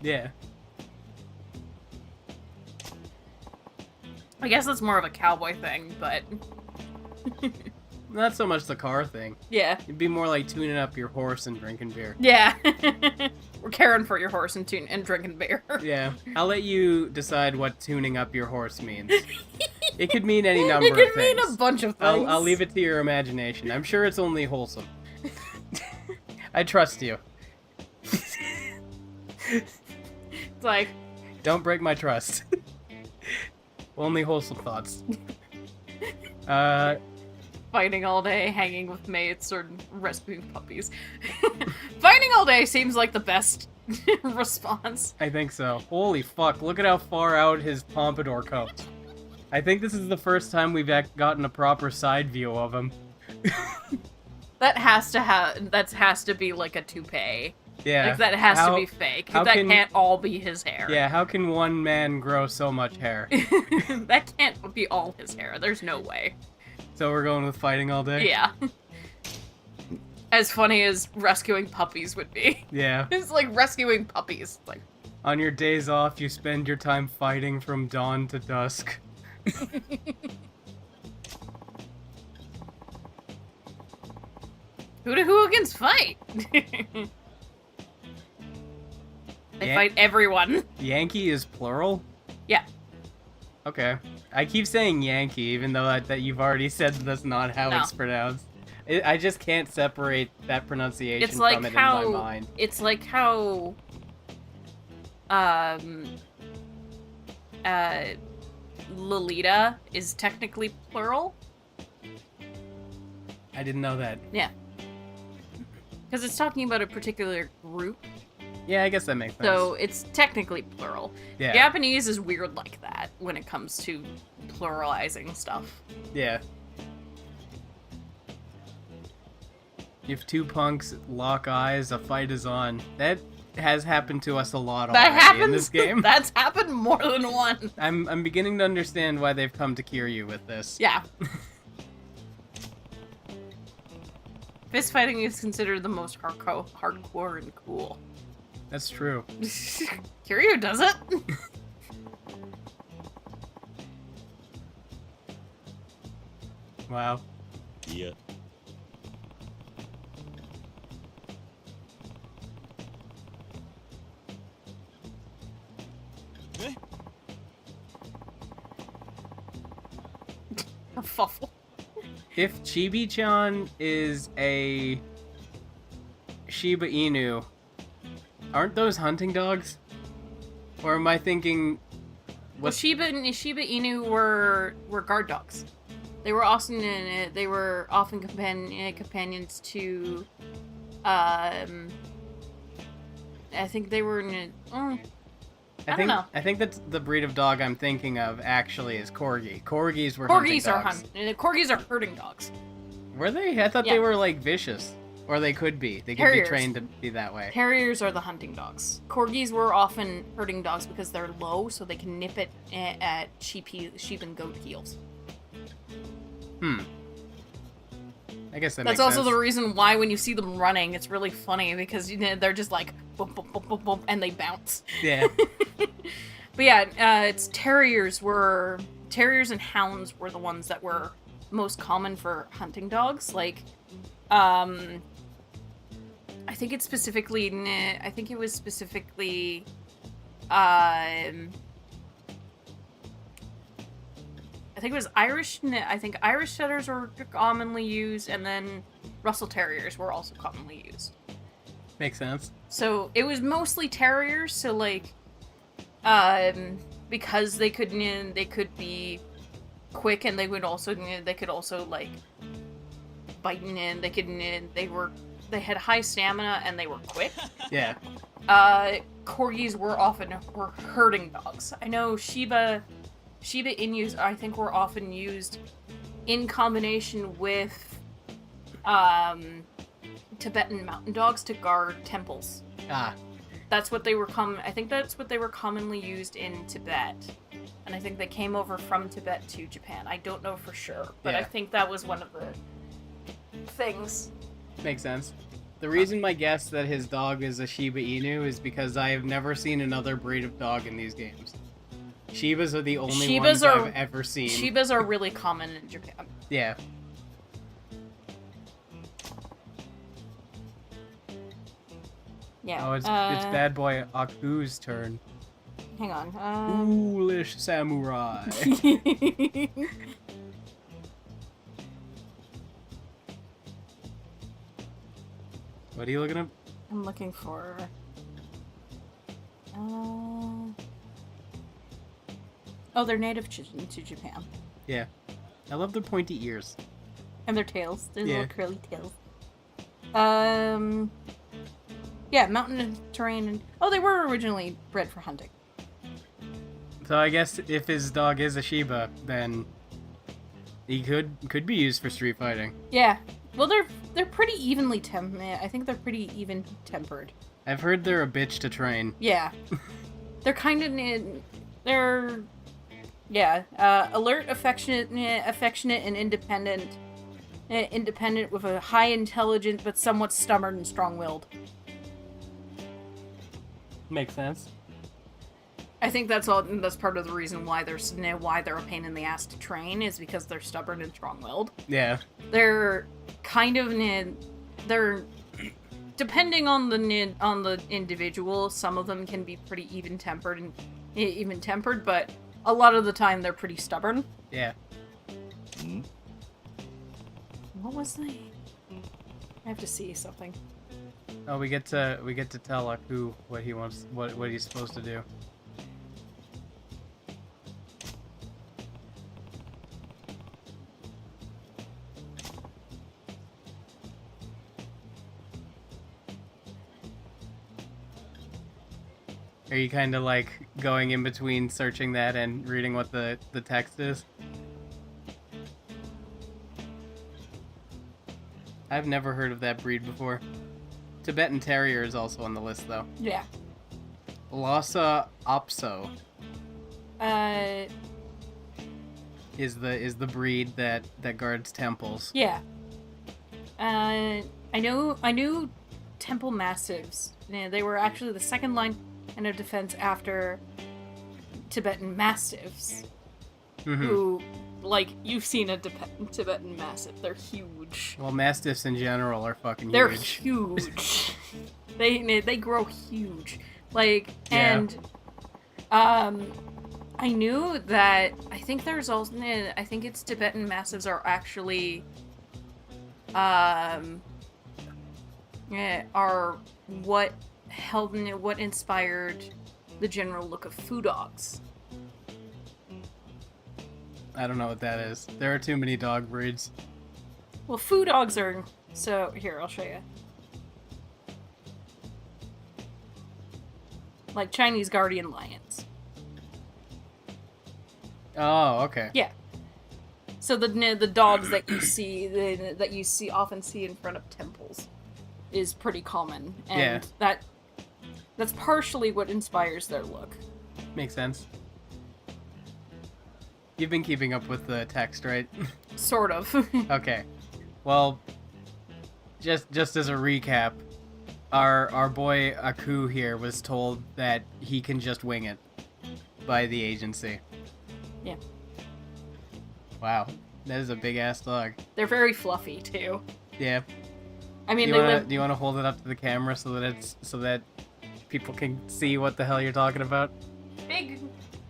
Yeah. I guess that's more of a cowboy thing, but Not so much the car thing. yeah. It'd be more like tuning up your horse and drinking beer. Yeah. We're caring for your horse and drinking beer. Yeah. I'll let you decide what tuning up your horse means. It could mean any number It of could things. mean a bunch of things. I'll leave it to your imagination. I'm sure it's only wholesome. I trust you. It's like, Don't break my trust. Only wholesome thoughts. fighting all day, hanging with mates, or rescuing puppies. Fighting all day seems like the best response. I think so. Holy fuck, look at how far out his pompadour comes. I think this is the first time we've gotten a proper side view of him. That has to be like a toupee. Yeah. Like that has to be fake. That can't all be his hair. Yeah, how can one man grow so much hair? That can't be all his hair. There's no way. So we're going with fighting all day? Yeah. As funny as rescuing puppies would be. Yeah. It's like rescuing puppies. Like, on your days off, you spend your time fighting from dawn to dusk. who do hooligans fight? They fight everyone. Yankee is plural? Yeah. Okay. I keep saying Yankee, even though that you've already said that's not how No. it's pronounced. I just can't separate that pronunciation It's like from it how in my mind. it's like how Lolita is technically plural. I didn't know that. Yeah. Because it's talking about a particular group, Yeah, I guess that makes sense. so it's technically plural. Yeah. Japanese is weird like that when it comes to pluralizing stuff. Yeah. You have two punks lock eyes, a fight is on. That has happened to us a lot That already happens. in this game. That's happened more than once. I'm beginning to understand why they've come to Kiryu with this. Yeah. Fist fighting is considered the most hardcore and cool. That's true. Kiryu does it. Wow. Yeah. kerfuffle. If Chibi-chan is a Shiba Inu, aren't those hunting dogs? Or am I thinking... Well, Shiba Inu were guard dogs. They were often companions to, I think they were I don't know. I think that's the breed of dog I'm thinking of actually is Corgi. Corgis were hunting dogs. Corgis are herding dogs. Were they? I thought they were like vicious. Or they could be. They could be trained to be that way. Terriers are the hunting dogs. Corgis were often herding dogs because they're low, so they can nip it at sheep and goat heels. I guess that's also the reason why when you see them running, it's really funny because they're just like boom, boom, boom, boom, boom, and they bounce. Yeah. But yeah, it's terriers and hounds were the ones that were most common for hunting dogs. Like, I think it was specifically I think it was Irish. I think Irish setters were commonly used, and then Russell Terriers were also commonly used. Makes sense. So it was mostly terriers. So like, because they could be quick, and they could also like bite in. They had high stamina, and they were quick. Yeah. Corgis were herding dogs. I know Shiba Inus, I think, were often used in combination with Tibetan mountain dogs to guard temples. That's what they were I think that's what they were commonly used in Tibet. And I think they came over from Tibet to Japan. I don't know for sure, but I think that was one of the things. Makes sense. The reason my guess that his dog is a Shiba Inu is because I have never seen another breed of dog in these games. Shibas are the only ones I've ever seen. Shibas are really common in Japan. Yeah. Yeah. Oh, it's bad boy Aku's turn. Hang on. Foolish samurai. What are you looking up? I'm looking for... Oh, they're native to Japan. Yeah. I love their pointy ears. And their tails. Their little curly tails. Yeah, mountain terrain. And... Oh, they were originally bred for hunting. So I guess if his dog is a Shiba, then he could be used for street fighting. Yeah. Well, they're pretty evenly I think they're pretty even-tempered. I've heard they're a bitch to train. Yeah. They're kind of... They're... Yeah. Alert, affectionate, and independent. Independent with a high intelligence, but somewhat stubborn and strong-willed. Makes sense. I think that's part of the reason why they're a pain in the ass to train, is because they're stubborn and strong-willed. Yeah. They're kind of they're depending on the individual. Some of them can be pretty even-tempered, but a lot of the time they're pretty stubborn. Yeah. What was the? I have to see something. Oh, we get to tell Aku what he wants, what he's supposed to do. Are you kind of like going in between searching that and reading what the text is? I've never heard of that breed before. Tibetan Terrier is also on the list, though. Yeah. Lhasa Apso. Is the breed that guards temples. Yeah. I knew temple mastiffs. They were actually the second line of defense after Tibetan mastiffs. Mm-hmm. Who, like, you've seen a Tibetan mastiff. They're huge. Well, mastiffs in general are fucking They're huge. huge. they grow huge. Like, yeah. and I knew that. I think there's also. I think it's Tibetan Mastiffs are actually. Are what what inspired the general look of foo dogs. I don't know what that is. There are too many dog breeds. Well, foo dogs are. So here, I'll show you. Like Chinese guardian lions. Oh, okay. Yeah. So the dogs that you see often see in front of temples is pretty common, and that's partially what inspires their look. Makes sense. You've been keeping up with the text, right? Sort of. Okay. Well, just as a recap, our boy Aku here was told that he can just wing it by the agency. Yeah. Wow, that is a big ass dog. They're very fluffy too. Yeah. I mean, do you want to hold it up to the camera so that people can see what the hell you're talking about? Big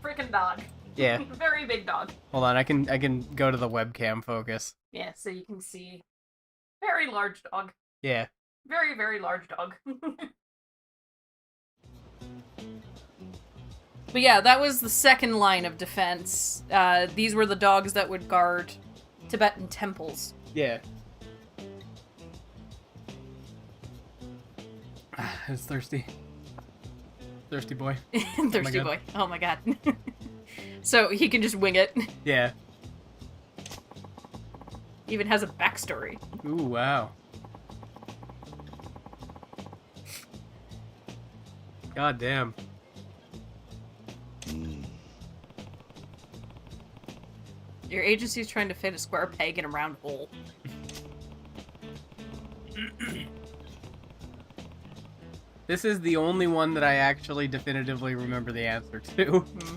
freaking dog. Yeah. Very big dog. Hold on, I can go to the webcam focus. Yeah, so you can see. Very large dog. Yeah. Very, very large dog. But yeah, that was the second line of defense. These were the dogs that would guard Tibetan temples. Yeah. It's thirsty. Thirsty boy. Thirsty boy. Oh my god. So he can just wing it. Yeah. Even has a backstory. Ooh, wow. God damn. Your agency's trying to fit a square peg in a round hole. This is the only one that I actually definitively remember the answer to. Mm-hmm.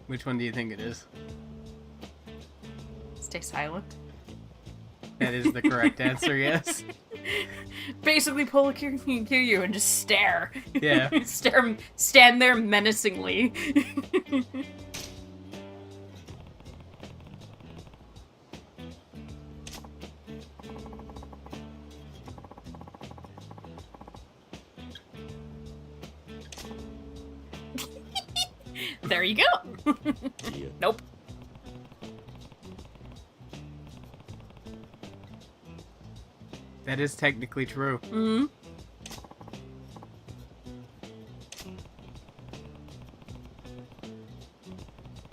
Which one do you think it is? Stay silent. That is the correct answer, yes. Basically pull a Kiryu and just stare. Yeah. Stand there menacingly. There you go. Nope. That is technically true. Mm-hmm.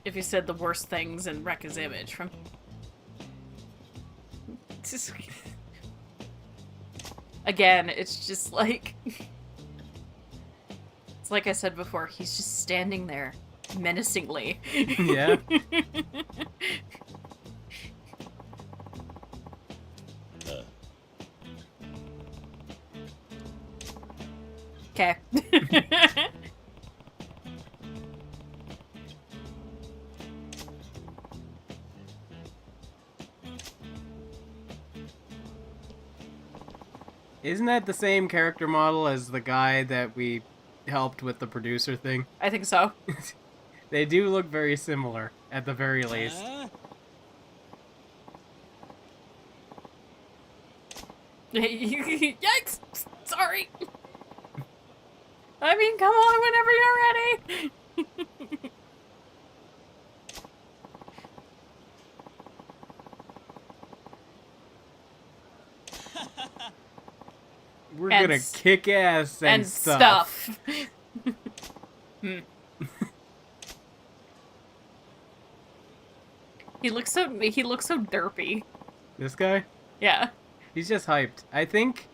If you said the worst things in Rekka's image from... Again, it's just like... It's like I said before, he's just standing there menacingly. Yeah. Okay. Isn't that the same character model as the guy that we helped with the producer thing? I think so. They do look very similar, at the very least. Yikes! Sorry! I mean, come on whenever you're ready! We're gonna kick ass and stuff. He looks so derpy. This guy? Yeah. He's just hyped. I think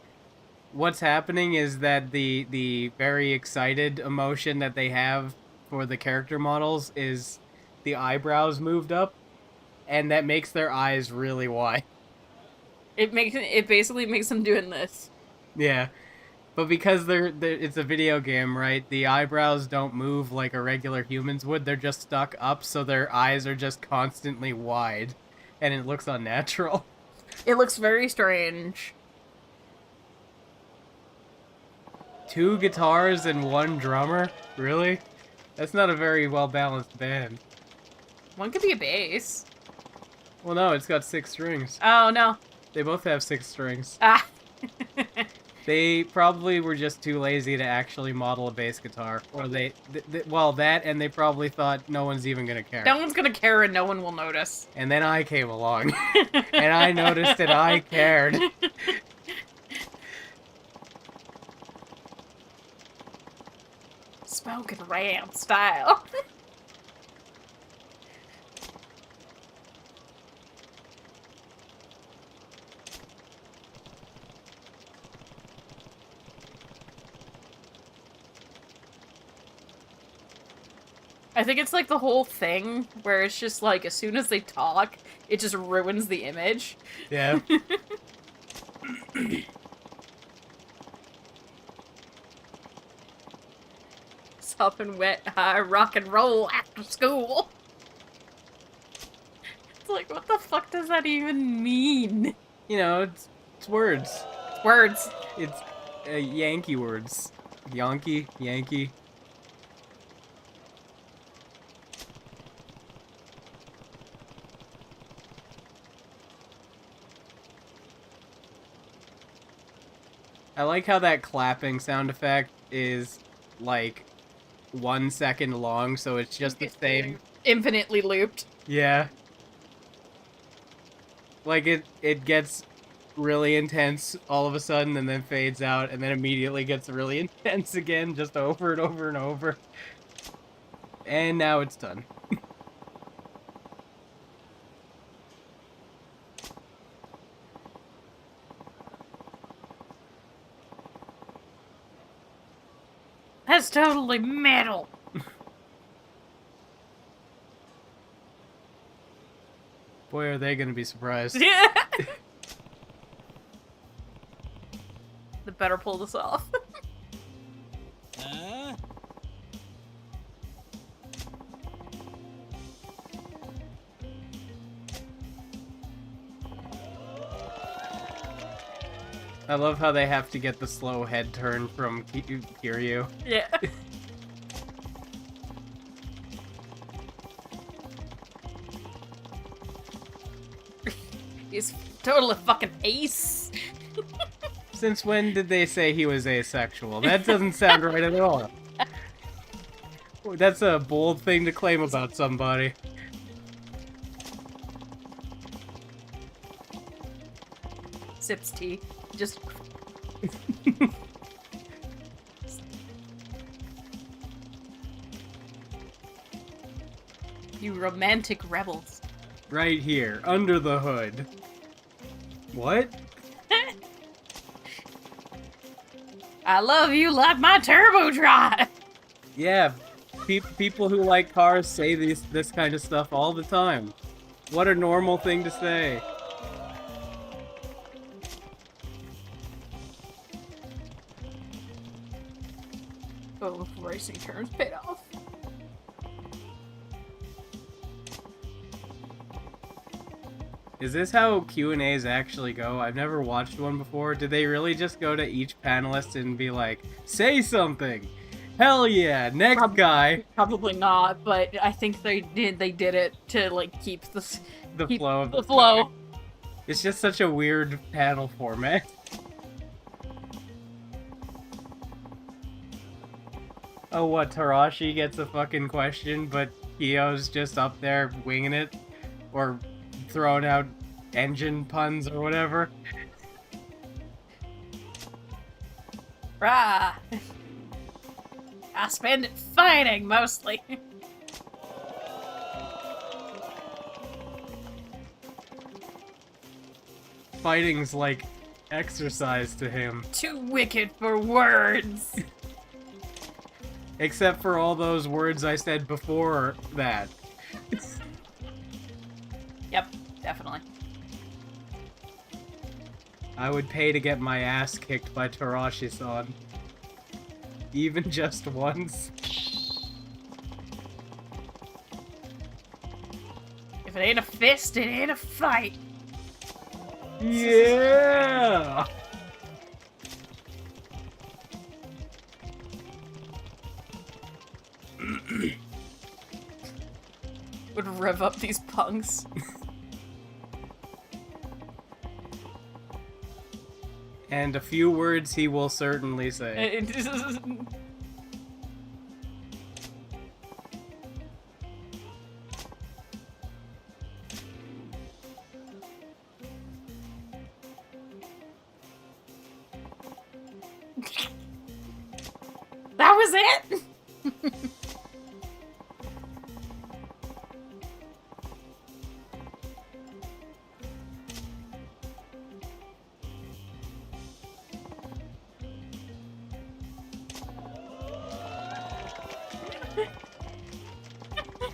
what's happening is that the very excited emotion that they have for the character models is the eyebrows moved up, and that makes their eyes really wide. It basically makes them doing this. Yeah. But because it's a video game, right? The eyebrows don't move like a regular humans would. They're just stuck up, so their eyes are just constantly wide, and it looks unnatural. It looks very strange. 2 guitars and 1 drummer? Really? That's not a very well-balanced band. One could be a bass. Well, no, it's got 6 strings. Oh, no. They both have 6 strings. Ah. They probably were just too lazy to actually model a bass guitar. Or well, that, and they probably thought no one's even gonna care. No one's gonna care and no one will notice. And then I came along. And I noticed that I cared. Smoking ram style. I think it's like the whole thing where it's just like as soon as they talk, it just ruins the image. Yeah. Sopping wet high rock and roll after school. It's like, what the fuck does that even mean? You know, it's words. Words. It's Yankee words. Yankee, Yankee. I like how that clapping sound effect is, like, 1 second long, so it's just the same. Infinitely looped. Yeah. Like, it gets really intense all of a sudden and then fades out and then immediately gets really intense again, just over and over and over. And now it's done. That's totally metal. Boy, are they gonna be surprised. Yeah. They better pull this off. I love how they have to get the slow head turn from Kiryu. Yeah. He's totally fucking ace. Since when did they say he was asexual? That doesn't sound right at all. That's a bold thing to claim about somebody. Sips tea. Just... You romantic rebels. Right here, under the hood. What? I love you like my turbo drive. Yeah, people who like cars say this kind of stuff all the time. What a normal thing to say. Oh, racing terms paid off. Is this how Q&As actually go? I've never watched one before. Did they really just go to each panelist and be like, say something? Hell yeah, next guy. Probably not, but I think they did it to like keep the flow of the flow. It's just such a weird panel format. Oh, what, Tarashi gets a fucking question, but Kyo's just up there winging it? Or throwing out engine puns or whatever? Rah! I spend it fighting, mostly. Fighting's like exercise to him. Too wicked for words. Except for all those words I said before that. Yep, definitely. I would pay to get my ass kicked by Tarashi-san. Even just once. If it ain't a fist, it ain't a fight. Yeah! Would rev up these punks. And a few words he will certainly say. That was it?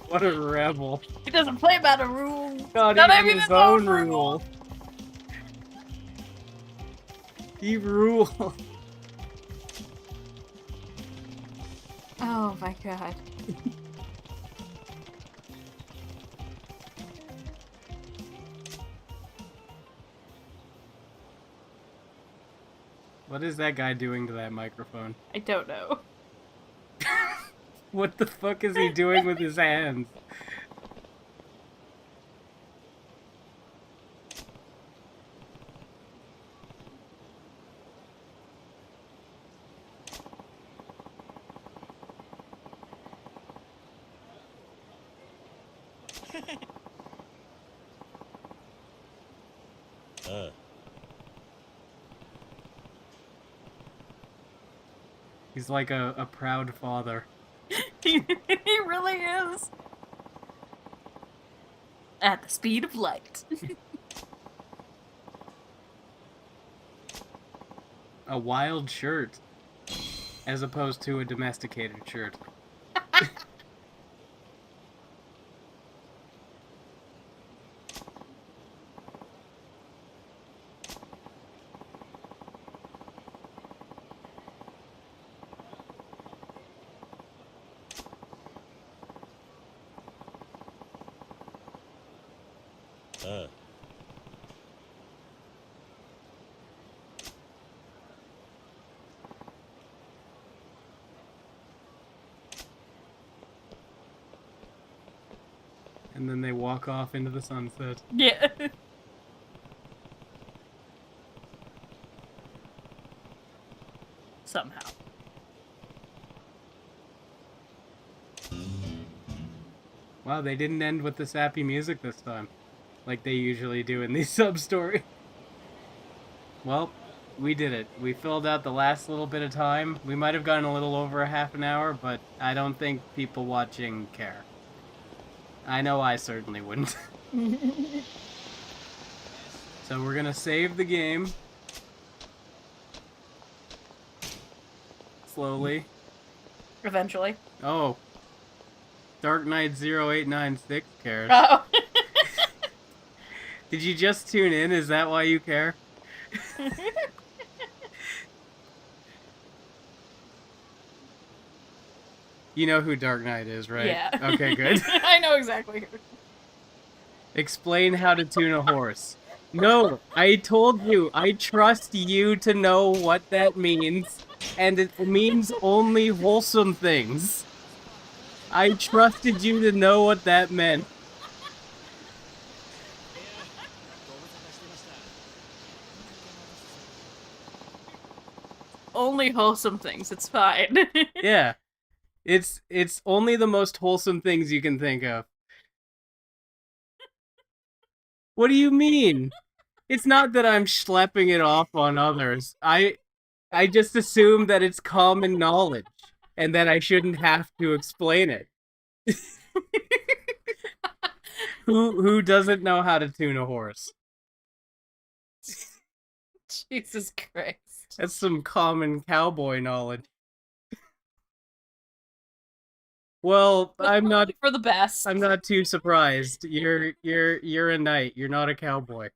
What a rebel. He doesn't play by the rules. Not even his own rule. He rules. Oh my god. What is that guy doing to that microphone? I don't know. What the fuck is he doing with his hands? He's like a proud father. He really is. At the speed of light. A wild shirt. As opposed to a domesticated shirt. And then they walk off into the sunset. Yeah. Somehow. Wow, they didn't end with the sappy music this time. Like they usually do in these sub-stories. Well, we did it. We filled out the last little bit of time. We might have gone a little over a half an hour, but I don't think people watching care. I know I certainly wouldn't. So we're gonna save the game. Slowly. Eventually. Oh. Dark Knight 0896 cares. Oh. Did you just tune in? Is that why you care? You know who Dark Knight is, right? Yeah. Okay, good. I know exactly who. Explain how to tune a horse. No, I told you. I trust you to know what that means, and it means only wholesome things. I trusted you to know what that meant. Only wholesome things, it's fine. Yeah. It's only the most wholesome things you can think of. What do you mean? It's not that I'm schlepping it off on others. I just assume that it's common knowledge and that I shouldn't have to explain it. Who doesn't know how to tune a horse? Jesus Christ. That's some common cowboy knowledge. Well, I'm not for the best. I'm not too surprised. You're a knight. You're not a cowboy.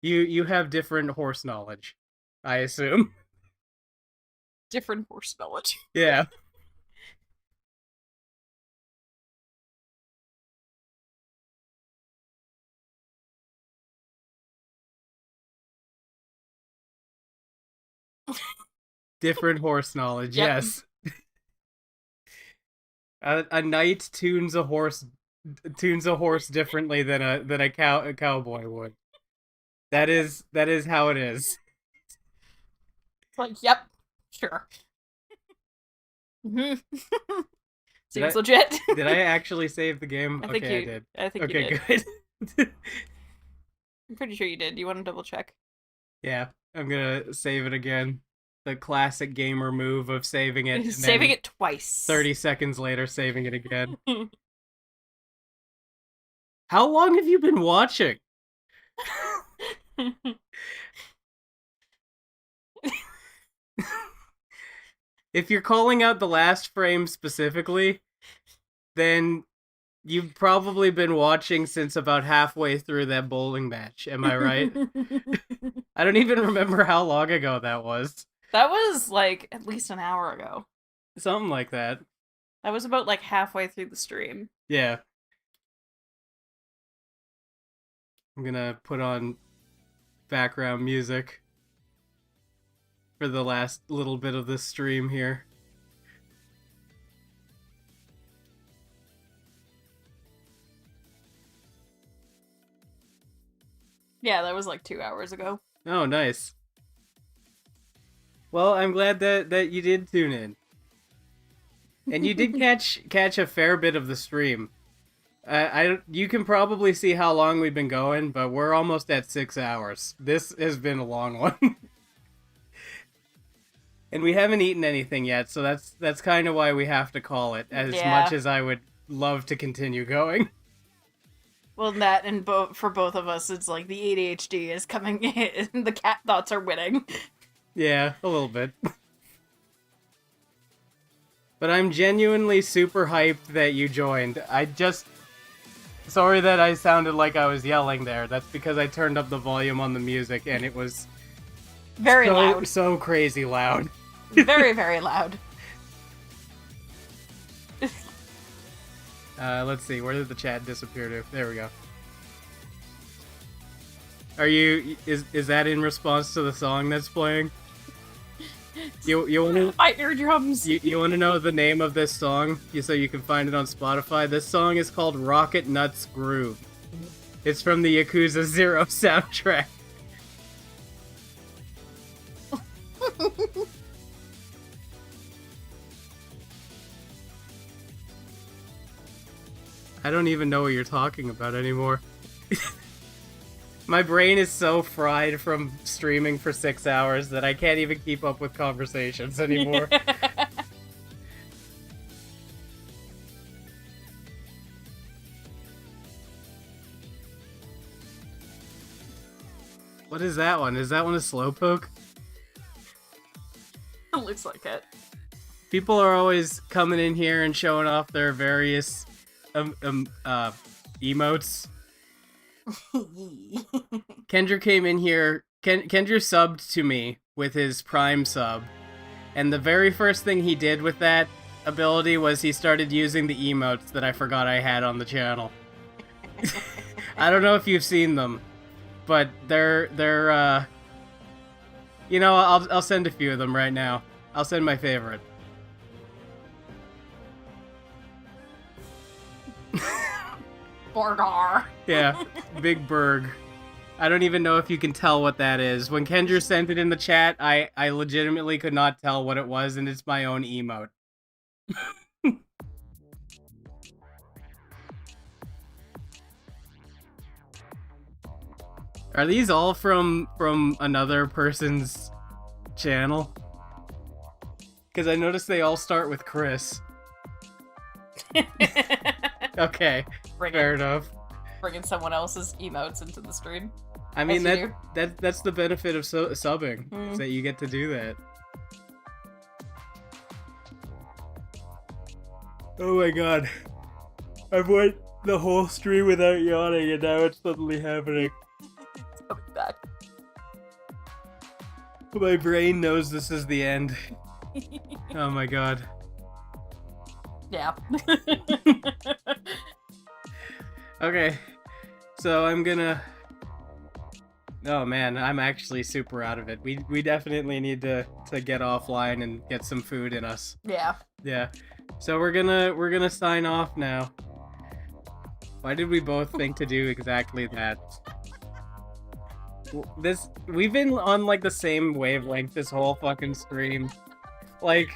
You have different horse knowledge, I assume. Different horse knowledge. Yeah. Different horse knowledge, Yep. yes. A knight tunes a horse differently than a cowboy would. That is how it is. It's like, yep, sure. Mhm. Seems legit. Did I actually save the game? I think Okay, you I did. I think Okay, you did. good. I'm pretty sure you did. You want to double check? Yeah, I'm gonna save it again. The classic gamer move of saving it and Saving then it twice. 30 seconds later saving it again. How long have you been watching? If you're calling out the last frame specifically, then you've probably been watching since about halfway through that bowling match. Am I right? I don't even remember how long ago that was. That was like at least an hour ago. Something like that. That was about like halfway through the stream. Yeah. I'm gonna put on background music for the last little bit of this stream here. Yeah, that was like 2 hours ago. Oh, nice. Well, I'm glad that you did tune in. And you did catch a fair bit of the stream. You can probably see how long we've been going, but we're almost at 6 hours. This has been a long one. And we haven't eaten anything yet, so that's kind of why we have to call it, as much as I would love to continue going. Well, that and for both of us, it's like the ADHD is coming in. The cat thoughts are winning. Yeah, a little bit. But I'm genuinely super hyped that you joined. Sorry that I sounded like I was yelling there. That's because I turned up the volume on the music and it was very loud. So crazy loud. Very, very loud. Let's see, where did the chat disappear to? There we go. Is that in response to the song that's playing? You want to? My eardrums. You want to know the name of this song, so you can find it on Spotify? This song is called Rocket Nuts Groove. It's from the Yakuza 0 soundtrack. I don't even know what you're talking about anymore. My brain is so fried from streaming for 6 hours that I can't even keep up with conversations anymore. What is that one? Is that one a slowpoke? It looks like it. People are always coming in here and showing off their various emotes. Kendra came in here. Kendra subbed to me with his Prime sub, and the very first thing he did with that ability was he started using the emotes that I forgot I had on the channel. I don't know if you've seen them, but they're you know, I'll send a few of them right now. I'll send my favorite. Borgar. Yeah, Big Berg. I don't even know if you can tell what that is. When Kendra sent it in the chat, I legitimately could not tell what it was, and it's my own emote. Are these all from another person's channel? Because I noticed they all start with Chris. Okay, fair enough. Bringing someone else's emotes into the stream. I mean, that's the benefit of subbing, is that you get to do that. Oh my god. I've went the whole stream without yawning, and now it's suddenly happening. It's coming back. My brain knows this is the end. Oh my god. Yeah. Okay. So I'm gonna... Oh man, I'm actually super out of it. We definitely need to get offline and get some food in us. Yeah. Yeah. So we're gonna sign off now. Why did we both think to do exactly that? We've been on like the same wavelength this whole fucking stream. Like,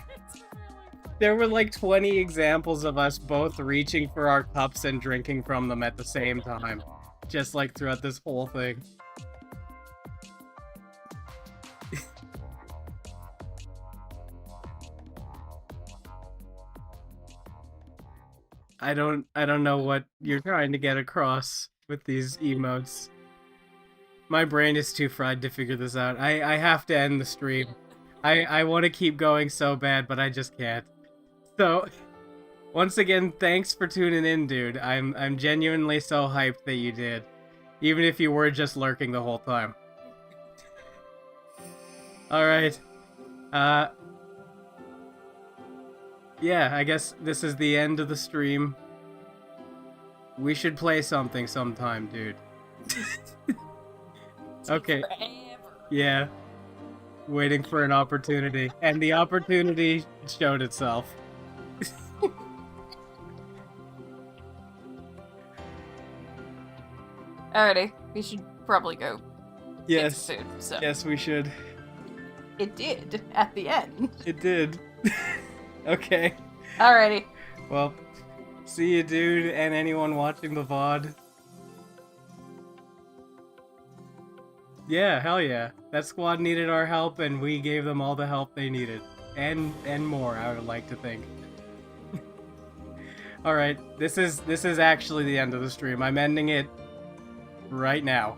there were like 20 examples of us both reaching for our cups and drinking from them at the same time. Just like throughout this whole thing. I don't know what you're trying to get across with these emotes. My brain is too fried to figure this out. I have to end the stream. I want to keep going so bad, but I just can't. So, once again, thanks for tuning in, dude. I'm genuinely so hyped that you did. Even if you were just lurking the whole time. Alright. Yeah, I guess this is the end of the stream. We should play something sometime, dude. Okay. Yeah. Waiting for an opportunity. And the opportunity showed itself. Alrighty, we should probably go. Yes. Get to food, so. Yes, we should. It did, at the end. It did. Okay. Alrighty. Well, see you, dude, and anyone watching the VOD. Yeah, hell yeah. That squad needed our help, and we gave them all the help they needed. And more, I would like to think. Alright, this is actually the end of the stream. I'm ending it right now.